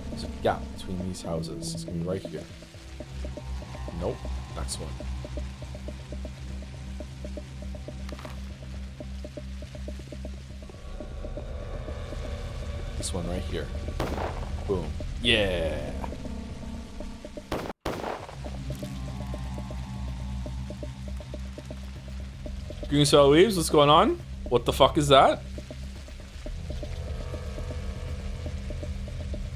There's a gap between these houses. It's gonna be right here. Nope. Next one. This one right here. Boom. Yeah. Green Soil Leaves, what's going on? What the fuck is that?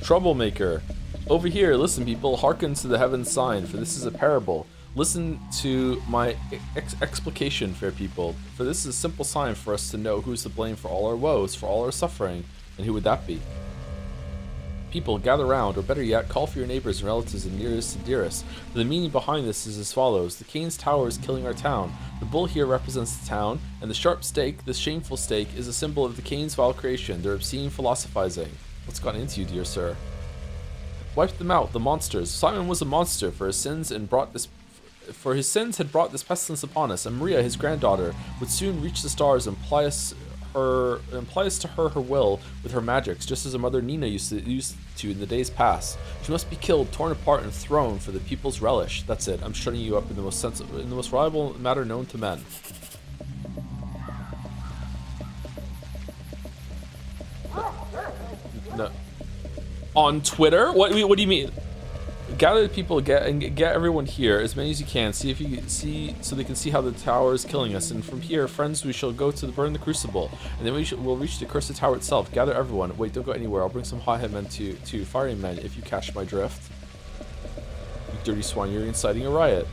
Troublemaker. Over here, listen people, hearken to the heaven's sign, for this is a parable. Listen to my explication, fair people, for this is a simple sign for us to know who is to blame for all our woes, for all our suffering, and who would that be? People, gather round, or better yet, call for your neighbors and relatives and nearest and dearest. For the meaning behind this is as follows. The Cain's Tower is killing our town. The bull here represents the town, and the sharp stake, the shameful stake, is a symbol of the Cain's vile creation, their obscene philosophizing. What's gotten into you, dear sir? Wipe them out, the monsters. Simon was a monster, for his sins had brought this pestilence upon us, and Maria, his granddaughter, would soon reach the stars and apply to her will with her magics, just as her mother Nina used to in the days past. She must be killed, torn apart, and thrown for the people's relish. That's it. I'm shutting you up in the most reliable matter known to men. No. On Twitter? What do you mean? gather the people, get everyone here, as many as you can. See if you see, so they can see how the tower is killing us. And from here, friends, we shall go to burn the crucible, and then we'll reach the cursed tower itself. Gather everyone. Wait, don't go anywhere. I'll bring some hothead men to firing men if you catch my drift. You dirty swine, you're inciting a riot.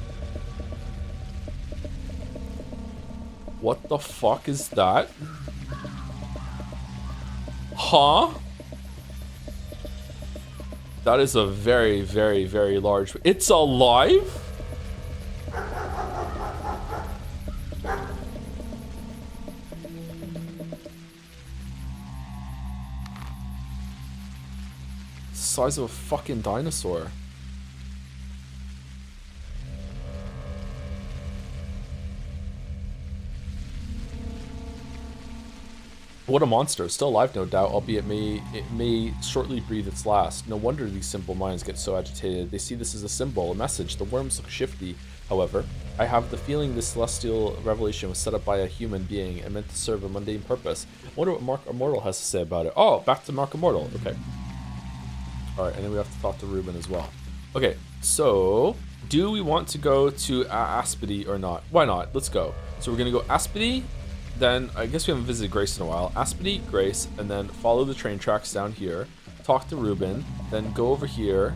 What the fuck is that? Huh? That is a very, very, very large... It's alive? Size of a fucking dinosaur. What a monster. Still alive, no doubt, albeit it may shortly breathe its last. No wonder these simple minds get so agitated. They see this as a symbol, a message. The worms look shifty, however. I have the feeling this celestial revelation was set up by a human being and meant to serve a mundane purpose. I wonder what Mark Immortal has to say about it. Oh, back to Mark Immortal. Okay. Alright, and then we have to talk to Ruben as well. Okay, so... do we want to go to Aspity or not? Why not? Let's go. So we're going to go Aspity... Then, I guess we haven't visited Grace in a while. Aspity, Grace, and then follow the train tracks down here. Talk to Ruben, then go over here.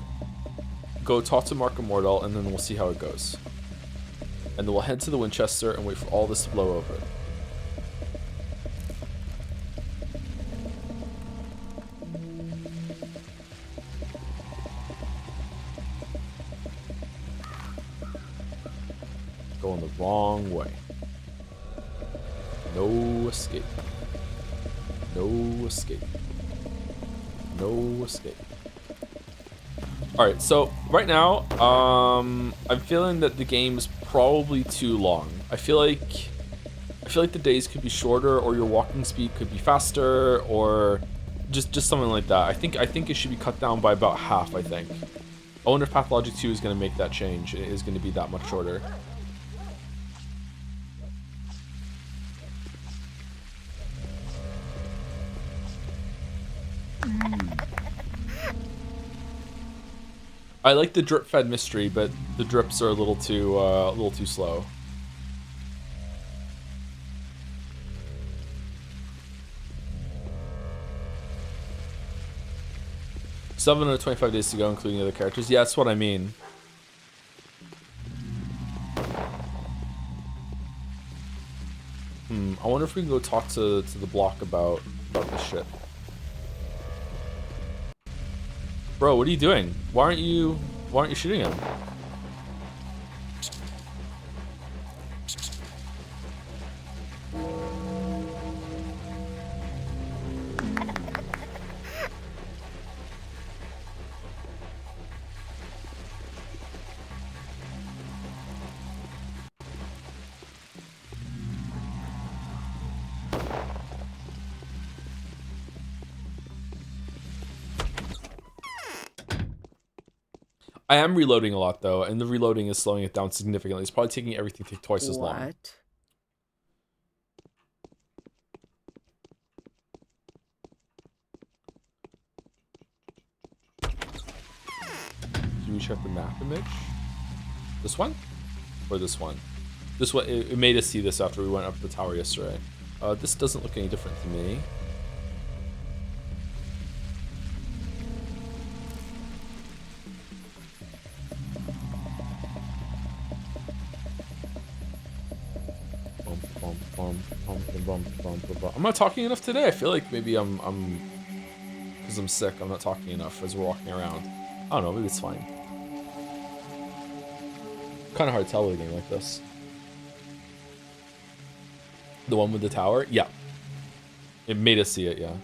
Go talk to Mark Immortal, and then we'll see how it goes. And then we'll head to the Winchester and wait for all this to blow over. Going the wrong way. No escape. No escape. No escape. Alright, so right now, I'm feeling that the game is probably too long. I feel like the days could be shorter, or your walking speed could be faster, or just something like that. I think it should be cut down by about half, I think. I wonder if Pathologic 2 is going to make that change. It is going to be that much shorter. I like the drip-fed mystery, but the drips are a little too slow. Seven out of 25 days to go, including other characters. Yeah, that's what I mean. I wonder if we can go talk to the block about this shit. Bro, what are you doing? Why aren't you shooting him? I am reloading a lot though, and the reloading is slowing it down significantly. It's probably taking everything to take twice as long. What? Can we check the map image? This one? Or this one? This one, it made us see this after we went up the tower yesterday. This doesn't look any different to me. I'm not talking enough today. I feel like maybe I'm because I'm sick, I'm not talking enough as we're walking around. I don't know, maybe it's fine. Kind of hard to tell with a game like this. The one with the tower? Yeah. It made us see it, yeah.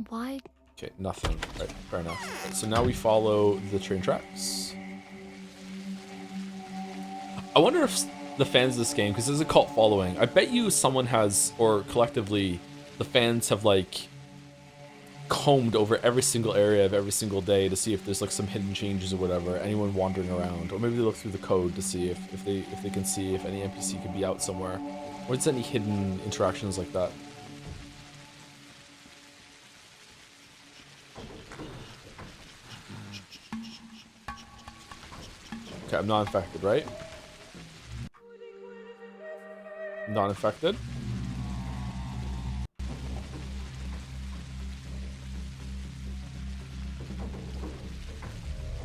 Why? Okay, nothing. Right, fair enough. Right, so now we follow the train tracks. I wonder if the fans of this game, because there's a cult following, I bet you someone has, or collectively, the fans have like combed over every single area of every single day to see if there's like some hidden changes or whatever, anyone wandering around, or maybe they look through the code to see if they can see if any NPC could be out somewhere, or it's any hidden interactions like that. Okay, I'm not infected, right? Not infected.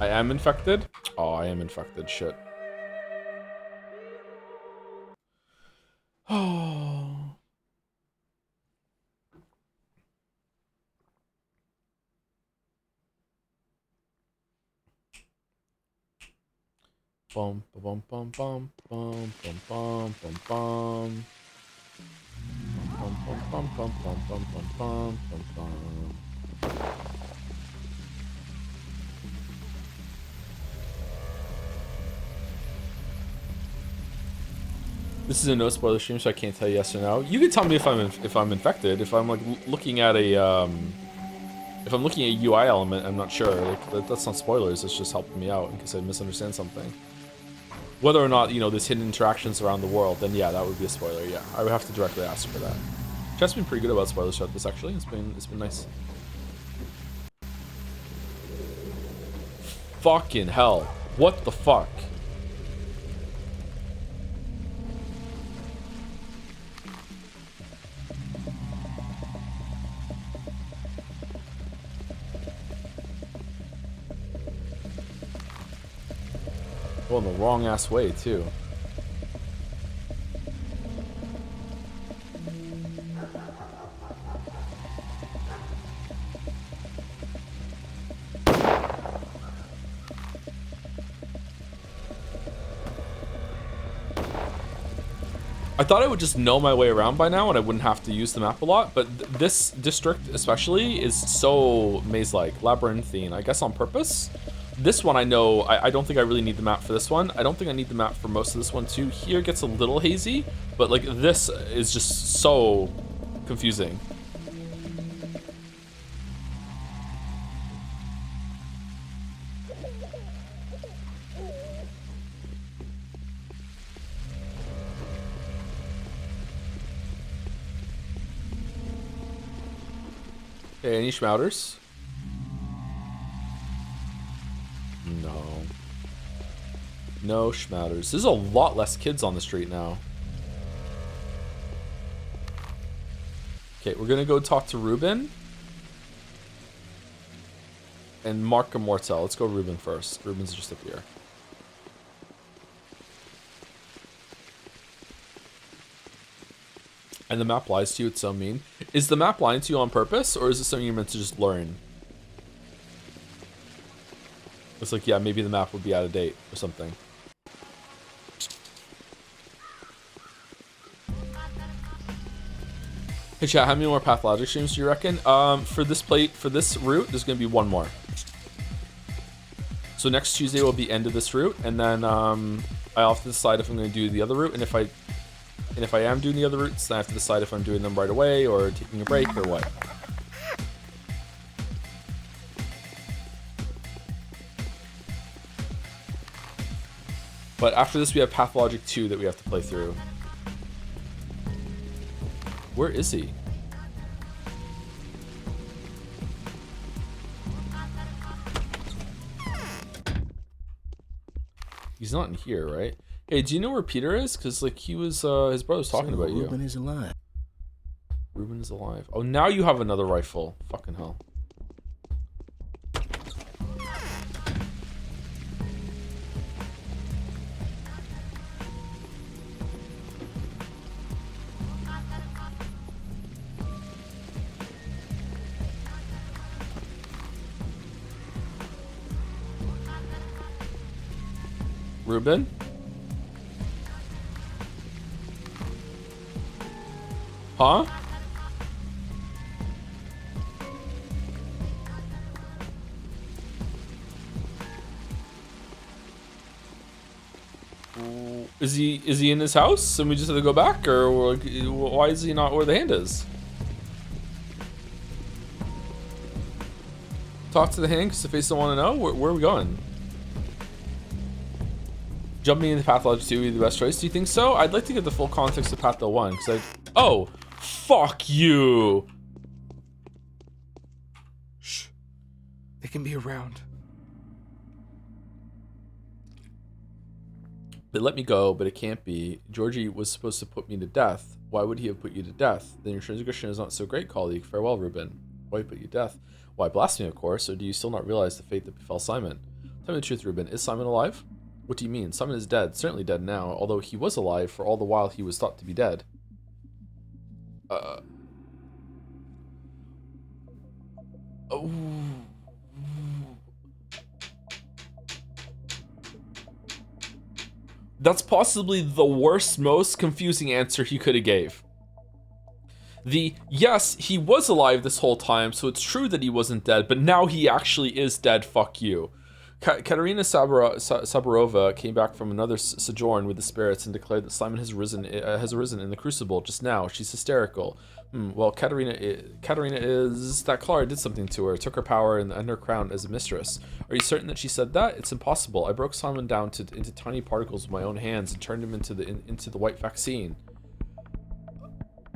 I am infected? Oh, I am infected. Shit. Oh. Bum bum bum bum bum bum bum bum bum. Bum bum bum bum bum bum bum bum bum bum. This is a no spoiler stream, so I can't tell you yes or no. You can tell me if I'm infected. If I'm like looking at a if I'm looking at a UI element, I'm not sure. Like that's not spoilers. It's just helping me out in case I misunderstand something. Whether or not, you know, there's hidden interactions around the world, then yeah, that would be a spoiler. Yeah, I would have to directly ask for that. Chat's been pretty good about spoilers throughout this actually. It's been nice. Fucking hell! What the fuck? Going the wrong ass way too. I thought I would just know my way around by now and I wouldn't have to use the map a lot, but this district especially is so maze-like, labyrinthine, I guess on purpose. This one I know, I don't think I really need the map for this one. I don't think I need the map for most of this one too. Here gets a little hazy, but like this is just so confusing. Okay, any schmouters? No. No schmouters. There's a lot less kids on the street now. Okay, we're gonna go talk to Ruben. And Mark Immortal. Let's go Ruben first. Ruben's just up here. And the map lies to you, it's so mean. Is the map lying to you on purpose, or is it something you're meant to just learn? It's like, yeah, maybe the map would be out of date or something. Hey chat, how many more Pathologic streams do you reckon? For this route, there's gonna be one more. So next Tuesday will be end of this route, and then I'll have to decide if I'm gonna do the other route, and if I am doing the other routes, then I have to decide if I'm doing them right away or taking a break or what. But after this, we have Pathologic 2 that we have to play through. Where is he? He's not in here, right? Hey, do you know where Peter is? Because, like, he was, his brother's talking about you. Ruben is alive. Ruben is alive. Oh, now you have another rifle. Fucking hell. Ruben? Huh? Is he in his house and we just have to go back, or like, why is he not where the hand is? Talk to the hand because the face don't want to know. Where are we going? Jumping into Pathologic 2 would be the best choice. Do you think so? I'd like to get the full context of Patho 1 because oh, fuck you. Shh. They can be around. They let me go, but it can't be. Georgie was supposed to put me to death. Why would he have put you to death? Then your transgression is not so great, colleague. Farewell, Reuben. Why put you to death? Why, blasphemy, of course, or do you still not realize the fate that befell Simon? Tell me the truth, Reuben. Is Simon alive? What do you mean? Simon is dead. Certainly dead now, although he was alive for all the while he was thought to be dead. Oh. That's possibly the worst, most confusing answer he could have gave. Yes, he was alive this whole time, so it's true that he wasn't dead, but now he actually is dead, fuck you. Katerina Sabarova came back from another sojourn with the spirits and declared that Simon has arisen in the crucible just now. She's hysterical. Well, Katerina is... That Clara did something to her, took her power and her crown as a mistress. Are you certain that she said that? It's impossible. I broke Simon down into tiny particles with my own hands and turned him into the white vaccine.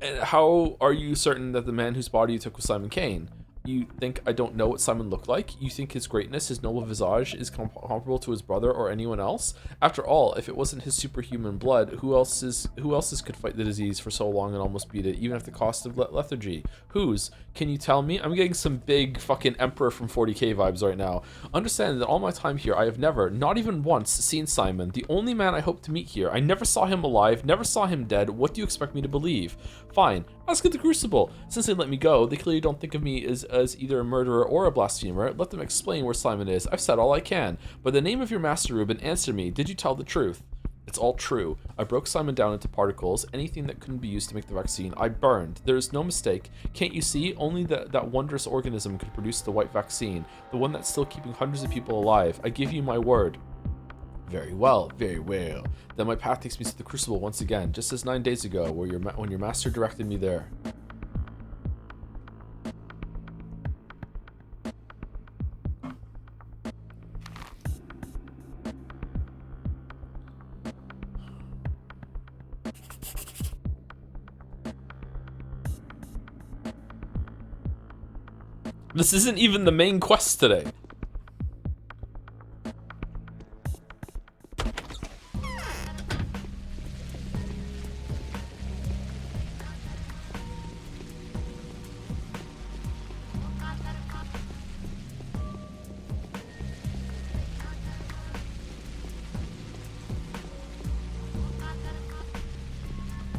And how are you certain that the man whose body you took was Simon Kane? You think I don't know what Simon looked like? You think his greatness, his noble visage, is comparable to his brother or anyone else? After all, if it wasn't his superhuman blood, who else could fight the disease for so long and almost beat it, even at the cost of lethargy? Whose? Can you tell me? I'm getting some big fucking Emperor from 40k vibes right now. Understand that all my time here, I have never, not even once, seen Simon, the only man I hope to meet here. I never saw him alive, never saw him dead. What do you expect me to believe? Fine, ask at the Crucible. Since they let me go, they clearly don't think of me as either a murderer or a blasphemer. Let them explain where Simon is. I've said all I can. By the name of your master, Reuben, answer me. Did you tell the truth? It's all true. I broke Simon down into particles. Anything that couldn't be used to make the vaccine, I burned. There is no mistake. Can't you see? Only that wondrous organism could produce the white vaccine, the one that's still keeping hundreds of people alive. I give you my word. Very well, very well. Then my path takes me to the Crucible once again, just as 9 days ago, when your master directed me there. This isn't even the main quest today.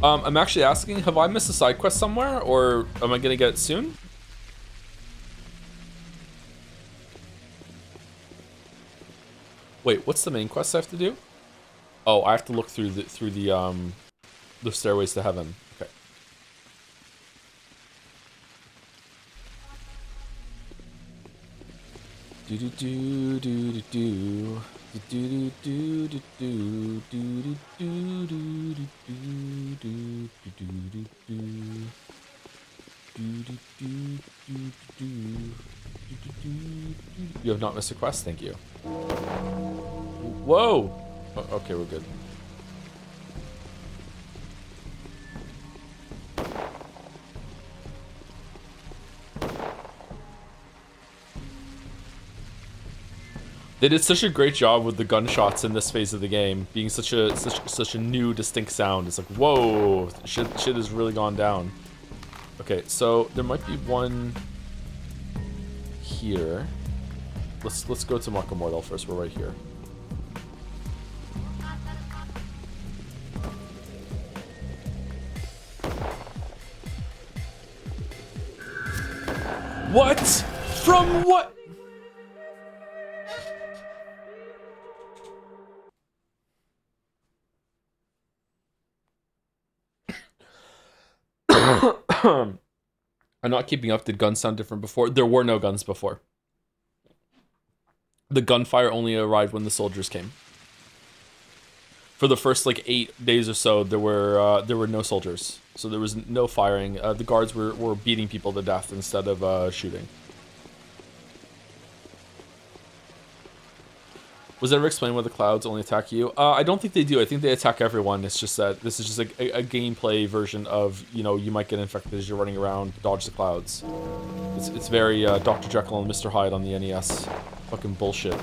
I'm actually asking, have I missed a side quest somewhere, or am I gonna get it soon? Wait, what's the main quest I have to do? Oh, I have to look through the stairways to heaven. Okay. Do do do do do do. Do do do do do do do do do do do do. You have not missed a quest, thank you. Whoa! Oh, okay, we're good. They did such a great job with the gunshots in this phase of the game, being such a new, distinct sound. It's like, whoa, shit has really gone down. Okay, so there might be one here. Let's go to Makamordal first. We're right here. What? From what? I'm not keeping up. Did guns sound different before? There were no guns before. The gunfire only arrived when the soldiers came. For the first like 8 days or so, there were no soldiers, so there was no firing. The guards were beating people to death instead of shooting. Was it ever explained why the clouds only attack you? I don't think they do. I think they attack everyone. It's just that this is just a gameplay version of, you know, you might get infected as you're running around, dodge the clouds. It's very Dr. Jekyll and Mr. Hyde on the NES. Fucking bullshit.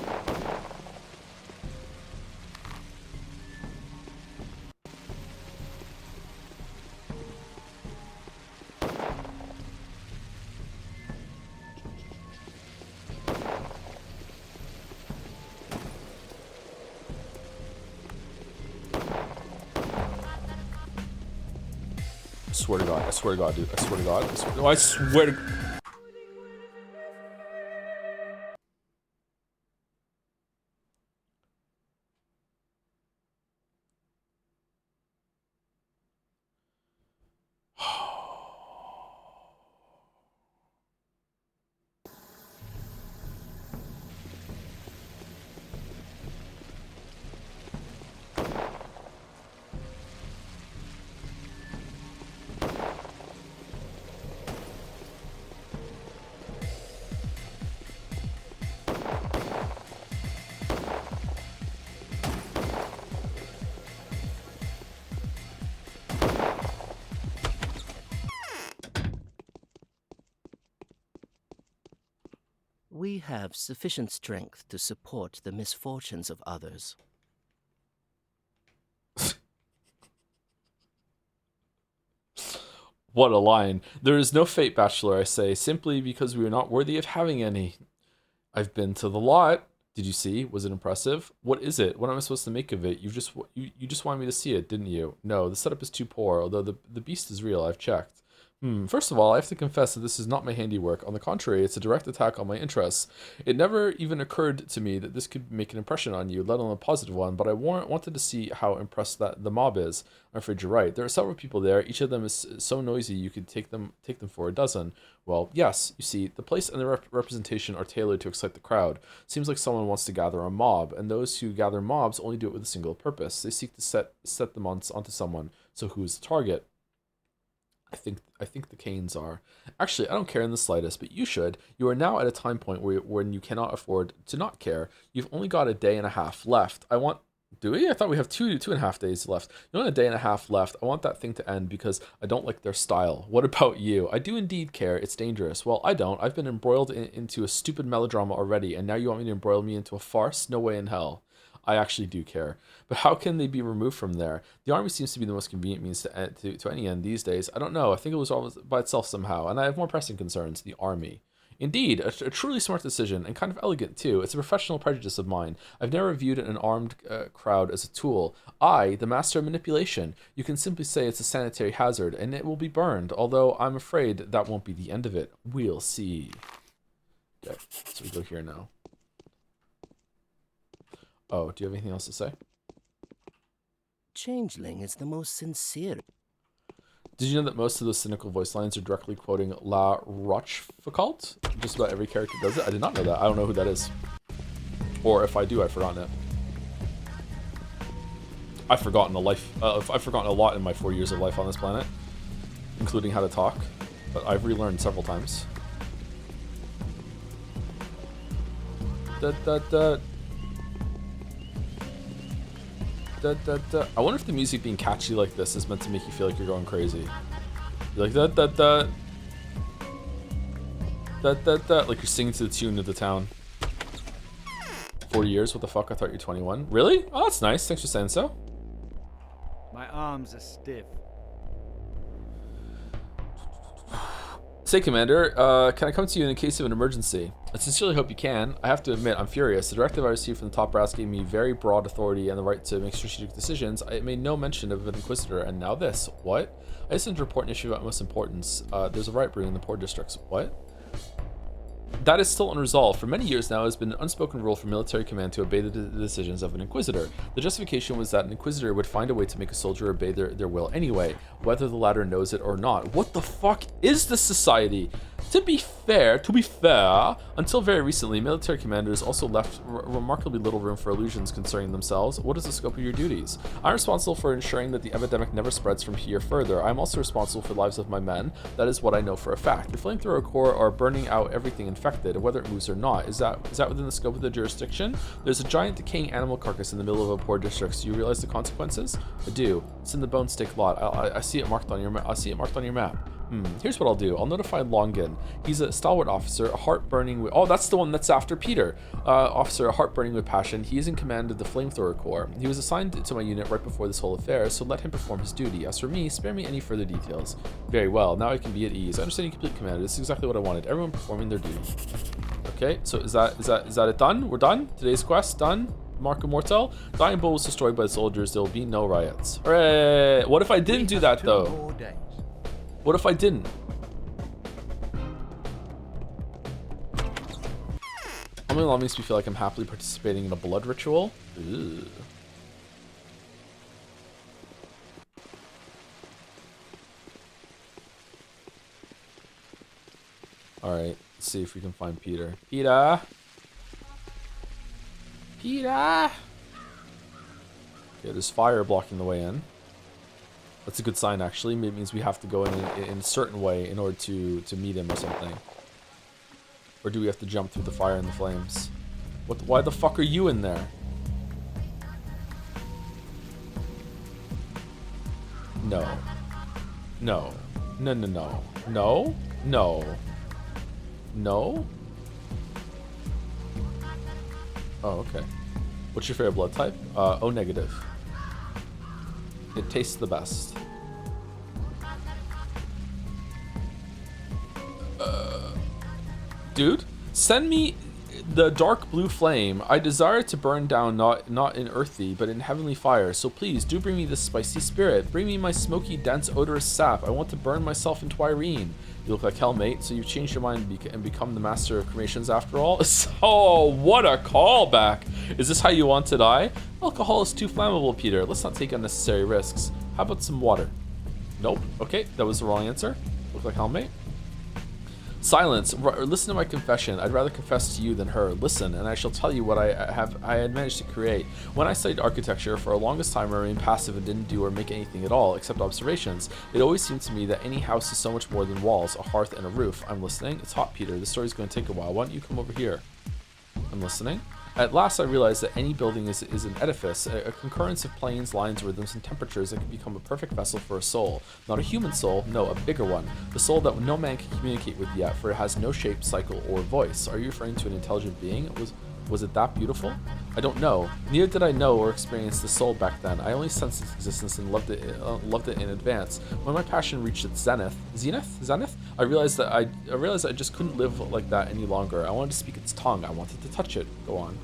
I swear to God. I swear to God, dude. I swear to God. I swear to... We have sufficient strength to support the misfortunes of others. What a line. There is no fate, Bachelor, I say, simply because we are not worthy of having any. I've been to the lot. Did you see? Was it impressive? What is it? What am I supposed to make of it? You just wanted me to see it, didn't you? No, the setup is too poor, although the beast is real. I've checked. First of all, I have to confess that this is not my handiwork. On the contrary, it's a direct attack on my interests. It never even occurred to me that this could make an impression on you, let alone a positive one, but I wanted to see how impressed that the mob is. I'm afraid you're right. There are several people there. Each of them is so noisy you could take them for a dozen. Well, yes, you see, the place and the representation are tailored to excite the crowd. Seems like someone wants to gather a mob, and those who gather mobs only do it with a single purpose. They seek to set them onto someone. So who is the target? I think the Canes are. Actually, I don't care in the slightest, but you should. You are now at a time point when you cannot afford to not care. You've only got a day and a half left. Do we? I thought we have two and a half days left. You only have a day and a half left. I want that thing to end because I don't like their style. What about you? I do indeed care. It's dangerous. Well, I don't. I've been embroiled into a stupid melodrama already, and now you want me to embroil me into a farce? No way in hell. I actually do care. But how can they be removed from there? The army seems to be the most convenient means to any end these days. I don't know. I think it was all by itself somehow, and I have more pressing concerns. The army. Indeed, a truly smart decision, and kind of elegant too. It's a professional prejudice of mine. I've never viewed an armed crowd as a tool. I, the master of manipulation. You can simply say it's a sanitary hazard, and it will be burned, although I'm afraid that won't be the end of it. We'll see. Okay, so we go here now. Oh, do you have anything else to say? Changeling is the most sincere. Did you know that most of those cynical voice lines are directly quoting La Rochefoucauld? Just about every character does it. I did not know that. I don't know who that is. Or if I do, I've forgotten it. I've forgotten a lot in my 4 years of life on this planet, including how to talk, but I've relearned several times. I wonder if the music being catchy like this is meant to make you feel like you're going crazy. You're like like you're singing to the tune of the town. 40 years? What the fuck? I thought you're 21. Really? Oh, that's nice. Thanks for saying so. My arms are stiff. Say, Commander, can I come to you in case of an emergency? I sincerely hope you can. I have to admit, I'm furious. The directive I received from the top brass gave me very broad authority and the right to make strategic decisions. I made no mention of an Inquisitor, and now this. What? I just need to report an issue of utmost importance. There's a riot brewing in the poor districts. What? That is still unresolved. For many years now, it has been an unspoken rule for military command to obey the decisions of an Inquisitor. The justification was that an Inquisitor would find a way to make a soldier obey their will anyway, whether the latter knows it or not. What the fuck is this society? To be fair, until very recently, military commanders also left remarkably little room for illusions concerning themselves. What is the scope of your duties? I'm responsible for ensuring that the epidemic never spreads from here further. I'm also responsible for the lives of my men. That is what I know for a fact. The flamethrower corps are burning out everything infected, whether it moves or not. Is that within the scope of the jurisdiction? There's a giant decaying animal carcass in the middle of a poor district. Do you realize the consequences? I do. It's in the Bone Stick lot. I see it marked on your map. Here's what I'll do. I'll notify Longan. He's a stalwart officer, a heart burning with... Oh, that's the one that's after Peter. Officer, a heart burning with passion. He is in command of the Flamethrower Corps. He was assigned to my unit right before this whole affair, so let him perform his duty. As for me, spare me any further details. Very well. Now I can be at ease. I understand you complete, Commander. This is exactly what I wanted. Everyone performing their duty. Okay, so is that it done? We're done? Today's quest done? Mark Immortal? Dying Bull was destroyed by the soldiers. There will be no riots. Hooray! What if I didn't do that, though? What if I didn't? Only law makes me feel like I'm happily participating in a blood ritual. Ugh. Alright, let's see if we can find Peter. Peter! Peter! Okay, there's fire blocking the way in. That's a good sign, actually. It means we have to go in a certain way in order to meet him or something. Or do we have to jump through the fire and the flames? What? Why the fuck are you in there? No. No. No, no, no. No? No. No? Oh, okay. What's your favorite blood type? O negative. It tastes the best. Dude, send me the dark blue flame. I desire to burn down not in earthy, but in heavenly fire. So please, do bring me this spicy spirit. Bring me my smoky, dense, odorous sap. I want to burn myself into Irene. You look like hell, mate, so you've changed your mind and become the master of cremations after all? Oh, what a callback! Is this how you want to die? Alcohol is too flammable, Peter. Let's not take unnecessary risks. How about some water? Nope. Okay, that was the wrong answer. Look like hell, mate. Silence. Listen to my confession. I'd rather confess to you than her. Listen, and I shall tell you what I had managed to create. When I studied architecture, for the longest time I remained passive and didn't do or make anything at all, except observations. It always seemed to me that any house is so much more than walls, a hearth, and a roof. I'm listening. It's hot, Peter. The story's going to take a while. Why don't you come over here? I'm listening. At last I realized that any building is an edifice, a concurrence of planes, lines, rhythms, and temperatures that can become a perfect vessel for a soul. Not a human soul, no, a bigger one. The soul that no man can communicate with yet, for it has no shape, cycle, or voice. Are you referring to an intelligent being? Was it that beautiful? I don't know. Neither did I know or experience the soul back then. I only sensed its existence and loved it in advance. When my passion reached its zenith, I realized that I just couldn't live like that any longer. I wanted to speak its tongue. I wanted to touch it. Go on.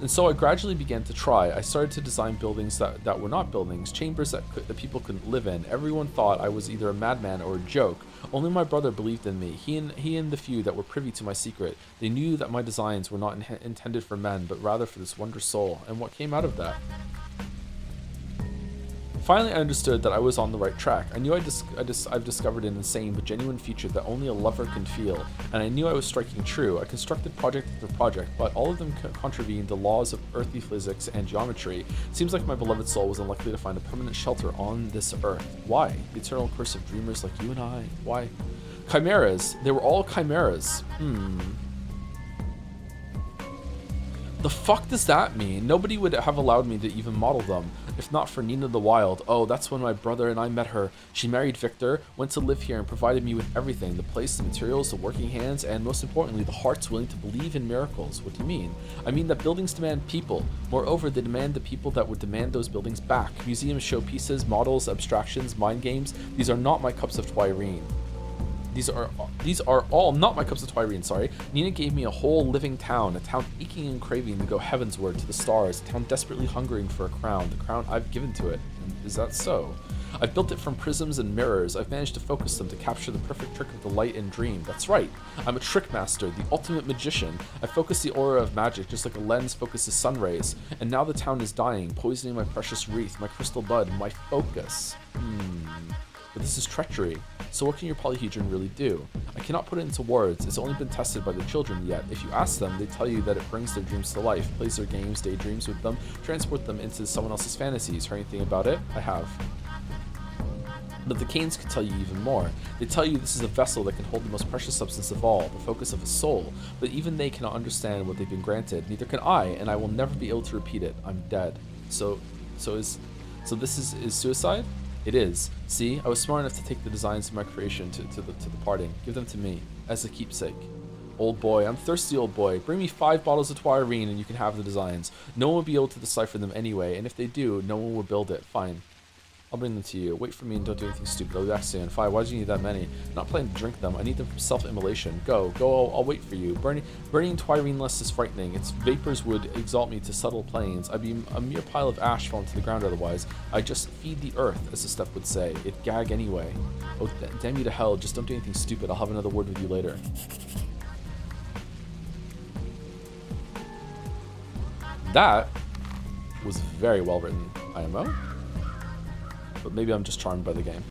And so I gradually began to try. I started to design buildings that were not buildings, chambers that people couldn't live in. Everyone thought I was either a madman or a joke. Only my brother believed in me. He and the few that were privy to my secret. They knew that my designs were not intended for men, but rather for this wondrous soul. And what came out of that? Finally, I understood that I was on the right track. I knew I've discovered an insane but genuine feature that only a lover can feel, and I knew I was striking true. I constructed project after project, but all of them contravened the laws of earthly physics and geometry. It seems like my beloved soul was unlikely to find a permanent shelter on this earth. Why? The eternal curse of dreamers like you and I. Why? Chimeras. They were all chimeras. The fuck does that mean? Nobody would have allowed me to even model them, if not for Nina the Wild. Oh, that's when my brother and I met her. She married Victor, went to live here, and provided me with everything. The place, the materials, the working hands, and most importantly, the hearts willing to believe in miracles. What do you mean? I mean that buildings demand people. Moreover, they demand the people that would demand those buildings back. Museums, showpieces, models, abstractions, mind games. These are not my cups of Twirene. These are all not my cups of Twirene, sorry. Nina gave me a whole living town, a town aching and craving to go heavensward to the stars, a town desperately hungering for a crown, the crown I've given to it. Is that so? I've built it from prisms and mirrors. I've managed to focus them to capture the perfect trick of the light and dream. That's right. I'm a trick master, the ultimate magician. I focus the aura of magic just like a lens focuses sun rays. And now the town is dying, poisoning my precious wreath, my crystal bud, my focus. But this is treachery. So what can your polyhedron really do? I cannot put it into words. It's only been tested by the children yet. If you ask them, they tell you that it brings their dreams to life, plays their games, daydreams with them, transport them into someone else's fantasies. Heard anything about it? I have. But the Canes could tell you even more. They tell you this is a vessel that can hold the most precious substance of all, the focus of a soul. But even they cannot understand what they've been granted. Neither can I, and I will never be able to repeat it. I'm dead. So this is suicide? It is. See, I was smart enough to take the designs of my creation to the parting. Give them to me, as a keepsake. Old boy, I'm thirsty, old boy. Bring me 5 bottles of Twirene and you can have the designs. No one will be able to decipher them anyway, and if they do, no one will build it. Fine. I'll bring them to you. Wait for me and don't do anything stupid. I'll be back soon. 5, why do you need that many? I'm not planning to drink them. I need them for self-immolation. Go, I'll wait for you. Burning Twirene less is frightening. Its vapors would exalt me to subtle planes. I'd be a mere pile of ash falling to the ground otherwise. I just feed the earth, as the step would say. It'd gag anyway. Oh, damn you to hell. Just don't do anything stupid. I'll have another word with you later. That was very well written, IMO. But maybe I'm just charmed by the game.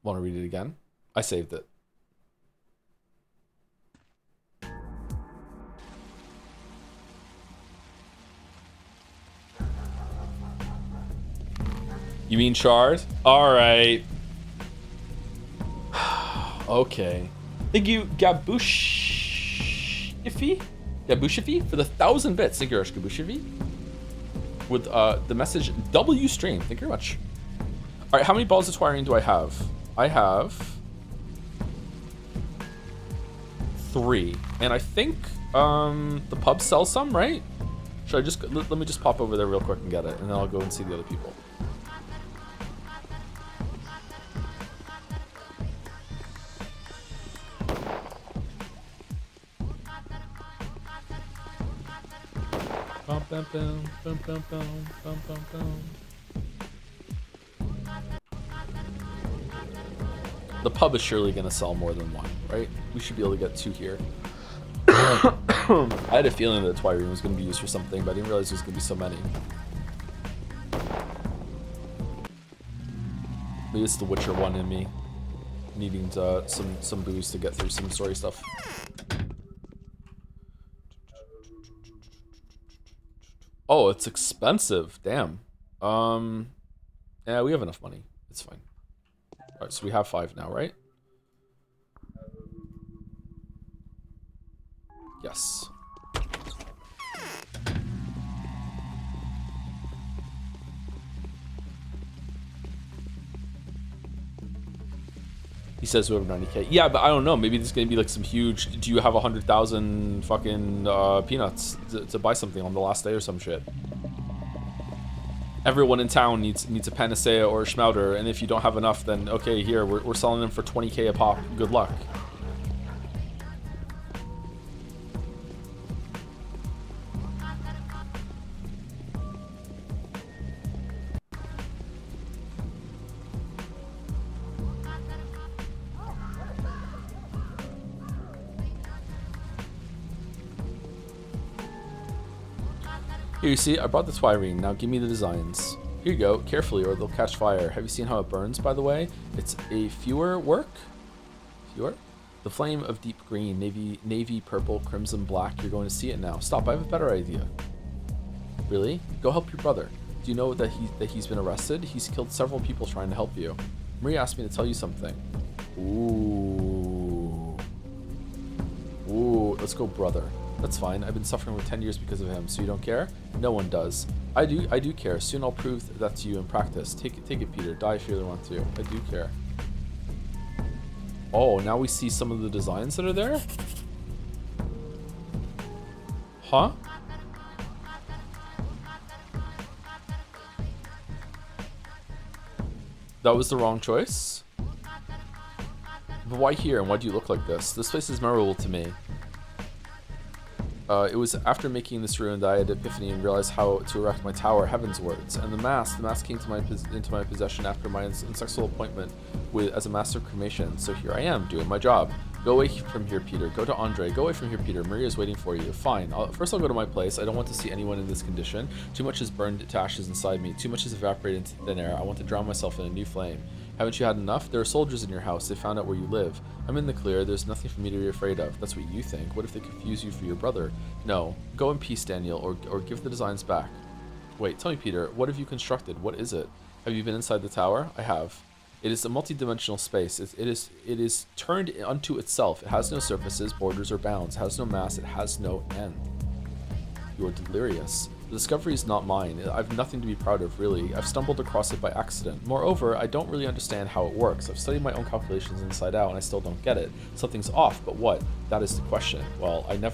Want to read it again? I saved it. You mean Shard? Alright. Okay. Thank you, Gabushifi? Gabushifi for the 1,000 bits. Thank you, Rush Gabushifi. With the message W stream. Thank you very much. Alright, how many balls of twiring do I have? I have 3. And I think the pub sells some, right? Should I just let me just pop over there real quick and get it, and then I'll go and see the other people. Bum, bum, bum, bum, bum, bum, bum, bum, bum. The pub is surely going to sell more than one, right? We should be able to get 2 here. I had a feeling that the Twirine was going to be used for something, but I didn't realize there was going to be so many. Maybe it's the Witcher 1 in me, needing some booze to get through some story stuff. Oh, it's expensive. Damn. Yeah, we have enough money. It's fine. All right, so we have 5 now, right? Yes. He says we have 90k. Yeah, but I don't know. Maybe there's gonna be like some huge. Do you have 100,000 fucking peanuts to buy something on the last day or some shit? Everyone in town needs a panacea or a schmouder, and if you don't have enough, then okay, here we're selling them for 20k a pop. Good luck. Here, you see, I brought the Twirine. Now give me the designs. Here you go. Carefully, or they'll catch fire. Have you seen how it burns, by the way? It's a fewer work. Fewer? The flame of deep green, navy, purple, crimson, black. You're going to see it now. Stop, I have a better idea. Really? Go help your brother. Do you know that he's been arrested? He's killed several people trying to help you. Maria asked me to tell you something. Ooh. Ooh, let's go, brother. That's fine. I've been suffering for 10 years because of him, so you don't care? No one does. I do care. Soon I'll prove that to you in practice. Take it, Peter. Die if you really want to. I do care. Oh, now we see some of the designs that are there? Huh? That was the wrong choice? But why here, and why do you look like this? This place is memorable to me. It was after making this ruin that I had an epiphany and realized how to erect my tower heavenswards. And the mask came into my possession after my unsuccessful appointment as a master of cremation. So here I am, doing my job. Go away from here, Peter. Go to Andre. Go away from here, Peter. Maria's waiting for you. Fine. First I'll go to my place. I don't want to see anyone in this condition. Too much has burned to ashes inside me. Too much has evaporated into thin air. I want to drown myself in a new flame. Haven't you had enough? There are soldiers in your house. They found out where you live. I'm in the clear. There's nothing for me to be afraid of. That's what you think. What if they confuse you for your brother? No. Go in peace, Daniel, or give the designs back. Wait, tell me, Peter, what have you constructed? What is it? Have you been inside the tower? I have. It is a multi-dimensional space. It is turned unto itself. It has no surfaces, borders, or bounds. It has no mass. It has no end. You are delirious. The discovery is not mine. I've nothing to be proud of, really. I've stumbled across it by accident. Moreover, I don't really understand how it works. I've studied my own calculations inside out, and I still don't get it. Something's off, but what? That is the question. Well, an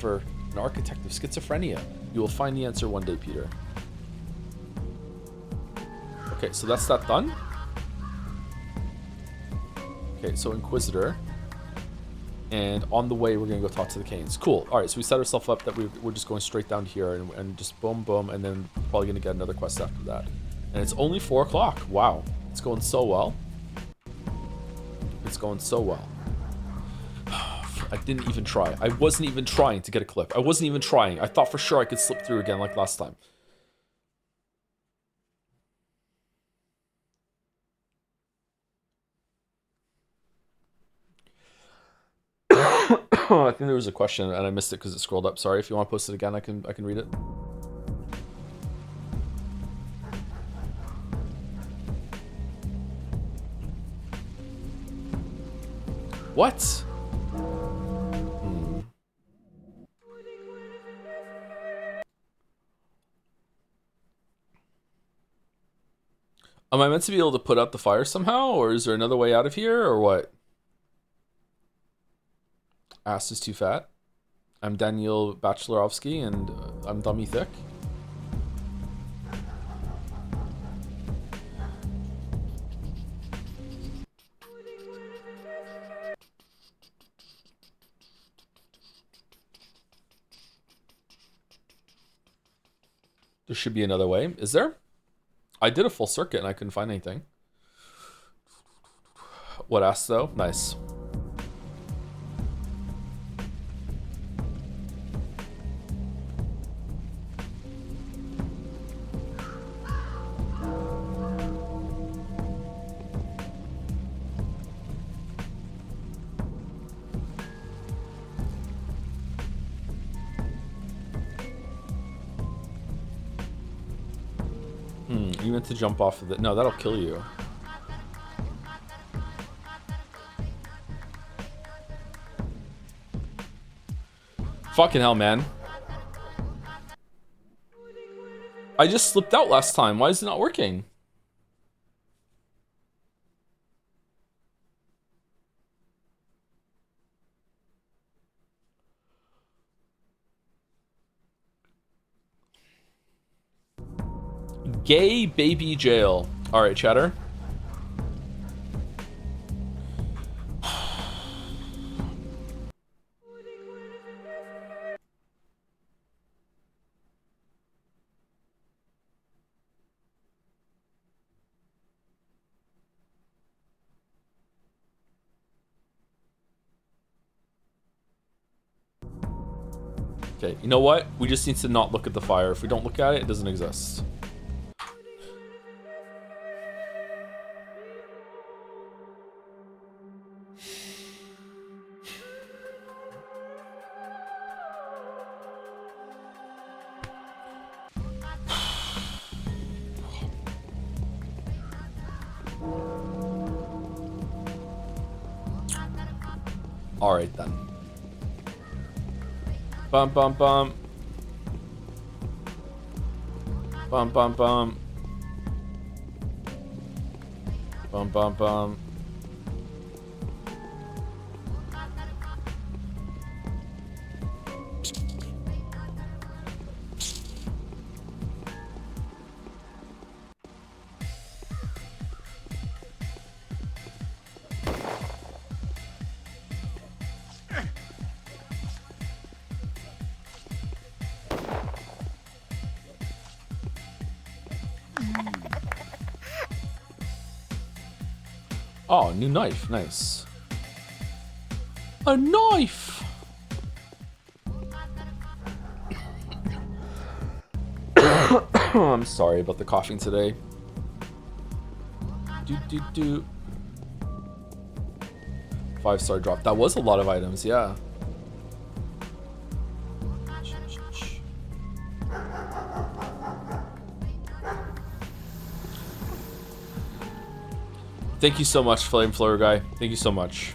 architect of schizophrenia. You will find the answer one day, Peter. Okay, so that's that done. Okay, so Inquisitor. And on the way, we're going to go talk to the Canes. Cool. All right, so we set ourselves up that we're just going straight down here and just boom, boom, and then probably going to get another quest after that. And it's only 4 o'clock. Wow. It's going so well. It's going so well. I didn't even try. I wasn't even trying to get a clip. I wasn't even trying. I thought for sure I could slip through again like last time. I think there was a question and I missed it because it scrolled up. Sorry. If you want to post it again, I can read it. What? Am I meant to be able to put out the fire somehow, or is there another way out of here, or what? Ass is too fat. I'm Daniel Bachelorovsky, and I'm dummy thick. There should be another way. Is there? I did a full circuit and I couldn't find anything. What ass though? Nice. You meant to jump off of it. No, that'll kill you. Fucking hell, man. I just slipped out last time. Why is it not working? Gay baby jail. All right, chatter. Okay, you know what? We just need to not look at the fire. If we don't look at it, it doesn't exist. All right then. Bum bum bum. Bum bum bum. Bum bum bum. Oh, new knife. Nice. A knife! I'm sorry about the coughing today. Do. 5-star drop. That was a lot of items, yeah. Thank you so much, Flameflower guy. Thank you so much.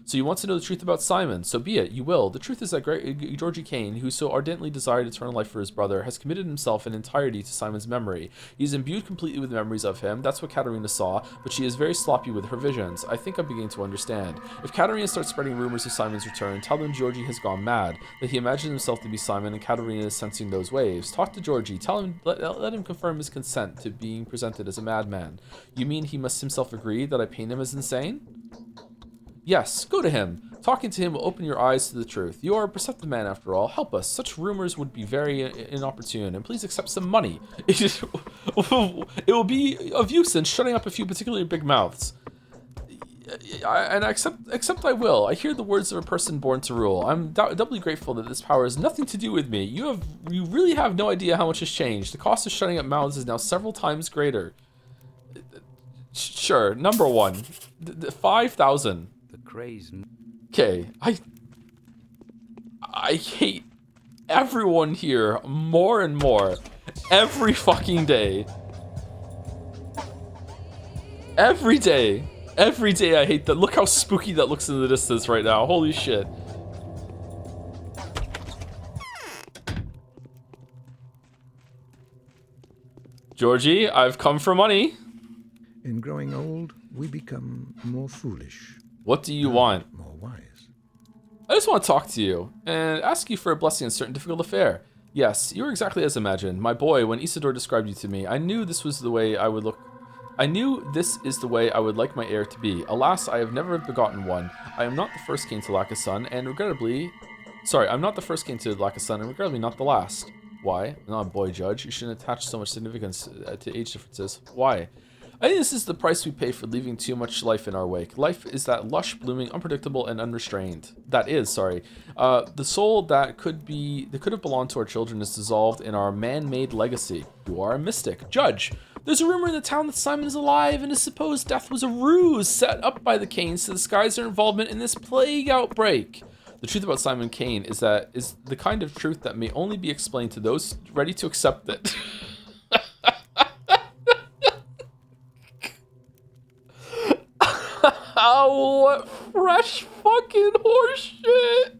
So you want to know the truth about Simon? So be it. You will. The truth is that Georgie Kane, who so ardently desired eternal life for his brother, has committed himself in entirety to Simon's memory. He's imbued completely with memories of him. That's what Katerina saw, but she is very sloppy with her visions. I think I'm beginning to understand. If Katerina starts spreading rumors of Simon's return, tell them Georgie has gone mad, that he imagines himself to be Simon and Katerina is sensing those waves. Talk to Georgie. Tell him, let him confirm his consent to being presented as a madman. You mean he must himself agree that I paint him as insane? Yes, go to him. Talking to him will open your eyes to the truth. You are a perceptive man after all. Help us. Such rumors would be very inopportune, and please accept some money. It will be of use in shutting up a few particularly big mouths. And accept I will. I hear the words of a person born to rule. I'm doubly grateful that this power has nothing to do with me. You really have no idea how much has changed. The cost of shutting up mouths is now several times greater. Sure, number one, 5,000. The craze. Okay, I hate everyone here more and more every fucking day. Every day I hate that. Look how spooky that looks in the distance right now. Holy shit. Georgie, I've come for money. In growing old, we become more foolish. What do you want? More wise. I just want to talk to you and ask you for a blessing in a certain difficult affair. Yes, you were exactly as imagined. My boy, when Isidore described you to me, I knew this was the way I would look. I knew this is the way I would like my heir to be. Alas, I have never begotten one. I am not the first king to lack a son, and regrettably... Sorry, I'm not the first king to lack a son, and regrettably not the last. Why? I'm not a boy, Judge. You shouldn't attach so much significance to age differences. Why? I think this is the price we pay for leaving too much life in our wake. Life is that lush, blooming, unpredictable, and unrestrained. The soul that could have belonged to our children is dissolved in our man-made legacy. You are a mystic. Judge, there's a rumor in the town that Simon is alive and his supposed death was a ruse set up by the Kanes to disguise their involvement in this plague outbreak. The truth about Simon Kane is the kind of truth that may only be explained to those ready to accept it. Oh, what fresh fucking horseshit!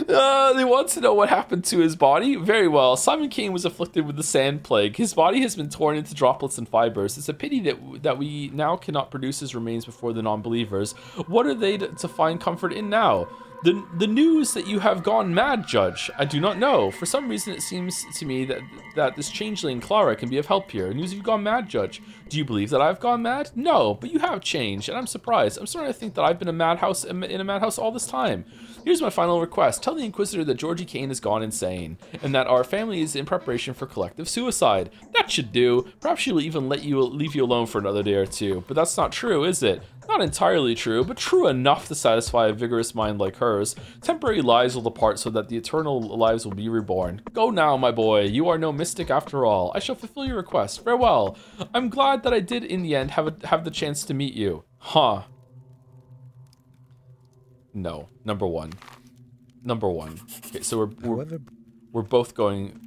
They want to know what happened to his body? Very well. Simon Kane was afflicted with the sand plague. His body has been torn into droplets and fibers. It's a pity that we now cannot produce his remains before the non-believers. What are they to find comfort in now? The news that you have gone mad, Judge. I do not know. For some reason, it seems to me that this changeling Clara can be of help here. News you've gone mad, Judge. Do you believe that I've gone mad? No, but you have changed, and I'm surprised. I'm starting to think that I've been in a madhouse all this time. Here's my final request. Tell the Inquisitor that Georgie Kane has gone insane, and that our family is in preparation for collective suicide. That should do. Perhaps she'll even leave you alone for another day or two. But that's not true, is it? Not entirely true, but true enough to satisfy a vigorous mind like hers. Temporary lives will depart so that the eternal lives will be reborn. Go now, my boy. You are no mystic after all. I shall fulfill your request. Farewell. I'm glad that I did in the end have the chance to meet you. Huh. No. Number one. Okay, so we're both going.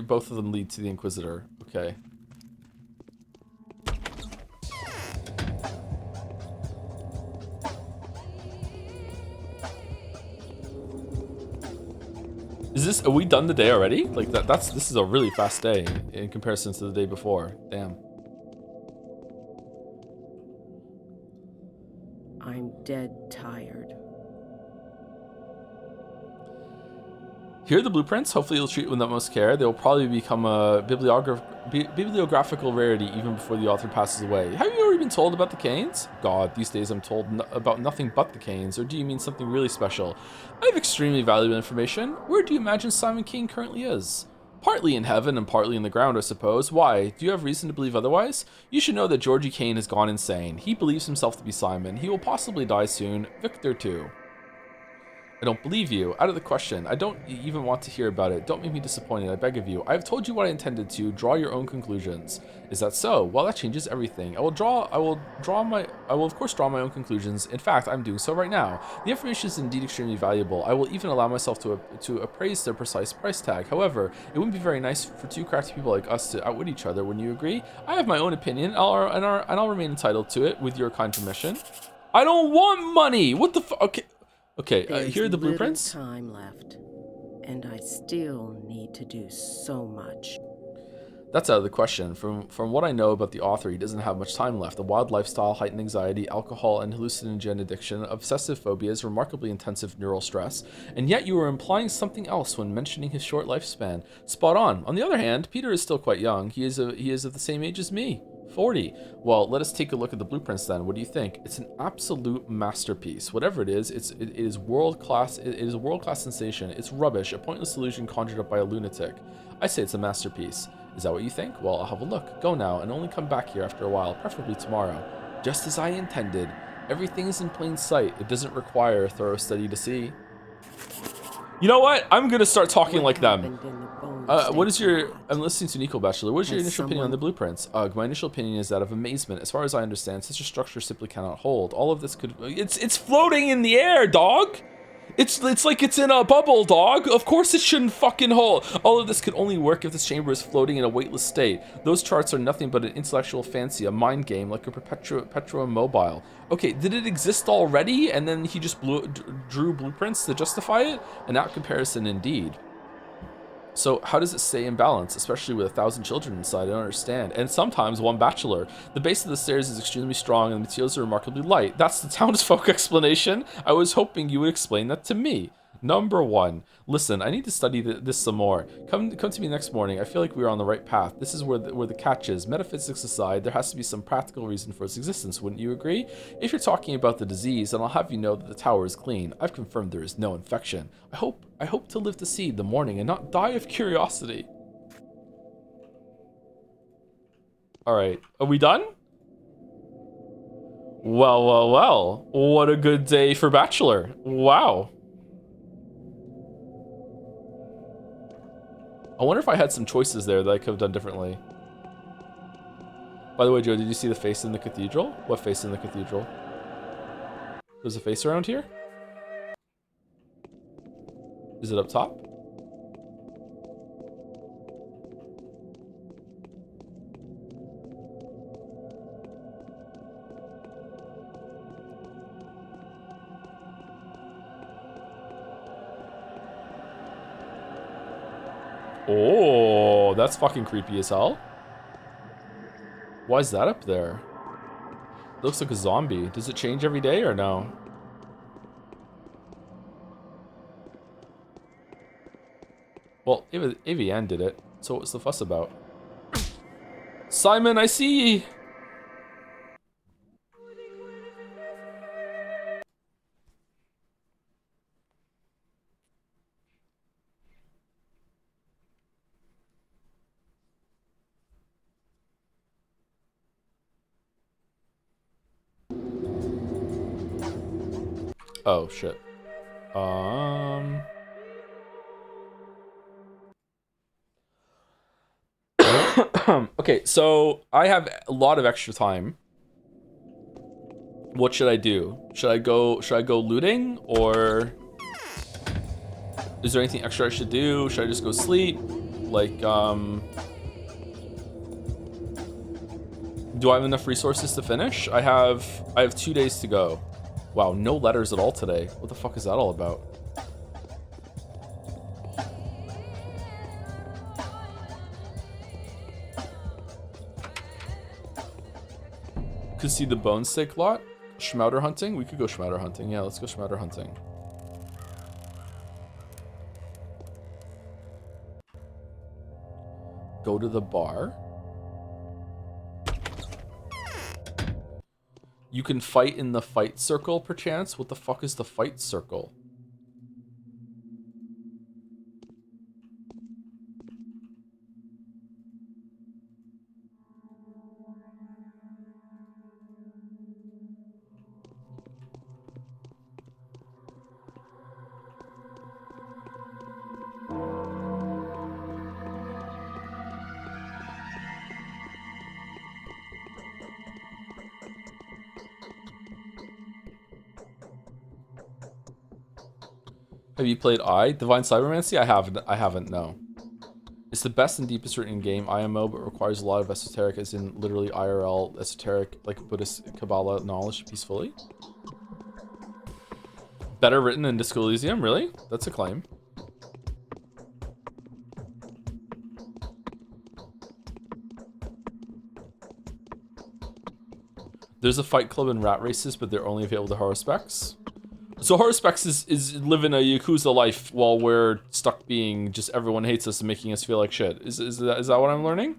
Both of them lead to the Inquisitor. Okay. Are we done the day already? Like this is a really fast day in comparison to the day before. Damn. I'm dead tired. Here are the blueprints. Hopefully you'll treat them with the utmost care. They will probably become a bibliographical rarity even before the author passes away. Have you already been told about the Kanes? God, these days I'm told about nothing but the Kanes. Or do you mean something really special? I have extremely valuable information. Where do you imagine Simon Kane currently is? Partly in heaven and partly in the ground, I suppose. Why? Do you have reason to believe otherwise? You should know that Georgie Kane has gone insane. He believes himself to be Simon. He will possibly die soon. Victor too. I don't believe you. Out of the question. I don't even want to hear about it. Don't make me disappointed, I beg of you. I have told you what I intended to. Draw your own conclusions. Is that so? Well, that changes everything. I will of course draw my own conclusions. In fact, I'm doing so right now. The information is indeed extremely valuable. I will even allow myself to appraise their precise price tag. However, it wouldn't be very nice for two crafty people like us to outwit each other. Wouldn't you agree? I have my own opinion, and I'll remain entitled to it with your kind permission. I don't want money. What the fuck? Okay. Okay, There's here are the little blueprints. time left, and I still need to do so much. That's out of the question. From what I know about the author, he doesn't have much time left. A wild lifestyle, heightened anxiety, alcohol and hallucinogen addiction, obsessive phobias, remarkably intensive neural stress, and yet you were implying something else when mentioning his short lifespan. Spot on. On the other hand, Peter is still quite young. He is of the same age as me. 40. Well, let us take a look at the blueprints then. What do you think? It's an absolute masterpiece. Whatever it is, it is world class. It is a world class sensation. It's rubbish, a pointless illusion conjured up by a lunatic. I say it's a masterpiece. Is that what you think? Well, I'll have a look. Go now and only come back here after a while, preferably tomorrow. Just as I intended. Everything is in plain sight. It doesn't require a thorough study to see. You know what? I'm gonna start talking like them. What is your... I'm listening to Nico Bachelor. What is your initial opinion on the blueprints? My initial opinion is that of amazement. As far as I understand, such a structure simply cannot hold. All of this could... It's floating in the air, dog! It's like it's in a bubble, dog. Of course it shouldn't fucking hold. All of this could only work if this chamber is floating in a weightless state. Those charts are nothing but an intellectual fancy, a mind game, like a Perpetuum mobile. Okay, did it exist already, and then he just drew blueprints to justify it? An apt comparison indeed. So how does it stay in balance, especially with 1,000 children inside? I don't understand. And sometimes one bachelor. The base of the stairs is extremely strong and the materials are remarkably light. That's the townsfolk explanation. I was hoping you would explain that to me. Number 1. Listen, I need to study this some more. Come to me next morning. I feel like we're on the right path. This is where the catch is. Metaphysics aside, there has to be some practical reason for its existence. Wouldn't you agree? If you're talking about the disease, then I'll have you know that the tower is clean. I've confirmed there is no infection. I hope to live to see the morning and not die of curiosity. All right, are we done? Well, well, well. What a good day for Bachelor. Wow. I wonder if I had some choices there that I could have done differently. By the way, Joe, did you see the face in the cathedral? What face in the cathedral? There's a face around here? Is it up top? Oh, that's fucking creepy as hell. Why is that up there? It looks like a zombie. Does it change every day or no? Well, AVN did it, so what's the fuss about? Simon, I see! Oh, shit. Okay, so I have a lot of extra time. What should I do? Should I go looting, or is there anything extra I should do? Should I just go sleep? Like, do I have enough resources to finish? I have 2 days to go. Wow, no letters at all today. What the fuck is that all about? Could see the bone steak lot. Schmouder hunting? We could go schmouder hunting. Yeah, let's go schmouder hunting. Go to the bar. You can fight in the fight circle, perchance? What the fuck is the fight circle? Have you played Divine Cybermancy? I haven't, no. It's the best and deepest written game IMO, but requires a lot of esoteric, as in literally IRL esoteric, like Buddhist Kabbalah knowledge peacefully. Better written than Disco Elysium, really? That's a claim. There's a fight club and rat races, but they're only available to horror specs. So horror specs is living a Yakuza life while we're stuck being just everyone hates us and making us feel like shit. Is that what I'm learning?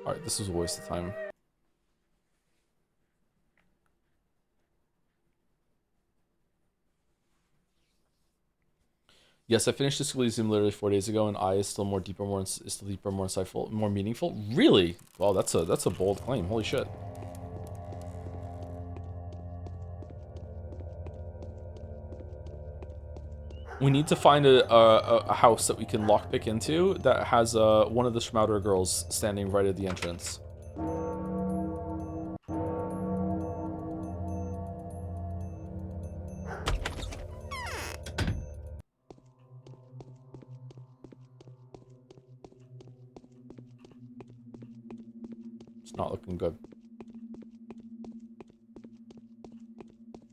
Alright, this was a waste of time. Yes, I finished Disco Elysium literally 4 days ago, and I is still more deeper, more insightful, more meaningful. Really? Wow, that's a bold claim. Holy shit. We need to find a house that we can lockpick into that has one of the Schmouder girls standing right at the entrance. It's not looking good.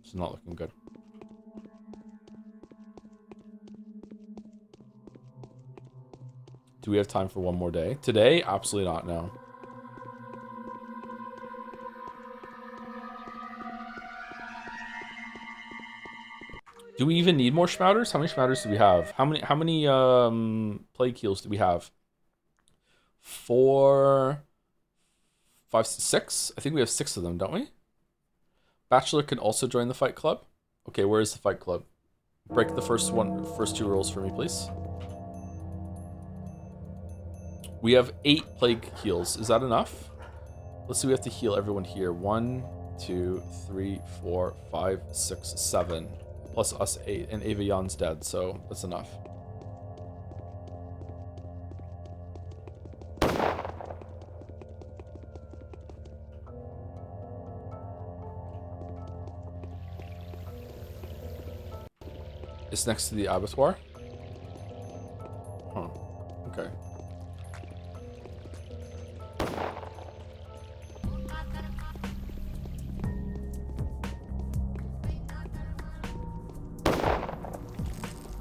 It's not looking good. Do we have time for one more day? Today? Absolutely not, no. Do we even need more Schmouters? How many Schmouters do we have? How many plague heals do we have? 4, 5, 6? I think we have 6 of them, don't we? Bachelor can also join the fight club. Okay, where is the fight club? Break the first 2 rules for me, please. We have 8 plague heals. Is that enough? Let's see, we have to heal everyone here. 1, 2, 3, 4, 5, 6, 7. Plus us 8. And Ava Jan's dead, so that's enough. It's next to the abattoir? Huh. Okay.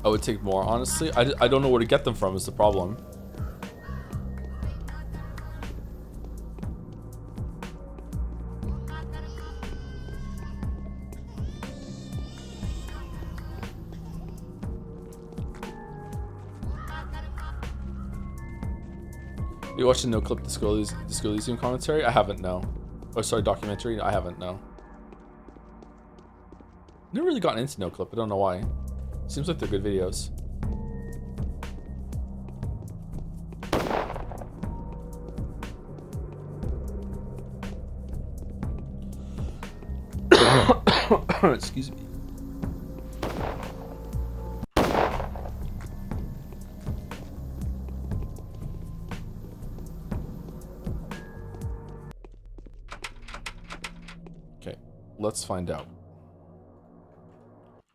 I would take more, honestly. I don't know where to get them from is the problem. You watched the no-clip Disco Elysium commentary? I haven't, no. Oh, sorry, documentary? I haven't, no. Never really gotten into no-clip, I don't know why. Seems like they're good videos. Excuse me. Okay, let's find out.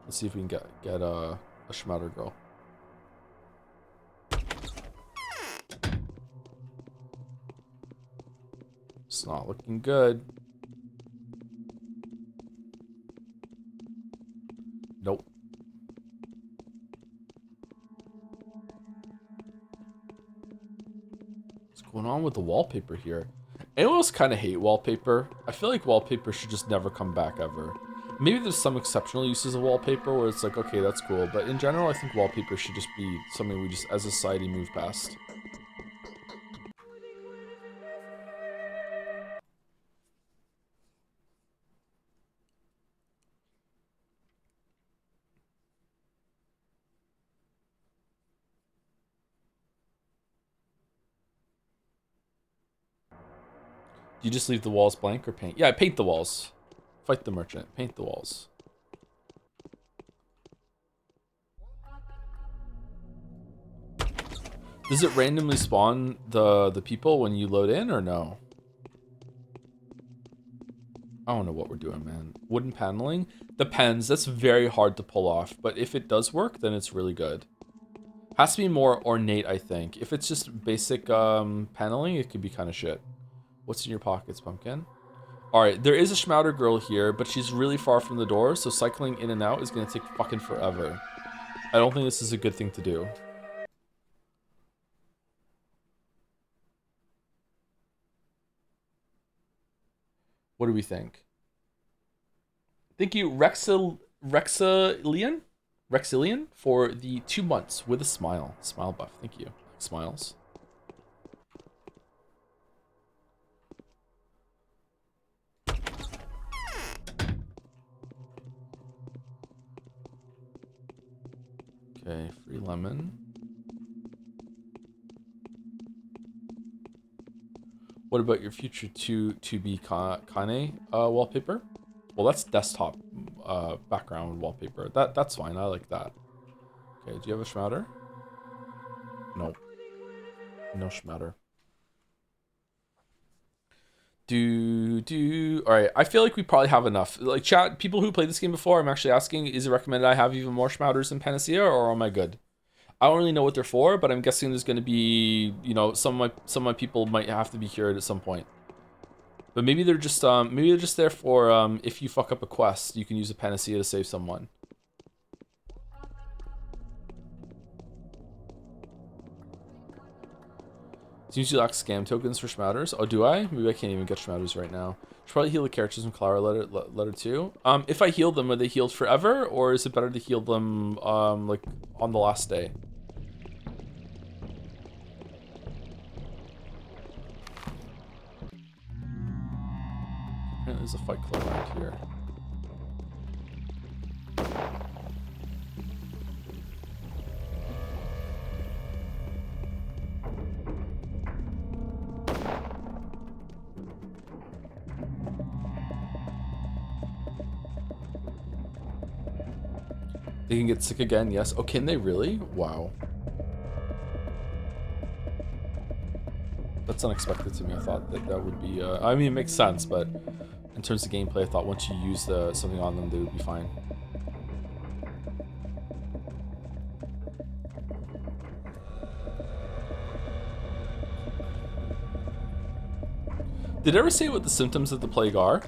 Let's see if we can get a Schmouder girl. It's not looking good. Nope. What's going on with the wallpaper here? Anyone else kind of hate wallpaper? I feel like wallpaper should just never come back ever. Maybe there's some exceptional uses of wallpaper where it's like, okay, that's cool. But in general, I think wallpaper should just be something we just, as a society, move past. Do you just leave the walls blank or paint? Yeah, paint the walls. Fight the merchant. Paint the walls. Does it randomly spawn the people when you load in or no? I don't know what we're doing, man. Wooden paneling? Depends. That's very hard to pull off. But if it does work, then it's really good. Has to be more ornate, I think. If it's just basic paneling, it could be kind of shit. What's in your pockets, pumpkin? Alright, there is a Schmouder girl here, but she's really far from the door, so cycling in and out is going to take fucking forever. I don't think this is a good thing to do. What do we think? Thank you, Rexilian, for the 2 months with a smile. Smile buff, thank you. Smiles. Okay, free lemon. What about your future to be Kane wallpaper? Well, that's desktop background wallpaper. That's fine. I like that. Okay, do you have a Schmouder? No. No Schmouder. Alright, I feel like we probably have enough. Like, chat, people who played this game before, I'm actually asking, is it recommended I have even more Schmouders in Panacea, or am I good? I don't really know what they're for, but I'm guessing there's going to be, you know, some of my people might have to be cured at some point. But maybe they're just there for if you fuck up a quest, you can use a Panacea to save someone. Seems you lack scam tokens for Schmouders. Oh, do I? Maybe I can't even get Schmouders right now. Should probably heal the characters from Clara letter 2. If I heal them, are they healed forever, or is it better to heal them like on the last day? Apparently there's a fight club around here. They can get sick again, yes. Oh, can they really? Wow. That's unexpected to me. I thought that would be... I mean, it makes sense, but in terms of gameplay, I thought once you use something on them, they would be fine. Did it ever say what the symptoms of the plague are?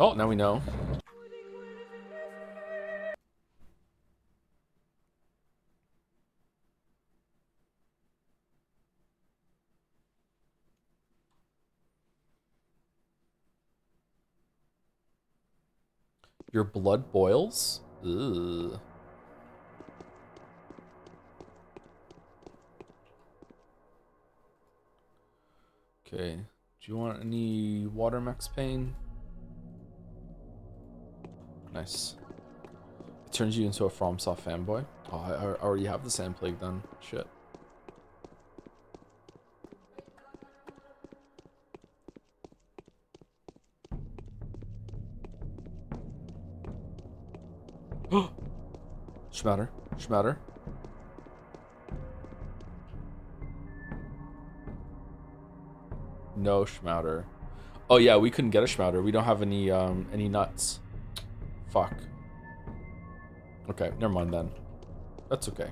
Oh, now we know. Your blood boils? Ugh. Okay. Do you want any water max pain? Nice. It turns you into a FromSoft fanboy. Oh, I already have the Sand Plague then. Shit. Schmatter. Schmatter. No Schmatter. Oh yeah, we couldn't get a Schmatter. We don't have any nuts. Fuck. Okay, never mind then. That's okay.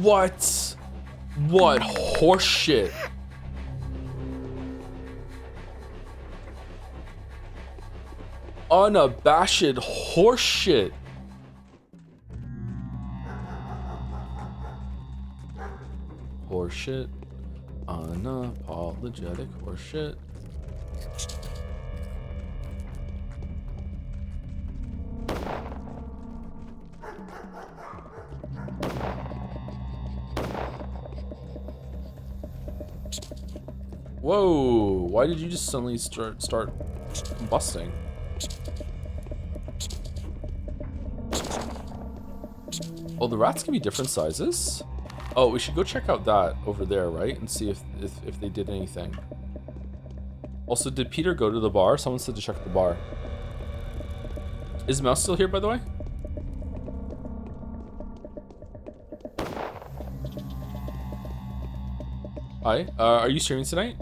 What? What horseshit? Unabashed horseshit. Horseshit. Unapologetic horseshit. Whoa! Why did you just suddenly start combusting? Oh, the rats can be different sizes? Oh, we should go check out that over there, right? And see if they did anything. Also, did Peter go to the bar? Someone said to check the bar. Is Mouse still here, by the way? Hi. Are you streaming tonight?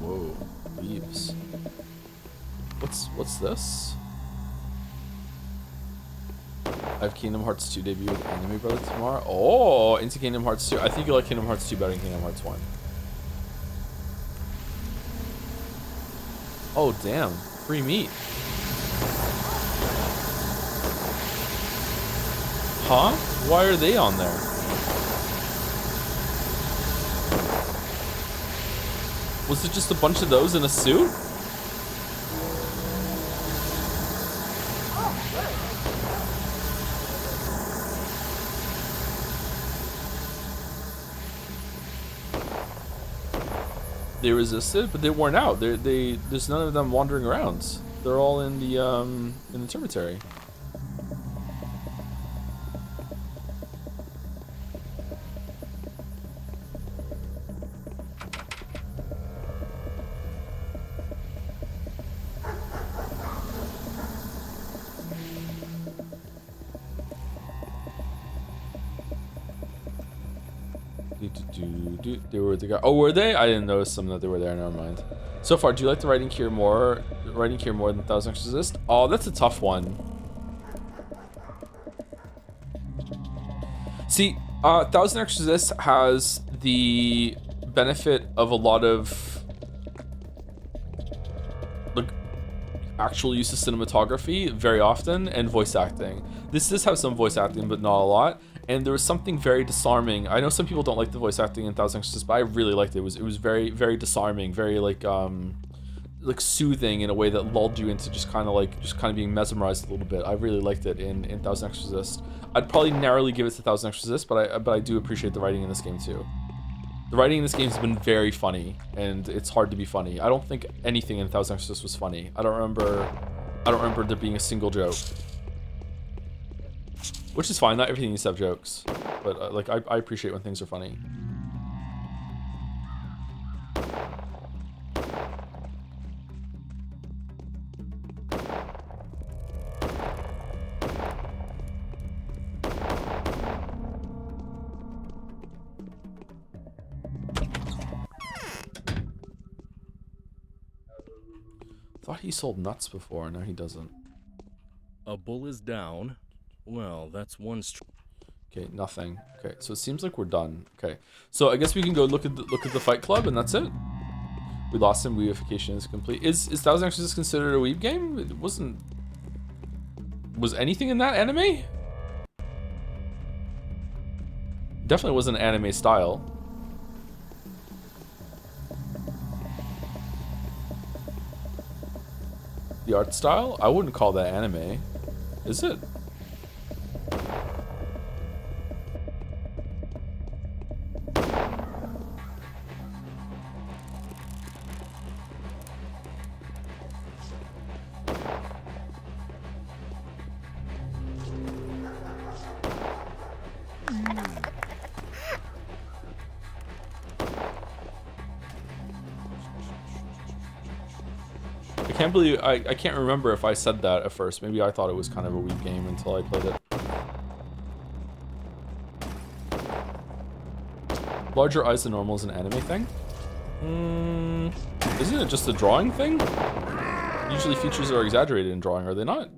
Whoa, leaves. What's this? I have Kingdom Hearts 2 debut with Anime Brother tomorrow. Oh, into Kingdom Hearts 2. I think you like Kingdom Hearts 2 better than Kingdom Hearts 1. Oh, damn. Free meat. Huh? Why are they on there? Was it just a bunch of those in a suit? They resisted, but they weren't out. There's none of them wandering around. They're all in the cemetery. They were the guy. Oh, were they? I didn't notice them that they were there. Never mind. So far, do you like the writing here more? Writing here more than Thousand Exorcist? Oh, that's a tough one. See, Thousand Exorcist has the benefit of a lot of like actual use of cinematography very often and voice acting. This does have some voice acting, but not a lot. And there was something very disarming. I know some people don't like the voice acting in Thousand Exorcist, but I really liked it. It was very, very disarming, very like soothing in a way that lulled you into just kind of being mesmerized a little bit. I really liked it in Thousand Exorcist. I'd probably narrowly give it to Thousand Exorcist, but I do appreciate the writing in this game too. The writing in this game has been very funny, and it's hard to be funny. I don't think anything in Thousand Exorcist was funny. I don't remember there being a single joke. Which is fine, not everything needs to have jokes. But like I appreciate when things are funny. Thought he sold nuts before, now he doesn't. A bull is down. Well, that's one. Okay, nothing. Okay, so it seems like we're done. Okay, so I guess we can go look at the Fight Club, and that's it. We lost him. Weebification is complete. Is Thousand Exorcist considered a weeb game? It wasn't. Was anything in that anime? Definitely wasn't anime style. The art style? I wouldn't call that anime. Is it? I can't believe I can't remember if I said that at first. Maybe I thought it was kind of a weak game until I played it. Larger eyes than normal is an anime thing? Isn't it just a drawing thing? Usually features are exaggerated in drawing, are they not?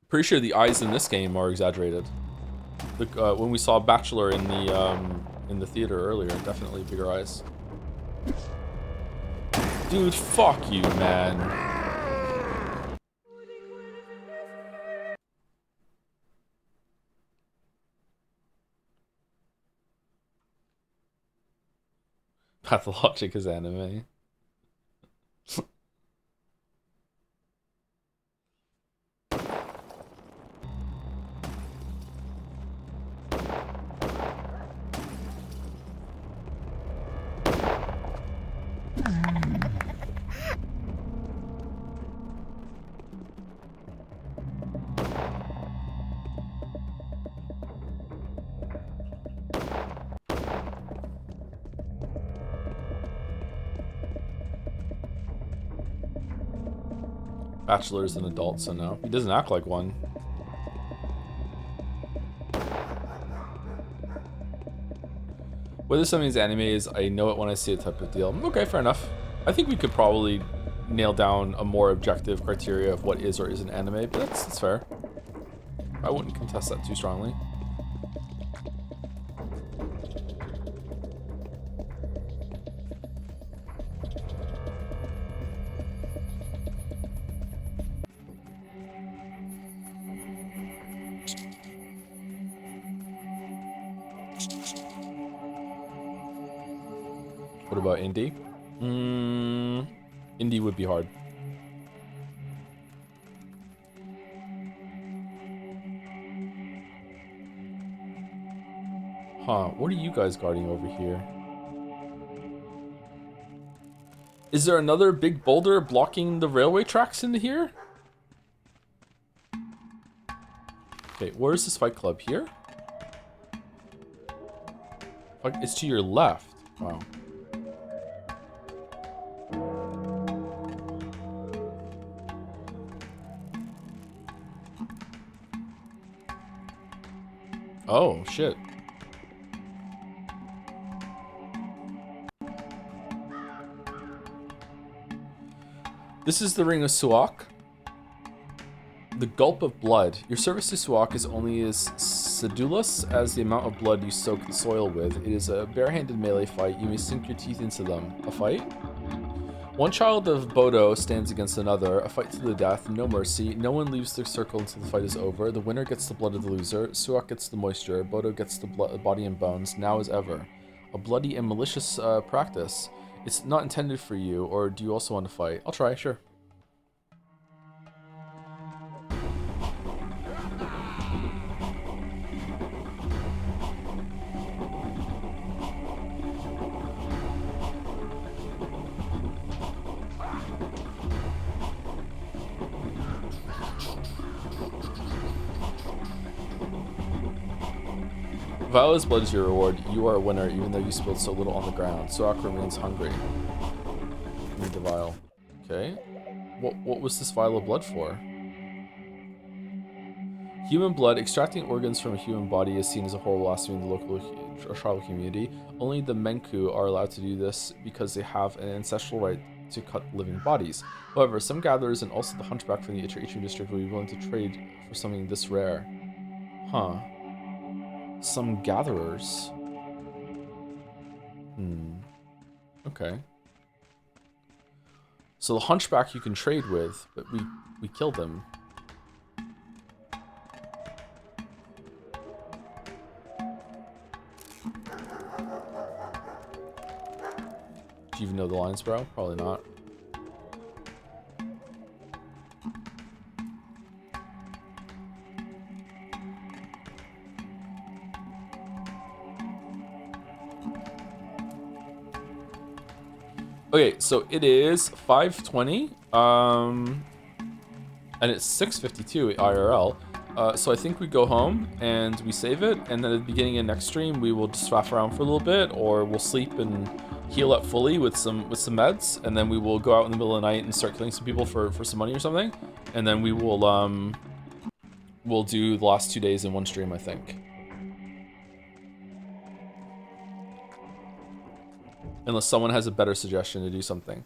Pretty sure the eyes in this game are exaggerated. Look, when we saw Bachelor in the theater earlier, definitely bigger eyes. Dude, fuck you, man. Pathologic is anime. Bachelor is an adult, so no. He doesn't act like one. Whether something's anime is I know it when I see it type of deal. Okay, fair enough. I think we could probably nail down a more objective criteria of what is or isn't anime, but that's fair. I wouldn't contest that too strongly. What about indie? Indie would be hard. Huh, what are you guys guarding over here? Is there another big boulder blocking the railway tracks into here? Okay, where's this fight club? Here? It's to your left. Wow. Oh, shit. This is the Ring of Suak. The Gulp of Blood. Your service to Suak is only as sedulous as the amount of blood you soak the soil with. It is a barehanded melee fight. You may sink your teeth into them. A fight? One child of Bodo stands against another. A fight to the death. No mercy. No one leaves the circle until the fight is over. The winner gets the blood of the loser. Suak gets the moisture. Bodo gets the body and bones. Now as ever. A bloody and malicious practice. It's not intended for you, or do you also want to fight? I'll try, sure. Viola's blood is your reward. You are a winner, even though you spilled so little on the ground. Suak remains hungry. Need the vial. Okay. What was this vial of blood for? Human blood. Extracting organs from a human body is seen as a horrible blasphemy in the local tribal community. Only the Menku are allowed to do this because they have an ancestral right to cut living bodies. However, some gatherers and also the hunchback from the Ichiran district will be willing to trade for something this rare. Huh. Some gatherers. Okay. So the hunchback you can trade with, but we killed him. Do you even know the lines, bro? Probably not. Okay, so it is 5:20, and it's 6:52 IRL. So I think we go home and we save it, and then at the beginning of next stream we will just faff around for a little bit, or we'll sleep and heal up fully with some meds, and then we will go out in the middle of the night and start killing some people for some money or something, and then we will we'll do the last 2 days in one stream, I think. Unless someone has a better suggestion to do something.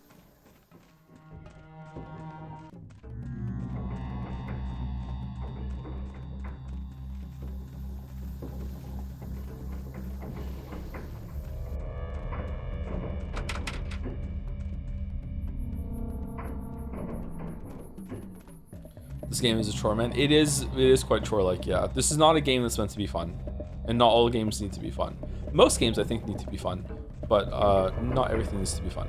This game is a chore, man. It is quite chore-like, yeah. This is not a game that's meant to be fun. And not all games need to be fun. Most games, I think, need to be fun. but not everything needs to be fun.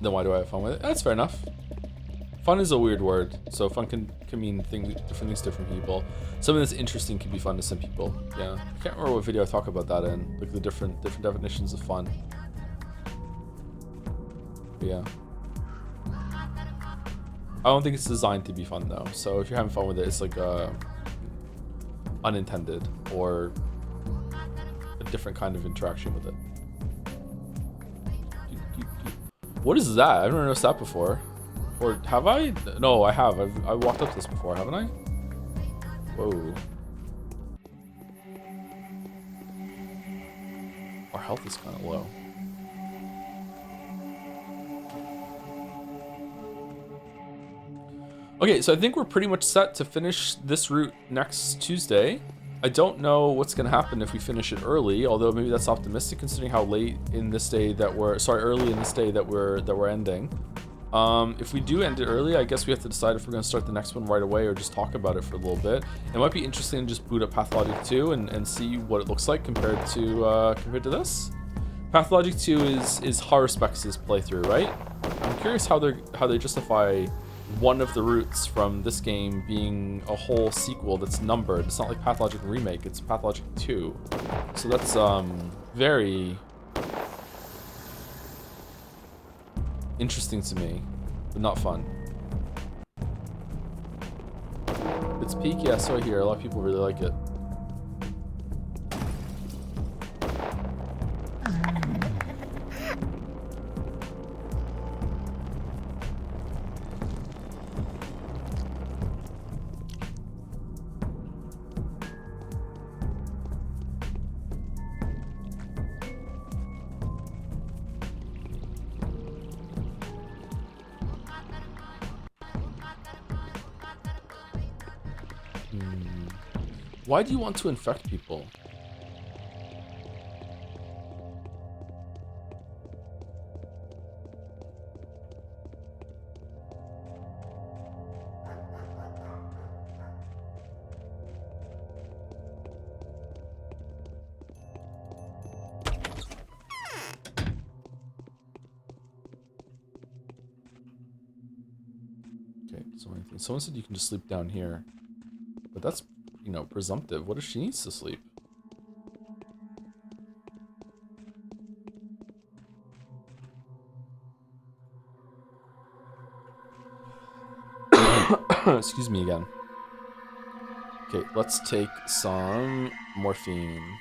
Then why do I have fun with it? That's fair enough. Fun is a weird word, so fun can mean different things to different people. Something that's interesting can be fun to some people. Yeah, I can't remember what video I talk about that in, like the different definitions of fun. But yeah, I don't think it's designed to be fun though. So if you're having fun with it, it's like unintended or a different kind of interaction with it. What is that? I've never noticed that before. Or have I? No, I have. I walked up this before, haven't I? Whoa. Our health is kind of low. Okay, so I think we're pretty much set to finish this route next Tuesday. I don't know what's going to happen if we finish it early, although maybe that's optimistic considering how late in this day that we're, sorry, early in this day that we're ending. If we do end it early, I guess we have to decide if we're going to start the next one right away or just talk about it for a little bit. It might be interesting to just boot up Pathologic 2 and see what it looks like compared to this. Pathologic 2 is Haruspex's playthrough, right? I'm curious how they justify one of the routes from this game being a whole sequel that's numbered. It's not like Pathologic Remake, it's Pathologic 2. So that's very interesting to me, but not fun. It's peak, yeah, so I hear a lot of people really like it. Why do you want to infect people? Okay, so anything. Someone said you can just sleep down here, but that's, you know, presumptive. What if she needs to sleep? Excuse me again. Okay, let's take some morphine.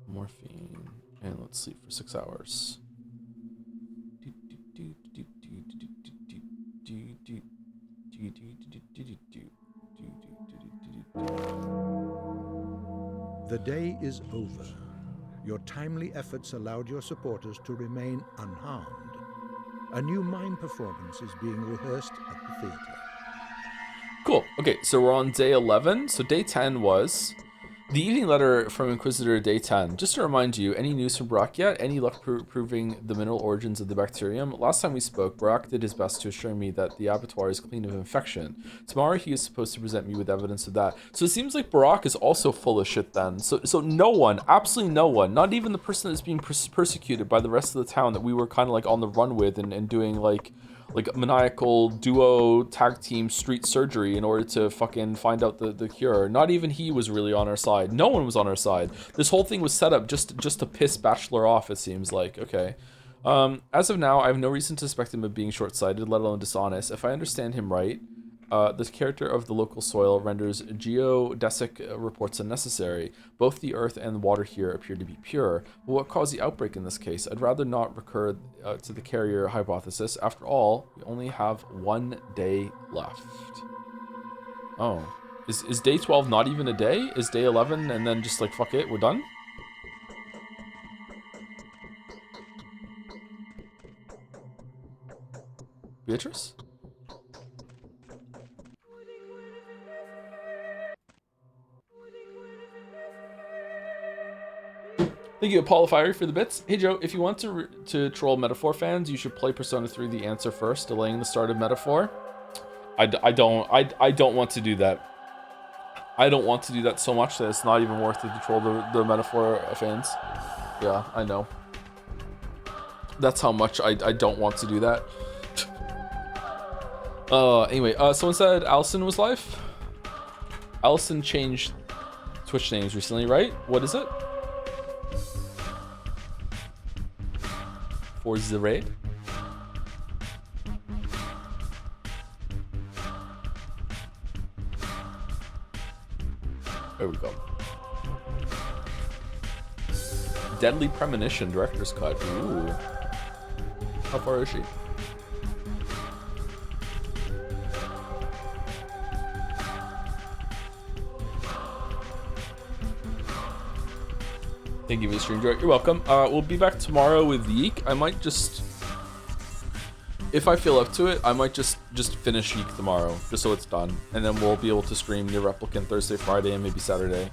Morphine. And let's sleep for 6 hours. The day is over. Your timely efforts allowed your supporters to remain unharmed. A new mime performance is being rehearsed at the theater. Cool. Okay, so we're on day 11. So day 10 was the evening letter from Inquisitor, day 10. Just to remind you, any news from Brock yet? Any luck proving the mineral origins of the bacterium? Last time we spoke, Brock did his best to assure me that the abattoir is clean of infection. Tomorrow he is supposed to present me with evidence of that. So it seems like Brock is also full of shit then. So no one, absolutely no one, not even the person that's being persecuted by the rest of the town that we were kind of like on the run with and doing like maniacal duo tag team street surgery in order to fucking find out the cure. Not even he was really on our side. No one was on our side. This whole thing was set up just to piss Bachelor off, it seems like. Okay. As of now, I have no reason to suspect him of being short-sighted, let alone dishonest. If I understand him right, the character of the local soil renders geodesic reports unnecessary. Both the earth and water here appear to be pure. But what caused the outbreak in this case? I'd rather not recur to the carrier hypothesis. After all, we only have 1 day left. Oh. Is day 12 not even a day? Is day 11 and then just like, fuck it, we're done? Beatrice? Thank you, Apollo Fiery, for the bits. Hey Joe, if you want to troll Metaphor fans, you should play Persona 3 The Answer first, delaying the start of Metaphor. I don't want to do that. I don't want to do that so much that it's not even worth it to troll the Metaphor fans. Yeah, I know. That's how much I don't want to do that. Anyway, someone said Allison was live. Allison changed Twitch names recently, right? What is it? For the raid? There we go. Deadly Premonition, Director's Cut. Ooh. How far is she? Thank you for the stream, Joe. You're welcome. We'll be back tomorrow with Yeek. I might just, if I feel up to it, I might just finish Yeek tomorrow, just so it's done, and then we'll be able to stream Nier Replicant Thursday, Friday, and maybe Saturday.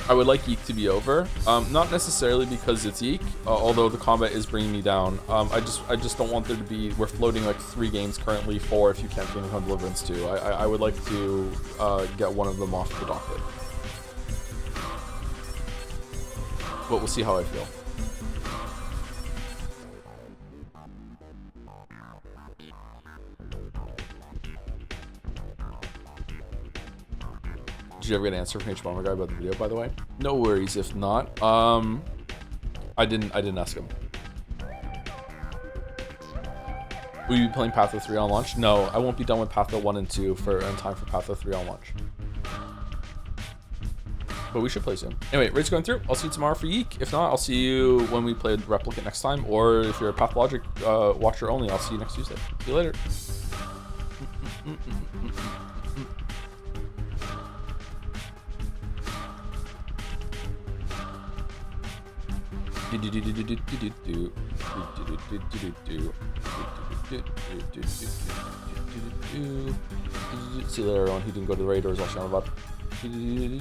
I would like Yeek to be over, not necessarily because it's Yeek, although the combat is bringing me down. I just don't want there to be, we're floating like 3 games currently, 4 if you count Kingdom Come Deliverance 2. I would like to get one of them off the docket. But we'll see how I feel. Did you ever get an answer from H Bomber Guy about the video, by the way? No worries if not. I didn't ask him. Will you be playing Patho 3 on launch? No, I won't be done with Patho 1 and 2 in time for Patho 3 on launch. But we should play soon. Anyway, raid's going through. I'll see you tomorrow for Yeek. If not, I'll see you when we play Replicant next time. Or if you're a Pathologic watcher only, I'll see you next Tuesday. See you later. See you later, everyone who didn't go to the raid or is watching on the VOD.